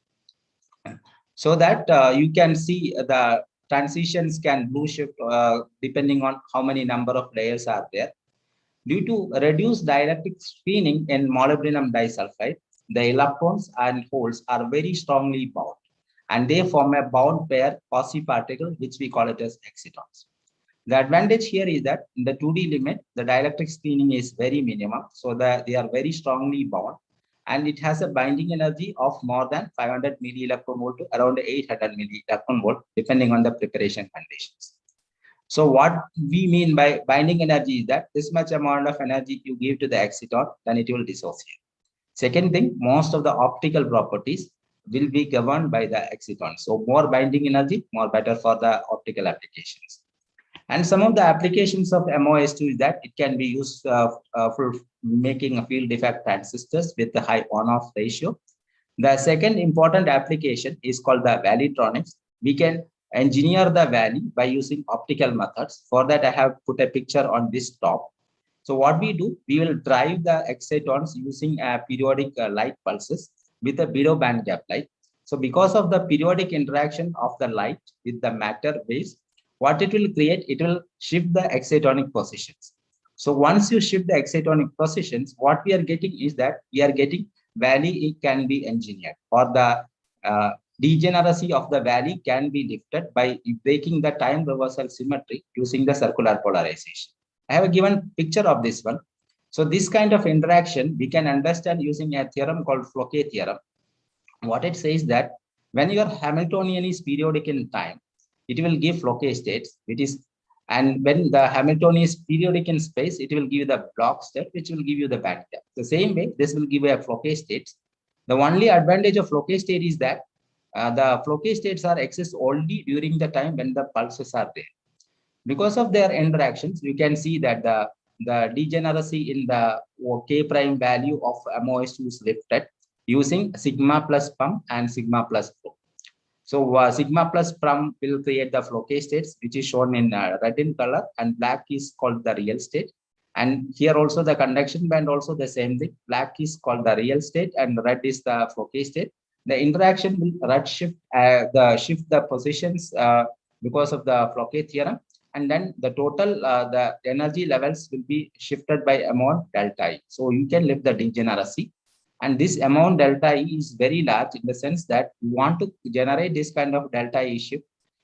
So that you can see the transitions can blue shift depending on how many number of layers are there. Due to reduced dielectric spinning in molybdenum disulfide, the electrons and holes are very strongly bound, and they form a bound pair quasi-particle, which we call it as excitons. The advantage here is that in the 2D limit, the dielectric spinning is very minimum, so that they are very strongly bound, and it has a binding energy of more than 500 millielectron to around 800 millielectron, depending on the preparation conditions. So what we mean by binding energy is that this much amount of energy you give to the exciton, then it will dissociate. Second thing, most of the optical properties will be governed by the exciton. So more binding energy, more better for the optical applications. And some of the applications of MOS2 is that it can be used for making a field effect transistors with the high on-off ratio. The second important application is called the valleytronics. We can engineer the valley by using optical methods. For that, I have put a picture on this top. So what we do, we will drive the excitons using periodic light pulses with a below band gap light. So because of the periodic interaction of the light with the matter waves, what it will create, it will shift the excitonic positions. So once you shift the excitonic positions, what we are getting is that we are getting valley, it can be engineered, or the degeneracy of the valley can be lifted by breaking the time reversal symmetry using the circular polarization. I have given picture of this one. So this kind of interaction we can understand using a theorem called Floquet theorem. What it says that when your Hamiltonian is periodic in time, it will give Floquet states, which is, and when the Hamiltonian is periodic in space, it will give you the Bloch state, which will give you the band gap. The same way, this will give you a Floquet states. The only advantage of Floquet state is that the Floquet states are exist only during the time when the pulses are there. Because of their interactions, you can see that the degeneracy in the K prime value of MOS2 is lifted using sigma plus pump and sigma plus pro. So sigma plus pump will create the Floquet states, which is shown in red in color, and black is called the real state. And here also the conduction band also the same thing. Black is called the real state and red is the Floquet state. The interaction will shift the positions because of the Floquet theorem. And then the total, the energy levels will be shifted by amount delta E. So you can lift the degeneracy. And this amount delta E is very large in the sense that you want to generate this kind of delta E shift.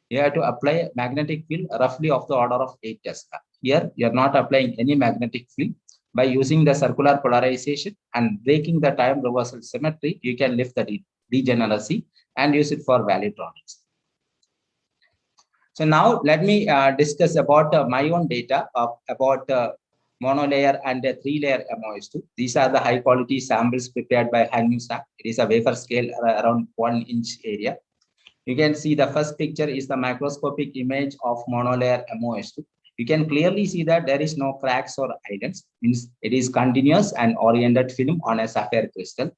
You have to apply a magnetic field roughly of the order of 8 Tesla. Here, you are not applying any magnetic field. By using the circular polarization and breaking the time reversal symmetry, you can lift the degeneracy and use it for valleytronics. So now let me discuss about my own data about monolayer and a 3-layer MOS2. These are the high quality samples prepared by Hanyusa. It is a wafer scale around 1-inch area. You can see the first picture is the microscopic image of monolayer MOS2. You can clearly see that there is no cracks or islands. Means it is continuous and oriented film on a sapphire crystal.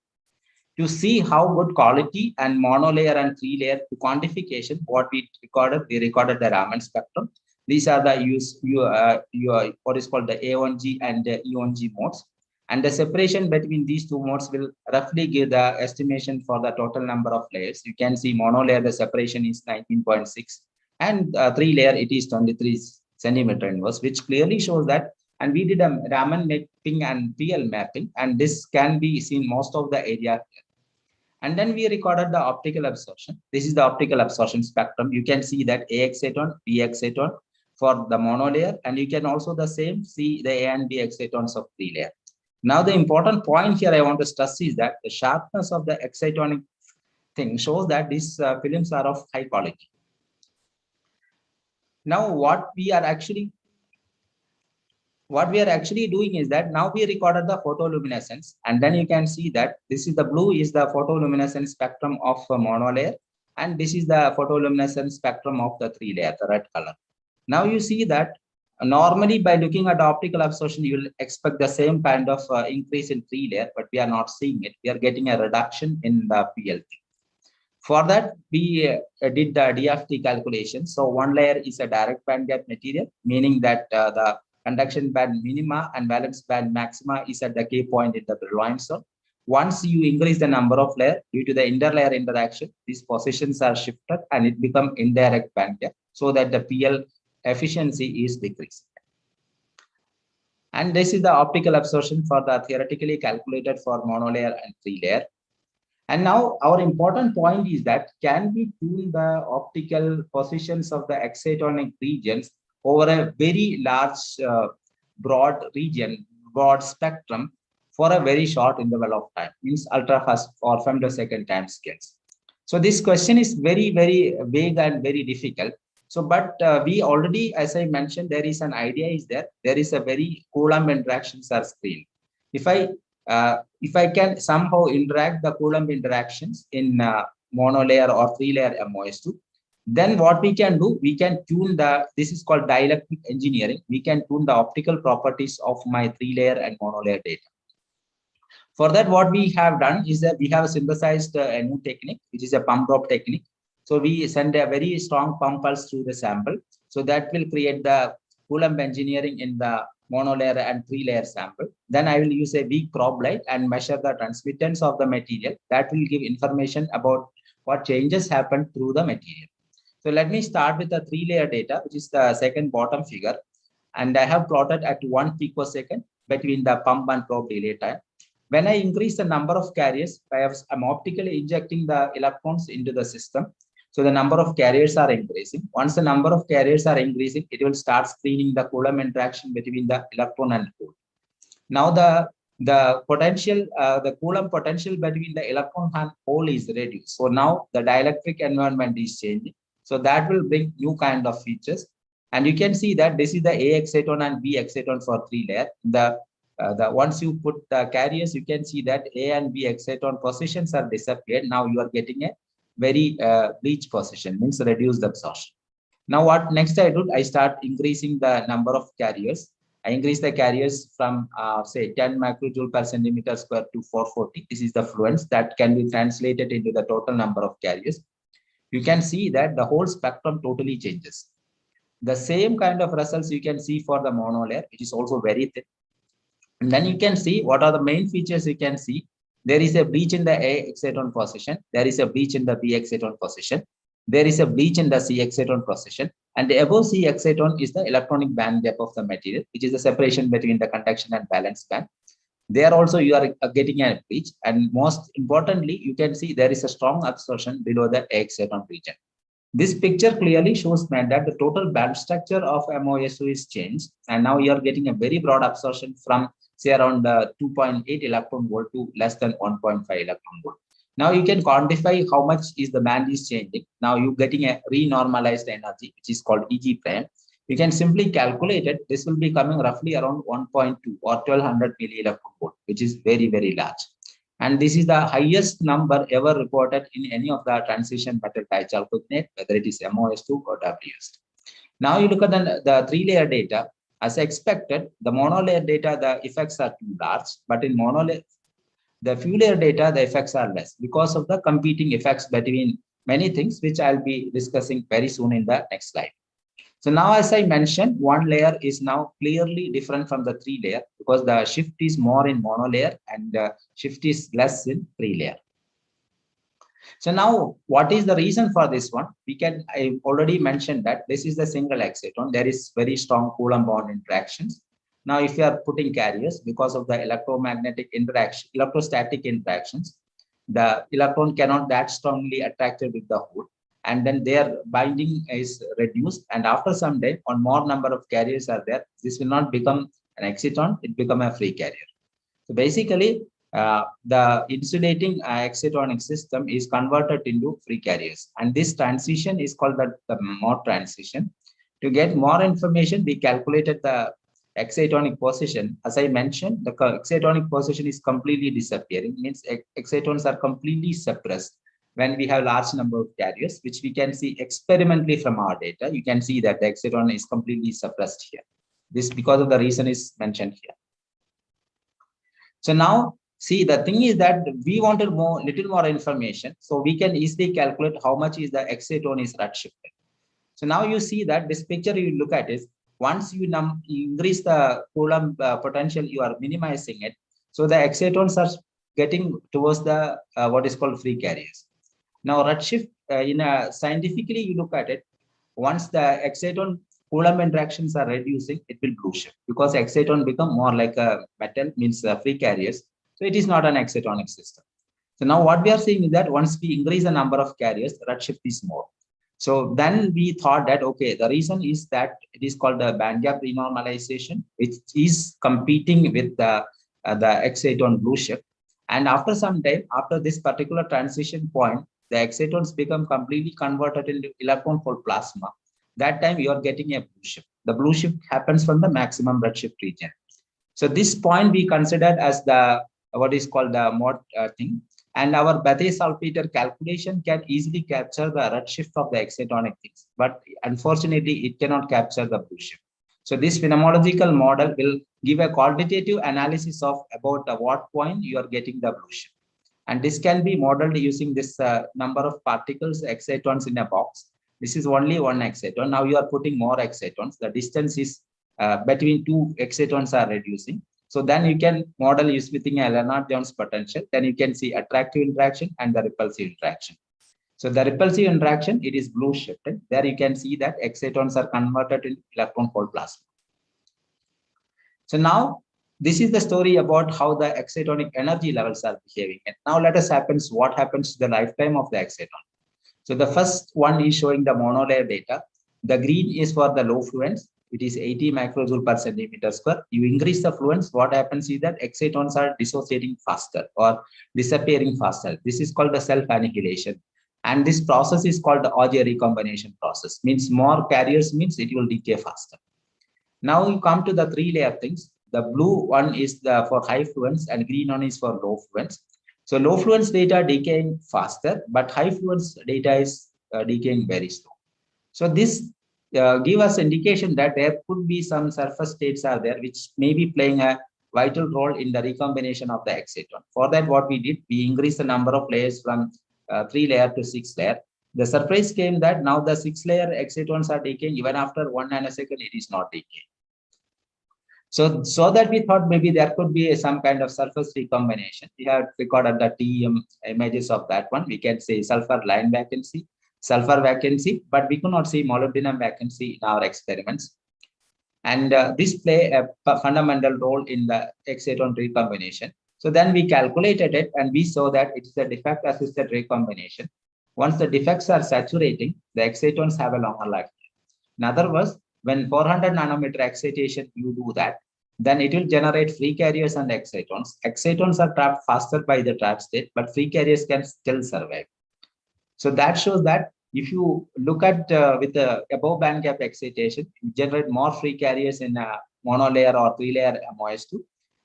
To see how good quality and monolayer and 3-layer quantification, what we recorded the Raman spectrum. These are the what is called the A1G and the E1G modes. And the separation between these two modes will roughly give the estimation for the total number of layers. You can see monolayer, the separation is 19.6, and 3-layer, it is 23 centimeter inverse, which clearly shows that. And we did a Raman mapping and PL mapping, and this can be seen most of the area. And then we recorded the optical absorption. This is the optical absorption spectrum. You can see that A exciton, B exciton for the monolayer, and you can also the same see the A and B excitons of 3-layer. Now, the important point here I want to stress is that the sharpness of the excitonic thing shows that these films are of high quality. Now, what we are actually what we are actually doing is that now we recorded the photoluminescence, and then you can see that this is the blue is the photoluminescence spectrum of a monolayer, and this is the photoluminescence spectrum of the 3-layer, the red color. Now you see that normally by looking at optical absorption, you will expect the same kind of increase in 3-layer, but we are not seeing it. We are getting a reduction in the PLT. For that, we did the DFT calculation. So 1 layer is a direct band gap material, meaning that the conduction band minima and valence band maxima is at the K point in the Brillouin zone. Once you increase the number of layers due to the interlayer interaction, these positions are shifted and it becomes indirect band gap, so that the PL efficiency is decreased. And this is the optical absorption for the theoretically calculated for monolayer and 3-layer. And now our important point is that can we tune the optical positions of the excitonic regions over a very large broad region, broad spectrum for a very short interval of time, means ultra fast or femtosecond time scales. So this question is very, very vague and very difficult. So, but we already, as I mentioned, there is an idea is there is a very Coulomb interactions are screened. If I can somehow interact the Coulomb interactions in monolayer or 3-layer MOS2, then what we can do, we can tune this is called dielectric engineering. We can tune the optical properties of my 3-layer and monolayer data. For that, what we have done is that we have synthesized a new technique, which is a pump drop technique. So we send a very strong pump pulse through the sample. So that will create the Coulomb engineering in the monolayer and 3-layer sample. Then I will use a weak probe light and measure the transmittance of the material. That will give information about what changes happen through the material. So let me start with the 3-layer data, which is the second bottom figure. And I have plotted at 1 picosecond between the pump and probe delay time. When I increase the number of carriers, I'm optically injecting the electrons into the system. So the number of carriers are increasing. Once the number of carriers are increasing, it will start screening the Coulomb interaction between the electron and hole. Now the potential, the Coulomb potential between the electron and hole is reduced. So now the dielectric environment is changing. So that will bring new kind of features. And you can see that this is the A exciton and B exciton for 3-layer. Once you put the carriers, you can see that A and B exciton positions are disappeared. Now you are getting a very bleach position, means reduced absorption. Now what next I do, I start increasing the number of carriers. I increase the carriers from say 10 microjoule per centimeter square to 440. This is the fluence that can be translated into the total number of carriers. You can see that the whole spectrum totally changes. The same kind of results you can see for the monolayer, which is also very thin. And then you can see what are the main features you can see. There is a bleach in the A exciton position. There is a bleach in the B exciton position. There is a bleach in the C exciton position. And above C exciton is the electronic band gap of the material, which is the separation between the conduction and valence band. There also you are getting a bleach. And most importantly, you can see there is a strong absorption below the A exciton region. This picture clearly shows that the total band structure of MOSU is changed. And now you are getting a very broad absorption from say around 2.8 electron volt to less than 1.5 electron volt. Now you can quantify how much is the band is changing. Now you're getting a renormalized energy, which is called EG prime. You can simply calculate it. This will be coming roughly around 1.2 or 1200 milli electron volt, which is very, very large. And this is the highest number ever reported in any of the transition metal dichalcogenate, whether it is MOS2 or WS2. Now you look at the 3-layer data. As expected, the monolayer data, the effects are too large, but in monolayer, the few layer data, the effects are less because of the competing effects between many things, which I'll be discussing very soon in the next slide. So now, as I mentioned, 1 layer is now clearly different from the 3-layer because the shift is more in monolayer and the shift is less in 3-layer. So now, what is the reason for this one? I already mentioned that this is the single exciton. There is very strong Coulomb bond interactions. Now, if you are putting carriers because of the electromagnetic interaction, electrostatic interactions, the electron cannot that strongly attracted with the hole, and then their binding is reduced. And after some time, on more number of carriers are there, this will not become an exciton; it become a free carrier. So basically, the insulating excitonic system is converted into free carriers, and this transition is called the Mott transition. To get more information, we calculated the excitonic position, as I mentioned, the excitonic position is completely disappearing, means excitons are completely suppressed when we have large number of carriers, which we can see experimentally from our data. You can see that the exciton is completely suppressed here. This because of the reason is mentioned here. So now, see, the thing is that we wanted little more information, so we can easily calculate how much is the exciton is redshifted. So now you see that this picture you look at is, once you increase the Coulomb potential, you are minimizing it. So the excitons are getting towards the what is called free carriers. Now redshift, scientifically you look at it, once the exciton Coulomb interactions are reducing, it will blue shift, because exciton become more like a metal, means free carriers. So it is not an excitonic system. So now what we are seeing is that once we increase the number of carriers, redshift is more. So then we thought that, okay, the reason is that it is called the band gap renormalization, which is competing with the exciton blue shift. And after some time, after this particular transition point, the excitons become completely converted into electron hole plasma. That time you are getting a blue shift. The blue shift happens from the maximum redshift region. So this point we considered as the what is called the mod thing. And our Bethe-Salpeter calculation can easily capture the redshift of the excitonic things, but unfortunately it cannot capture the blue shift. So this phenomenological model will give a quantitative analysis of about what point you are getting the blue shift. And this can be modeled using this number of particles, excitons in a box. This is only one exciton. Now you are putting more excitons. The distance is between two excitons are reducing. So then you can model using a Lennard-Jones potential. Then you can see attractive interaction and the repulsive interaction. So the repulsive interaction, it is blue shifted. There you can see that excitons are converted into electron hole plasma. So now this is the story about how the excitonic energy levels are behaving. And now let us happens what happens to the lifetime of the exciton. So the first one is showing the monolayer data. The green is for the low fluence. It is 80 microjoule per centimeter square. You increase the fluence, what happens is that excitons are dissociating faster or disappearing faster. This is called the self-annihilation. And this process is called the Auger recombination process. Means more carriers means it will decay faster. Now you come to the three-layer things. The blue one is for high fluence and green one is for low fluence. So low fluence data decaying faster, but high fluence data is decaying very slow. So this give us indication that there could be some surface states are there which may be playing a vital role in the recombination of the exciton. For that, what we did, we increased the number of layers from 3 layer to 6 layer. The surprise came that now the 6 layer excitons are decaying even after 1 nanosecond, it is not decaying. So that we thought maybe there could be some kind of surface recombination. We have recorded the TEM images of that one. We can say sulfur line vacancy, sulfur vacancy, but we could not see molybdenum vacancy in our experiments. And this play a fundamental role in the exciton recombination. So then we calculated it and we saw that it's a defect assisted recombination. Once the defects are saturating, the excitons have a longer lifetime. In other words, when 400 nanometer excitation you do that, then it will generate free carriers and excitons. Excitons are trapped faster by the trap state, but free carriers can still survive. So that shows that if you look at with the above band gap excitation, you generate more free carriers in a monolayer or 3-layer MOS2,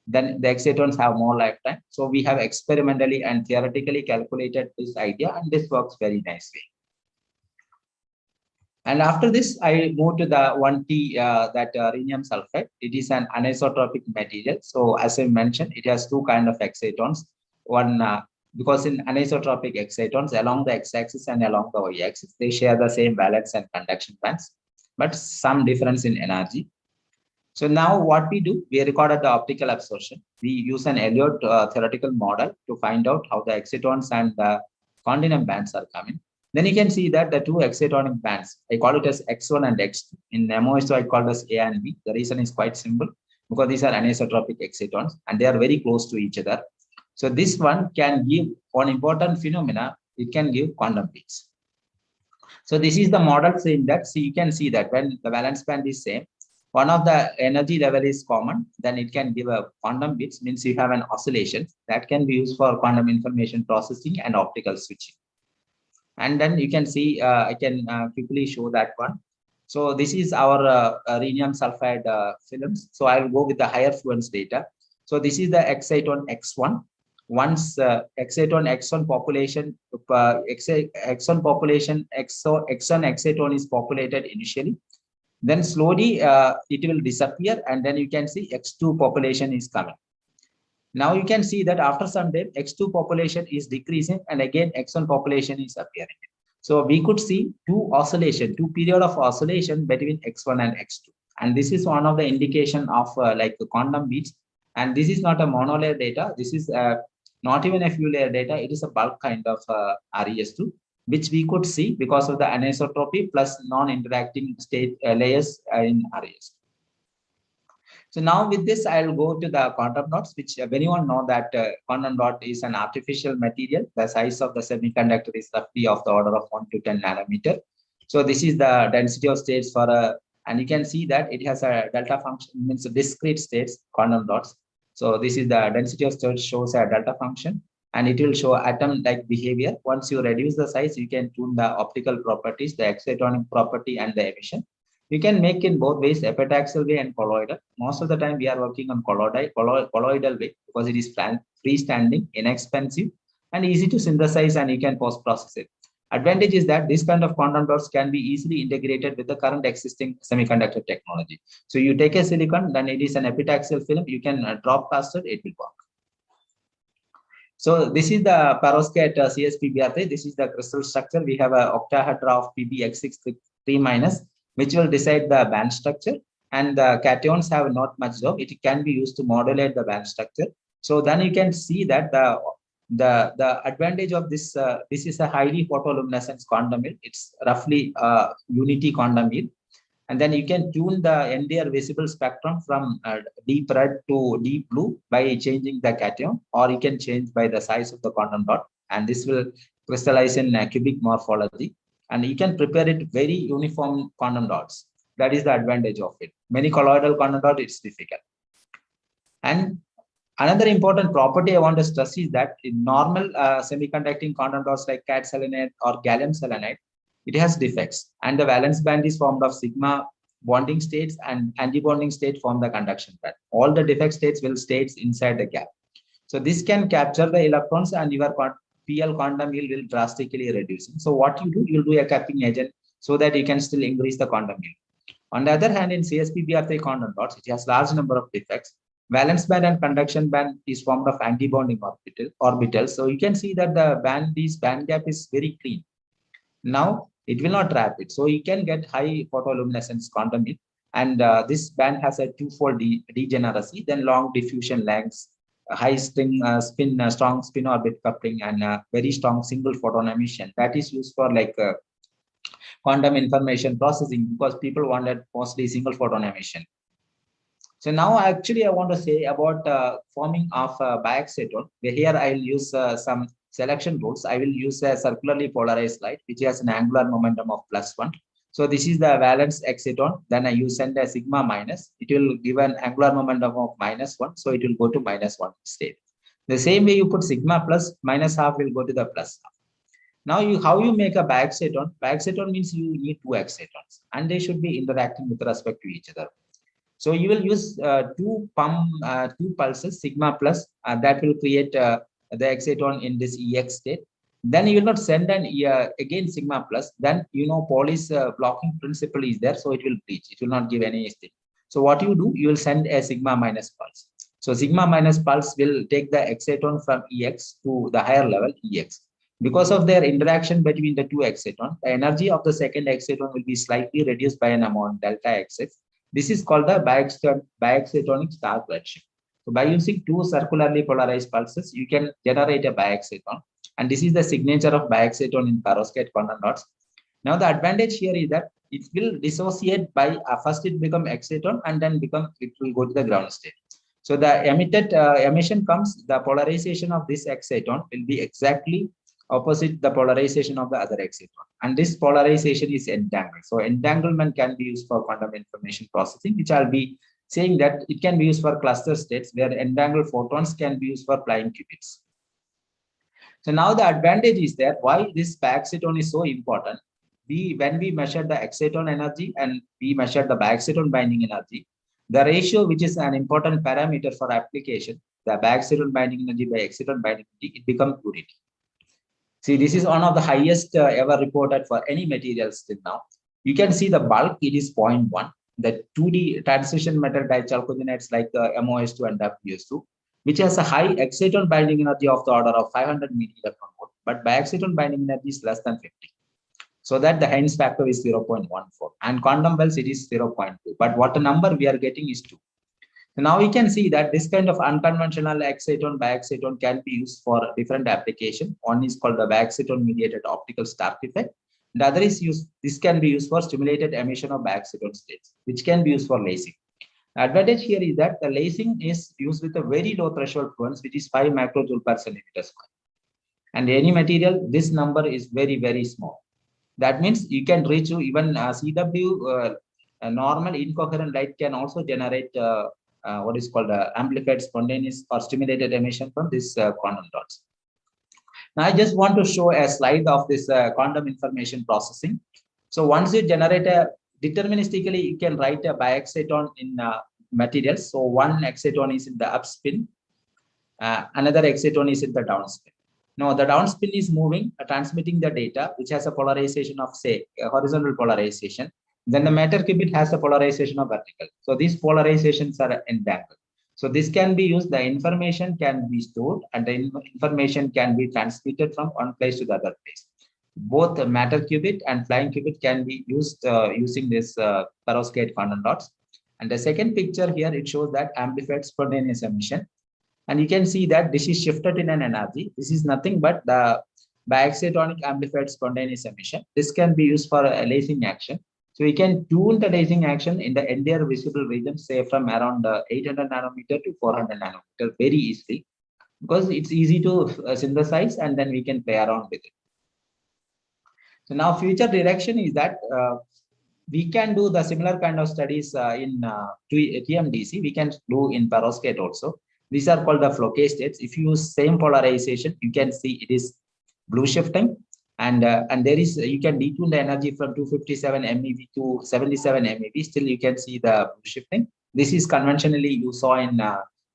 then the excitons have more lifetime. So we have experimentally and theoretically calculated this idea, and this works very nicely. And after this, I moved to the 1T, that rhenium sulfide. It is an anisotropic material. So as I mentioned, it has two kinds of excitons. One, because in anisotropic excitons, along the x-axis and along the y-axis, they share the same valence and conduction bands, but some difference in energy. So now what we do, we recorded the optical absorption. We use an Elliott theoretical model to find out how the excitons and the continuum bands are coming. Then you can see that the two excitonic bands, I call it as X1 and X2. In MOS2, I call it as A and B. The reason is quite simple, because these are anisotropic excitons and they are very close to each other. So this one can give one important phenomena, it can give quantum peaks. So this is the model saying that, so you can see that when the valence band is same, one of the energy level is common, then it can give a quantum bits, means you have an oscillation that can be used for quantum information processing and optical switching. And then you can see, I can quickly show that one. So this is our rhenium sulfide films. So I will go with the higher fluence data. So this is the exciton X1. Once exciton X1 population, exon exciton is populated initially, then slowly it will disappear, and then you can see X2 population is coming. Now you can see that after some time X2 population is decreasing, and again X1 population is appearing. So we could see two period of oscillation between X1 and X2, and this is one of the indication of like the quantum beats. And this is not a monolayer data. This is not even a few layer data. It is a bulk kind of RES2, which we could see because of the anisotropy plus non-interacting state layers in RES. So now with this, I'll go to the quantum dots, which anyone know that quantum dot is an artificial material. The size of the semiconductor is roughly of the order of 1 to 10 nanometer. So this is the density of states for a, and you can see that it has a delta function, means discrete states, quantum dots. So this is the density of states shows a delta function, and it will show atom-like behavior. Once you reduce the size, you can tune the optical properties, the excitonic property, and the emission. You can make in both ways, epitaxial way and colloidal. Most of the time we are working on colloidal way because it is freestanding, inexpensive, and easy to synthesize, and you can post-process it. Advantage is that this kind of quantum dots can be easily integrated with the current existing semiconductor technology. So you take a silicon, then it is an epitaxial film, you can drop caster, it will work. So this is the perovskite CSPBr3. This is the crystal structure. We have a octahedra of PbX63-, which will decide the band structure, and the cations have not much job. It can be used to modulate the band structure. So then you can see that the advantage of this, this is a highly photoluminescent quantum field. It's roughly unity quantum field. And then you can tune the entire visible spectrum from deep red to deep blue by changing the cation, or you can change by the size of the quantum dot. And this will crystallize in cubic morphology. And you can prepare it very uniform quantum dots. That is the advantage of it. Many colloidal quantum dots, it's difficult. And another important property I want to stress is that in normal semiconducting quantum dots like CAD selenide or gallium selenide, it has defects, and the valence band is formed of sigma bonding states, and antibonding state form the conduction band. All the defect states will stay inside the gap. So this can capture the electrons, and your PL quantum yield will drastically reduce. So what you do, you'll do a capping agent so that you can still increase the quantum yield. On the other hand, in CSPBr3 quantum dots, it has large number of defects. Valence band and conduction band is formed of antibonding orbitals. So you can see that the band gap is very clean. Now it will not trap it. So you can get high photoluminescence quantum yield, and this band has a twofold degeneracy, then long diffusion lengths, high strong spin orbit coupling, and very strong single photon emission. That is used for like quantum information processing, because people wanted mostly single photon emission. So now actually I want to say about forming of biaxiton. Here I'll use some selection rules. I will use a circularly polarized light, which has an angular momentum of +1. So this is the valence exciton. Then you send a sigma minus. It will give an angular momentum of -1. So it will go to -1 state. The same way you put sigma plus, -half will go to the +half. Now how you make a biaxiton? Biaxiton means you need two excitons, and they should be interacting with respect to each other. So you will use two pulses, sigma plus, that will create the exciton in this EX state. Then you will not send an again sigma plus. Then Pauli's blocking principle is there, so it will breach. It will not give anything. So what you do, you will send a sigma minus pulse. So sigma minus pulse will take the exciton from EX to the higher level EX. Because of their interaction between the two excitons, the energy of the second exciton will be slightly reduced by an amount delta XX. This is called the biexcitonic Stark redshift. So by using two circularly polarized pulses, you can generate a biexciton. And this is the signature of biexciton in perovskite quantum dots. Now the advantage here is that it will dissociate by first it become exciton, and then it will go to the ground state. So the emission comes, the polarization of this exciton will be exactly opposite the polarization of the other exciton, and this polarization is entangled. So entanglement can be used for quantum information processing, which I'll be saying that it can be used for cluster states where entangled photons can be used for flying qubits. So now the advantage is that why this biexciton is so important. when we measure the exciton energy and we measure the biexciton binding energy, the ratio, which is an important parameter for application, the biexciton binding energy by exciton binding energy, it becomes 2 dt. See, this is one of the highest ever reported for any materials till now. You can see the bulk, it is 0.1. The 2D transition metal dichalcogenates like MOS2 and WS2, which has a high exciton binding energy of the order of 500 millielectron volt, but biexciton binding energy is less than 50. So that the Heinz factor is 0.14, and quantum wells it is 0.2. But what the number we are getting is 2. So now we can see that this kind of unconventional exciton biexciton can be used for different application. One is called the biexciton mediated optical Stark effect. The other is this can be used for stimulated emission of biexciton states, which can be used for lasing. The advantage here is that the lasing is used with a very low threshold fluence, which is 5 microjoule per centimeter square. And any material, this number is very, very small. That means you can reach to even CW, a normal incoherent light can also generate what is called amplified spontaneous or stimulated emission from this quantum dots. Now I just want to show a slide of this quantum information processing. So once you generate a deterministically, you can write a biexciton in materials. So one exciton is in the upspin, another exciton is in the downspin. Now the downspin is moving, transmitting the data, which has a polarization of, say, a horizontal polarization. Then the matter qubit has a polarization of vertical. So these polarizations are entangled. So this can be used, the information can be stored and the information can be transmitted from one place to the other place. Both the matter qubit and flying qubit can be used using this perovskite quantum dots. And the second picture here, it shows that amplified spontaneous emission. And you can see that this is shifted in an energy. This is nothing but the biexcitonic amplified spontaneous emission. This can be used for a lasing action. So we can tune the lasing action in the entire visible region, say from around 800 nanometer to 400 nanometer very easily, because it's easy to synthesize and then we can play around with it. So now future direction is that we can do the similar kind of studies in TMDC. We can do in perovskite also. These are called the Floquet states. If you use same polarization, you can see it is blue shifting. And there is, you can detune the energy from 257 MeV to 77 MeV. Still, you can see the shifting. This is conventionally you saw in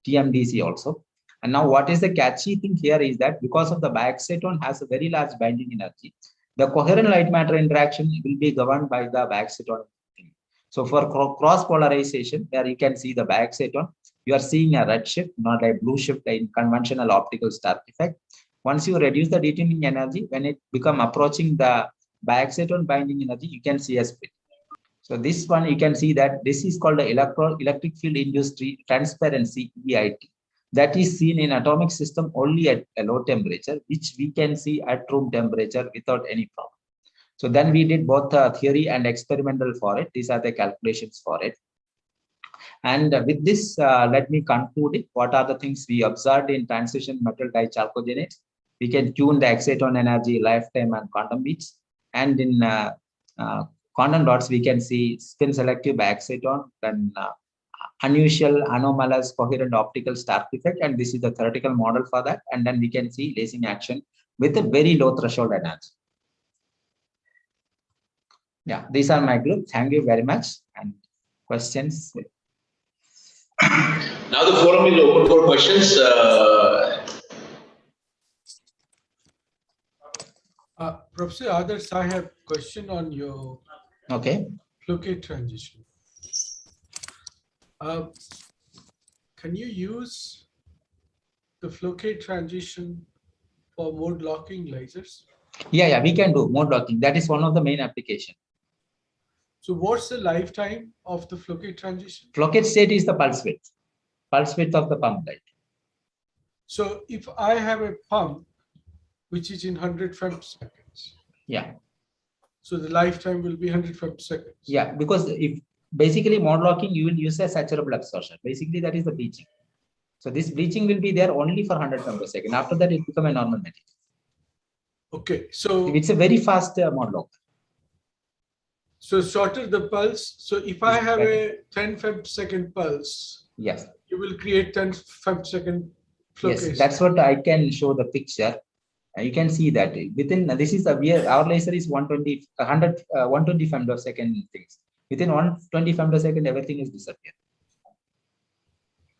TMDC also. And now, what is the catchy thing here is that because of the biexciton has a very large binding energy, the coherent light matter interaction will be governed by the biexciton. So for cross polarization, there you can see the biexciton. You are seeing a red shift, not a blue shift in conventional optical Stark effect. Once you reduce the detuning energy, when it become approaching the biexciton binding energy, you can see a split. So this one, you can see that this is called the electric field induced transparency, EIT. That is seen in atomic system only at a low temperature, which we can see at room temperature without any problem. So then we did both theory and experimental for it. These are the calculations for it. And with this, let me conclude it. What are the things we observed in transition metal dichalcogenates? We can tune the exciton energy, lifetime, and quantum beats. And in quantum dots, we can see spin selective biexciton, then unusual anomalous coherent optical Stark effect. And this is the theoretical model for that. And then we can see lasing action with a very low threshold energy. Yeah, these are my group. Thank you very much. And questions? Now the forum is open for questions. Professor Adarsh, I have a question on your Floquet transition. Can you use the Floquet transition for mode locking lasers? Yeah, we can do mode locking. That is one of the main applications. So what's the lifetime of the Floquet transition? Floquet state is the pulse width of the pump light. So if I have a pump which is in 100 femtoseconds. Yeah. So the lifetime will be 100 femtoseconds. Yeah, because if basically mode locking, you will use a saturable absorption. Basically, that is the bleaching. So this bleaching will be there only for 100 femtosecond. After that, it becomes a normal material. Okay, so it's a very fast mode lock. So shorter the pulse. So if I have a 10 femtosecond pulse, yes, you will create 10 femtosecond Floquet. Yes, that's what I can show the picture. You can see that within this is our laser is 120 femtosecond things. Within 120 femtosecond, everything is disappeared.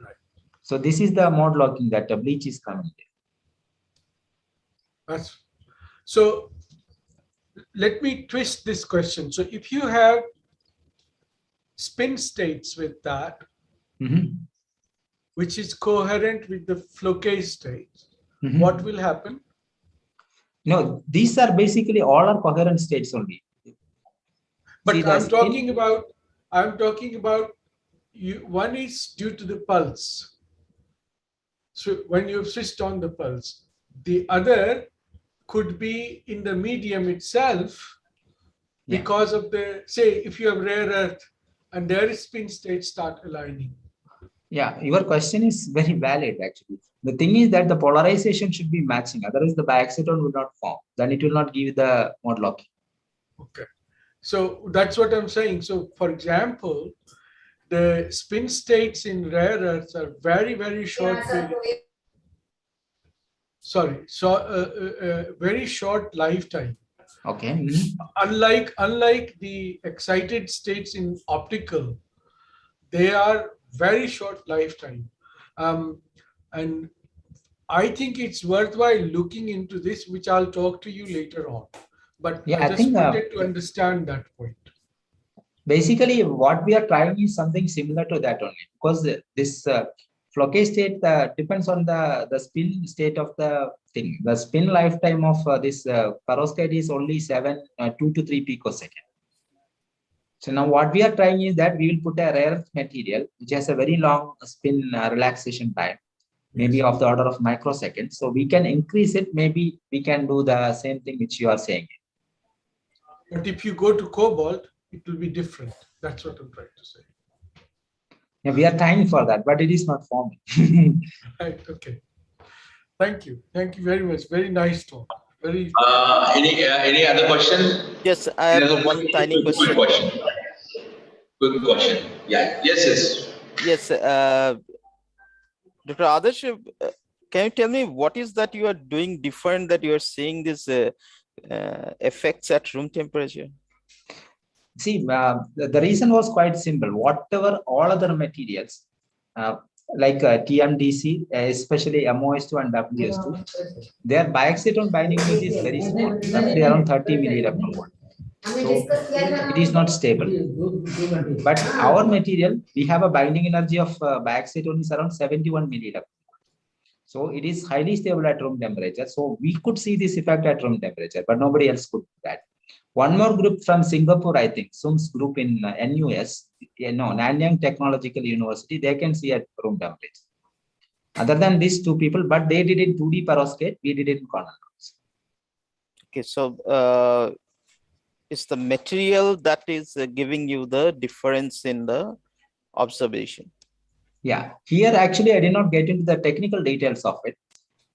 Right. So this is the mode locking that bleach is coming. So let me twist this question. So if you have spin states with that, which is coherent with the Floquet state, what will happen? No, these are basically all are coherent states only. But I'm talking about one is due to the pulse. So when you've switched on the pulse, the other could be in the medium itself because of the, say, if you have rare earth and their spin states start aligning. Yeah, your question is very valid actually. The thing is that the polarization should be matching, otherwise the biaxiton will not form. Then it will not give the mode locking. Okay. So that's what I'm saying. So for example, the spin states in rare earths are very, very short. Very short lifetime. Okay. Unlike the excited states in optical, they are very short lifetime. And I think it's worthwhile looking into this, which I'll talk to you later on. But yeah, I just wanted to understand that point. Basically, what we are trying is something similar to that only, because this Floquet state depends on the spin state of the thing. The spin lifetime of this perovskite is only 2 to 3 picosecond. So now what we are trying is that we will put a rare earth material which has a very long spin relaxation time, maybe of the order of microseconds. So we can increase it. Maybe we can do the same thing which you are saying. But if you go to cobalt, it will be different. That's what I'm trying to say. Yeah, we are trying for that, but it is not forming. Right. Okay. Thank you. Thank you very much. Very nice talk. Very. Any other question? Yes, I have one tiny question. Quick question. Yeah. Yes. Yes. Dr. Adarsh, can you tell me what is that you are doing different that you are seeing these effects at room temperature? See, the reason was quite simple. Whatever all other materials, like TMDC, especially MOS2 and WS2, their biaxiton binding energy is very small, roughly around 30 millielectron volt. So it is not stable. But our material, we have a binding energy of biaxiton is around 71 millielectron. So it is highly stable at room temperature. So we could see this effect at room temperature, but nobody else could do that. One more group from Singapore, I think, Sum's group in NUS, Nanyang Technological University, they can see at room temperature. Other than these two people, but they did it 2D perovskite, we did it in corner. Okay, so it's the material that is giving you the difference in the observation. Yeah, here actually I did not get into the technical details of it.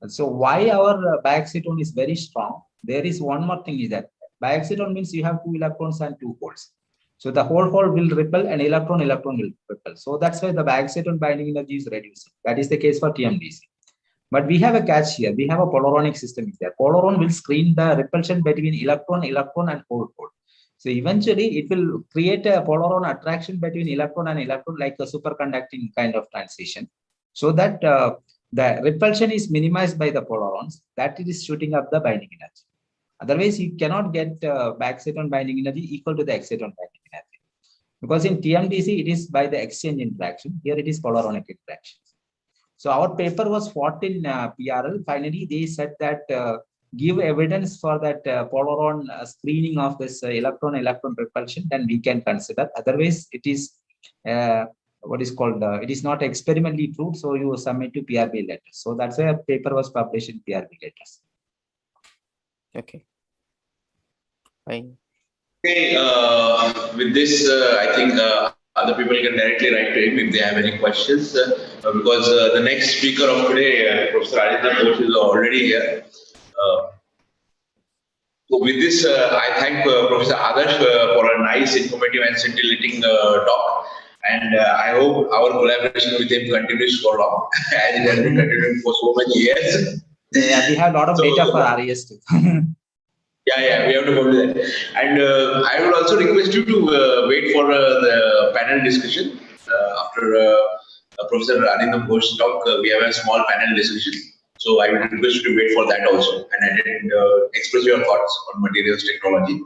So why our biaxiton is very strong? There is one more thing is that biaxiton means you have 2 electrons and 2 holes. So the hole will repel and electron will repel. So that's why the biaxiton binding energy is reduced. That is the case for TMDC. But we have a catch here. We have a polaronic system there. Polaron will screen the repulsion between electron and hole. So eventually it will create a polaron attraction between electron and electron, like a superconducting kind of transition. So that the repulsion is minimized by the polarons, that it is shooting up the binding energy. Otherwise, you cannot get biaxiton binding energy equal to the exciton binding energy. Because in TMDC, it is by the exchange interaction. Here it is polaronic interaction. So our paper was fought in PRL. Finally, they said that give evidence for that polaron screening of this electron repulsion, then we can consider. Otherwise, it is what is called, it is not experimentally proved. So you submit to PRB letters. So that's why a paper was published in PRB letters. Okay. Fine. Okay, with this, I think other people can directly write to him if they have any questions, because the next speaker of today, Professor Aditya Ghosh, is already here. So with this, I thank Professor Adarsh for a nice, informative and scintillating talk. And I hope our collaboration with him continues for long, and it has been continuing for so many years. We have a lot of data for RES too. Yeah, we have to go to that. And I would also request you to wait for the panel discussion. After Professor Arindam Ghosh's talk, we have a small panel discussion. So I would request you to wait for that also and express your thoughts on materials technology.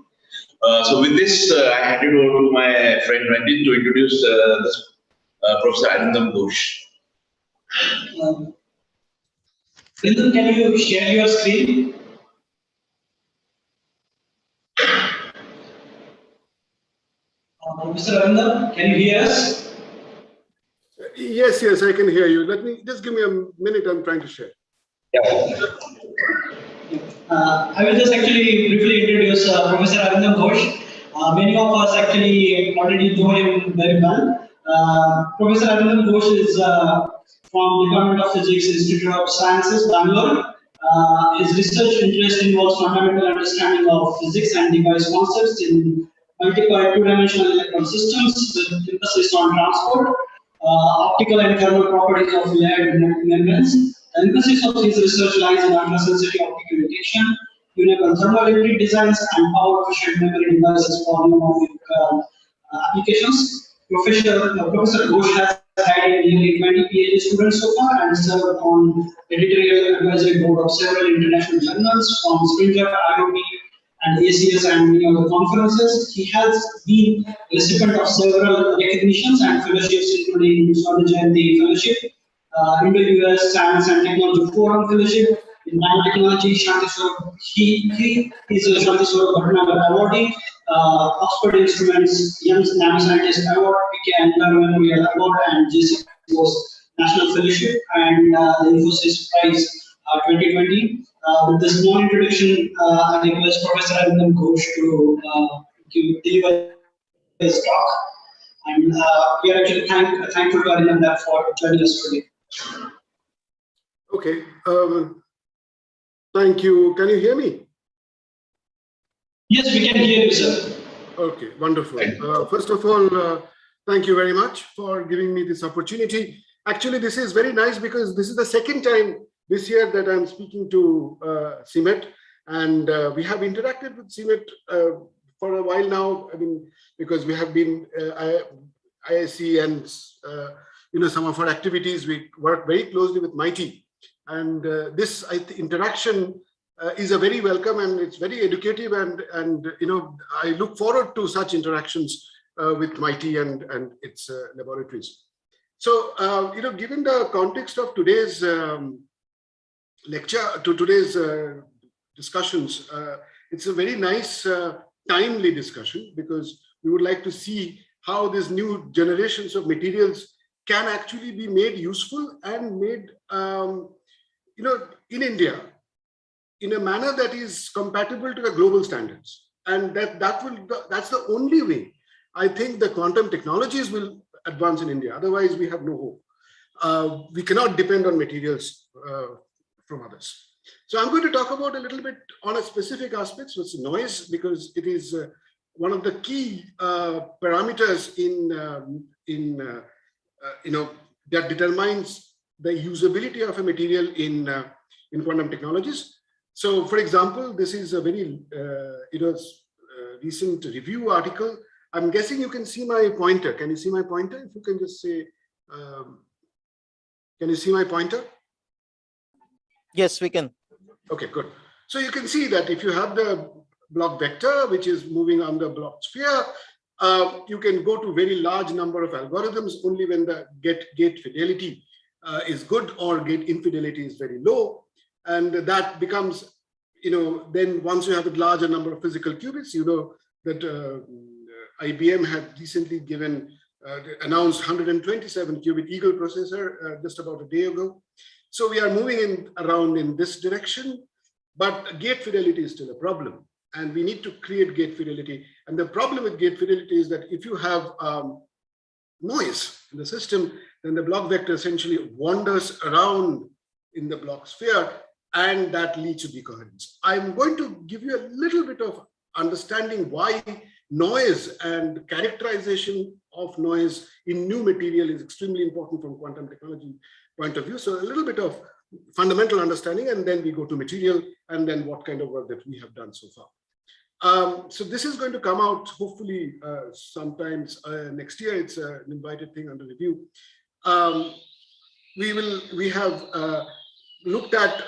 So with this, I hand it over to my friend Ranjit to introduce Professor Arindam Ghosh. Arindam, can you share your screen? Professor Arindam, can you hear us? Yes, I can hear you. Let me just give me a minute. I'm trying to share. I will just actually briefly introduce Professor Arindam Ghosh. Many of us actually already know him very well. Professor Arindam Ghosh is from Department of Physics, Institute of Sciences, Bangalore. His research interest involves fundamental understanding of physics and device concepts in multiple two-dimensional electron systems with emphasis on transport, optical and thermal properties of layered membranes. The emphasis of his research lies in ultra-sensitive optical detection, uniform thermoelectric designs, and power-efficient memory devices for neuromorphic applications. Professor Ghosh has guided nearly 20 PhD students so far and served on editorial advisory board of several international journals from Springer, IOP, and ACS and many other conferences. He has been recipient of several recognitions and fellowships, including Swami Jayanti Fellowship, Indo-US Science and Technology Forum Fellowship in Nanotechnology. He is a Shanti Swarup Bhatnagar awardee, Oxford Instruments Young Nanoscientist Award, PK Antar Memorial Award, and JC Bose National Fellowship, and the Infosys Prize 2020. With this small introduction, I request Professor Arindam Ghosh to deliver his talk. And we are actually thankful to Arindam for joining us today. Okay. Thank you. Can you hear me? Yes, we can hear you, sir. Okay, wonderful. First of all, thank you very much for giving me this opportunity. Actually, this is very nice because this is the second time this year that I'm speaking to CIMET, and we have interacted with CIMET for a while now. I mean, because we have been IIC and some of our activities, we work very closely with MIT, and this interaction is a very welcome and it's very educative, and I look forward to such interactions with MIT and its laboratories. So given the context of today's lecture, to today's discussions, it's a very nice timely discussion, because we would like to see how these new generations of materials can actually be made useful and made in India in a manner that is compatible to the global standards. And that's the only way I think the quantum technologies will advance in India. Otherwise, we have no hope. We cannot depend on materials from others. So I'm going to talk about a little bit on a specific aspects, which is noise, because it is one of the key parameters that determines the usability of a material in quantum technologies. So, for example, this is a very recent review article. I'm guessing you can see my pointer. Can you see my pointer? If you can just say, can you see my pointer? Yes, we can. Okay, good. So you can see that if you have the block vector, which is moving on the block sphere, you can go to very large number of algorithms only when the gate fidelity is good or gate infidelity is very low. And that becomes, then once you have a larger number of physical qubits, that IBM had recently announced 127 qubit Eagle processor just about a day ago. So we are moving around in this direction, but gate fidelity is still a problem. And we need to create gate fidelity. And the problem with gate fidelity is that if you have noise in the system, then the block vector essentially wanders around in the block sphere, and that leads to decoherence. I'm going to give you a little bit of understanding why noise and characterization of noise in new material is extremely important from quantum technology point of view. So a little bit of fundamental understanding, and then we go to material, and then what kind of work that we have done so far. So this is going to come out hopefully sometimes next year. It's an invited thing under review. We have looked at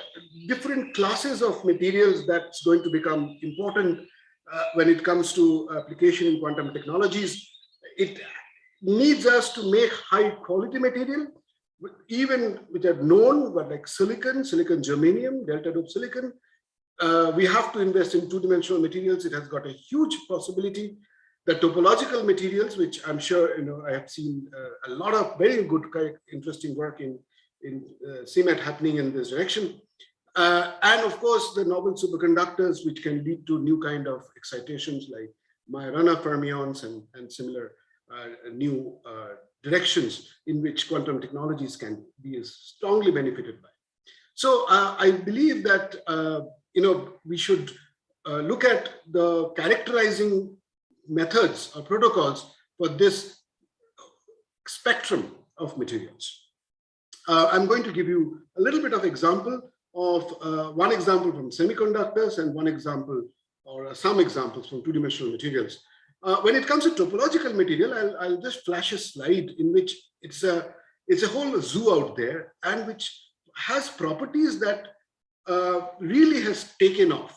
different classes of materials that's going to become important when it comes to application in quantum technologies. It needs us to make high quality material, even which are known, but like silicon, germanium, delta dope silicon. We have to invest in two-dimensional materials. It has got a huge possibility. The topological materials, which I'm sure I have seen a lot of very good, interesting work in CMAT happening in this direction. And of course, the novel superconductors, which can lead to new kind of excitations like Majorana fermions and similar new directions in which quantum technologies can be strongly benefited by. So I believe that we should look at the characterizing methods or protocols for this spectrum of materials. I'm going to give you a little bit of example of one example from semiconductors and one example or some examples from two-dimensional materials. When it comes to topological material, I'll just flash a slide in which it's a whole zoo out there and which has properties that really has taken off.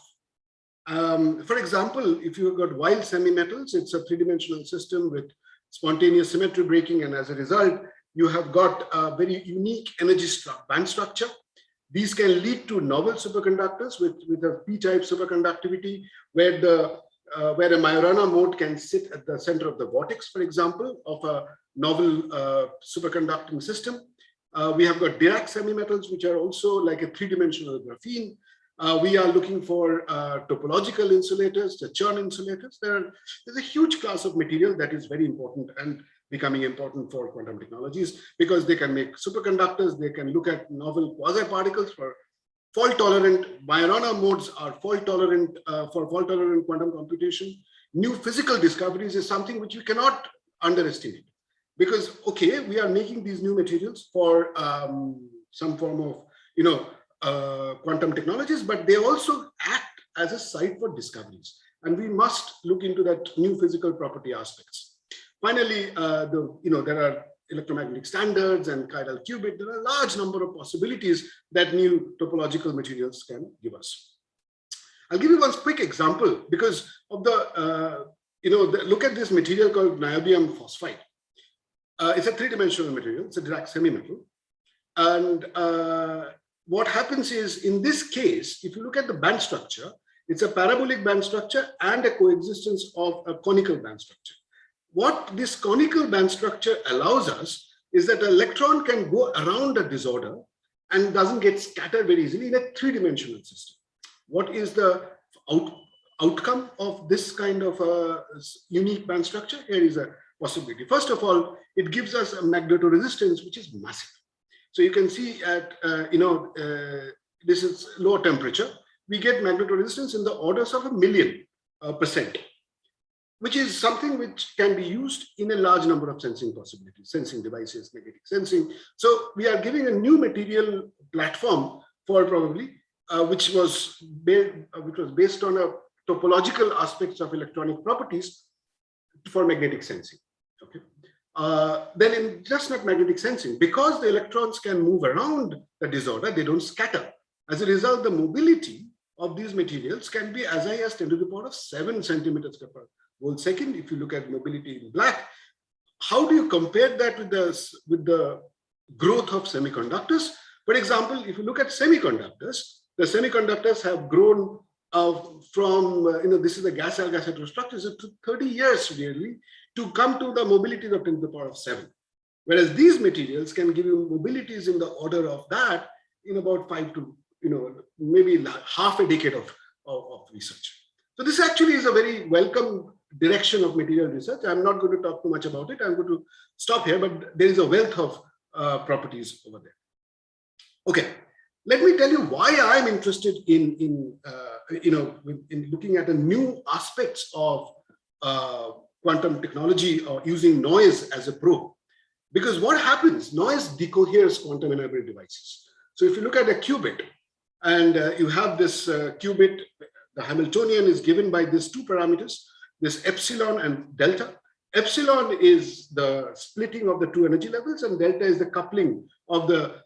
For example, if you've got wild semi-metals, it's a three-dimensional system with spontaneous symmetry breaking, and as a result, you have got a very unique energy band structure. These can lead to novel superconductors with a p-type superconductivity, where a Majorana mode can sit at the center of the vortex, for example, of a novel superconducting system. We have got Dirac semi-metals, which are also like a three-dimensional graphene. We are looking for topological insulators, the Chern insulators. There's a huge class of material that is very important and becoming important for quantum technologies because they can make superconductors. They can look at novel quasi-particles for fault-tolerant. Majorana modes are fault-tolerant for fault-tolerant quantum computation. New physical discoveries is something which you cannot underestimate because, okay, we are making these new materials for some form of quantum technologies, but they also act as a site for discoveries. And we must look into that new physical property aspects. Finally, there are electromagnetic standards and chiral qubit. There are a large number of possibilities that new topological materials can give us. I'll give you one quick example because of look at this material called niobium phosphide. It's a three-dimensional material. It's a Dirac semi-metal. And what happens is, in this case, if you look at the band structure, it's a parabolic band structure and a coexistence of a conical band structure. What this conical band structure allows us is that an electron can go around a disorder and doesn't get scattered very easily in a three-dimensional system. What is the outcome of this kind of unique band structure? Here is a possibility. First of all, it gives us a magnetoresistance which is massive. So you can see at this is lower temperature. We get magnetoresistance in the orders of 1,000,000%. Which is something which can be used in a large number of sensing possibilities, sensing devices, magnetic sensing. So we are giving a new material platform for probably, which was based on a topological aspects of electronic properties for magnetic sensing. Okay. Then in just not magnetic sensing, because the electrons can move around the disorder, they don't scatter. As a result, the mobility of these materials can be as high as 10⁻⁷ centimeters per whole second. If you look at mobility in black, how do you compare that with the growth of semiconductors? For example, if you look at semiconductors, the semiconductors have grown from, this is the gas-gas heterostructures, to 30 years really to come to the mobilities of 10⁷. Whereas these materials can give you mobilities in the order of that in about 5 to, maybe half a decade of research. So this actually is a very welcome direction of material research. I'm not going to talk too much about it. I'm going to stop here, but there is a wealth of properties over there. Okay, let me tell you why I'm interested in looking at the new aspects of quantum technology or using noise as a probe. Because what happens, noise decoheres quantum enabled devices. So if you look at a qubit, and you have this qubit, the Hamiltonian is given by these two parameters, this epsilon and delta. Epsilon is the splitting of the two energy levels, and delta is the coupling of the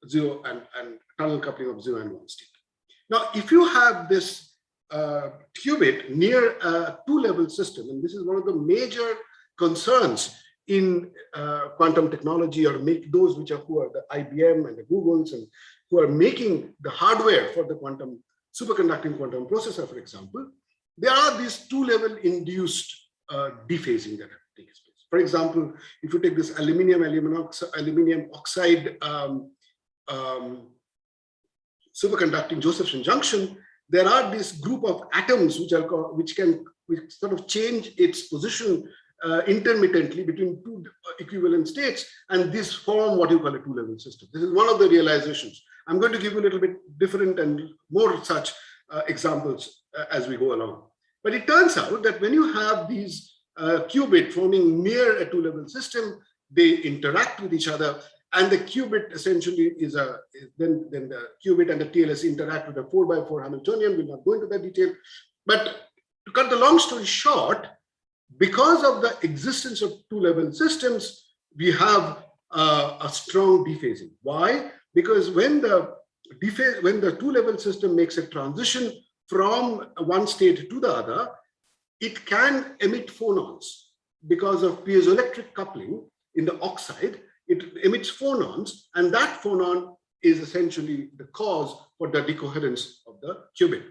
zero and tunnel coupling of 0 and 1 state. Now, if you have this qubit near a two-level system, and this is one of the major concerns in quantum technology, or make those which are who are the IBM and the Googles and who are making the hardware for the quantum superconducting quantum processor, for example, there are these two-level induced dephasing that takes place. For example, if you take this aluminum oxide superconducting Josephson junction, there are this group of atoms which can sort of change its position intermittently between two equivalent states, and this form what you call a two-level system. This is one of the realizations. I'm going to give you a little bit different and more such examples as we go along. But it turns out that when you have these qubit forming near a two-level system, they interact with each other, and the qubit essentially is then the qubit and the TLS interact with a 4x4 Hamiltonian. We'll not go into that detail. But to cut the long story short, because of the existence of two-level systems, we have a strong dephasing. Why? Because when the two-level system makes a transition from one state to the other, it can emit phonons. Because of piezoelectric coupling in the oxide, it emits phonons, and that phonon is essentially the cause for the decoherence of the qubit.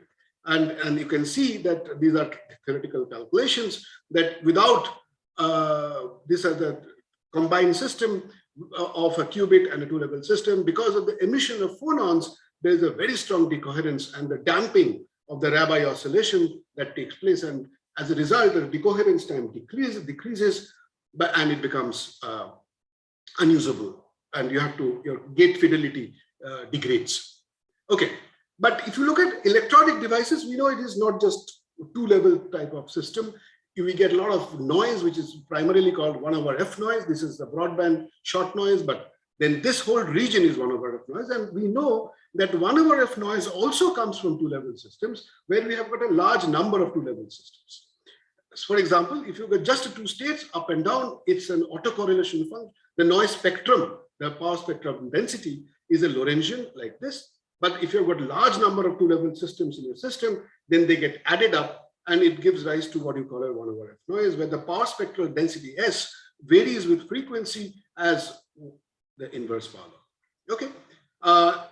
And you can see that these are theoretical calculations that without this as a combined system of a qubit and a two-level system, because of the emission of phonons, there is a very strong decoherence and the damping of the Rabi oscillation that takes place. And as a result, the decoherence time decreases, and it becomes unusable, and your gate fidelity degrades. Okay. But if you look at electronic devices, we know it is not just a two-level type of system. We get a lot of noise, which is primarily called 1/f noise. This is the broadband short noise, but then this whole region is 1/f noise. And we know that 1/f noise also comes from two-level systems, where we have got a large number of two-level systems. For example, if you've got just two states, up and down, it's an autocorrelation function. The noise spectrum, the power spectrum density, is a Lorentzian like this. But if you've got a large number of two-level systems in your system, then they get added up, and it gives rise to what you call a 1/f noise, where the power spectral density S varies with frequency as the inverse power law. Okay.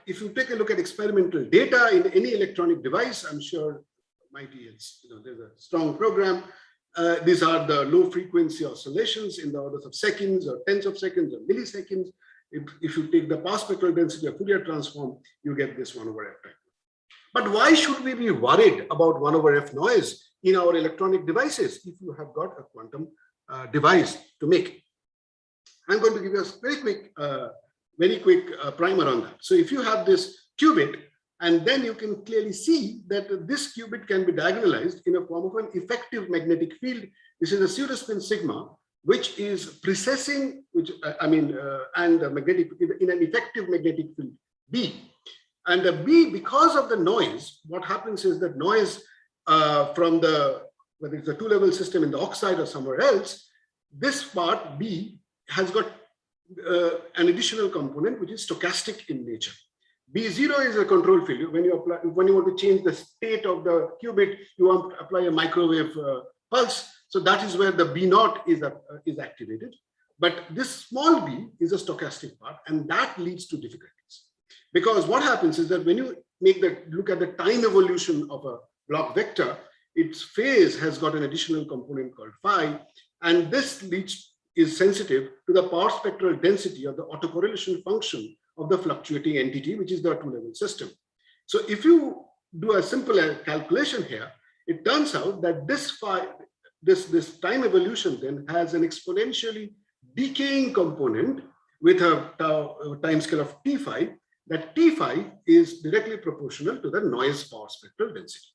If you take a look at experimental data in any electronic device, I'm sure MIT, there's a strong program. These are the low frequency oscillations in the orders of seconds or tens of seconds or milliseconds. If you take the power spectral density of Fourier transform, you get this 1/f type. But why should we be worried about 1/f noise in our electronic devices if you have got a quantum device to make? I'm going to give you a very quick primer on that. So if you have this qubit, and then you can clearly see that this qubit can be diagonalized in a form of an effective magnetic field. This is a pseudospin sigma, which is precessing, and the magnetic in an effective magnetic field B. And the B, because of the noise, what happens is that noise from whether it's a two-level system in the oxide or somewhere else, this part B has got an additional component which is stochastic in nature. B0 is a control field. When you want to change the state of the qubit, you want to apply a microwave pulse. So that is where the B0 is activated. But this small b is a stochastic part, and that leads to difficulties. Because what happens is that when you look at the time evolution of a block vector, its phase has got an additional component called phi, and this is sensitive to the power spectral density of the autocorrelation function of the fluctuating entity, which is the two-level system. So if you do a simple calculation here, it turns out that this time evolution then has an exponentially decaying component with a time scale of T phi. That T phi is directly proportional to the noise power spectral density.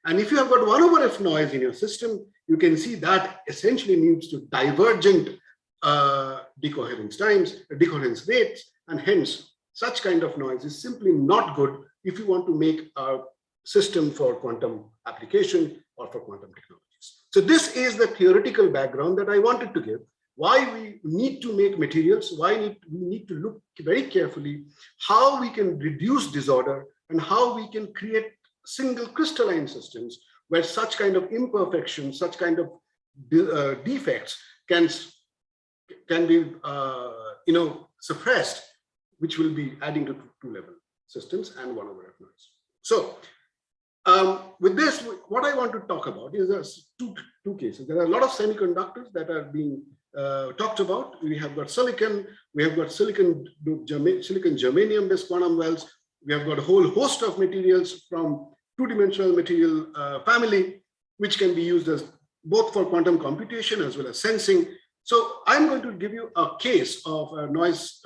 And if you have got 1/f noise in your system, you can see that essentially leads to divergent decoherence rates, and hence such kind of noise is simply not good if you want to make a system for quantum application or for quantum technologies. So this is the theoretical background that I wanted to give, why we need to make materials, why we need to look very carefully how we can reduce disorder and how we can create single crystalline systems where such kind of imperfections, such kind of defects can be suppressed, which will be adding to two-level systems and 1 over f noise. So with this, what I want to talk about is two cases. There are a lot of semiconductors that are being talked about. We have got silicon, we have got silicon germanium-based quantum wells. We have got a whole host of materials from two-dimensional material family, which can be used as both for quantum computation as well as sensing. So I'm going to give you a case of a noise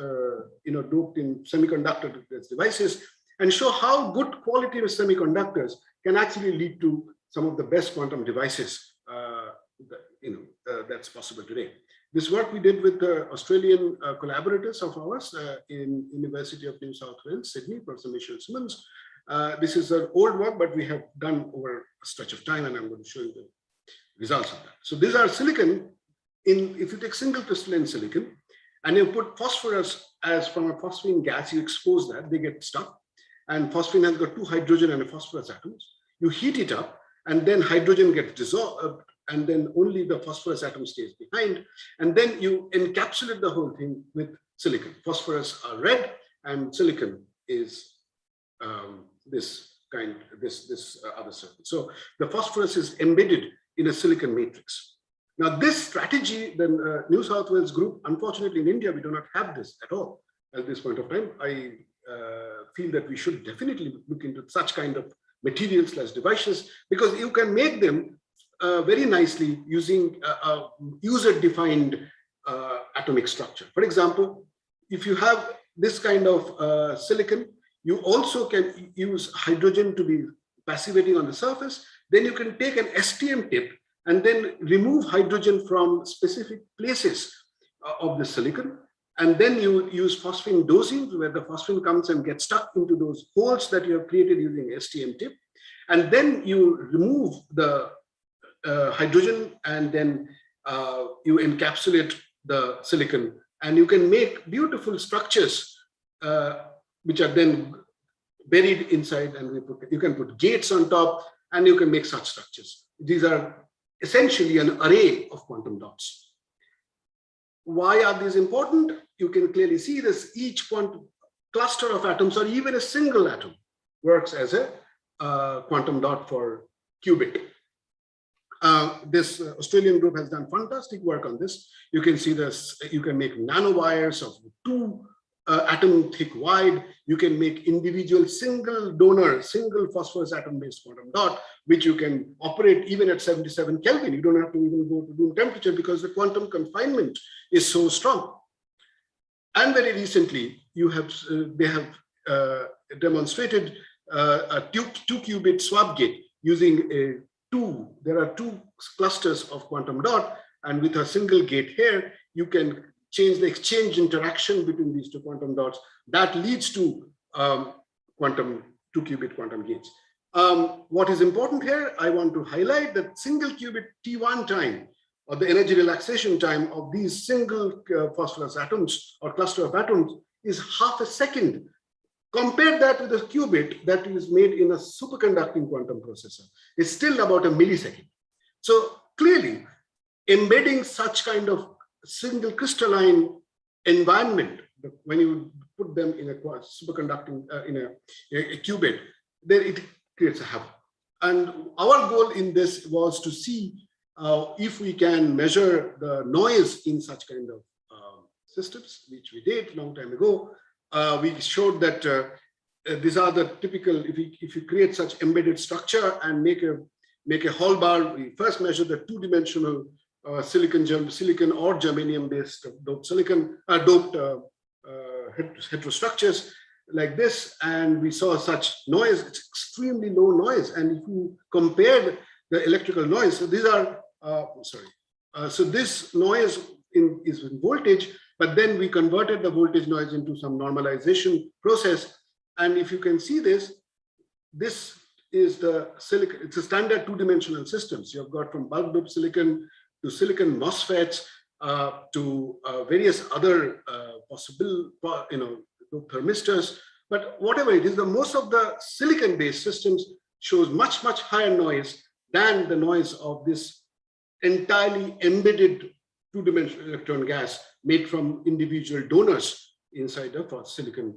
doped in semiconductor devices and show how good quality of semiconductors can actually lead to some of the best quantum devices that's possible today. This work we did with the Australian collaborators of ours in University of New South Wales, Sydney, Professor Michelle Simmons. This is an old work, but we have done over a stretch of time, and I'm going to show you the results of that. So these are silicon. If you take single crystalline silicon and you put phosphorus as from a phosphine gas, you expose that, they get stuck. And phosphine has got 2 hydrogen and a phosphorus atoms. You heat it up, and then hydrogen gets dissolved, and then only the phosphorus atom stays behind. And then you encapsulate the whole thing with silicon. Phosphorus are red, and silicon is this other circle. So the phosphorus is embedded in a silicon matrix. Now, this strategy, the New South Wales group, unfortunately in India, we do not have this at all at this point of time. I feel that we should definitely look into such kind of materials slash devices, because you can make them very nicely using a user-defined atomic structure. For example, if you have this kind of silicon, you also can use hydrogen to be passivating on the surface. Then you can take an STM tip and then remove hydrogen from specific places of the silicon. And then you use phosphine dosing, where the phosphine comes and gets stuck into those holes that you have created using STM tip. And then you remove the hydrogen, and then you encapsulate the silicon. And you can make beautiful structures, which are then buried inside, and you can put gates on top, and you can make such structures. These are essentially an array of quantum dots. Why are these important? You can clearly see this. Each quantum cluster of atoms, or even a single atom, works as a quantum dot for qubit. This Australian group has done fantastic work on this. You can see this. You can make nanowires of 2 atom thick wide. You can make individual single donor, single phosphorus atom based quantum dot, which you can operate even at 77 Kelvin. You don't have to even go to room temperature because the quantum confinement is so strong. And very recently, they have demonstrated a 2 qubit swap gate using there are 2 clusters of quantum dot, and with a single gate here, you can change the exchange interaction between these 2 quantum dots. That leads to 2 qubit quantum gates. What is important here, I want to highlight that single qubit T1 time, or the energy relaxation time of these single phosphorus atoms or cluster of atoms, is half a second. Compare that with a qubit that is made in a superconducting quantum processor. It's still about a millisecond. So clearly, embedding such kind of single crystalline environment, when you put them in a superconducting, in a qubit, then it creates a havoc. And our goal in this was to see if we can measure the noise in such kind of systems, which we did a long time ago. We showed that these are the typical, if you create such embedded structure and make a Hall bar, we first measure the 2-dimensional silicon or germanium based doped heterostructures like this, and we saw such noise. It's extremely low noise, and if you compare the electrical noise, so these are so this noise is in voltage, But then we converted the voltage noise into some normalization process. And if you can see this is the silicon. It's a standard two-dimensional systems. You've got from bulk doped silicon to silicon MOSFETs to various other possible, thermistors. But whatever it is, the most of the silicon-based systems shows much, much higher noise than the noise of this entirely embedded two-dimensional electron gas made from individual donors inside a silicon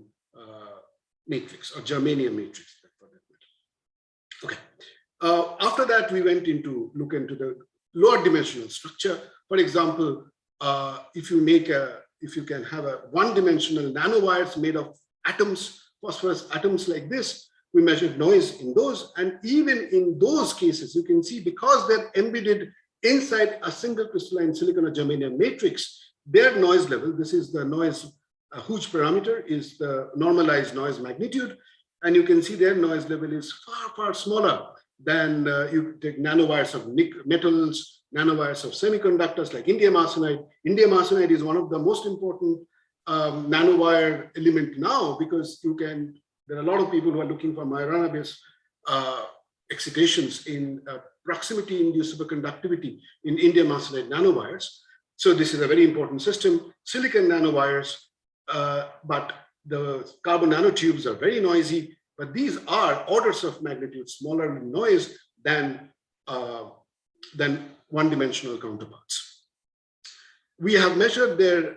matrix or germanium matrix. Okay. After that, we went into look into the lower dimensional structure. For example, if you can have a one-dimensional nanowires made of atoms, phosphorus atoms like this, we measured noise in those. And even in those cases, you can see because they're embedded inside a single crystalline silicon or germanium matrix, their noise level, this is the noise, a huge parameter is the normalized noise magnitude. And you can see their noise level is far, far smaller than you take nanowires of metals, nanowires of semiconductors like indium arsenide. Indium arsenide is one of the most important nanowire element now, because there are a lot of people who are looking for Majorana-based excitations in proximity-induced superconductivity in indium arsenide nanowires. So this is a very important system. Silicon nanowires, but the carbon nanotubes are very noisy, but these are orders of magnitude smaller in noise than one-dimensional counterparts. We have measured their,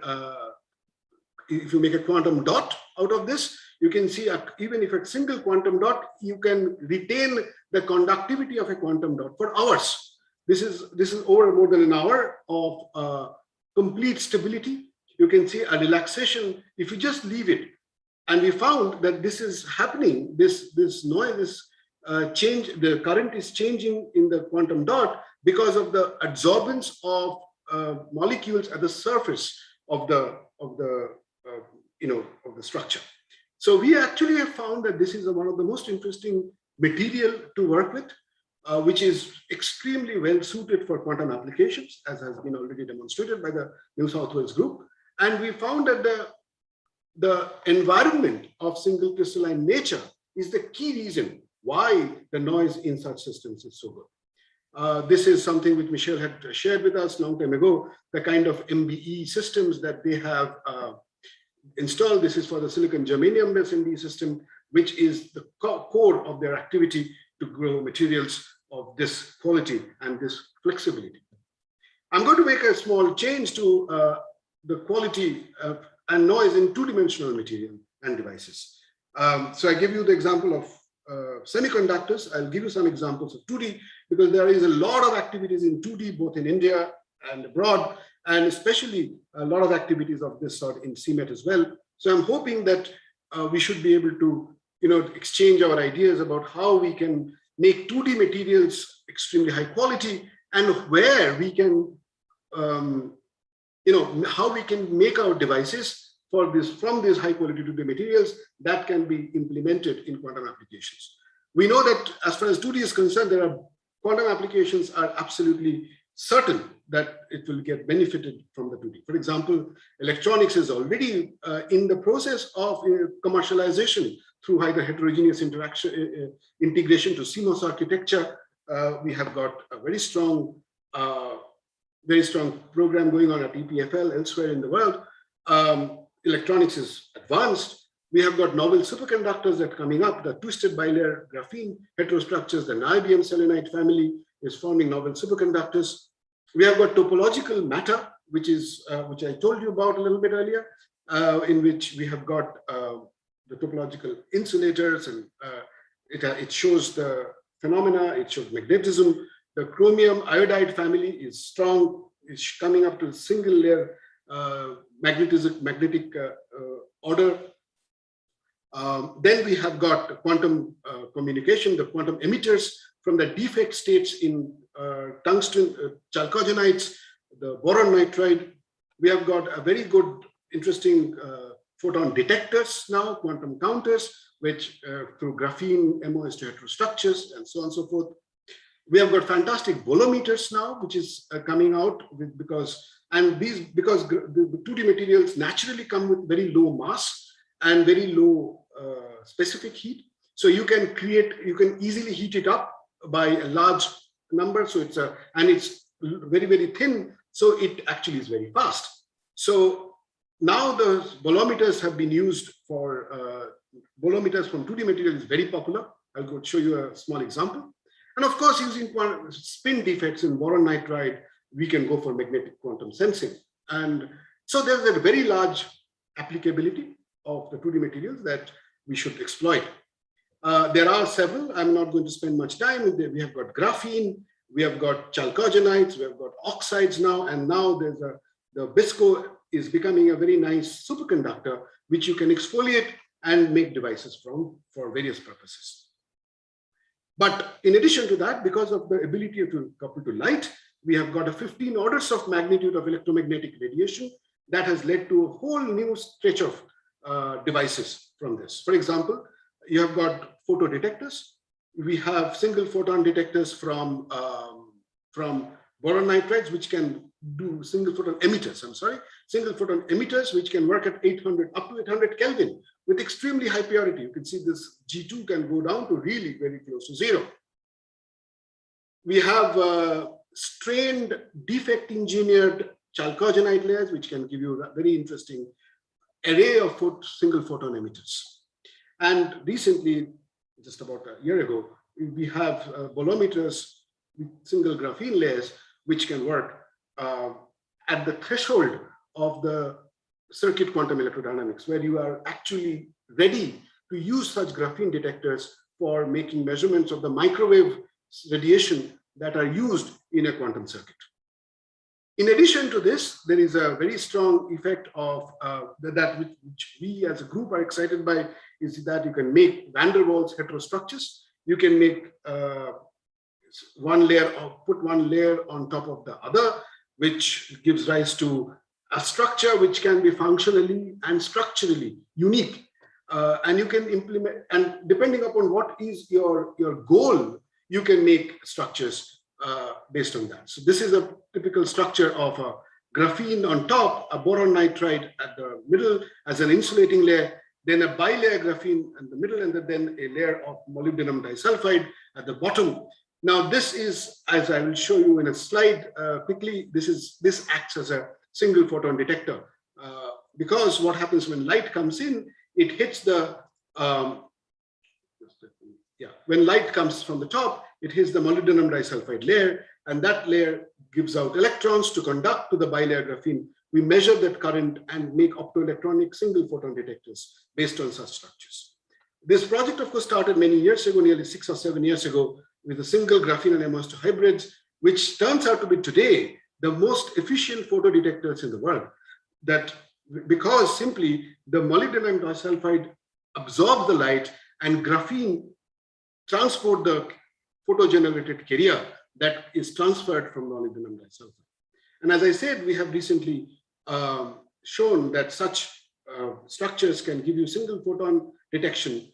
if you make a quantum dot out of this, you can see even if a single quantum dot, you can retain the conductivity of a quantum dot for hours. This is over more than an hour of complete stability. You can see a relaxation if you just leave it. And we found that this is happening, this noise, change, the current is changing in the quantum dot because of the adsorbance of molecules at the surface of the structure. So we actually have found that this is one of the most interesting material to work with, which is extremely well suited for quantum applications, as has been already demonstrated by the New South Wales group. And we found that the environment of single crystalline nature is the key reason why the noise in such systems is so good. This is something which Michelle had shared with us a long time ago, the kind of MBE systems that they have installed. This is for the silicon germanium-based MBE system, which is the core of their activity to grow materials of this quality and this flexibility. I'm going to make a small change to the quality and noise in two-dimensional material and devices. So I give you the example of semiconductors. I'll give you some examples of 2D, because there is a lot of activities in 2D, both in India and abroad, and especially a lot of activities of this sort in CMET as well. So I'm hoping that we should be able to exchange our ideas about how we can make 2D materials extremely high quality, and where we can how we can make our devices for this from these high quality 2D materials that can be implemented in quantum applications. We know that as far as 2D is concerned, there are quantum applications are absolutely certain that it will get benefited from the 2D. For example, electronics is already in the process of commercialization through either heterogeneous integration to CMOS architecture. We have got a very strong program going on at EPFL elsewhere in the world. Electronics is advanced. We have got novel superconductors that are coming up, the twisted bilayer graphene heterostructures, the niobium selenide family is forming novel superconductors. We have got topological matter, which I told you about a little bit earlier, in which we have got the topological insulators, and it shows the phenomena, it shows magnetism. The chromium iodide family is strong, is coming up to single layer magnetic order. Then we have got quantum communication, the quantum emitters from the defect states in tungsten chalcogenides, the boron nitride. We have got a very good, interesting photon detectors now, quantum counters, which through graphene MOS to heterostructures and so on and so forth. We have got fantastic bolometers now, which is coming out because And these, because the 2D materials naturally come with very low mass and very low specific heat. So you can easily heat it up by a large number. So it's very, very thin. So it actually is very fast. So now the bolometers have been used for, bolometers from 2D material is very popular. I'll go show you a small example. And of course, using spin defects in boron nitride, we can go for magnetic quantum sensing. And so there's a very large applicability of the 2D materials that we should exploit. There are several. I'm not going to spend much time. We have got graphene, we have got chalcogenides, we have got oxides now, and now there's the BISCO is becoming a very nice superconductor, which you can exfoliate and make devices from for various purposes. But in addition to that, because of the ability to couple to light, we have got a 15 orders of magnitude of electromagnetic radiation that has led to a whole new stretch of devices from this. For example, you have got photodetectors. We have single photon detectors from boron nitrides, which can do single photon emitters, single photon emitters, which can work at 800, up to 800 Kelvin with extremely high purity. You can see this G2 can go down to really very close to zero. We have strained defect engineered chalcogenide layers, which can give you a very interesting array of single photon emitters. And recently, just about a year ago, we have bolometers with single graphene layers, which can work at the threshold of the circuit quantum electrodynamics, where you are actually ready to use such graphene detectors for making measurements of the microwave radiation that are used in a quantum circuit. In addition to this, there is a very strong effect of which we as a group are excited by, is that you can make van der Waals heterostructures. You can make one layer or put one layer on top of the other, which gives rise to a structure which can be functionally and structurally unique. And you can implement, and depending upon what is your goal, you can make structures based on that. So this is a typical structure of a graphene on top, a boron nitride at the middle as an insulating layer, then a bilayer graphene in the middle, and then a layer of molybdenum disulfide at the bottom. Now this is, as I will show you in a slide quickly, this acts as a single photon detector. Because what happens when light comes in, it hits the, when light comes from the top, it hits the molybdenum disulfide layer, and that layer gives out electrons to conduct to the bilayer graphene. We measure that current and make optoelectronic single photon detectors based on such structures. This project, of course, started many years ago, nearly 6 or 7 years ago, with a single graphene and MS2 hybrids, which turns out to be today the most efficient photodetectors in the world. That because simply the molybdenum disulfide absorbs the light and graphene transport the photo-generated carrier that is transferred from molybdenum disulfide. And as I said, we have recently shown that such structures can give you single photon detection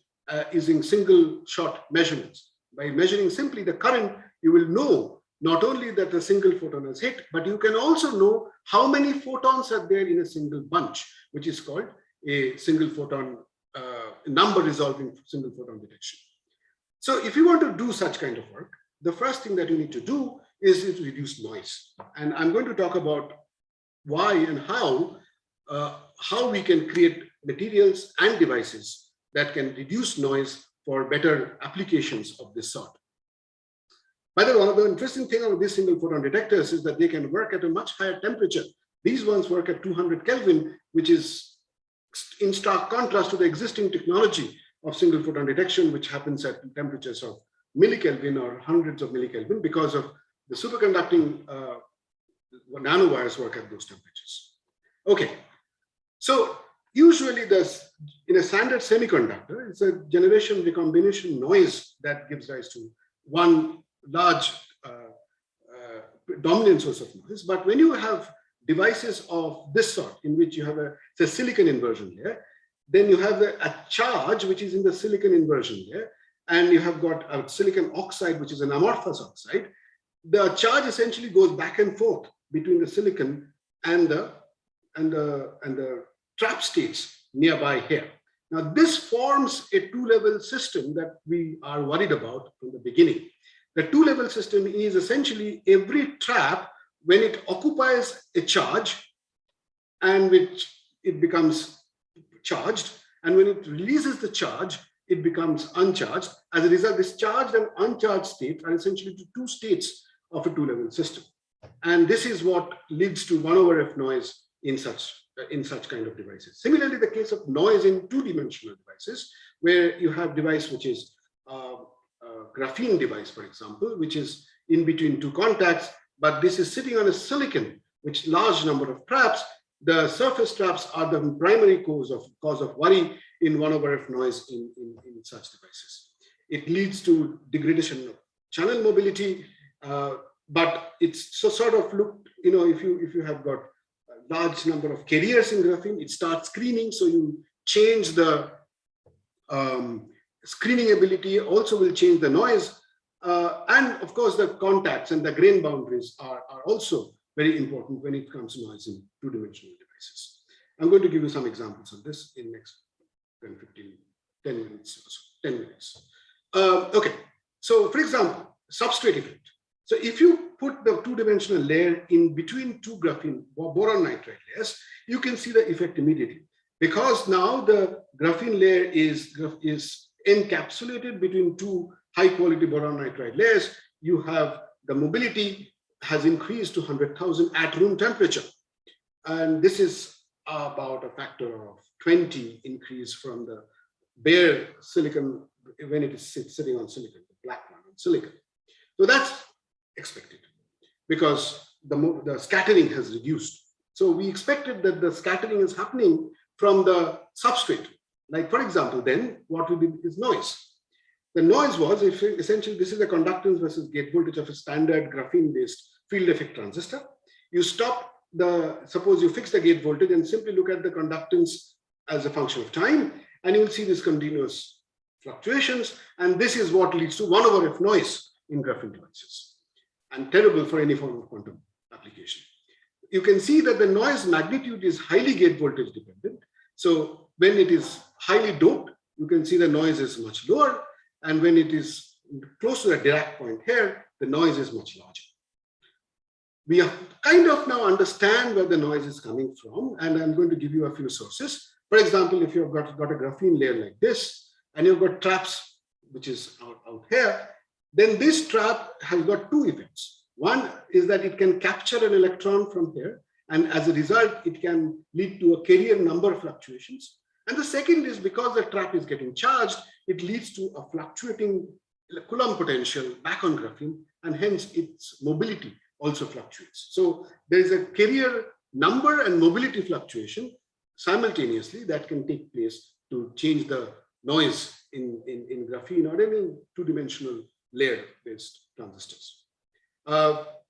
using single shot measurements. By measuring simply the current, you will know not only that a single photon has hit, but you can also know how many photons are there in a single bunch, which is called a single photon number resolving single photon detection. So if you want to do such kind of work, the first thing that you need to do is to reduce noise. And I'm going to talk about why and how we can create materials and devices that can reduce noise for better applications of this sort. By the way, one of the interesting things about these single photon detectors is that they can work at a much higher temperature. These ones work at 200 Kelvin, which is in stark contrast to the existing technology of single photon detection, which happens at temperatures of millikelvin or hundreds of millikelvin, because of the superconducting nanowires work at those temperatures. Okay, so usually in a standard semiconductor, it's a generation recombination noise that gives rise to one large dominant source of noise. But when you have devices of this sort, in which you have a silicon inversion layer, then you have a charge which is in the silicon inversion layer, and you have got a silicon oxide, which is an amorphous oxide. The charge essentially goes back and forth between the silicon and the trap states nearby here. Now, this forms a two-level system that we are worried about from the beginning. The two-level system is essentially every trap, when it occupies a charge and which it becomes charged, and when it releases the charge, it becomes uncharged. As a result, this charged and uncharged state are essentially the two states of a two-level system. And this is what leads to 1/f noise in such kind of devices. Similarly, the case of noise in two-dimensional devices, where you have device which is a graphene device, for example, which is in between two contacts, but this is sitting on a silicon, which large number of traps. The surface traps are the primary cause of worry in 1/f noise in such devices. It leads to degradation of channel mobility, but it's so sort of look, if you have got a large number of carriers in graphene, it starts screening, so you change the screening ability, also will change the noise, and of course the contacts and the grain boundaries are also very important when it comes to noise in two-dimensional devices. I'm going to give you some examples of this in next 10 minutes or so, 10 minutes. Okay, so for example, substrate effect. So if you put the two-dimensional layer in between two graphene boron nitride layers, you can see the effect immediately. Because now the graphene layer is encapsulated between two high-quality boron nitride layers, you have the mobility has increased to 100,000 at room temperature. And this is about a factor of 20 increase from the bare silicon when it is sitting on silicon, the black one on silicon. So that's expected because the scattering has reduced. So we expected that the scattering is happening from the substrate. Like for example, then what will be is noise. The noise was essentially this is the conductance versus gate voltage of a standard graphene-based field effect transistor. You stop suppose you fix the gate voltage and simply look at the conductance as a function of time, and you will see these continuous fluctuations, and this is what leads to 1/f noise in graphene devices, and terrible for any form of quantum application. You can see that the noise magnitude is highly gate voltage dependent. So when it is highly doped, you can see the noise is much lower, and when it is close to the Dirac point here, the noise is much larger. We kind of now understand where the noise is coming from, and I'm going to give you a few sources. For example, if you've got a graphene layer like this, and you've got traps, which is out here, then this trap has got two effects. One is that it can capture an electron from here, and as a result, it can lead to a carrier number fluctuations. And the second is because the trap is getting charged, it leads to a fluctuating Coulomb potential back on graphene, and hence its mobility also fluctuates. So there is a carrier number and mobility fluctuation simultaneously that can take place to change the noise in graphene or any two-dimensional layer-based transistors.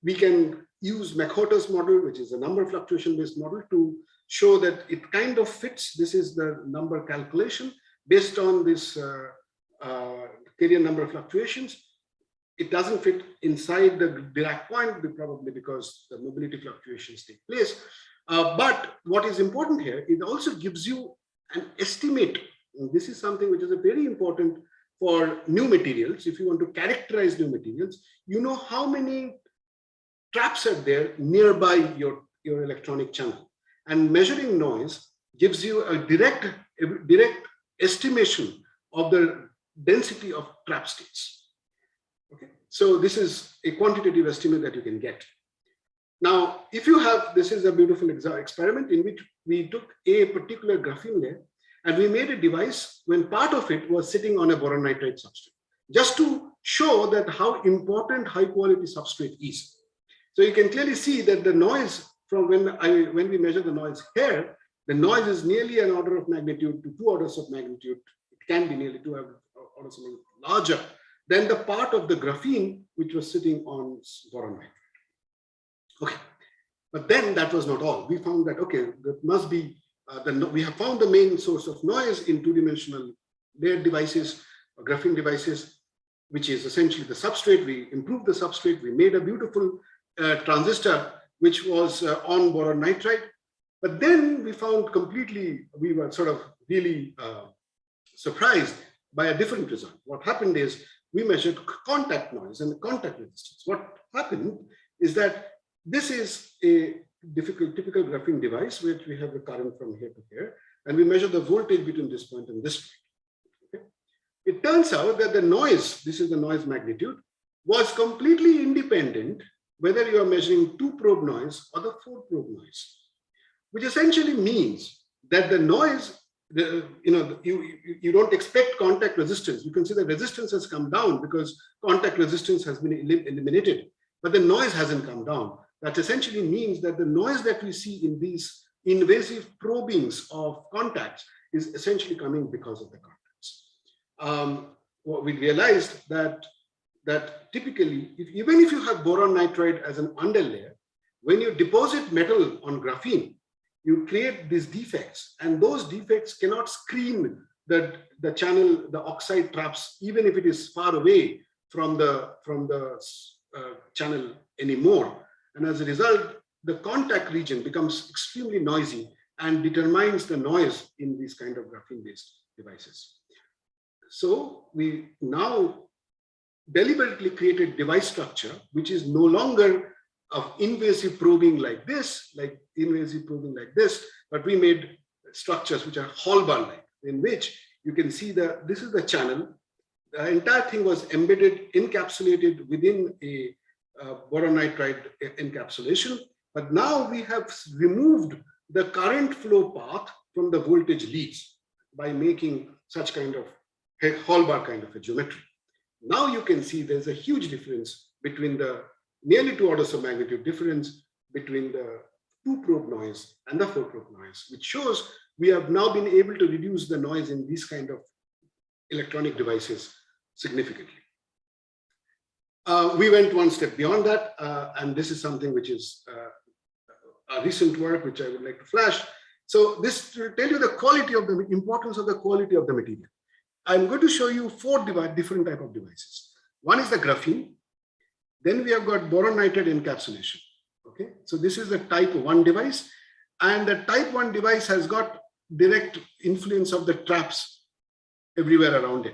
We can use McHorter's model, which is a number fluctuation-based model, to show that it kind of fits. This is the number calculation based on this carrier number fluctuations. It doesn't fit inside the Dirac point, probably because the mobility fluctuations take place. But what is important here, it also gives you an estimate. And this is something which is very important for new materials. If you want to characterize new materials, you know how many traps are there nearby your electronic channel. And measuring noise gives you a direct estimation of the density of trap states. Okay, so this is a quantitative estimate that you can get. Now, if you have, this is a beautiful experiment in which we took a particular graphene layer and we made a device when part of it was sitting on a boron nitride substrate, just to show that how important high quality substrate is. So you can clearly see that the noise from when we measure the noise here, the noise is nearly an order of magnitude to 2 orders of magnitude. It can be nearly 2 orders of magnitude larger than the part of the graphene which was sitting on boron nitride. Okay, but then that was not all. We found that, okay, that must be, we have found the main source of noise in two-dimensional layered devices, or graphene devices, which is essentially the substrate. We improved the substrate. We made a beautiful transistor which was on boron nitride. But then we found we were sort of really surprised by a different result. What happened is we measured contact noise and contact resistance. What happened is that this is a typical graphene device, which we have the current from here to here, and we measure the voltage between this point and this point. Okay? It turns out that the noise, this is the noise magnitude, was completely independent whether you are measuring 2-probe noise or the 4-probe noise, which essentially means that the noise, you don't expect contact resistance. You can see the resistance has come down because contact resistance has been eliminated, but the noise hasn't come down. That essentially means that the noise that we see in these invasive probings of contacts is essentially coming because of the contacts. What we realized that typically, even if you have boron nitride as an underlayer, when you deposit metal on graphene, you create these defects, and those defects cannot screen the channel, the oxide traps, even if it is far away from the channel anymore. And as a result, the contact region becomes extremely noisy and determines the noise in these kind of graphene-based devices. So we now deliberately created device structure, which is no longer of invasive probing like this, but we made structures which are Hallbar-like, in which you can see this is the channel. The entire thing was embedded, encapsulated within a boron nitride encapsulation. But now we have removed the current flow path from the voltage leads by making such kind of Hallbar kind of a geometry. Now you can see there's a huge difference between the nearly 2 orders of magnitude difference between the 2-probe noise and the 4-probe noise, which shows we have now been able to reduce the noise in these kind of electronic devices significantly. We went one step beyond that, and this is something which is a recent work which I would like to flash. So this to tell you the quality of the importance of the quality of the material. I'm going to show you 4 different type of devices. One is the graphene. Then we have got boron nitride encapsulation. Okay, so this is the type 1 device, and the type 1 device has got direct influence of the traps everywhere around it.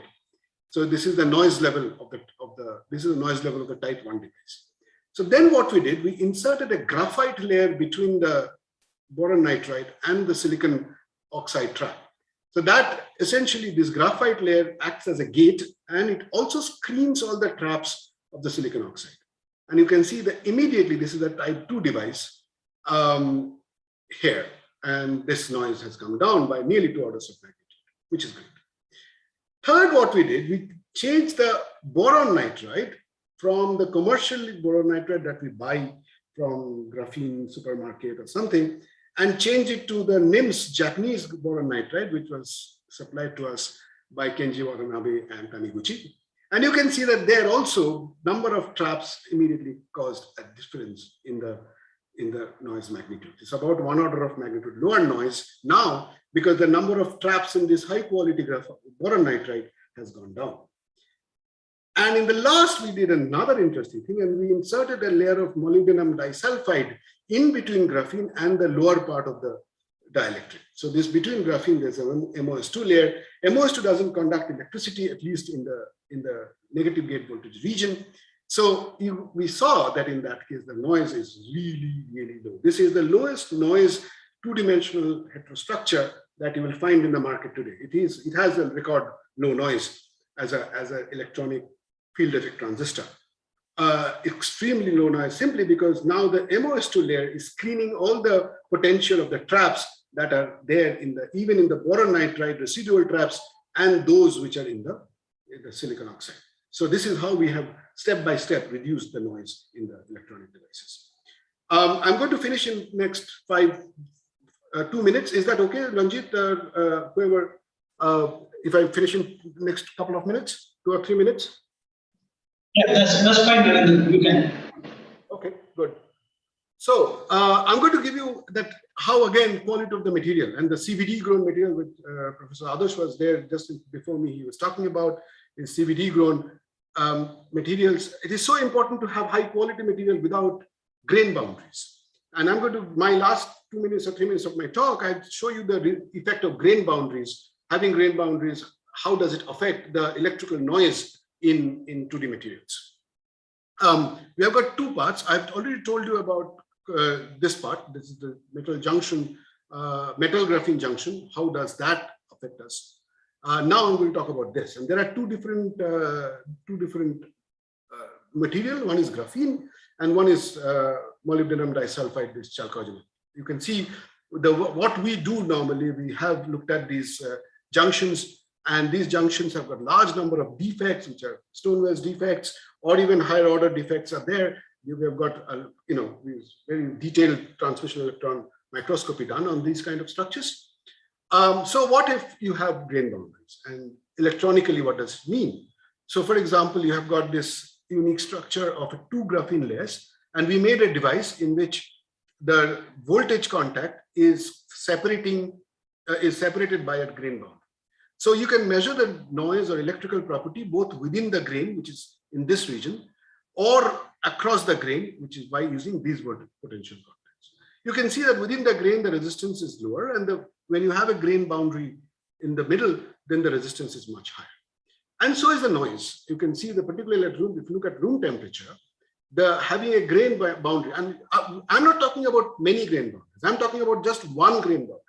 So this is the noise level of the type 1 device. So then what we did, we inserted a graphite layer between the boron nitride and the silicon oxide trap. So that essentially this graphite layer acts as a gate, and it also screens all the traps of the silicon oxide. And you can see that immediately this is a type 2 device here, and this noise has come down by nearly 2 orders of magnitude, which is great. Third, what we did, we changed the boron nitride from the commercial boron nitride that we buy from graphene supermarket or something, and change it to the NIMS Japanese boron nitride, which was supplied to us by Kenji Watanabe and Taniguchi. And you can see that there also number of traps immediately caused a difference in the noise magnitude. It's about 1 order of magnitude lower noise now because the number of traps in this high quality boron nitride has gone down. And in the last, we did another interesting thing, and we inserted a layer of molybdenum disulfide in between graphene and the lower part of the dielectric. So this between graphene, there's a MOS2 layer. MOS2 doesn't conduct electricity, at least in the negative gate voltage region. So we saw that in that case, the noise is really, really low. This is the lowest noise two-dimensional heterostructure that you will find in the market today. It has a record low noise as an electronic field effect transistor. Extremely low noise simply because now the MOS2 layer is screening all the potential of the traps that are there even in the boron nitride residual traps and those which are in the silicon oxide. So this is how we have step by step reduced the noise in the electronic devices. I'm going to finish in next 2 minutes. Is that okay, Ranjit? Whoever, if I finish in next couple of minutes, 2 or 3 minutes? Yeah, that's fine. You can. Okay, good. So I'm going to give you that how again quality of the material and the CVD grown material, which Professor Adarsh was there just before me. He was talking about is CVD grown materials. It is so important to have high quality material without grain boundaries. And I'm going to, my last 2 minutes or 3 minutes of my talk, I'll show you the effect of grain boundaries. Having grain boundaries, how does it affect the electrical noise in 2D materials? We have got two parts. I've already told you about this part. This is the metal junction, metal graphene junction. How does that affect us? Now I'm going to talk about this. And there are two different material. One is graphene and one is molybdenum disulfide, this chalcogenide. You can see what we do normally. We have looked at these junctions, and these junctions have got large number of defects, which are Stonewall's defects, or even higher order defects are there. We have got very detailed transmission electron microscopy done on these kind of structures. So what if you have grain boundaries, and electronically, what does it mean? So for example, you have got this unique structure of 2 graphene layers, and we made a device in which the voltage contact is separated by a grain boundary. So you can measure the noise or electrical property both within the grain, which is in this region, or across the grain, which is by using these potential contacts. You can see that within the grain, the resistance is lower, and when you have a grain boundary in the middle, then the resistance is much higher. And so is the noise. You can see the particular room, if you look at room temperature, having a grain boundary, and I'm not talking about many grain boundaries, I'm talking about just one grain boundary.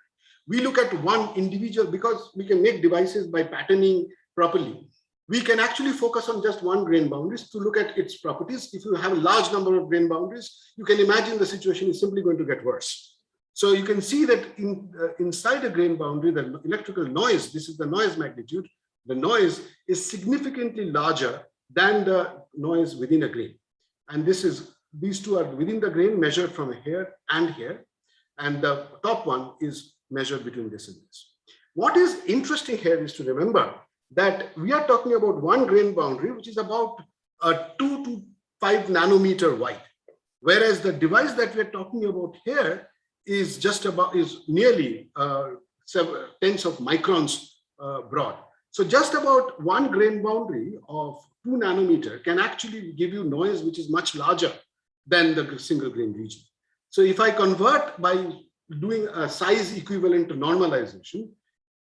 We look at one individual, because we can make devices by patterning properly. We can actually focus on just one grain boundaries to look at its properties. If you have a large number of grain boundaries, you can imagine the situation is simply going to get worse. So you can see that inside a grain boundary, the electrical noise, this is the noise magnitude, the noise is significantly larger than the noise within a grain. And these two are within the grain, measured from here and here. And the top one is measured between this and this. What is interesting here is to remember that we are talking about one grain boundary, which is about 2 to 5 nanometer wide. Whereas the device that we're talking about here is nearly tens of microns broad. So just about one grain boundary of 2 nanometer can actually give you noise which is much larger than the single grain region. So if I convert by doing a size equivalent to normalization,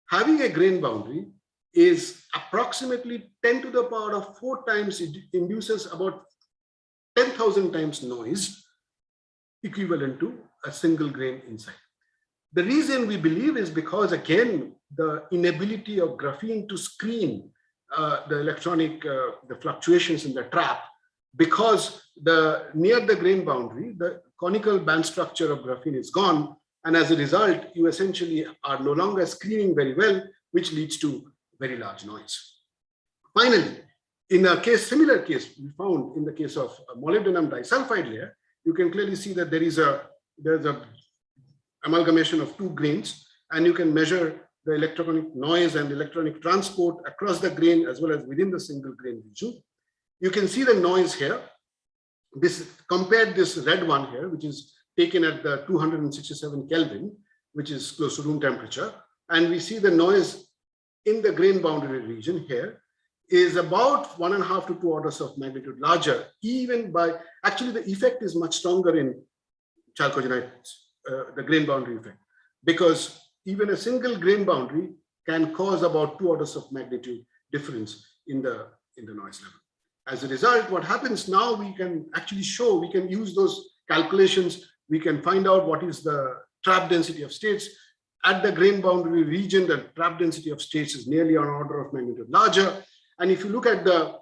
having a grain boundary is approximately 10 to the power of 4 times, it induces about 10,000 times noise equivalent to a single grain inside. The reason we believe is because, again, the inability of graphene to screen the electronic, the fluctuations in the trap, because near the grain boundary, the conical band structure of graphene is gone. And as a result, you essentially are no longer screening very well, which leads to very large noise. Finally, in a similar case we found in the case of a molybdenum disulfide layer, you can clearly see that there's a amalgamation of 2 grains, and you can measure the electronic noise and electronic transport across the grain as well as within the single grain region. You can see the noise here. Compared this red one here, which is taken at the 267 Kelvin, which is close to room temperature, and we see the noise in the grain boundary region here is about 1.5 to 2 orders of magnitude larger, even by, actually the effect is much stronger in chalcogenide, the grain boundary effect, because even a single grain boundary can cause about 2 orders of magnitude difference in the noise level. As a result, what happens now, we can actually show, we can use those calculations, we can find out what is the trap density of states. At the grain boundary region, the trap density of states is nearly an order of magnitude larger. And if you look at the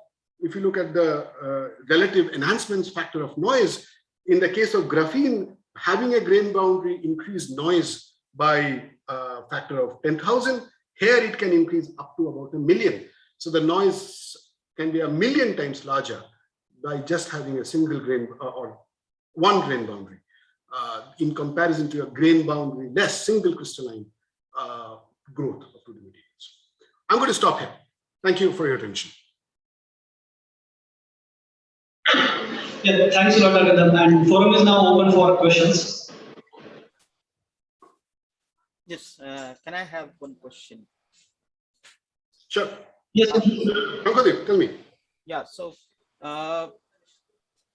relative enhancement factor of noise, in the case of graphene, having a grain boundary increased noise by a factor of 10,000. Here it can increase up to about 1 million. So the noise can be 1 million times larger by just having a single grain or one grain boundary in comparison to a grain boundary less single crystalline growth of 2D materials. I'm going to stop here. Thank you for your attention. Yeah, thanks a lot, Agadam. And forum is now open for questions. Yes, can I have one question? Sure. Yes. Tell me. Yeah, so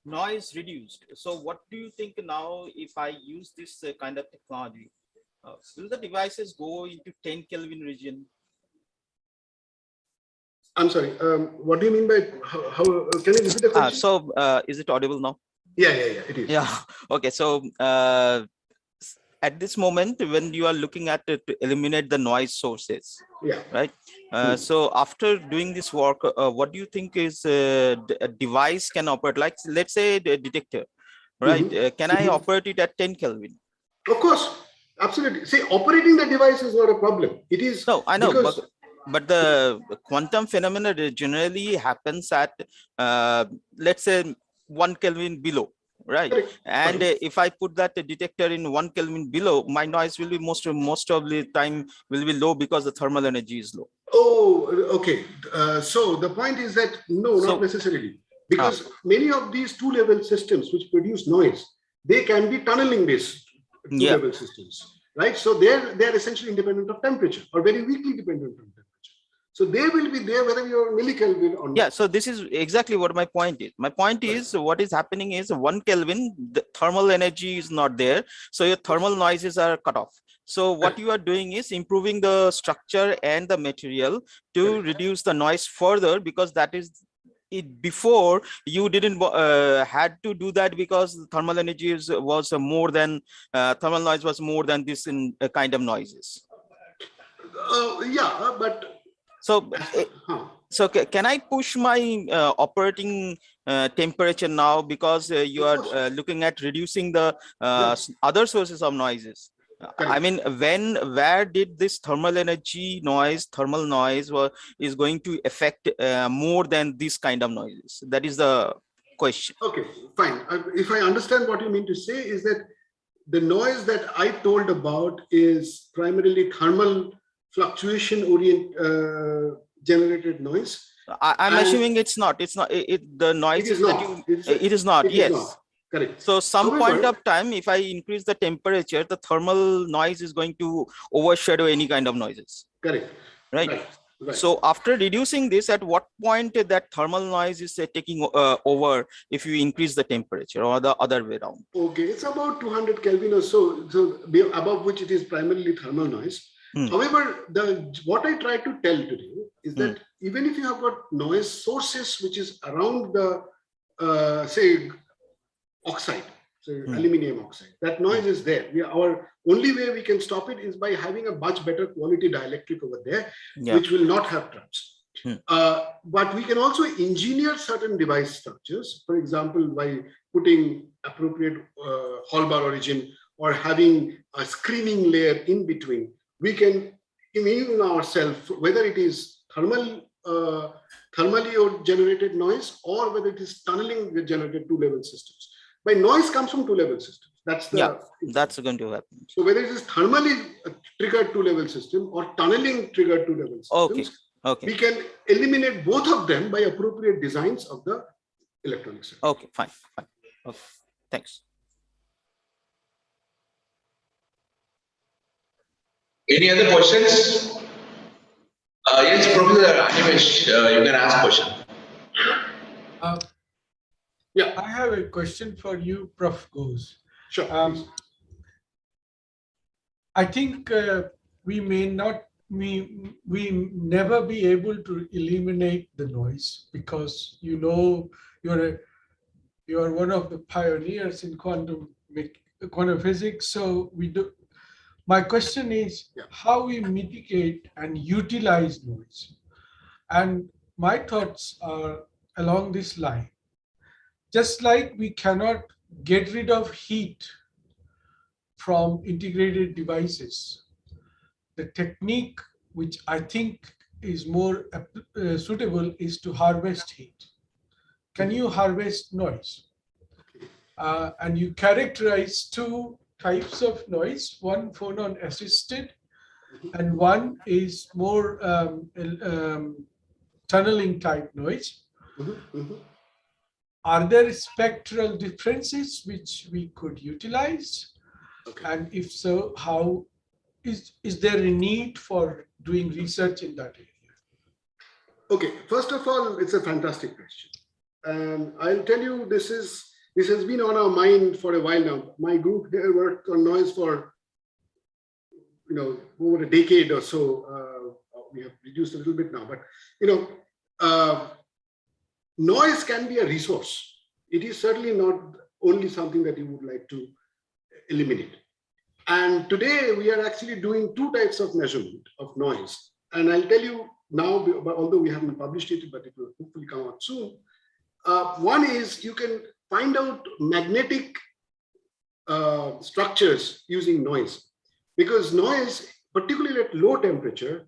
noise reduced. So what do you think now if I use this kind of technology? Will the devices go into 10 Kelvin region? I'm sorry, what do you mean by how can you repeat the question? So is it audible now? Yeah, it is. Yeah, okay. So at this moment, when you are looking at it to eliminate the noise sources, yeah, right? So after doing this work, what do you think is a device can operate? Like, let's say the detector, right? Can I operate it at 10 Kelvin? Of course, absolutely. See, operating the device is not a problem. It is. No, I know, because... but the quantum phenomena generally happens at, let's say, 1 Kelvin below. Right. And if I put that detector in 1 Kelvin below, my noise will be most of the time will be low because the thermal energy is low. Oh, okay. So the point is that no, not necessarily, because many of these two-level systems which produce noise, they can be tunneling based two-level systems, right? So they're essentially independent of temperature or very weakly dependent on temperature. So they will be there whether you're millikelvin or not. Yeah, so this is exactly what my point is. My point is what is happening is 1 Kelvin, the thermal energy is not there. So your thermal noises are cut off. So what you are doing is improving the structure and the material to reduce the noise further, because that is it. Before you didn't had to do that because thermal energy was more than thermal noise was more than this in kind of noises. Yeah, but so can I push my operating temperature now, because you are looking at reducing the other sources of noises? I mean, where did this thermal noise is going to affect more than this kind of noises? That is the question. Okay, fine. If I understand what you mean to say is that the noise that I told about is primarily thermal fluctuation generated noise. I'm assuming it's not. The noise is that you. It is not. Yes. Correct. So some point of time, if I increase the temperature, the thermal noise is going to overshadow any kind of noises. Correct. Right. So after reducing this, at what point that thermal noise is taking over if you increase the temperature, or the other way around? Okay, it's about 200 Kelvin or so above which it is primarily thermal noise. However, what I try to tell today is that even if you have got noise sources which is around the say oxide, so aluminum oxide, that noise is there. Our only way we can stop it is by having a much better quality dielectric over there, which will not have traps. But we can also engineer certain device structures, for example, by putting appropriate Hallbar origin or having a screening layer in between. We can immune ourselves, whether it is thermally generated noise or whether it is tunneling generated two-level systems. By noise comes from two-level systems. That's going to happen. So whether it is thermally triggered two-level system or tunneling triggered two-level systems, we can eliminate both of them by appropriate designs of the electronic circuit. Okay, fine. Okay, thanks. Any other questions? Yes, Professor Animesh, you can ask question. Yeah, I have a question for you, Prof. Ghose. Sure. I think we never be able to eliminate the noise, because you are one of the pioneers in quantum physics. So we do. My question is how we mitigate and utilize noise. And my thoughts are along this line. Just like we cannot get rid of heat from integrated devices, the technique which I think is more suitable is to harvest heat. Can you harvest noise? And you characterize two types of noise, one phonon assisted and one is more tunneling type noise. Are there spectral differences which we could utilize? And if so, how is there a need for doing research in that area? Okay, first of all, it's a fantastic question. And I'll tell you, this has been on our mind for a while now. My group here worked on noise for over a decade or so. We have reduced a little bit now, but noise can be a resource. It is certainly not only something that you would like to eliminate. And today we are actually doing two types of measurement of noise. And I'll tell you now, although we haven't published it, but it will hopefully come out soon. One is you can find out magnetic structures using noise, because noise, particularly at low temperature,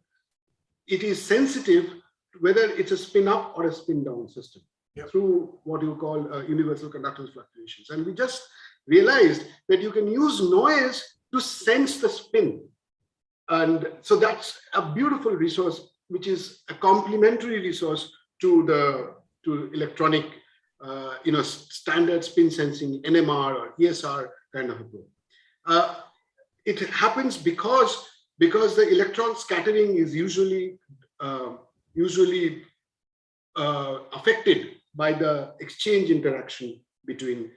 it is sensitive whether it's a spin up or a spin down system through what you call universal conductance fluctuations. And we just realized that you can use noise to sense the spin. And so that's a beautiful resource, which is a complementary resource to electronic, standard spin sensing, NMR or ESR kind of a probe. It happens because the electron scattering is usually affected by the exchange interaction between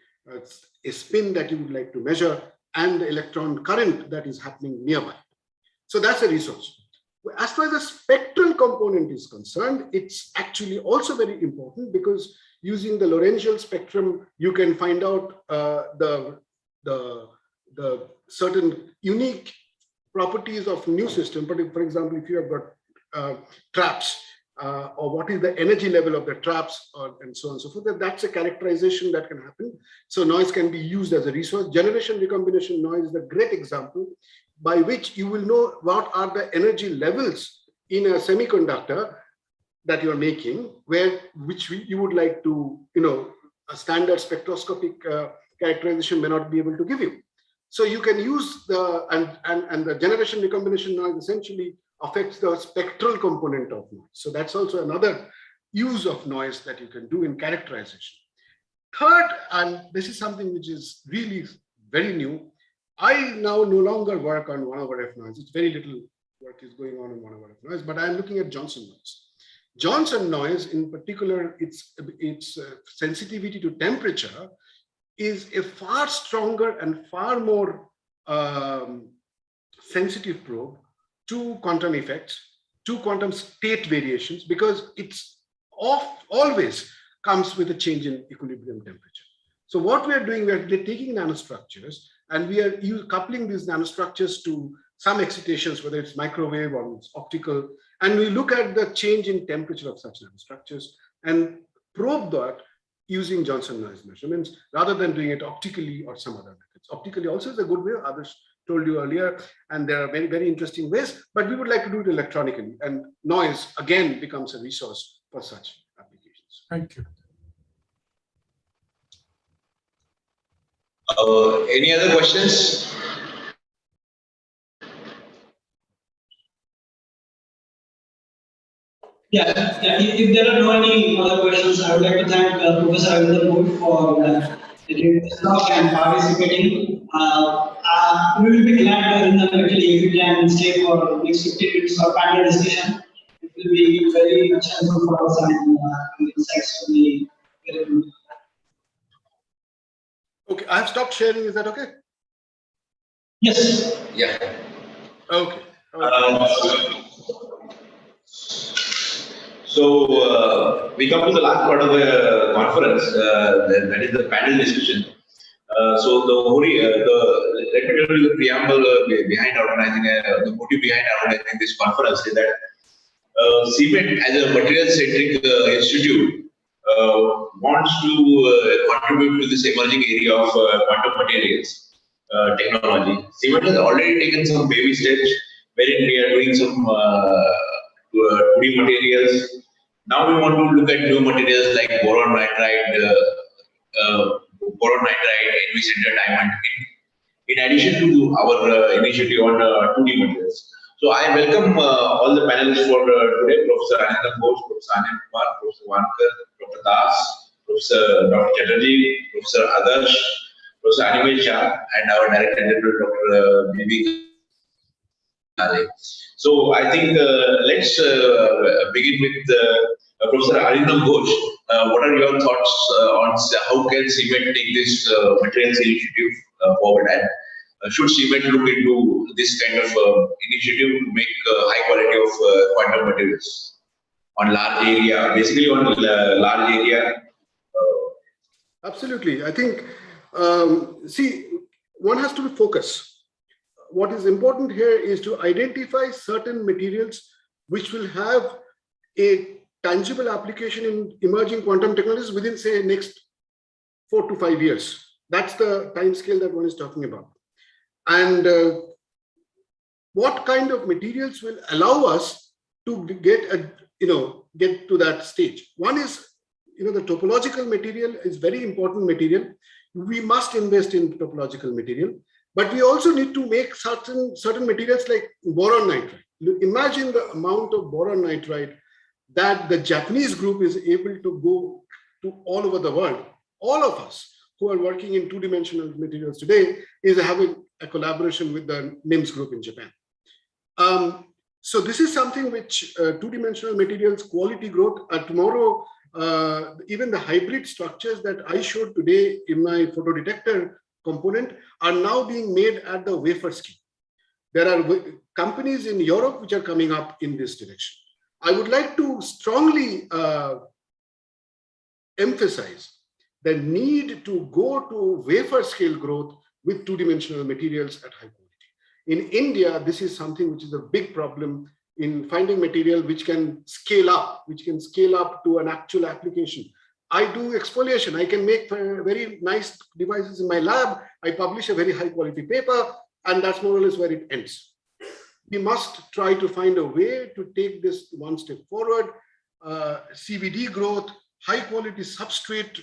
a spin that you would like to measure and the electron current that is happening nearby. So that's a resource. As far as the spectral component is concerned, it's actually also very important, because using the Lorentzian spectrum, you can find out the certain unique properties of new system. But for example, if you have got traps, or what is the energy level of the traps, and so on and so forth, that's a characterization that can happen. So noise can be used as a resource. Generation recombination noise is a great example by which you will know what are the energy levels in a semiconductor that you're making, which you would like to, a standard spectroscopic characterization may not be able to give you. So you can use and the generation recombination noise essentially affects the spectral component of noise. So that's also another use of noise that you can do in characterization. Third, and this is something which is really very new, I now no longer work on 1 over F noise. It's very little work is going on 1 over F noise, but I'm looking at Johnson noise. Johnson noise, in particular, its sensitivity to temperature is a far stronger and far more sensitive probe to quantum effects, to quantum state variations, because it's always comes with a change in equilibrium temperature. So what we are doing, we are taking nanostructures and we are coupling these nanostructures to some excitations, whether it's microwave or it's optical, and we look at the change in temperature of such nanostructures and probe that using Johnson noise measurements rather than doing it optically or some other methods. Optically also is a good way, others told you earlier, and there are very, very interesting ways, but we would like to do it electronically, and noise again becomes a resource for such applications. Thank you. Any other questions? Yeah. If there are no any other questions, I would like to thank Professor Ravinder for this talk and participating. We will be glad, actually, if you can stay for next 15 minutes for panel discussion. It will be very much helpful for us and insights will be very good. Okay, I have stopped sharing. Is that okay? Yes. Yeah. Okay. So we come to the last part of the conference, that is the panel discussion. So let me tell you the preamble behind organizing, the motive behind organizing this conference is that CMET as a material-centric institute wants to contribute to this emerging area of quantum materials technology. CMET has already taken some baby steps wherein we are doing some 2D materials. Now we want to look at new materials like boron nitride, NV-center diamond, in addition to our initiative on 2D materials. So I welcome all the panelists for today, Professor Anindam Ghosh, Professor Anil Kumar, Professor Wankar, Dr. Das, Professor Dr. Chatterjee, Professor Adarsh, Professor Animesh Shah, and our Director General, Dr. B.B. So I think let's begin with Professor Arindam Ghosh, what are your thoughts on how can CMET take this materials initiative forward, and should CMET look into this kind of initiative to make high quality of quantum materials on large area, basically on large area? Absolutely. I think, see, one has to be focused. What is important here is to identify certain materials which will have a tangible application in emerging quantum technologies within, say, next 4 to 5 years. That's the time scale that one is talking about. And what kind of materials will allow us to get to that stage? One is, the topological material is very important material. We must invest in topological material, but we also need to make certain materials like boron nitride. Imagine the amount of boron nitride that the Japanese group is able to go to all over the world. All of us who are working in two-dimensional materials today is having a collaboration with the NIMS group in Japan. So this is something which two-dimensional materials quality growth tomorrow, even the hybrid structures that I showed today in my photodetector component are now being made at the wafer scale. There are companies in Europe which are coming up in this direction. I would like to strongly emphasize the need to go to wafer scale growth with two-dimensional materials at high quality. In India, this is something which is a big problem in finding material which can scale up to an actual application. I do exfoliation. I can make very nice devices in my lab. I publish a very high quality paper, and that's more or less where it ends. We must try to find a way to take this one step forward. CVD growth, high quality substrate,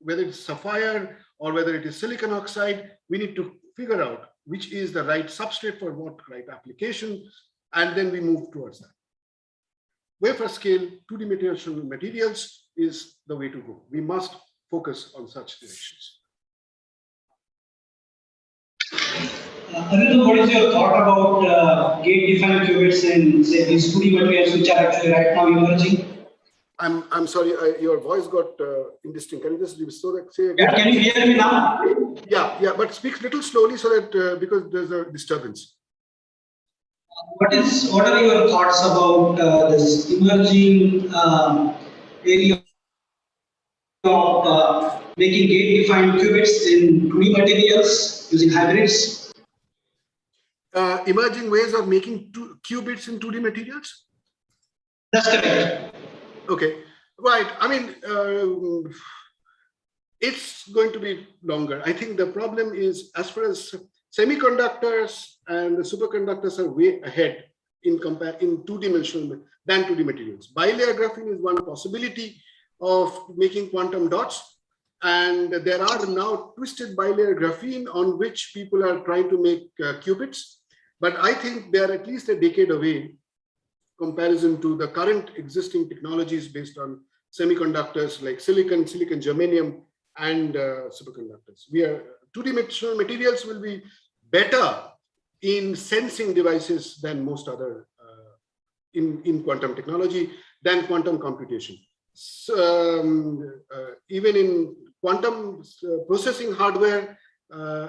whether it's sapphire or whether it is silicon oxide, we need to figure out which is the right substrate for what right application, and then we move towards that. Wafer scale, 2D materials is the way to go. We must focus on such directions. Arindam, what is your thought about gate-defined qubits in, say, these 2D materials which are actually right now emerging? I'm sorry, your voice got indistinct. Can you just say again? Yeah, can you hear me now? Yeah, but speak a little slowly so that because there's a disturbance. What are your thoughts about this emerging area of making gate-defined qubits in 2D materials using hybrids? Emerging ways of making qubits in 2D materials? That's correct. Okay, right. I mean, it's going to be longer. I think the problem is, as far as semiconductors and the superconductors are way ahead in 2D than 2D materials. Bilayer graphene is one possibility of making quantum dots. And there are now twisted bilayer graphene on which people are trying to make qubits. But I think they are at least a decade away comparison to the current existing technologies based on semiconductors like silicon, germanium, and superconductors. 2D materials will be better in sensing devices than most other in quantum technology than quantum computation. So, even in quantum processing hardware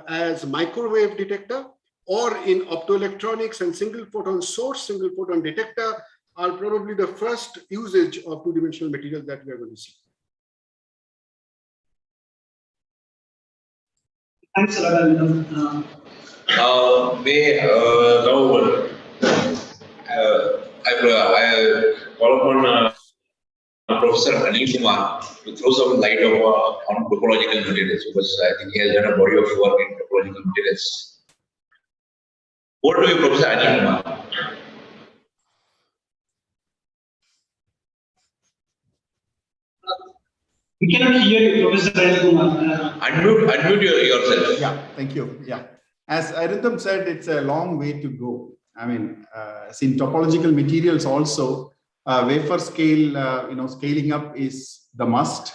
as microwave detector, or in optoelectronics and single photon source, single photon detector are probably the first usage of two-dimensional material that we are going to see. Thanks a lot, Arindam. I call upon Professor Anil Kumar to throw some light on topological materials, because I think he has done a body of work in topological materials. Over to you, Professor Anil Kumar. We cannot hear you, Professor Anil Kumar. Unmute yourself. Yeah, thank you. Yeah, as Arindam said, it's a long way to go. I mean, in topological materials also, wafer scale, scaling up is the must,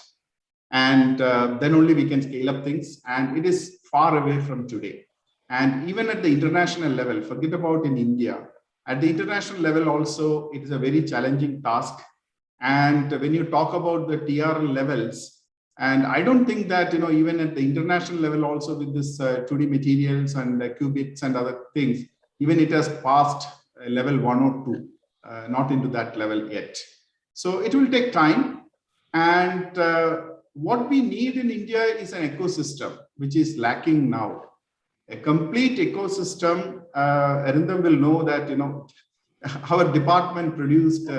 and then only we can scale up things. And it is far away from today. And even at the international level, forget about in India, at the international level also, it is a very challenging task And when you talk about the TRL levels, and I don't think that, even at the international level also with this 2D materials and qubits and other things, even it has passed level 1 or 2, not into that level yet. So it will take time. And what we need in India is an ecosystem, which is lacking now. A complete ecosystem. Arindam will know that, our department produced,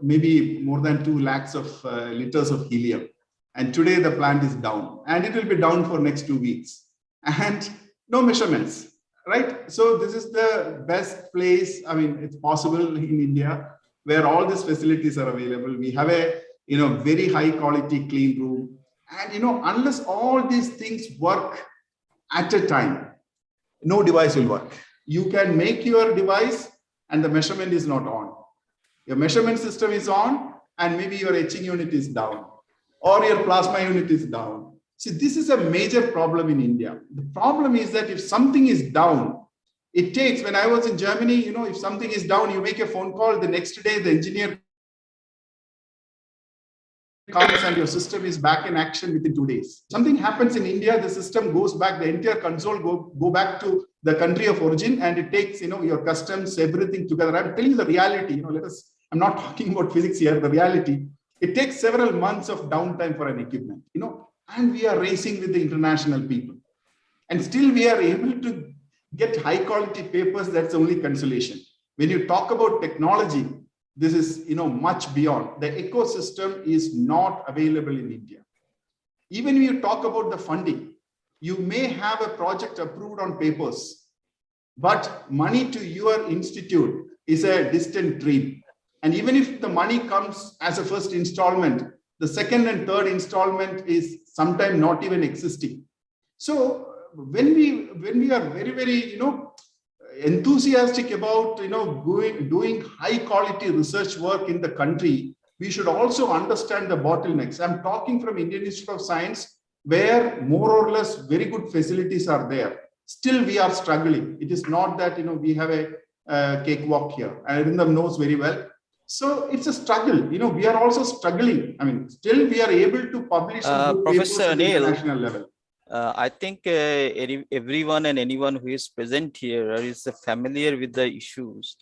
maybe more than 2 lakhs of liters of helium. And today the plant is down, and it will be down for next 2 weeks, and no measurements, right? So this is the best place. I mean, it's possible in India where all these facilities are available. We have a, very high quality clean room. And, unless all these things work at a time, no device will work. You can make your device and the measurement is not on. Your measurement system is on and maybe your etching unit is down or your plasma unit is down. See, this is a major problem in India. The problem is that if something is down, it takes, when I was in Germany, if something is down, you make a phone call, the next day the engineer comes and your system is back in action within 2 days. Something happens in India, the system goes back, the entire console go back to the country of origin, and it takes, your customs, everything together. I'm telling you the reality, I'm not talking about physics here, the reality. It takes several months of downtime for an equipment, and we are racing with the international people. And still we are able to get high quality papers. That's the only consolation. When you talk about technology, this is, much beyond. The ecosystem is not available in India. Even when you talk about the funding, you may have a project approved on papers, but money to your institute is a distant dream. And even if the money comes as a first installment, the second and third installment is sometimes not even existing. So when we are very, very, enthusiastic about, doing high quality research work in the country, we should also understand the bottlenecks. I'm talking from Indian Institute of Science, where more or less very good facilities are there. Still, we are struggling. It is not that, we have a cakewalk here. Arindam knows very well. So it's a struggle. We are also struggling. I mean, still we are able to publish Professor at the Anil, international level. I think everyone and anyone who is present here is familiar with the issues.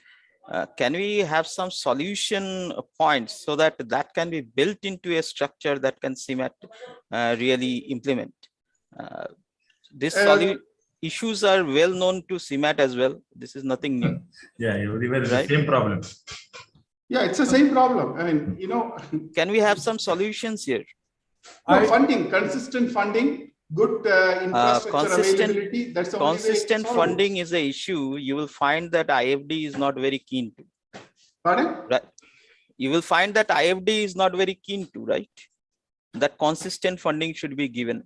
Can we have some solution points so that can be built into a structure that can CIMAT really implement? These issues are well known to CIMAT as well. This is nothing new. Yeah, everywhere is the same problem. Yeah, it's the same problem. I mean, Can we have some solutions here? Funding, consistent funding, good infrastructure availability. That's the only way consistent it's funding is the issue. You will find that IFD is not very keen to. Pardon? Right. You will find that IFD is not very keen to, right? That consistent funding should be given.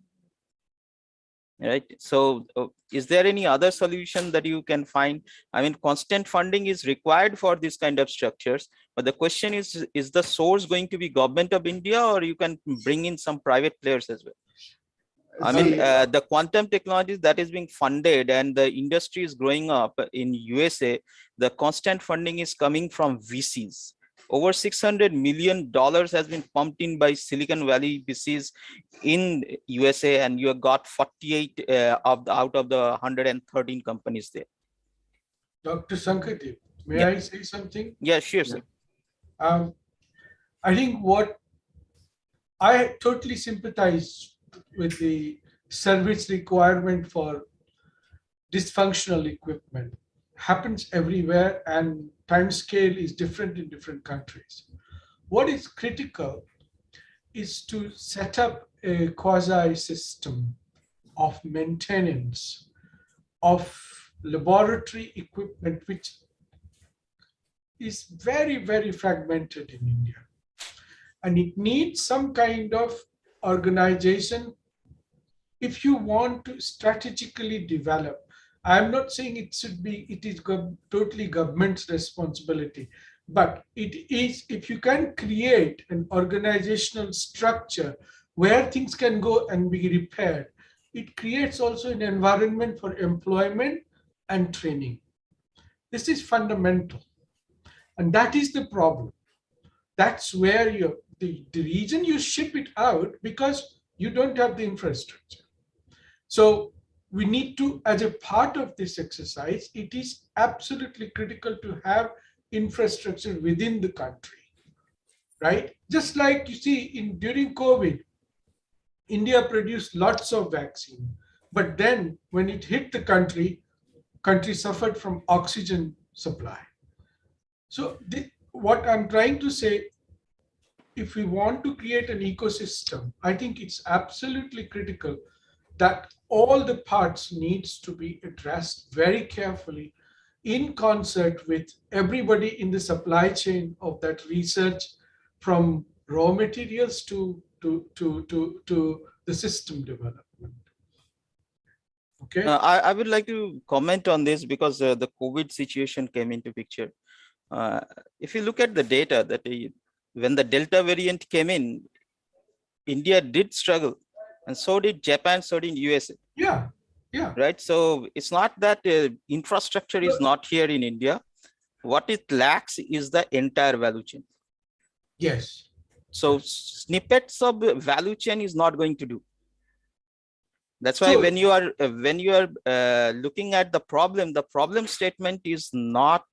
Right. So is there any other solution that you can find? I mean, constant funding is required for this kind of structures, but the question is the source going to be Government of India, or you can bring in some private players as well? I mean, the quantum technologies that is being funded and the industry is growing up in USA, the constant funding is coming from VCs. Over $600 million has been pumped in by Silicon Valley VCs in USA, and you have got 48 out of the 113 companies there. Dr. Sankadeep, may I say something? Yeah, sure, sir. I think I totally sympathize with the service requirement for dysfunctional equipment. Happens everywhere, and time scale is different in different countries. What is critical is to set up a quasi system of maintenance of laboratory equipment, which is very, very fragmented in India. And it needs some kind of organization if you want to strategically develop. I'm not saying it is totally government's responsibility, but it is, if you can create an organizational structure where things can go and be repaired, it creates also an environment for employment and training. This is fundamental. And that is the problem. That's where the reason you ship it out, because you don't have the infrastructure. So we need to, as a part of this exercise, it is absolutely critical to have infrastructure within the country, right? Just like you see during COVID, India produced lots of vaccine, but then when it hit the country suffered from oxygen supply. So what I'm trying to say, if we want to create an ecosystem, I think it's absolutely critical that all the parts needs to be addressed very carefully in concert with everybody in the supply chain of that research, from raw materials to the system development. Okay. I would like to comment on this because the COVID situation came into picture. If you look at the data that when the Delta variant came in, India did struggle, and so did Japan, so did USA. Yeah, yeah. Right. So it's not that infrastructure is not here in India. What it lacks is the entire value chain. Yes. So snippets of value chain is not going to do. That's why when you are looking at the problem statement is not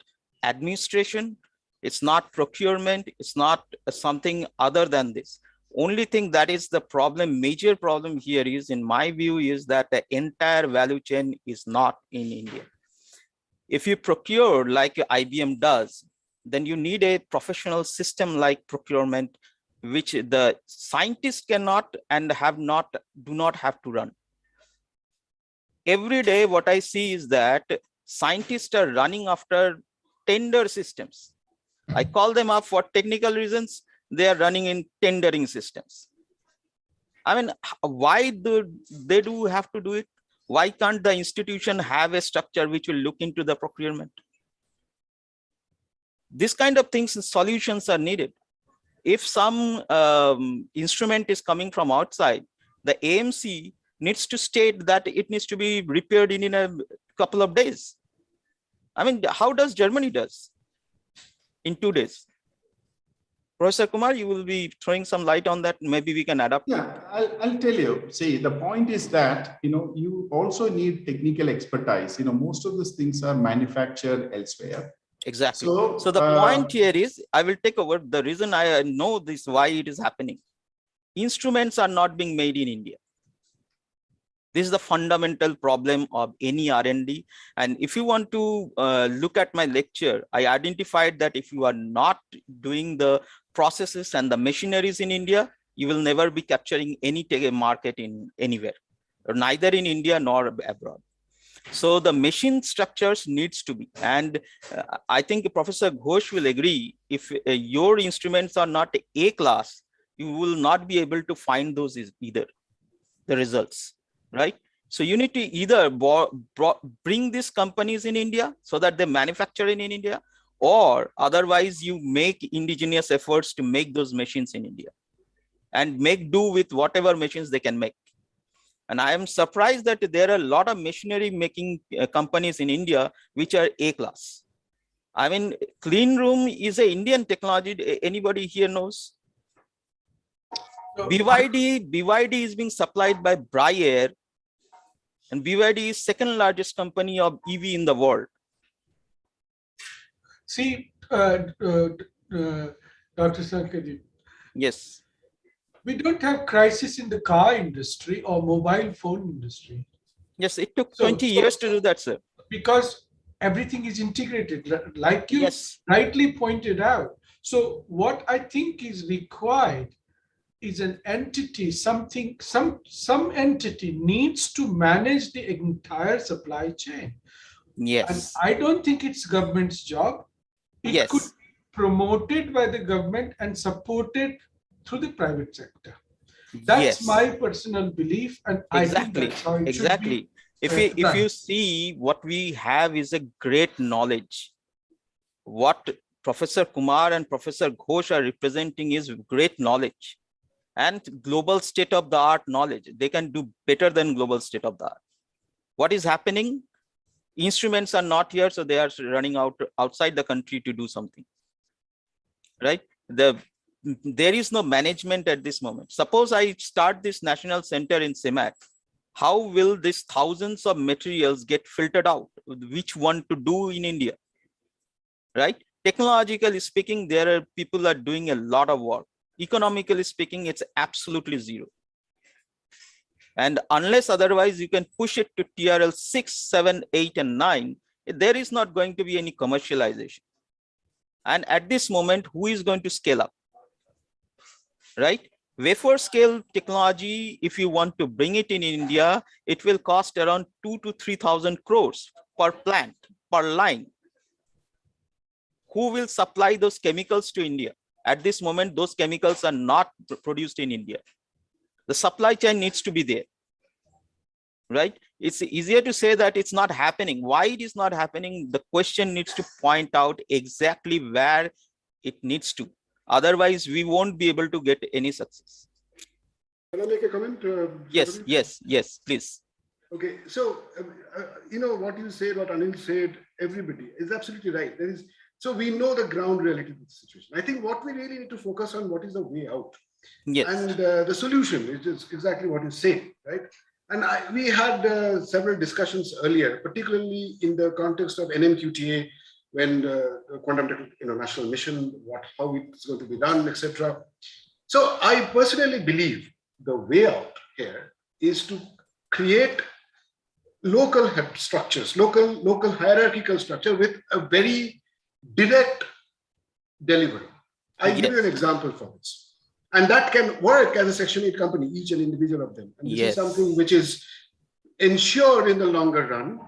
administration, it's not procurement, it's not something other than this. Only thing that is the problem, major problem here is, in my view, is that the entire value chain is not in India. If you procure like IBM does, then you need a professional system like procurement, which the scientists cannot and do not have to run. Every day, what I see is that scientists are running after tender systems. I call them up for technical reasons. They are running in tendering systems. I mean, why do they have to do it? Why can't the institution have a structure which will look into the procurement? This kind of things and solutions are needed. If some instrument is coming from outside, the AMC needs to state that it needs to be repaired in a couple of days. I mean, how does Germany does in 2 days? Professor Kumar, you will be throwing some light on that. Maybe we can adapt. Yeah, I'll tell you. See, the point is that, you also need technical expertise. Most of these things are manufactured elsewhere. Exactly. So the point here is, I will take over. The reason I know this, why it is happening. Instruments are not being made in India. This is the fundamental problem of any R&D. And if you want to look at my lecture, I identified that if you are not doing the processes and the machineries in India, you will never be capturing any market in anywhere, or neither in India nor abroad. So the machine structures needs to be, and I think Professor Ghosh will agree, if your instruments are not A class, you will not be able to find those either, the results. Right. So you need to either bring these companies in India so that they manufacture in India, or otherwise you make indigenous efforts to make those machines in India and make do with whatever machines they can make. And I am surprised that there are a lot of machinery making companies in India which are A class. I mean, clean room is an Indian technology. Anybody here knows? BYD is being supplied by Braille, and BYD is second largest company of EV in the world. See, Dr. Sankadeep. Yes. We don't have crisis in the car industry or mobile phone industry. Yes, it took 20 years to do that, sir. Because everything is integrated, like you rightly pointed out. So what I think is required is an entity, some entity needs to manage the entire supply chain. Yes. And I don't think it's government's job. It could be promoted by the government and supported through the private sector. That's my personal belief, and I think that's how it should be. If you see, what we have is a great knowledge. What Professor Kumar and Professor Ghosh are representing is great knowledge and global state-of-the-art knowledge. They can do better than global state-of-the-art. What is happening? Instruments are not here, so they are running outside the country to do something. Right? The there is no management at this moment. Suppose I start this national center in CIMAT. How will these thousands of materials get filtered out? Which one to do in India, right? Technologically speaking, there are people are doing a lot of work. Economically speaking, it's absolutely zero. And unless otherwise you can push it to TRL 6, 7, 8, and 9, there is not going to be any commercialization. And at this moment, who is going to scale up, right? Wafer scale technology, if you want to bring it in India, it will cost around 2,000 to 3,000 crores per plant, per line. Who will supply those chemicals to India? At this moment, those chemicals are not produced in India. The supply chain needs to be there, right? It's easier to say that it's not happening. Why it is not happening? The question needs to point out exactly where it needs to. Otherwise, we won't be able to get any success. Can I make a comment? Yes, please. Okay, so, what you said, what Anil said, everybody is absolutely right. So we know the ground reality of the situation. I think what we really need to focus on, what is the way out? Yes. And the solution is exactly what you say, right? And we had several discussions earlier, particularly in the context of NMQTA, when the Quantum National Mission, how it's going to be done, etc. So I personally believe the way out here is to create local structures, local hierarchical structure with a very direct delivery. I'll give you an example for this. And that can work as a Section 8 company, each and individual of them. And this is something which is ensured in the longer run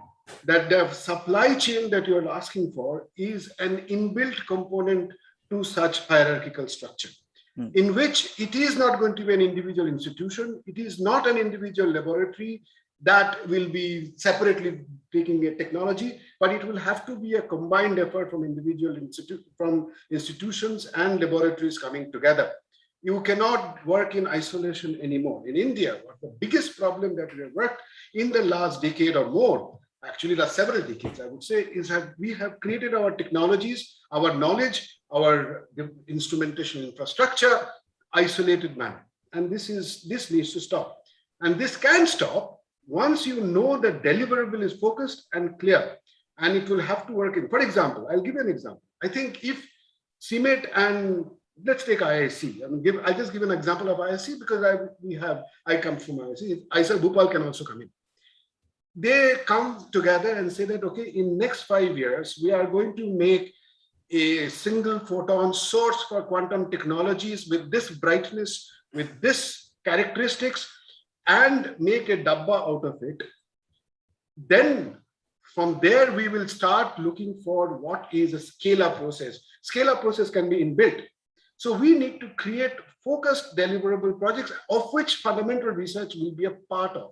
that the supply chain that you're asking for is an inbuilt component to such hierarchical structure, in which it is not going to be an individual institution. It is not an individual laboratory that will be separately taking a technology, but it will have to be a combined effort from institutions and laboratories coming together. You cannot work in isolation anymore. In India, the biggest problem that we have worked in the last decade or more, actually last several decades, I would say, is that we have created our technologies, our knowledge, our instrumentation infrastructure, isolated manner. And this needs to stop. And this can stop once you know the deliverable is focused and clear, and it will have to work in. For example, I'll give you an example. I think if CIMET and let's take IISc. I'll just give an example of IISc because I come from IISc. IISc Bhopal can also come in. They come together and say that, okay, in next 5 years, we are going to make a single photon source for quantum technologies with this brightness, with this characteristics, and make a dabba out of it. Then from there, we will start looking for what is a scale-up process. Scale-up process can be inbuilt. So we need to create focused deliverable projects of which fundamental research will be a part of,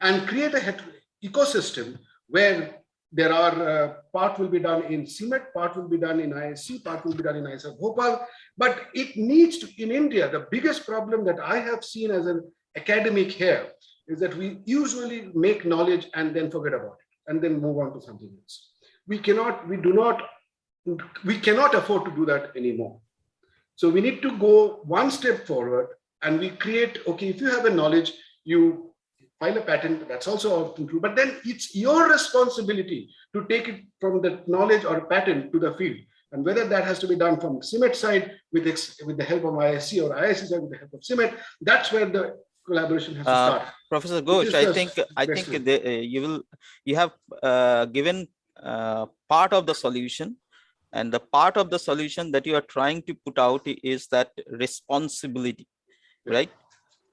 and create an ecosystem where there are part will be done in CIMET, part will be done in IISc, part will be done in IISc Bhopal. But it needs to, in India, the biggest problem that I have seen as an academic here is that we usually make knowledge and then forget about it and then move on to something else. We cannot afford to do that anymore. So we need to go one step forward and we create, okay, if you have a knowledge, you file a patent, that's also often true, but then it's your responsibility to take it from the knowledge or patent to the field. And whether that has to be done from CIMET side with the help of IISc or IISc side with the help of CIMET, that's where the collaboration has to start. Professor Ghosh, I think you have given part of the solution. And the part of the solution that you are trying to put out is that responsibility, right?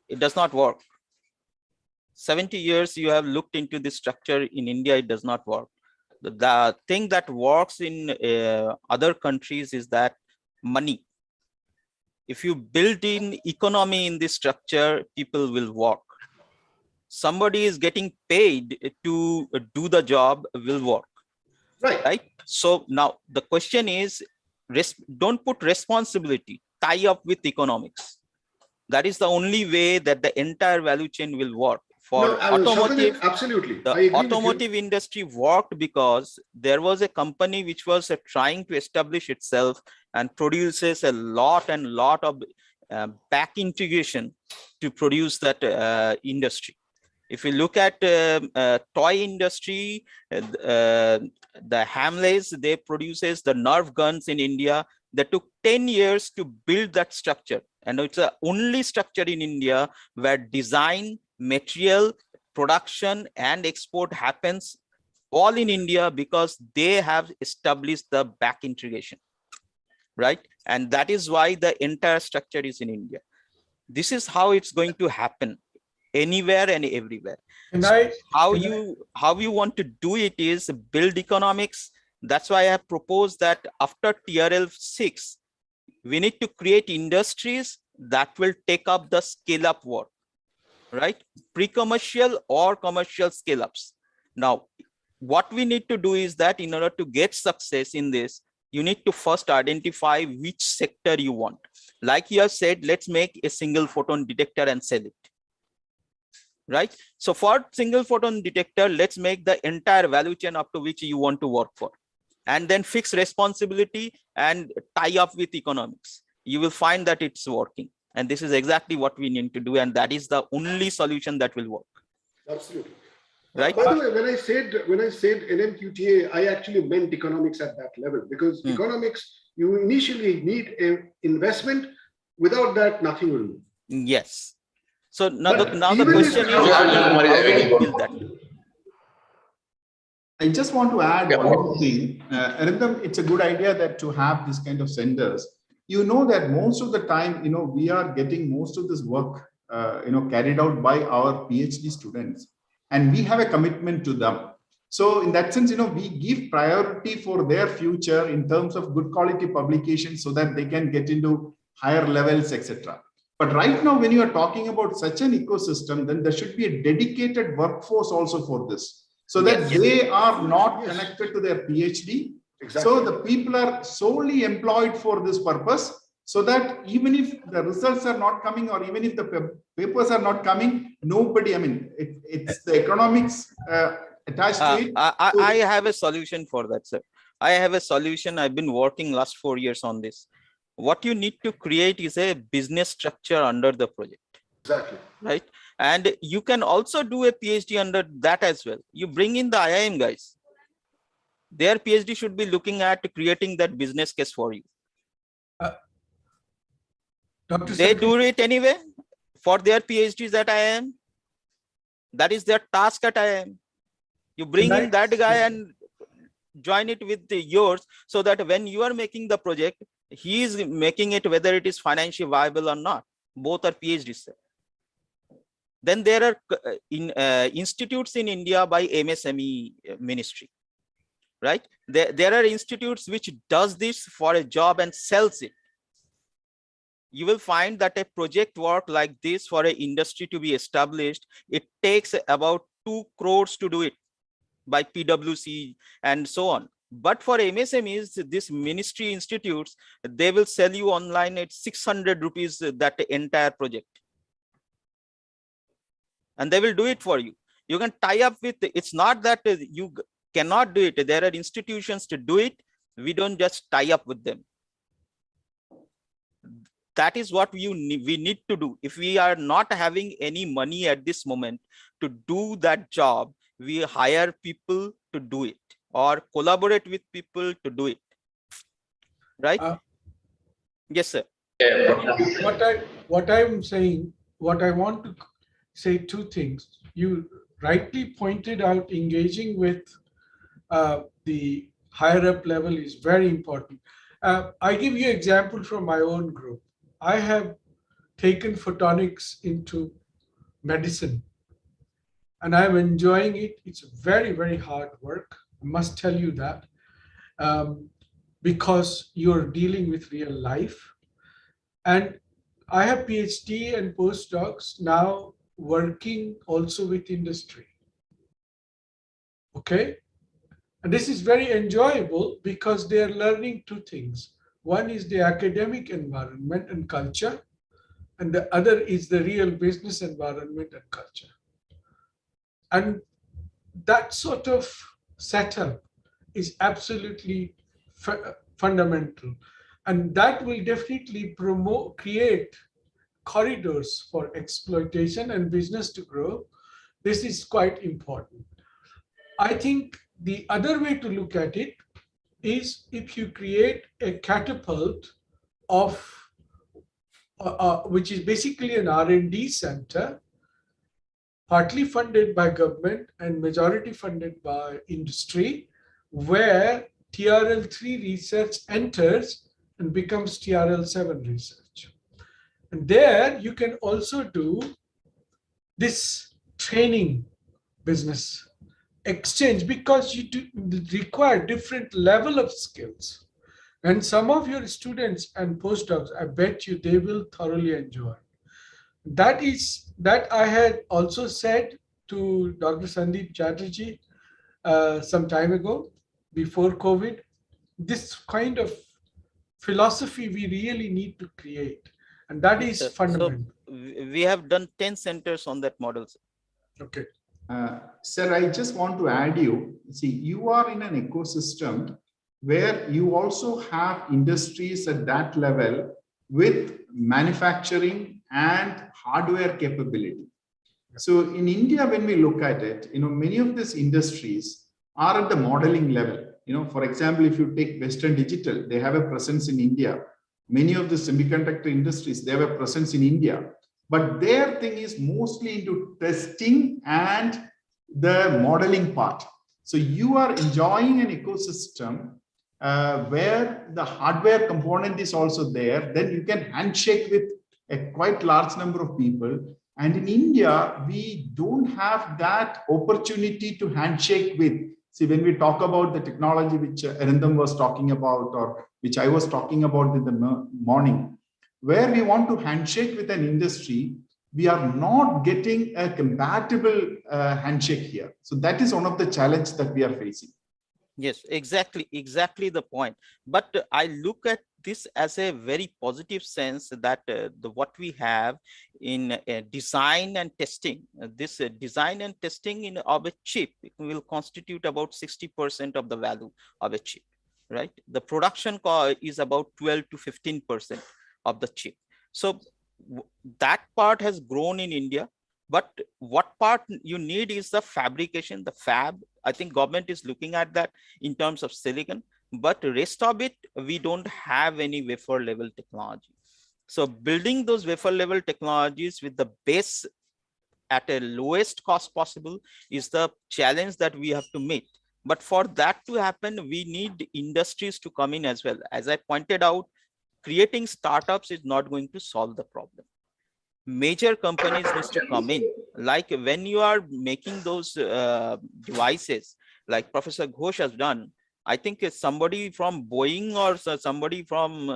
It does not work. 70 years you have looked into this structure in India, it does not work. The thing that works in other countries is that money. If you build in economy in this structure, people will work. Somebody is getting paid to do the job will work. Right. So now the question is, don't put responsibility, tie up with economics. That is the only way that the entire value chain will work. For No, automotive, absolutely. I the agree with you. automotive industry worked because there was a company which was trying to establish itself and produces a lot of back integration to produce that industry. If you look at toy industry, the Hamleys, they produces the Nerf guns in India. That took 10 years to build that structure. And it's the only structure in India where design, material, production, and export happens all in India because they have established the back integration, right? And that is why the entire structure is in India. This is how it's going to happen anywhere and everywhere. And so how you want to do it is build economics. That's why I have proposed that after TRL 6, we need to create industries that will take up the scale-up work, right? Pre-commercial or commercial scale-ups. Now, what we need to do is that in order to get success in this, you need to first identify which sector you want. Like you have said, let's make a single photon detector and sell it, right? So for single photon detector, let's make the entire value chain up to which you want to work for, and then fix responsibility and tie up with economics. You will find that it's working. And this is exactly what we need to do. And that is the only solution that will work. Absolutely. Right. By the way, when I said NMQTA, I actually meant economics at that level, because economics, you initially need an investment. Without that, nothing will move. Yes. So now the question is, how do you build that? I just want to add one more thing. Arindam, it's a good idea that to have this kind of centers. You know that most of the time, we are getting most of this work, carried out by our PhD students, and we have a commitment to them. So in that sense, we give priority for their future in terms of good quality publications so that they can get into higher levels, etc. But right now, when you are talking about such an ecosystem, then there should be a dedicated workforce also for this, so that they are not connected to their PhD. Exactly. So the people are solely employed for this purpose, so that even if the results are not coming, or even if the papers are not coming, nobody, it's the economics attached to it. I have a solution for that, sir. I have a solution. I've been working last 4 years on this. What you need to create is a business structure under the project. Exactly. Right. And you can also do a PhD under that as well. You bring in the IIM guys. Their PhD should be looking at creating that business case for you. They do it anyway for their PhDs at IIM. That is their task at IIM. You bring in that guy and join it with yours, so that when you are making the project, he is making it whether it is financially viable or not. Both are PhDs. Then there are institutes in India by MSME ministry. Right? There are institutes which does this for a job and sells it. You will find that a project work like this for an industry to be established, it takes about 2 crores to do it by PwC and so on. But for MSMEs, this ministry institutes, they will sell you online at 600 rupees that entire project. And they will do it for you. You can tie up with, it's not that you cannot do it. There are institutions to do it. We don't just tie up with them. That is what we need to do. If we are not having any money at this moment to do that job, we hire people to do it or collaborate with people to do it. Right? Yes, sir. What I'm saying, what I want to say 2 things. You rightly pointed out engaging with the higher up level is very important. I give you an example from my own group. I have taken photonics into medicine and I'm enjoying it. It's very, very hard work. I must tell you that, because you're dealing with real life. And I have PhD and postdocs now working also with industry. Okay. And this is very enjoyable because they are learning 2 things. One is the academic environment and culture, and the other is the real business environment and culture. And that sort of setup is absolutely fundamental. And that will definitely create corridors for exploitation and business to grow. This is quite important. I think the other way to look at it is if you create a catapult of, which is basically an R&D center, partly funded by government and majority funded by industry, where TRL3 research enters and becomes TRL7 research. And there you can also do this training business exchange, because you do require different level of skills. And some of your students and postdocs, I bet you they will thoroughly enjoy. That I had also said to Dr. Sandeep Chatterjee some time ago, before COVID. This kind of philosophy we really need to create, and that is fundamental. So we have done 10 centers on that model. Okay. Sir, I just want to add you, see, you are in an ecosystem where you also have industries at that level with manufacturing and hardware capability. So in India, when we look at it, many of these industries are at the modeling level. For example, if you take Western Digital, they have a presence in India. Many of the semiconductor industries, they have a presence in India. But their thing is mostly into testing and the modeling part. So you are enjoying an ecosystem where the hardware component is also there. Then you can handshake with a quite large number of people. And in India, we don't have that opportunity to handshake with. See, when we talk about the technology which Arindam was talking about, or which I was talking about in the morning, where we want to handshake with an industry, we are not getting a compatible handshake here. So that is one of the challenges that we are facing. Yes, exactly the point. But I look at this as a very positive sense that what we have in design and testing, this design and testing of a chip will constitute about 60% of the value of a chip, right? The production cost is about 12 to 15% of the chip. So that part has grown in India. But what part you need is the fabrication, the fab. I think government is looking at that in terms of silicon, but rest of it, we don't have any wafer level technology. So building those wafer level technologies with the base at a lowest cost possible is the challenge that we have to meet. But for that to happen, we need industries to come in as well. As I pointed out, creating startups is not going to solve the problem. Major companies needs to come in. Like when you are making those devices, like Professor Ghosh has done, I think somebody from Boeing or somebody from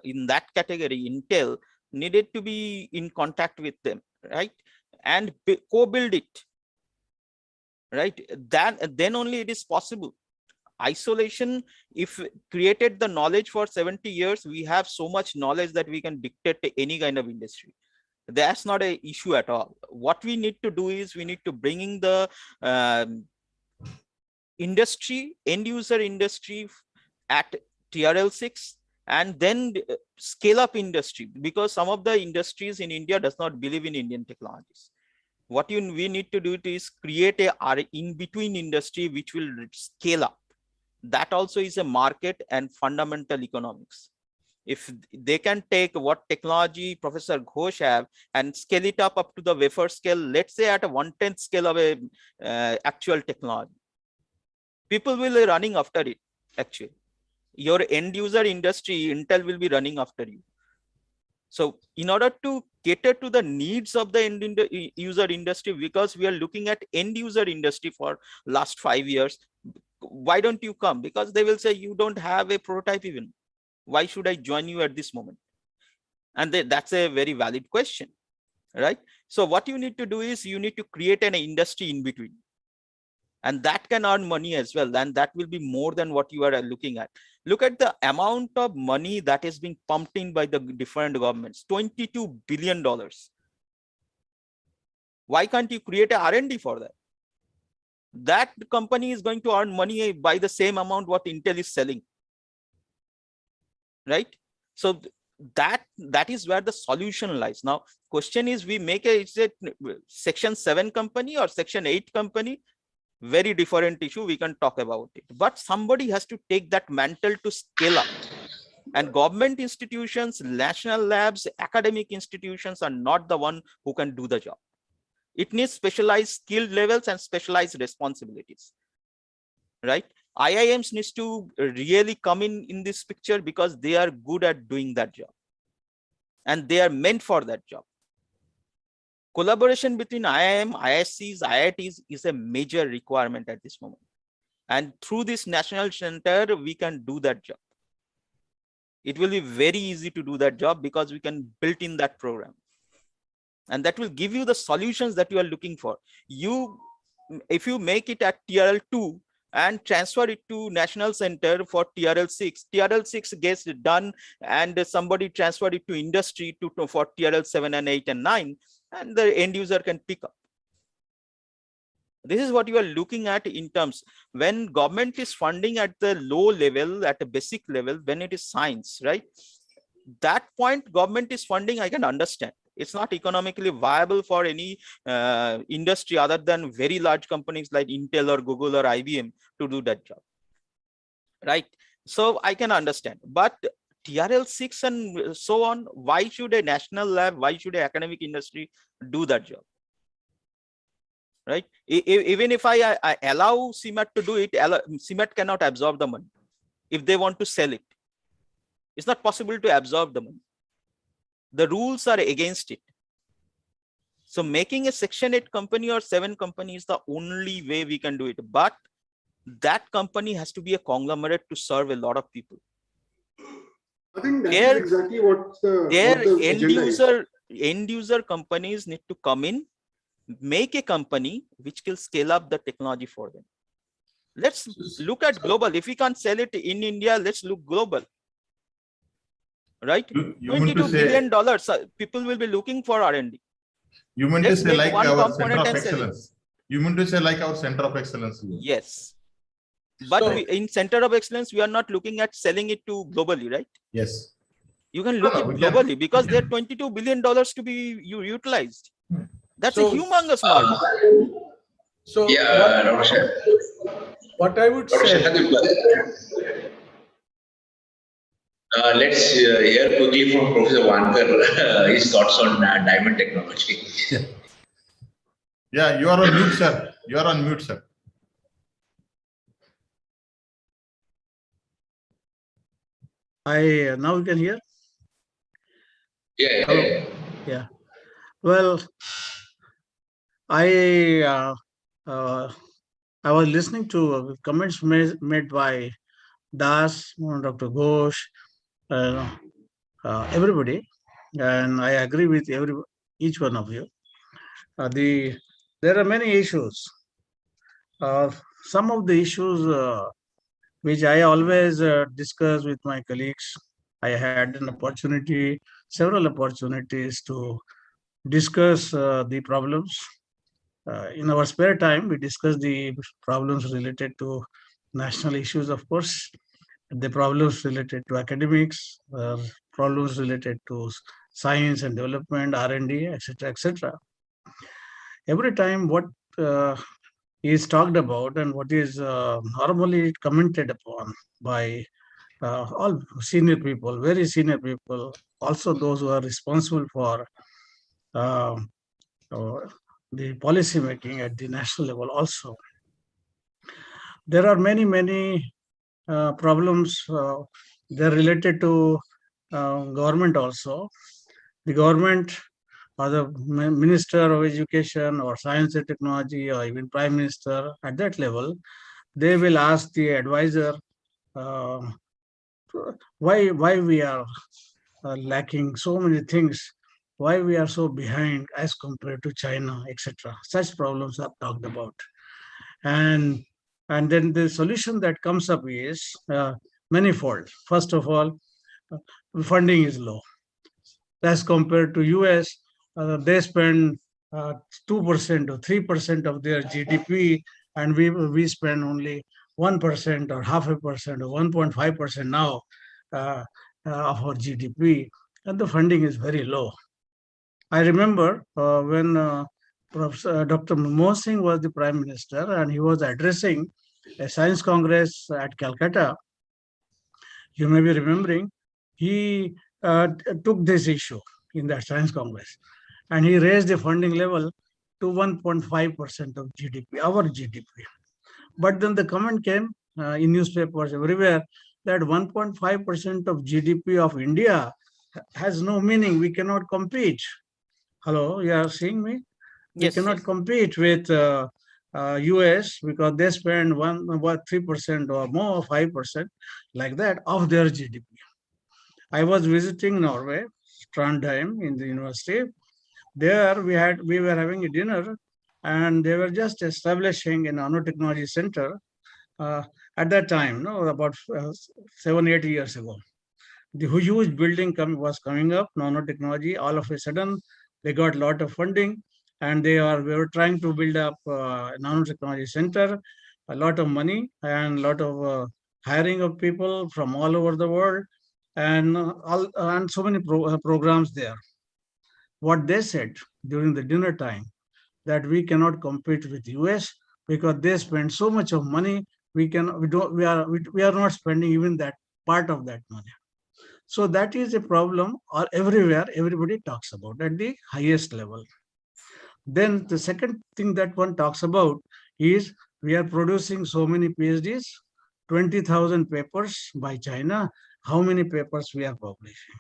in that category, Intel, needed to be in contact with them, right? And co-build it, right? Then only it is possible. Isolation, if created the knowledge for 70 years, we have so much knowledge that we can dictate to any kind of industry. That's not an issue at all. What we need to do is we need to bring in the industry, end user industry at TRL6, and then scale up industry, because some of the industries in India does not believe in Indian technologies. What we need to do is create a in-between industry which will scale up. That also is a market and fundamental economics. If they can take what technology Professor Ghosh have and scale it up to the wafer scale, let's say at a 1/10th scale of a actual technology, people will be running after it. Actually, your end user industry, Intel, will be running after you. So in order to cater to the needs of the end user industry, because we are looking at end user industry for last 5 years, why don't you come? Because they will say you don't have a prototype even. Why should I join you at this moment? And that's a very valid question, right? So what you need to do is you need to create an industry in between, and that can earn money as well. And that will be more than what you are looking at. Look at the amount of money that is being pumped in by the different governments, $22 billion. Why can't you create a R&D for that? that company is going to earn money by the same amount what Intel is selling, right? So that is where the solution lies. Now, question is, we make is it Section 7 company or Section 8 company? Very different issue. We can talk about it, but somebody has to take that mantle to scale up. And government institutions, national labs, academic institutions are not the one who can do the job. It needs specialized skill levels and specialized responsibilities, right? IIMs needs to really come in this picture because they are good at doing that job. And they are meant for that job. Collaboration between IIM, ISCs, IITs is a major requirement at this moment. And through this national center, we can do that job. It will be very easy to do that job because we can build in that program. And that will give you the solutions that you are looking for. If you make it at TRL 2 and transfer it to National Center for TRL 6, TRL 6 gets done and somebody transferred it to industry for TRL 7 and 8 and 9, and the end user can pick up. This is what you are looking at in terms when government is funding at the low level, at a basic level, when it is science, right? That point government is funding, I can understand. It's not economically viable for any industry other than very large companies like Intel or Google or IBM to do that job, right? So I can understand, but TRL 6 and so on, why should a national lab, why should an academic industry do that job? Right? Even if I allow CMAT to do it, CMAT cannot absorb the money if they want to sell it. It's not possible to absorb the money. The rules are against it. So making a Section 8 company or 7 company is the only way we can do it. But that company has to be a conglomerate to serve a lot of people. I think that's exactly what the end user companies need to come in, make a company which will scale up the technology for them. Let's look at global. If we can't sell it in India, let's look global. Right? $22 billion. People will be looking for R&D. You mean to say like our center of excellence? You mean to say like our center of excellence? Yes. But in center of excellence, we are not looking at selling it to globally, right? Yes. You can look at globally because there are $22 billion to be utilized. That's a humongous market. So what I would say. Let's hear quickly from Professor Wankar his thoughts on diamond technology. Yeah, you are on mute, sir. You are on mute, sir. Now you can hear? Yeah. Hello? Yeah. Well, I was listening to comments made by Das, Dr. Ghosh, everybody, and I agree with each one of you. There are many issues. Some of the issues which I always discuss with my colleagues. I had an opportunity, several opportunities to discuss the problems. In our spare time, we discuss the problems related to national issues, of course, the problems related to academics, problems related to science and development, R&D, etc., etc. Every time what is talked about and what is normally commented upon by all senior people, very senior people, also those who are responsible for the policy making at the national level also. There are many problems they're related to government also. The government or the Minister of Education or Science and Technology or even Prime Minister at that level, they will ask the advisor why we are lacking so many things, why we are so behind as compared to China, etc. Such problems are talked about. And then the solution that comes up is manifold. First of all, funding is low. As compared to US, they spend 2% or 3% of their GDP and we spend only 1% or 0.5% or 1.5% now of our GDP, and the funding is very low. I remember when Professor Dr. Manmohan Singh was the Prime Minister and he was addressing a science congress at Calcutta. You may be remembering, he took this issue in that science congress, and he raised the funding level to 1.5% of GDP, our GDP. But then the comment came in newspapers everywhere that 1.5% of GDP of India has no meaning. We cannot compete. Hello, you are seeing me? We Yes, cannot yes. compete with US because they spend 3% or more, 5% like that of their GDP. I was visiting Norway, Trondheim in the university. There we were having a dinner, and they were just establishing a nanotechnology center at that time, no, about 7-8 years ago. The huge building was coming up, nanotechnology. All of a sudden, they got a lot of funding, and we were trying to build up a nanotechnology center, a lot of money and a lot of hiring of people from all over the world, and so many programs there. What they said during the dinner time, that we cannot compete with US because they spend so much of money. We are not spending even that part of that money. So that is a problem, or everywhere everybody talks about at the highest level. Then the second thing that one talks about is we are producing so many PhDs, 20,000 papers by China. How many papers we are publishing?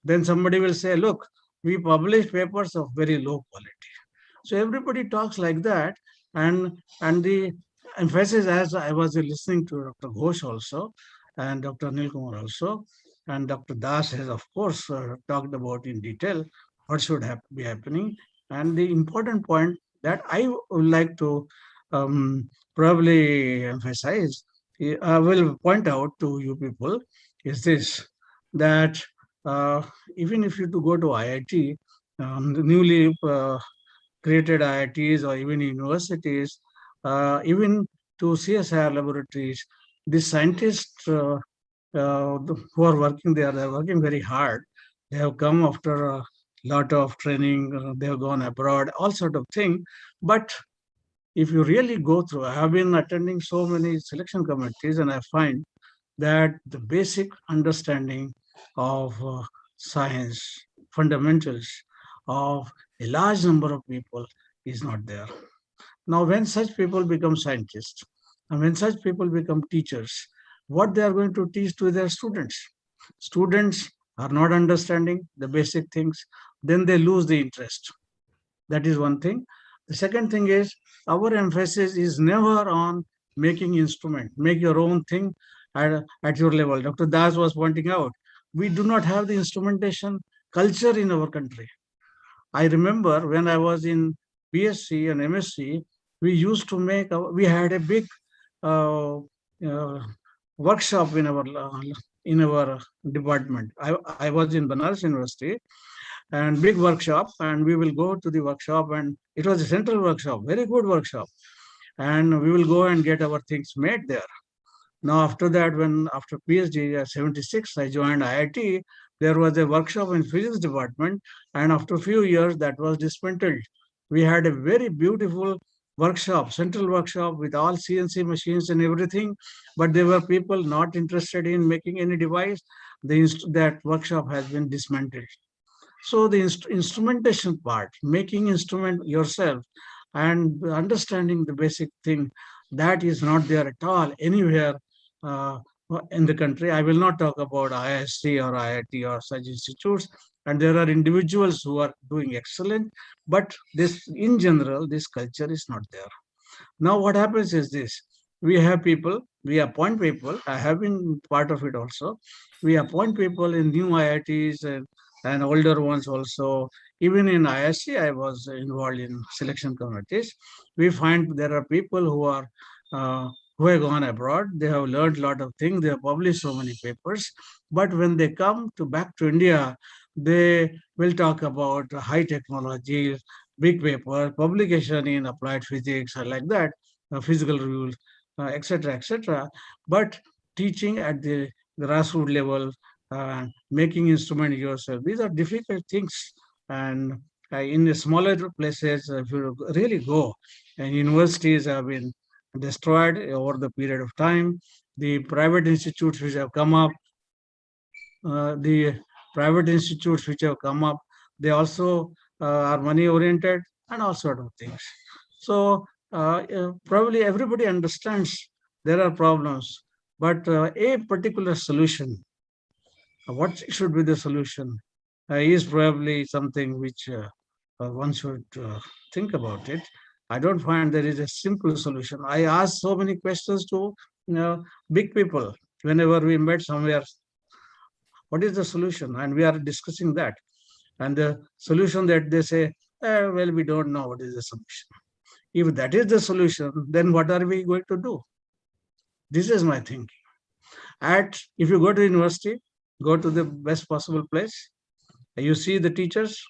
Then somebody will say, look, we publish papers of very low quality. So everybody talks like that, and the emphasis, as I was listening to Dr. Ghosh also, and Dr. Anil Kumar also, and Dr. Das has, of course, talked about in detail what should be happening. And the important point that I would like to probably emphasize, I will point out to you people, is this, that even if you to go to IIT, the newly created IITs or even universities, even to CSIR laboratories, the scientists who are working there, they're working very hard. They have come after a lot of training, they have gone abroad, all sort of thing. But if you really go through, I have been attending so many selection committees, and I find that the basic understanding of science, fundamentals of a large number of people is not there. Now, when such people become scientists, and when such people become teachers, what they are going to teach to their students? Students are not understanding the basic things, then they lose the interest. That is one thing. The second thing is, our emphasis is never on making instrument, make your own thing at your level. Dr. Das was pointing out, we do not have the instrumentation culture in our country. I remember when I was in BSc and MSc, we used to we had a big workshop in our department. I was in Banaras University, and big workshop, and we will go to the workshop, and it was a central workshop, very good workshop, and we will go and get our things made there. Now, after that, after PhD at 76, I joined IIT. There was a workshop in physics department, and after a few years, that was dismantled. We had a very beautiful workshop, central workshop with all CNC machines and everything, but there were people not interested in making any device. That workshop has been dismantled. So the instrumentation part, making instrument yourself and understanding the basic thing, that is not there at all anywhere in the country. I will not talk about IISc or IIT or such institutes, and there are individuals who are doing excellent, but this, in general, this culture is not there. Now what happens is this: we have people, we appoint people, I have been part of it also, we appoint people in new IITs and older ones also. Even in IISc, I was involved in selection committees. We find there are people who have gone abroad, they have learned a lot of things, they have published so many papers, but when they come back to India, they will talk about high technology, big paper, publication in applied physics or like that. physical rules, etc., etc. But teaching at the grassroots level, making instrument yourself, these are difficult things. And in the smaller places, if you really go, and universities have been destroyed over the period of time. The private institutes which have come up, they also are money oriented and all sort of things. So probably everybody understands there are problems, but a particular solution, what should be the solution, is probably something which one should think about it. I don't find there is a simple solution. I ask so many questions to big people whenever we met somewhere. What is the solution? And we are discussing that. And the solution that they say, well, we don't know what is the solution. If that is the solution, then what are we going to do? This is my thinking. If you go to university, go to the best possible place. You see the teachers,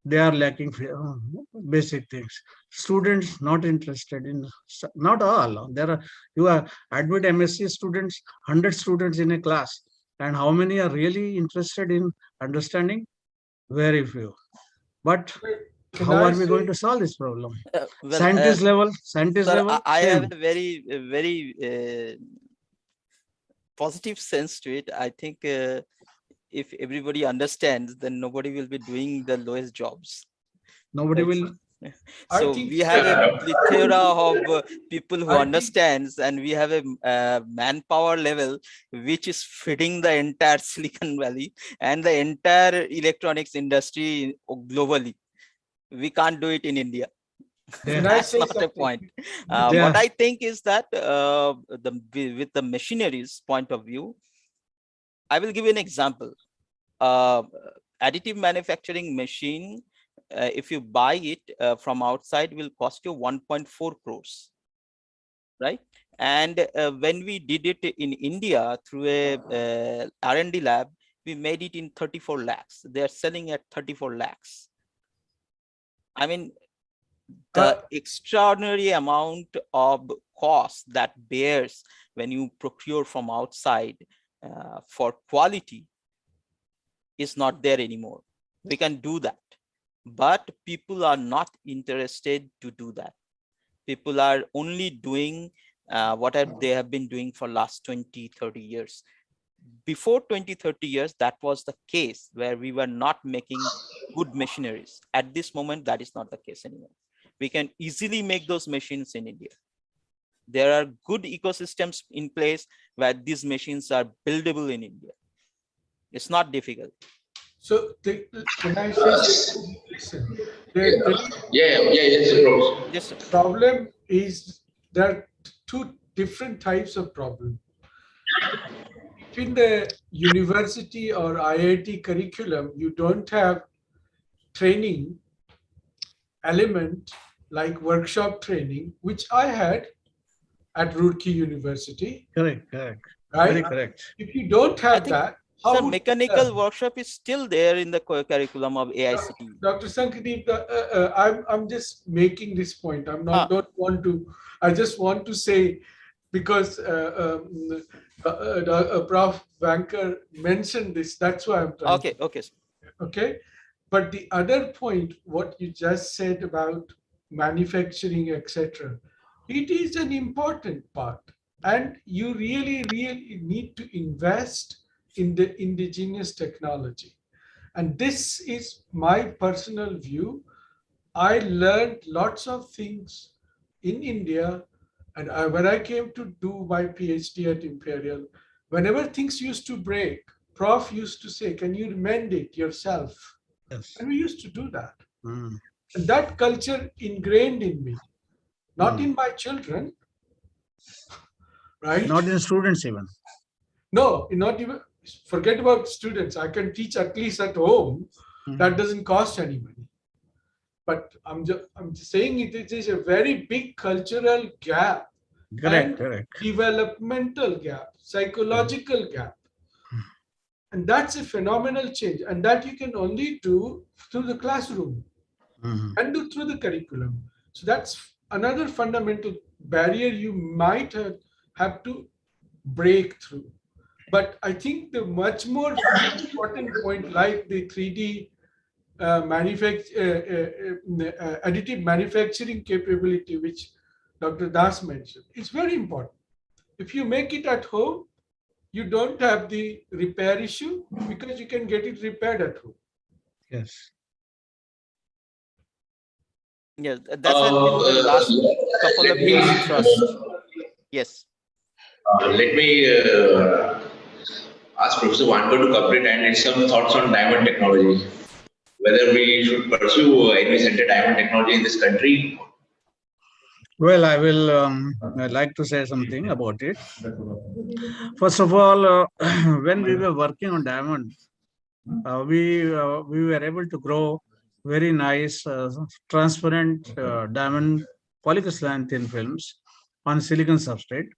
they are lacking basic things. Students not interested in, not all. You admit MSc students, 100 students in a class, and how many are really interested in understanding? Very few. But how are we going to solve this problem? Scientist level. I have a very positive sense to it. I think if everybody understands, then nobody will be doing the lowest jobs. Nobody will. So we have a plethora of people who understands, and we have a manpower level which is feeding the entire Silicon Valley and the entire electronics industry globally. We can't do it in India. That's not a point. What I think is that with the machineries point of view, I will give you an example. Additive manufacturing machine, if you buy it from outside, will cost you 1.4 crores, right? And when we did it in India through a R&D lab, we made it in 34 lakhs. They are selling at 34 lakhs. I mean, the extraordinary amount of cost that bears when you procure from outside for quality is not there anymore. We can do that, but people are not interested to do that. People are only doing what they have been doing for last 20-30 years. Before 20-30 years, that was the case where we were not making good machineries. At this moment, that is not the case anymore. We can easily make those machines in India. There are good ecosystems in place where these machines are buildable in India. It's not difficult. So can I say, listen, Yes, the problem is there are two different types of problem. In the university or IIT curriculum, you don't have training element like workshop training, which I had at Roorkee University. Correct. Right? Very correct. If you don't have that, how the mechanical workshop is still there in the curriculum of AICTE. Dr. Sankadeep, I'm just making this point. I'm not don't want to. I just want to say, because Prof. Vanker mentioned this. That's why I'm trying. Okay. But the other point, what you just said about manufacturing, etc., it is an important part, and you really need to invest in the indigenous technology. And this is my personal view. I learned lots of things in India, and when I came to do my PhD at Imperial, whenever things used to break, Prof used to say, can you mend it yourself? Yes. And we used to do that. And that culture ingrained in me, not in my children, right? Not in students even. No, not even. Forget about students. I can teach at least at home. That doesn't cost any money. But I'm just saying it is a very big cultural gap. Correct. Developmental gap, psychological gap. And that's a phenomenal change. And that you can only do through the classroom and do through the curriculum. So that's another fundamental barrier you might have to break through. But I think the much more important point, like the 3D additive manufacturing capability, which Dr. Das mentioned, is very important. If you make it at home, you don't have the repair issue because you can get it repaired at home. Yes. Yeah, that has been the last couple of years trust. Yes. Let me ask Professor Wanker to complete and some thoughts on diamond technology. Whether we should pursue NV Center diamond technology in this country. Well, I will I'd like to say something about it. First of all, when we were working on diamond, we were able to grow very nice transparent diamond polycrystalline thin films on silicon substrate.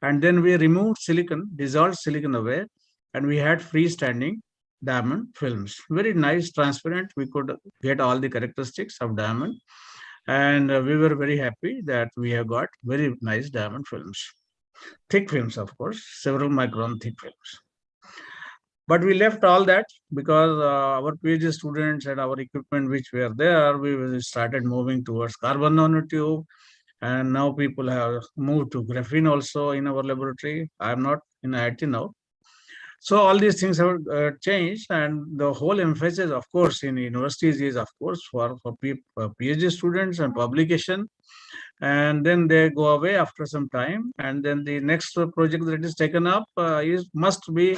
And then we removed silicon, dissolved silicon away, and we had freestanding diamond films. Very nice, transparent. We could get all the characteristics of diamond. And we were very happy that we have got very nice diamond films. Thick films, of course, several micron thick films. But we left all that because our PhD students and our equipment which were there, we started moving towards carbon nanotube. And now people have moved to graphene also in our laboratory. I'm not in IIT now. So all these things have changed, and the whole emphasis, of course, in universities is, of course, for PhD students and publication. And then they go away after some time, and then the next project that is taken up must be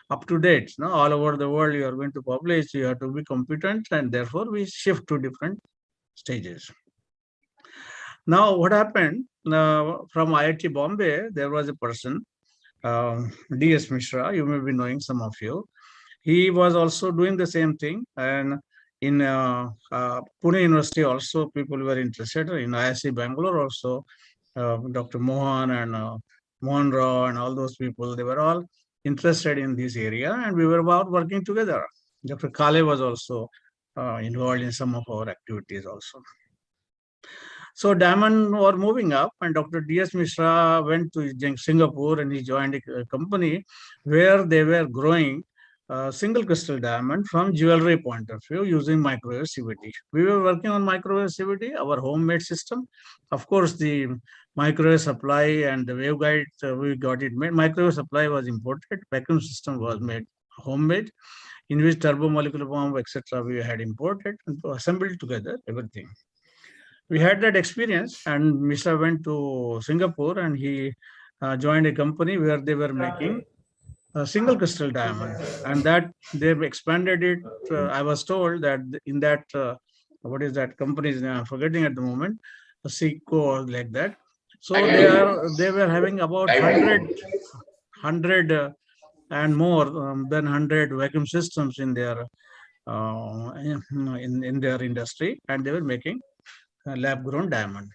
up to date. No, all over the world you are going to publish, you have to be competent, and therefore we shift to different stages. Now, what happened from IIT Bombay? There was a person. D.S. Mishra, you may be knowing some of you. He was also doing the same thing, and in Pune University also people were interested. In IISc Bangalore also, Dr. Mohan and Mohan Rao and all those people, they were all interested in this area, and we were about working together. Dr. Kale was also involved in some of our activities also. So diamond were moving up, and Dr. D.S. Mishra went to Singapore and he joined a company where they were growing single crystal diamond from jewelry point of view using microwave CVD. We were working on microwave CVD, our homemade system. Of course, the microwave supply and the waveguide, we got it made. Microwave supply was imported, vacuum system was made homemade, in which turbomolecular bomb, etc. we had imported and assembled together everything. We had that experience, and Mishra went to Singapore and he joined a company where they were making a single crystal diamond, and that they've expanded it. I was told that in that, what is that company's name? I'm forgetting at the moment, a Seiko or like that. So they were having about 100 and more than 100 vacuum systems in their in their industry, and they were making lab-grown diamond.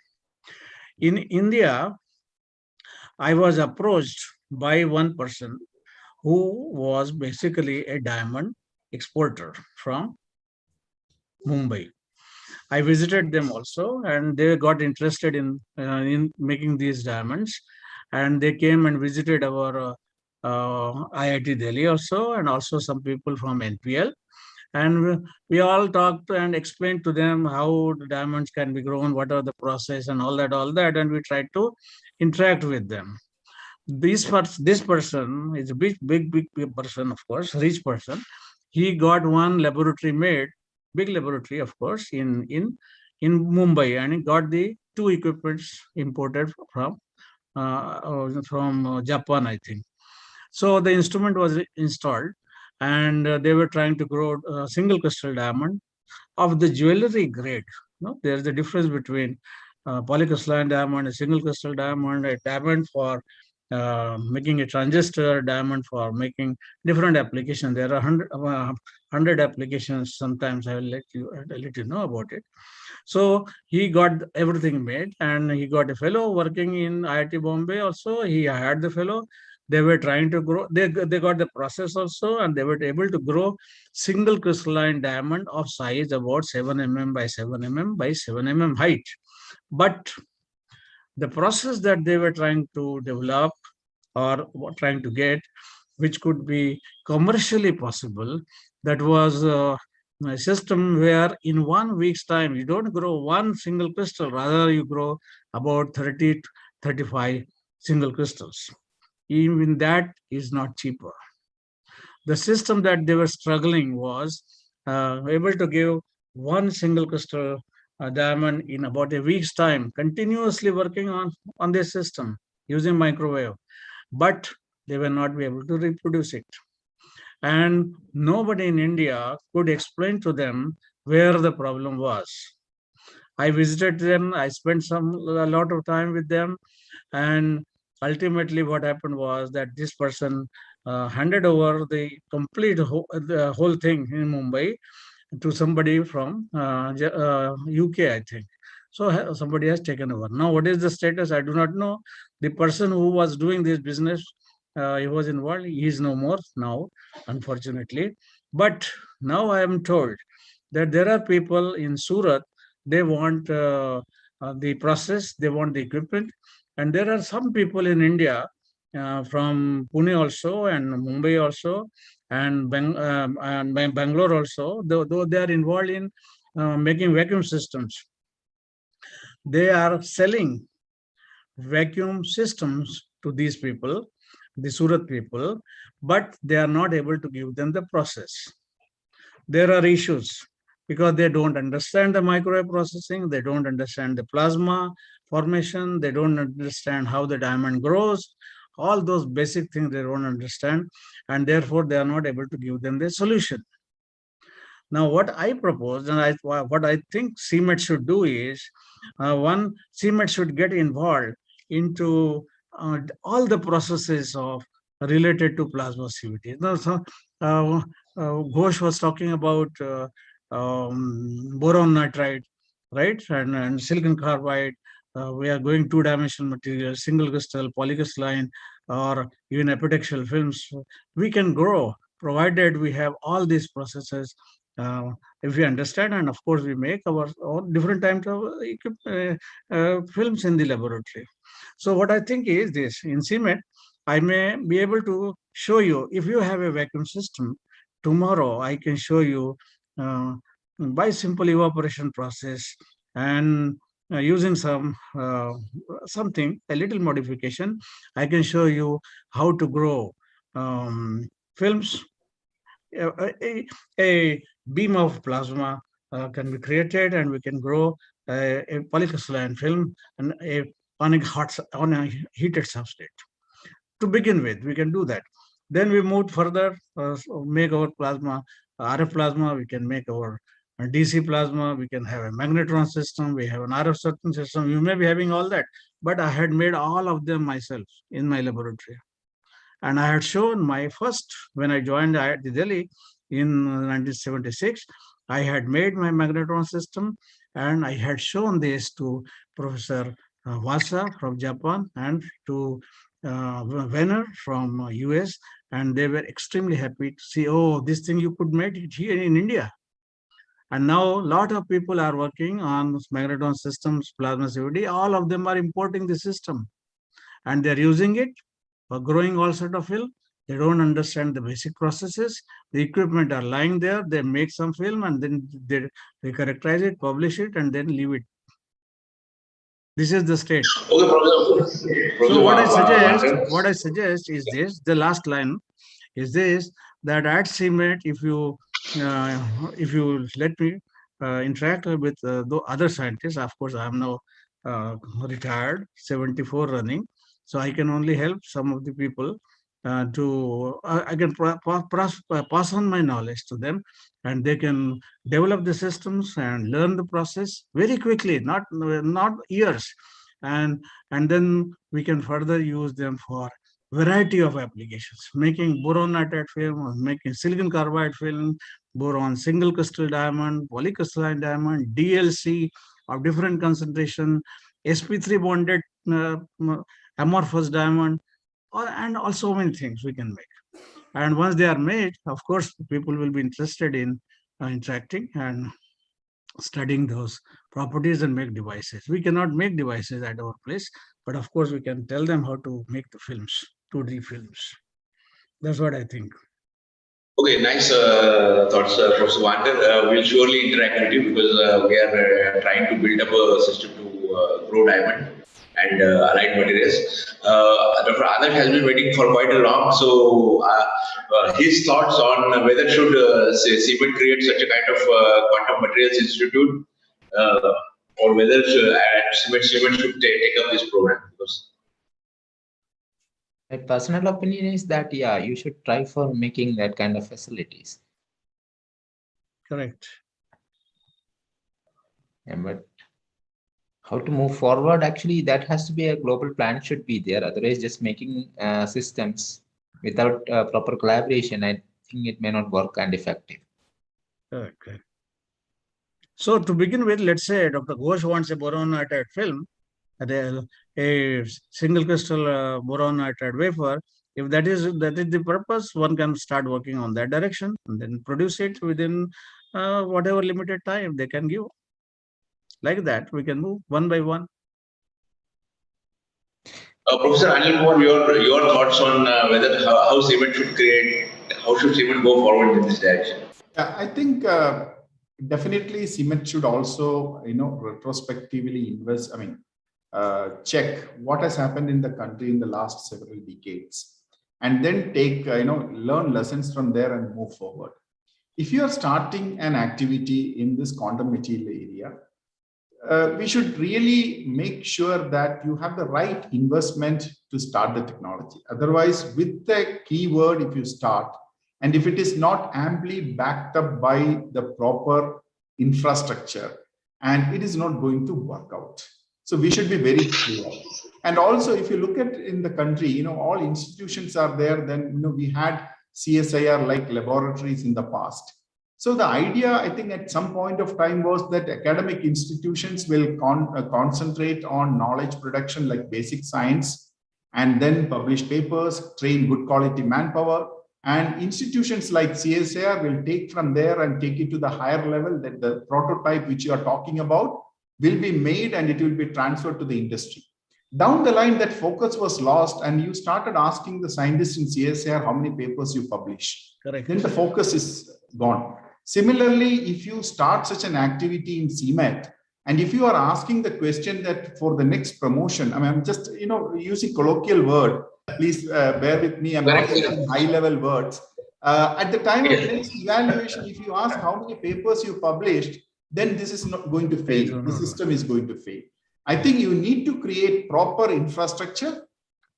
In India, I was approached by one person who was basically a diamond exporter from Mumbai. I visited them also, and they got interested in making these diamonds, and they came and visited our IIT Delhi also, and also some people from NPL. And we all talked and explained to them how the diamonds can be grown, what are the process and all that, and we tried to interact with them. This person is a big person, of course, rich person. He got one laboratory made, big laboratory, of course, in Mumbai, and he got the 2 equipments imported from Japan, I think. So the instrument was installed, and they were trying to grow a single crystal diamond of the jewelry grade. No, there's a difference between polycrystalline diamond, a single crystal diamond, a diamond for making a transistor, diamond for making different applications. There are 100 applications. Sometimes I will let you know about it. So he got everything made, and he got a fellow working in IIT Bombay also. He hired the fellow. They were trying to grow, they got the process also, and they were able to grow single crystalline diamond of size about 7 mm by 7 mm by 7 mm height. But the process that they were trying to develop or trying to get, which could be commercially possible, that was a system where in 1 week's time, you don't grow one single crystal, rather you grow about 30 to 35 single crystals. Even that is not cheaper. The system that they were struggling was able to give one single crystal diamond in about a week's time, continuously working on this system using microwave, but they were not be able to reproduce it. And nobody in India could explain to them where the problem was. I visited them, I spent a lot of time with them, and ultimately what happened was that this person handed over the complete the whole thing in Mumbai to somebody from UK, I think. So somebody has taken over. Now, what is the status? I do not know. The person who was doing this business, he was involved. He is no more now, unfortunately. But now I am told that there are people in Surat, they want the process, they want the equipment. And there are some people in India from Pune also and Mumbai also and Bangalore also, though they are involved in making vacuum systems. They are selling vacuum systems to these people, the Surat people, but they are not able to give them the process. There are issues because they don't understand the microwave processing, they don't understand the plasma formation, they don't understand how the diamond grows, all those basic things they don't understand, and therefore they are not able to give them the solution. Now, what I propose and what I think CMET should do is, one, CMET should get involved into all the processes of related to plasma CVT. Now, so, Ghosh was talking about boron nitride, right? And silicon carbide. We are going two-dimensional material, single crystal, polycrystalline, or even epitaxial films. We can grow, provided we have all these processes. If we understand, and of course we make our different types of films in the laboratory. So what I think is this: in CMET, I may be able to show you, if you have a vacuum system, tomorrow I can show you by simple evaporation process and using something, a little modification, I can show you how to grow films. A beam of plasma can be created, and we can grow a polycrystalline film and on a heated substrate. To begin with, we can do that. Then we move further, make our plasma, RF plasma, we can make our DC plasma, we can have a magnetron system, we have an RF certain system, you may be having all that, but I had made all of them myself in my laboratory. And I had shown my first, when I joined IIT Delhi in 1976, I had made my magnetron system, and I had shown this to Professor Wasa from Japan and to Venner from US, and they were extremely happy to see, oh, this thing you could make it here in India. And now a lot of people are working on magnetron systems, plasma CVD, all of them are importing the system, and they're using it for growing all sort of film. They don't understand the basic processes. The equipment are lying there, they make some film, and then they characterize it, publish it, and then leave it. This is the state. So what I suggest is this, the last line is this, that at CMET, if you let me interact with the other scientists, of course, I am now retired, 74 running, so I can only help some of the people I can pass on my knowledge to them, and they can develop the systems and learn the process very quickly, not years, and then we can further use them for variety of applications, making boron nitride film, making silicon carbide film, boron single crystal diamond, polycrystalline diamond, DLC of different concentration, sp3 bonded amorphous diamond, and also many things we can make. And once they are made, of course, people will be interested in interacting, and studying those properties and make devices. We cannot make devices at our place, but of course we can tell them how to make the films, 2D films. That's what I think. Okay, nice thoughts, Professor Wanter. We'll surely interact with you because we are trying to build up a system to grow diamond and allied materials. Dr. Anand has been waiting for quite a long, so his thoughts on whether should Siemens create such a kind of quantum materials institute or whether Siemens should take up this program. Because my personal opinion is that, yeah, you should try for making that kind of facilities. Correct. Yeah, but how to move forward, actually, that has to be a global plan should be there. Otherwise, just making systems without proper collaboration, I think it may not work and effective. Okay. So to begin with, let's say Dr. Ghosh wants a boron nitride film, a single crystal boron nitride wafer. If that is the purpose, one can start working on that direction and then produce it within whatever limited time they can give. Like that, we can move one by one. Professor Anil Moore, your thoughts on whether how Siemens should create, how should Siemens go forward in this direction? Yeah, I think definitely Siemens should also, retrospectively invest. Check what has happened in the country in the last several decades, and then take, learn lessons from there and move forward. If you are starting an activity in this quantum material area, we should really make sure that you have the right investment to start the technology. Otherwise, with the keyword, if you start, and if it is not amply backed up by the proper infrastructure, and it is not going to work out. So we should be very clear. And also, if you look at in the country, all institutions are there, then, we had CSIR like laboratories in the past. So the idea, I think, at some point of time was that academic institutions will concentrate on knowledge production like basic science, and then publish papers, train good quality manpower. And institutions like CSIR will take from there and take it to the higher level, that the prototype which you are talking about will be made and it will be transferred to the industry. Down the line, that focus was lost, and you started asking the scientists in CSIR how many papers you publish. Correct. Then the focus is gone. Similarly, if you start such an activity in CMET, and if you are asking the question that for the next promotion, I'm just, using colloquial word, please bear with me, I'm not using high-level words. At the time of next evaluation, if you ask how many papers you published, then this is not going to fail. The system is going to fail. I think you need to create proper infrastructure,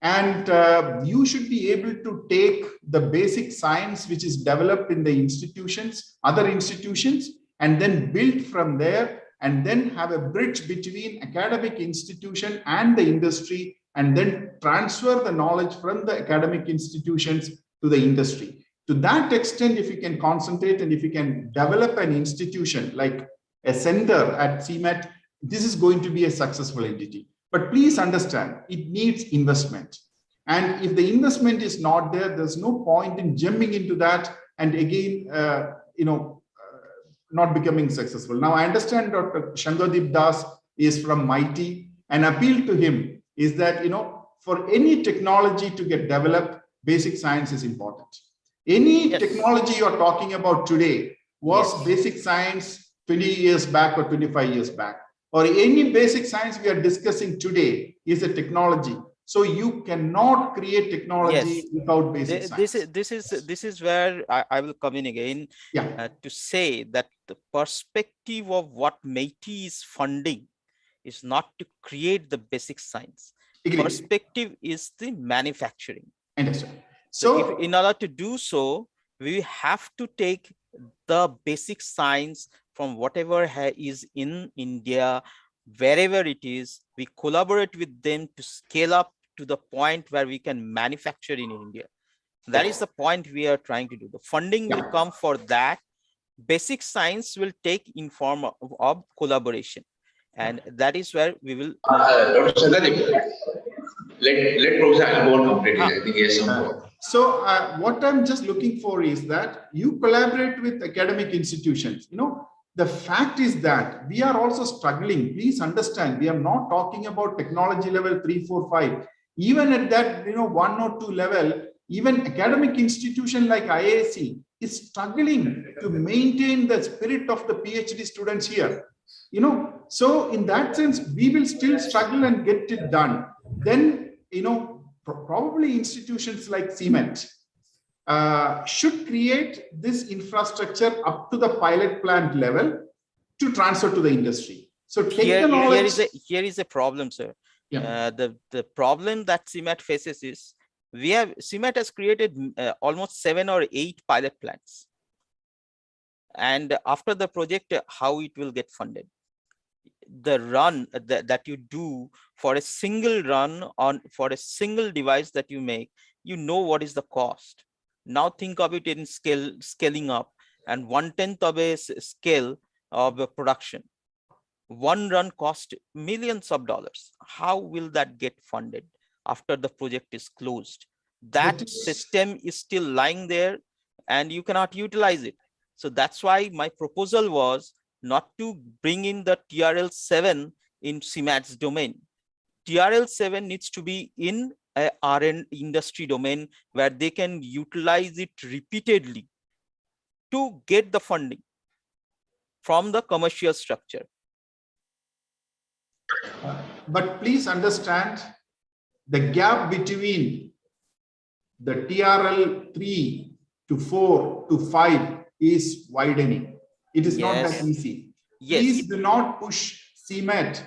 and you should be able to take the basic science which is developed in the institutions, other institutions, and then build from there, and then have a bridge between academic institution and the industry, and then transfer the knowledge from the academic institutions to the industry. To that extent, if you can concentrate and if you can develop an institution like a center at CMET, this is going to be a successful entity. But please understand, it needs investment. And if the investment is not there, there's no point in jumping into that and again, not becoming successful. Now, I understand Dr. Shankardeep Das is from MIT. An appeal to him is that, for any technology to get developed, basic science is important. Any technology you're talking about today was basic science 20 years back or 25 years back. Or any basic science we are discussing today is a technology. So you cannot create technology without basic science. This is where I will come in again to say that the perspective of what MIT is funding is not to create the basic science. Agreed. Perspective is the manufacturing. Understand. So in order to do so, we have to take the basic science from whatever is in India, wherever it is, we collaborate with them to scale up to the point where we can manufacture in India. That is the point we are trying to do. The funding will come for that. Basic science will take in form of collaboration. And that is where we will. Dr. Shankardeep, let Professor Anil complete. I think he has some more. So what I'm just looking for is that you collaborate with academic institutions. The fact is that we are also struggling. Please understand, we are not talking about technology level 3, 4, 5. Even at that 1 or 2 level, even academic institution like IISc is struggling to maintain the spirit of the PhD students here. So in that sense, we will still struggle and get it done. Then, probably institutions like CMET should create this infrastructure up to the pilot plant level to transfer to the industry. So take the knowledge. Here is a problem, sir. Yeah. The problem that CMET faces is CMET has created almost 7 or 8 pilot plants. And after the project, how it will get funded? The run that you do for a single run for a single device that you make, what is the cost. Now think of it in scaling up and 1/10 of a scale of a production. One run cost millions of dollars. How will that get funded after the project is closed? That system is still lying there and you cannot utilize it. So that's why my proposal was not to bring in the TRL 7 in CMAT's domain. TRL 7 needs to be in a R&D industry domain where they can utilize it repeatedly to get the funding from the commercial structure. But please understand, the gap between the TRL 3 to 4 to 5 is widening. It is not that easy. Yes. Please do not push CMET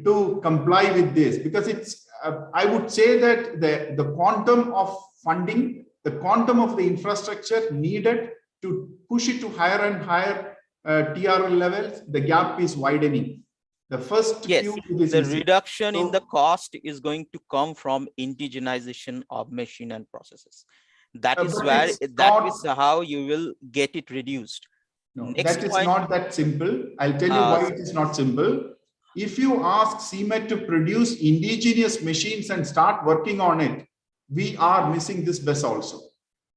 to comply with this, because it's, I would say that the quantum of funding, the quantum of the infrastructure needed to push it to higher and higher TRL levels, the gap is widening. The first the reduction in the cost is going to come from indigenization of machine and processes. That is where is how you will get it reduced. No, that is not that simple. I'll tell you why it is not simple. If you ask CMET to produce indigenous machines and start working on it, we are missing this bus also.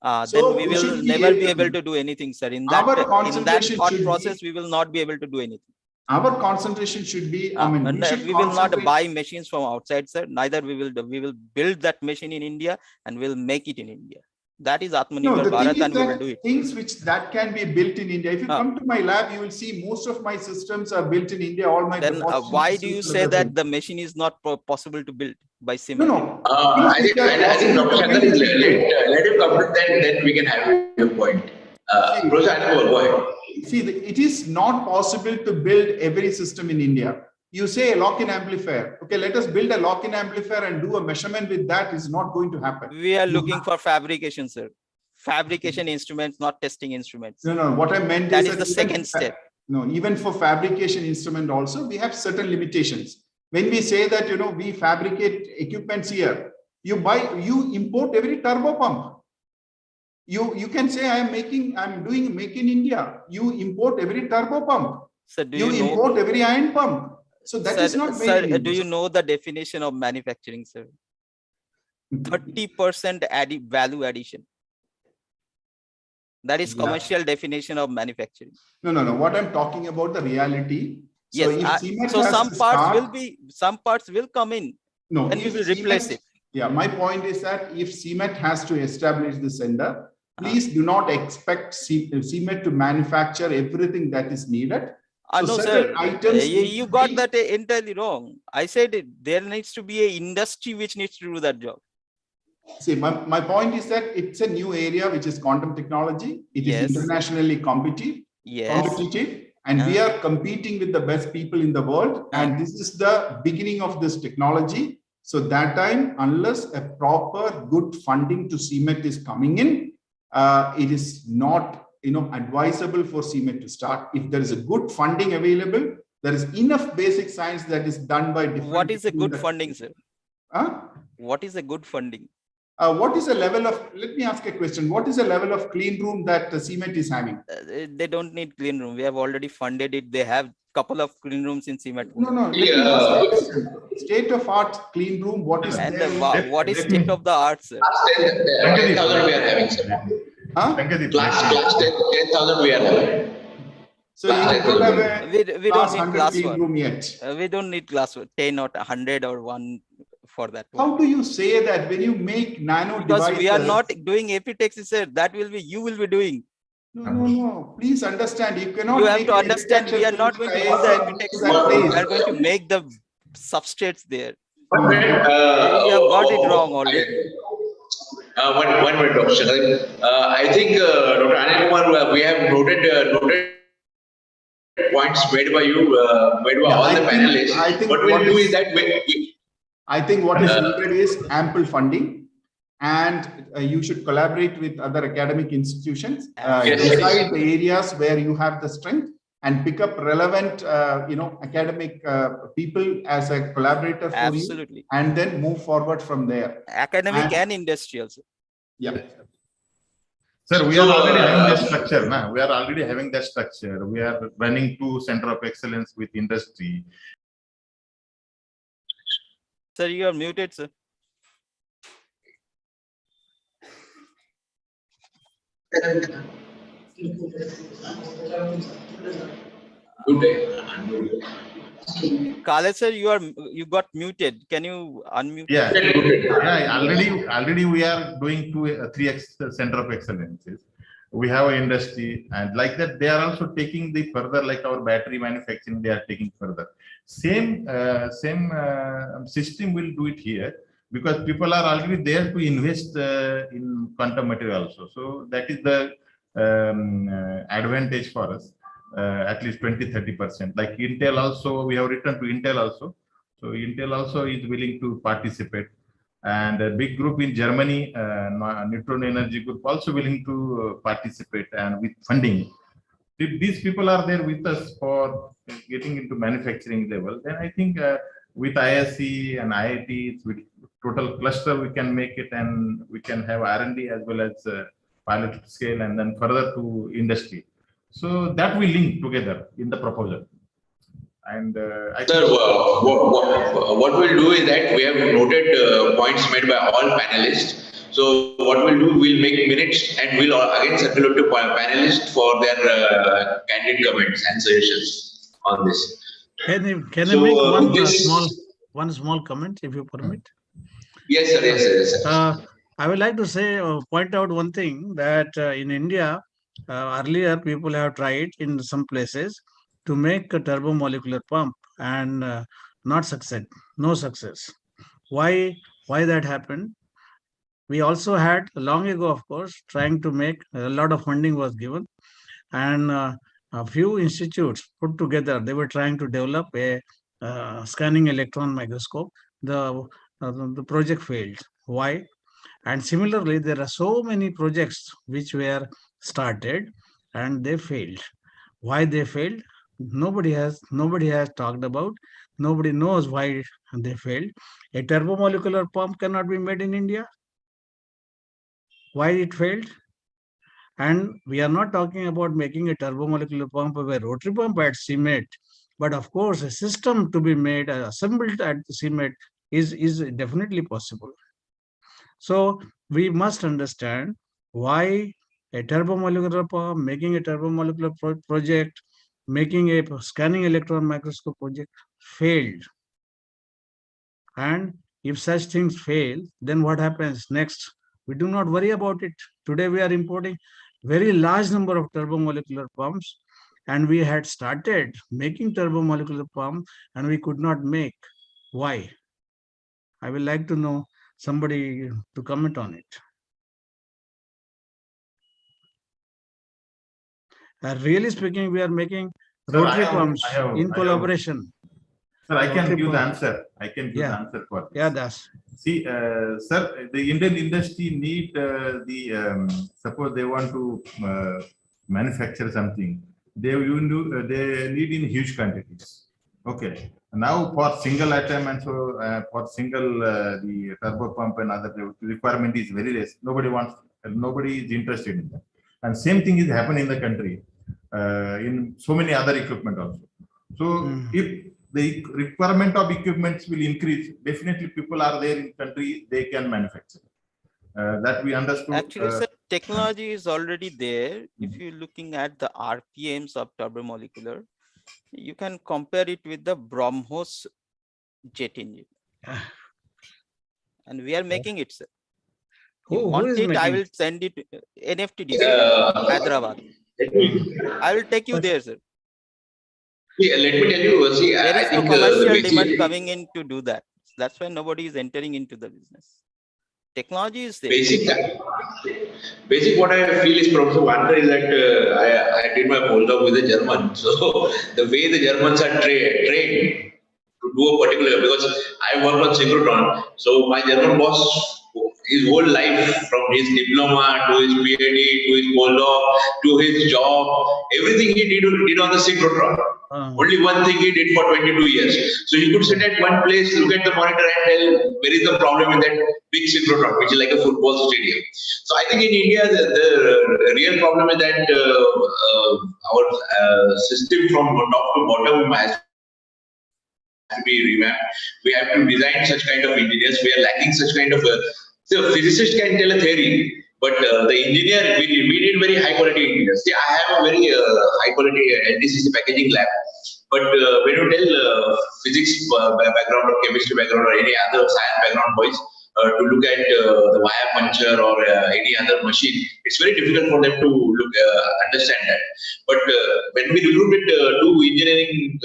Then we will never be able to do anything, sir. In that thought process, we will not be able to do anything. Our concentration should be, we will not buy machines from outside, sir. Neither we will build that machine in India and we'll make it in India. That is Atmanirbhar Bharat, and we will do it. Things which that can be built in India. If you come to my lab, you will see most of my systems are built in India. All my then why do you say that the machine is not possible to build by CMET? No. I think Dr. Shankar is let him complete, then we can have your point. Go ahead. See, it is not possible to build every system in India. You say a lock-in amplifier. Okay, let us build a lock-in amplifier and do a measurement with that. Is not going to happen. We are looking for fabrication, sir. Fabrication instruments, not testing instruments. No. What I meant that is the second step. No, even for fabrication instrument also, we have certain limitations. When we say that, we fabricate equipments here, you import every turbo pump. You can say I'm doing make in India. You import every turbo pump. So you import every iron pump. So that is not sir, do you know the definition of manufacturing, sir? 30% value addition. That is commercial definition of manufacturing. No. What I'm talking about the reality. Yes. So some parts will come in. No, and we will replace it. Yeah, my point is that if CMET has to establish the sender, please do not expect CMET to manufacture everything that is needed. So no, sir. You got that entirely wrong. I said there needs to be an industry which needs to do that job. See, my point is that it's a new area which is quantum technology. It is internationally competitive, and we are competing with the best people in the world. And this is the beginning of this technology. So that time, unless a proper good funding to CMET is coming in, it is not advisable for CMET to start. If there is a good funding available, there is enough basic science that is done by different. What is a good funding, sir? What is a good funding? What is the level of, let me ask a question. What is the level of clean room that CMET is having? They don't need clean room. We have already funded it. They have couple of clean rooms in CMET. No. State of art clean room. What is what is state of the art, sir? 10,000 we are having, sir. Class 10,000 we are having. So you don't have a we don't class need 100 class clean one. room yet. We don't need class 10 or 100 or 1 for that. How do you say that when you make nano Because devices? we are not doing epitaxy, sir. That will be, you will be doing. No. Please understand. You cannot. You have make to an understand, we are not going to do the epitaxy. We are going to make the substrates there. You have got it wrong already. One minute, Dr. Shankar. I think, Dr. Anil Kumar, we have noted points made by you, made by all the panelists. I think what we'll do is that I think what is needed is ample funding, and you should collaborate with other academic institutions, decide the areas where you have the strength, and pick up relevant, academic people as a collaborator for Absolutely. you, and then move forward from there. Academic and industrial. Yeah. Sir, we are already having that structure. We are already having that structure. We are running 2 center of excellence with industry. Sir, you are muted, sir. Good day. Kale sir, you got muted. Can you unmute? Yeah. Already we are doing 3 center of excellences. We have an industry, and like that they are also taking the further, like our battery manufacturing, they are taking further. Same system will do it here, because people are already there to invest in quantum material also. So that is the advantage for us, at least 20-30%. Like Intel also, we have written to Intel also. So Intel also is willing to participate. And a big group in Germany, Neutron Energy Group, also willing to participate and with funding. If these people are there with us for getting into manufacturing level, then I think with ISC and IIT, with total cluster, we can make it, and we can have R&D as well as pilot scale, and then further to industry. So that we link together in the proposal. And I Sir, what we'll do is that we have noted points made by all panelists. So what we'll do, we'll make minutes, and we'll again circulate to panelists for their candid comments and suggestions on this. Can I make one small comment, if you permit? Yes, sir. Yes, sir. I would like to say, point out one thing, that in India, earlier people have tried in some places to make a turbomolecular pump, and no success. Why that happened? We also had long ago, of course, trying to make, a lot of funding was given, and a few institutes put together, they were trying to develop a scanning electron microscope. The project failed. Why? And similarly, there are so many projects which were started and they failed. Why they failed? Nobody has talked about. Nobody knows why they failed. A turbomolecular pump cannot be made in India. Why it failed? And we are not talking about making a turbomolecular pump of a rotary pump at CMET, but of course a system to be made, assembled at CMET is definitely possible. So we must understand why a turbomolecular pump, making a turbomolecular project, making a scanning electron microscope project failed. And if such things fail, then what happens next? We do not worry about it. Today we are importing very large number of turbomolecular pumps, and we had started making turbomolecular pump and we could not make. Why? I would like to know somebody to comment on it. Really speaking, we are making rotary pumps in collaboration. Sir, I can give the answer. I can give the answer for this. Yeah, that's. See, sir, the Indian industry need suppose they want to manufacture something, they need in huge quantities. Okay. Now for single atom and so for single the turbo pump and other, the requirement is very less. Nobody is interested in that. And same thing is happening in the country in so many other equipment also. So if the requirement of equipments will increase, definitely people are there in country, they can manufacture. That we understood. Actually, sir, technology is already there. If you're looking at the RPMs of turbomolecular, you can compare it with the BrahMos jet engine. And we are making it, sir. You want it, I will send it NFTDC, Hyderabad. I will take you there, sir. Yeah, let me tell you, see, There I is no think commercial demand coming in to do that. That's why nobody is entering into the business. Technology is there. Basic what I feel is Professor Wander is that I did my postdoc with a German. So the way the Germans are trained to do a particular, because I work on synchrotron. So my German boss, his whole life, from his diploma to his PhD to his postdoc to his job, everything he did on the synchrotron. Only one thing he did for 22 years. So he could sit at one place, look at the monitor and tell where is the problem in that big synchrotron, which is like a football stadium. So I think in India, the real problem is that our system from top to bottom has to be revamped. We have to design such kind of engineers. We are lacking such kind of so a physicist can tell a theory, but the engineer, we need very high quality engineers. See, I have a very high quality LTCC packaging lab, but when you tell physics background or chemistry background or any other science background boys to look at the wire puncher or any other machine, it's very difficult for them to understand that. But when we recruited two engineering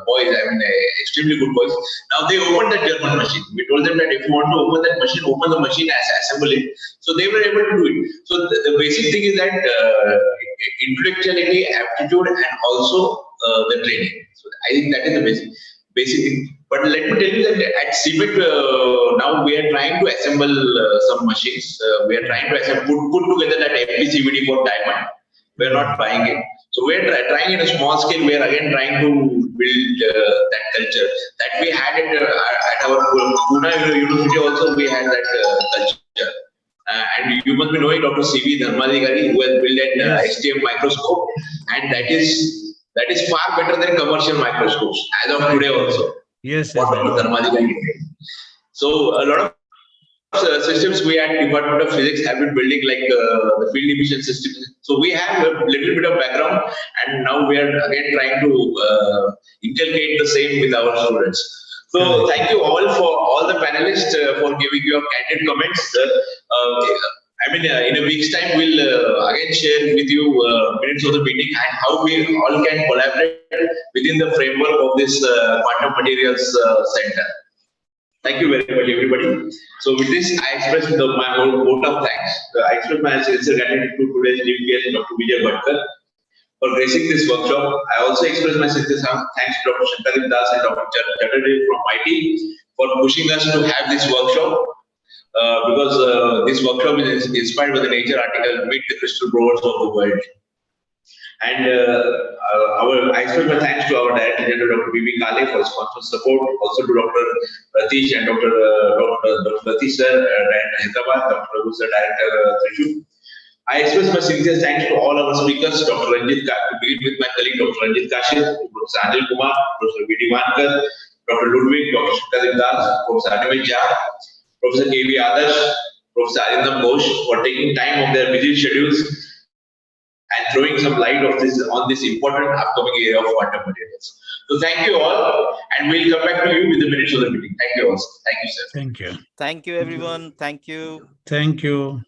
boys, I mean extremely good boys, now they opened that German machine. We told them that if you want to open that machine, open the machine as assemble it. So they were able to do it. So the basic thing is that intellectuality, aptitude, and also the training. So I think that is the basic thing. But let me tell you that at CBIT, now we are trying to assemble some machines. We are trying to put together that FPCVD for diamond. We are not buying it. So we are trying in a small scale. We are again trying to build that culture that we had it at our Pune University. Also, we had that culture. And you must be knowing Dr. C.V. Dharmadhikari, who has built an STM microscope, and that is far better than commercial microscopes as of today also. Yes. So a lot of systems we at Department of Physics have been building, like the field emission systems. So we have a little bit of background, and now we are again trying to inculcate the same with our students. So thank you all for all the panelists for giving your candid comments. I mean, in a week's time, we'll again share with you minutes of the meeting and how we all can collaborate within the framework of this quantum materials center. Thank you very much, everybody. So with this, I express my whole vote of thanks. I express my sincere gratitude to today's chief guest, Dr. Vijay Bhatkar, for gracing this workshop. I also express my sincere thanks to Dr. Shankaran Das and Dr. Chatterjee from IT for pushing us to have this workshop. Because this workshop is inspired by the Nature article, Meet the Crystal Growers of the World. And I express my thanks to our Director General, Dr. B.B. Kale, for his constant support, also to Dr. Ratish and Dr. Ratish sir, Hyderabad, Dr. Raghu sir, Director Trishul. I express my sincere thanks to all our speakers, Dr. Ranjit, to begin with my colleague, Dr. Ranjit Kashif, Professor Anil Kumar, Professor V.D. Wankar, Dr. Ludwig, Dr. Shankaran Das, Professor Animit Jha, Professor K.V. Adarsh, Professor Arindam Ghosh, for taking time of their busy schedules and throwing some light on this important upcoming area of quantum materials. So thank you all, and we'll come back to you with the minutes of the meeting. Thank you all. Thank you, sir. Thank you. Thank you, everyone. Thank you. Thank you.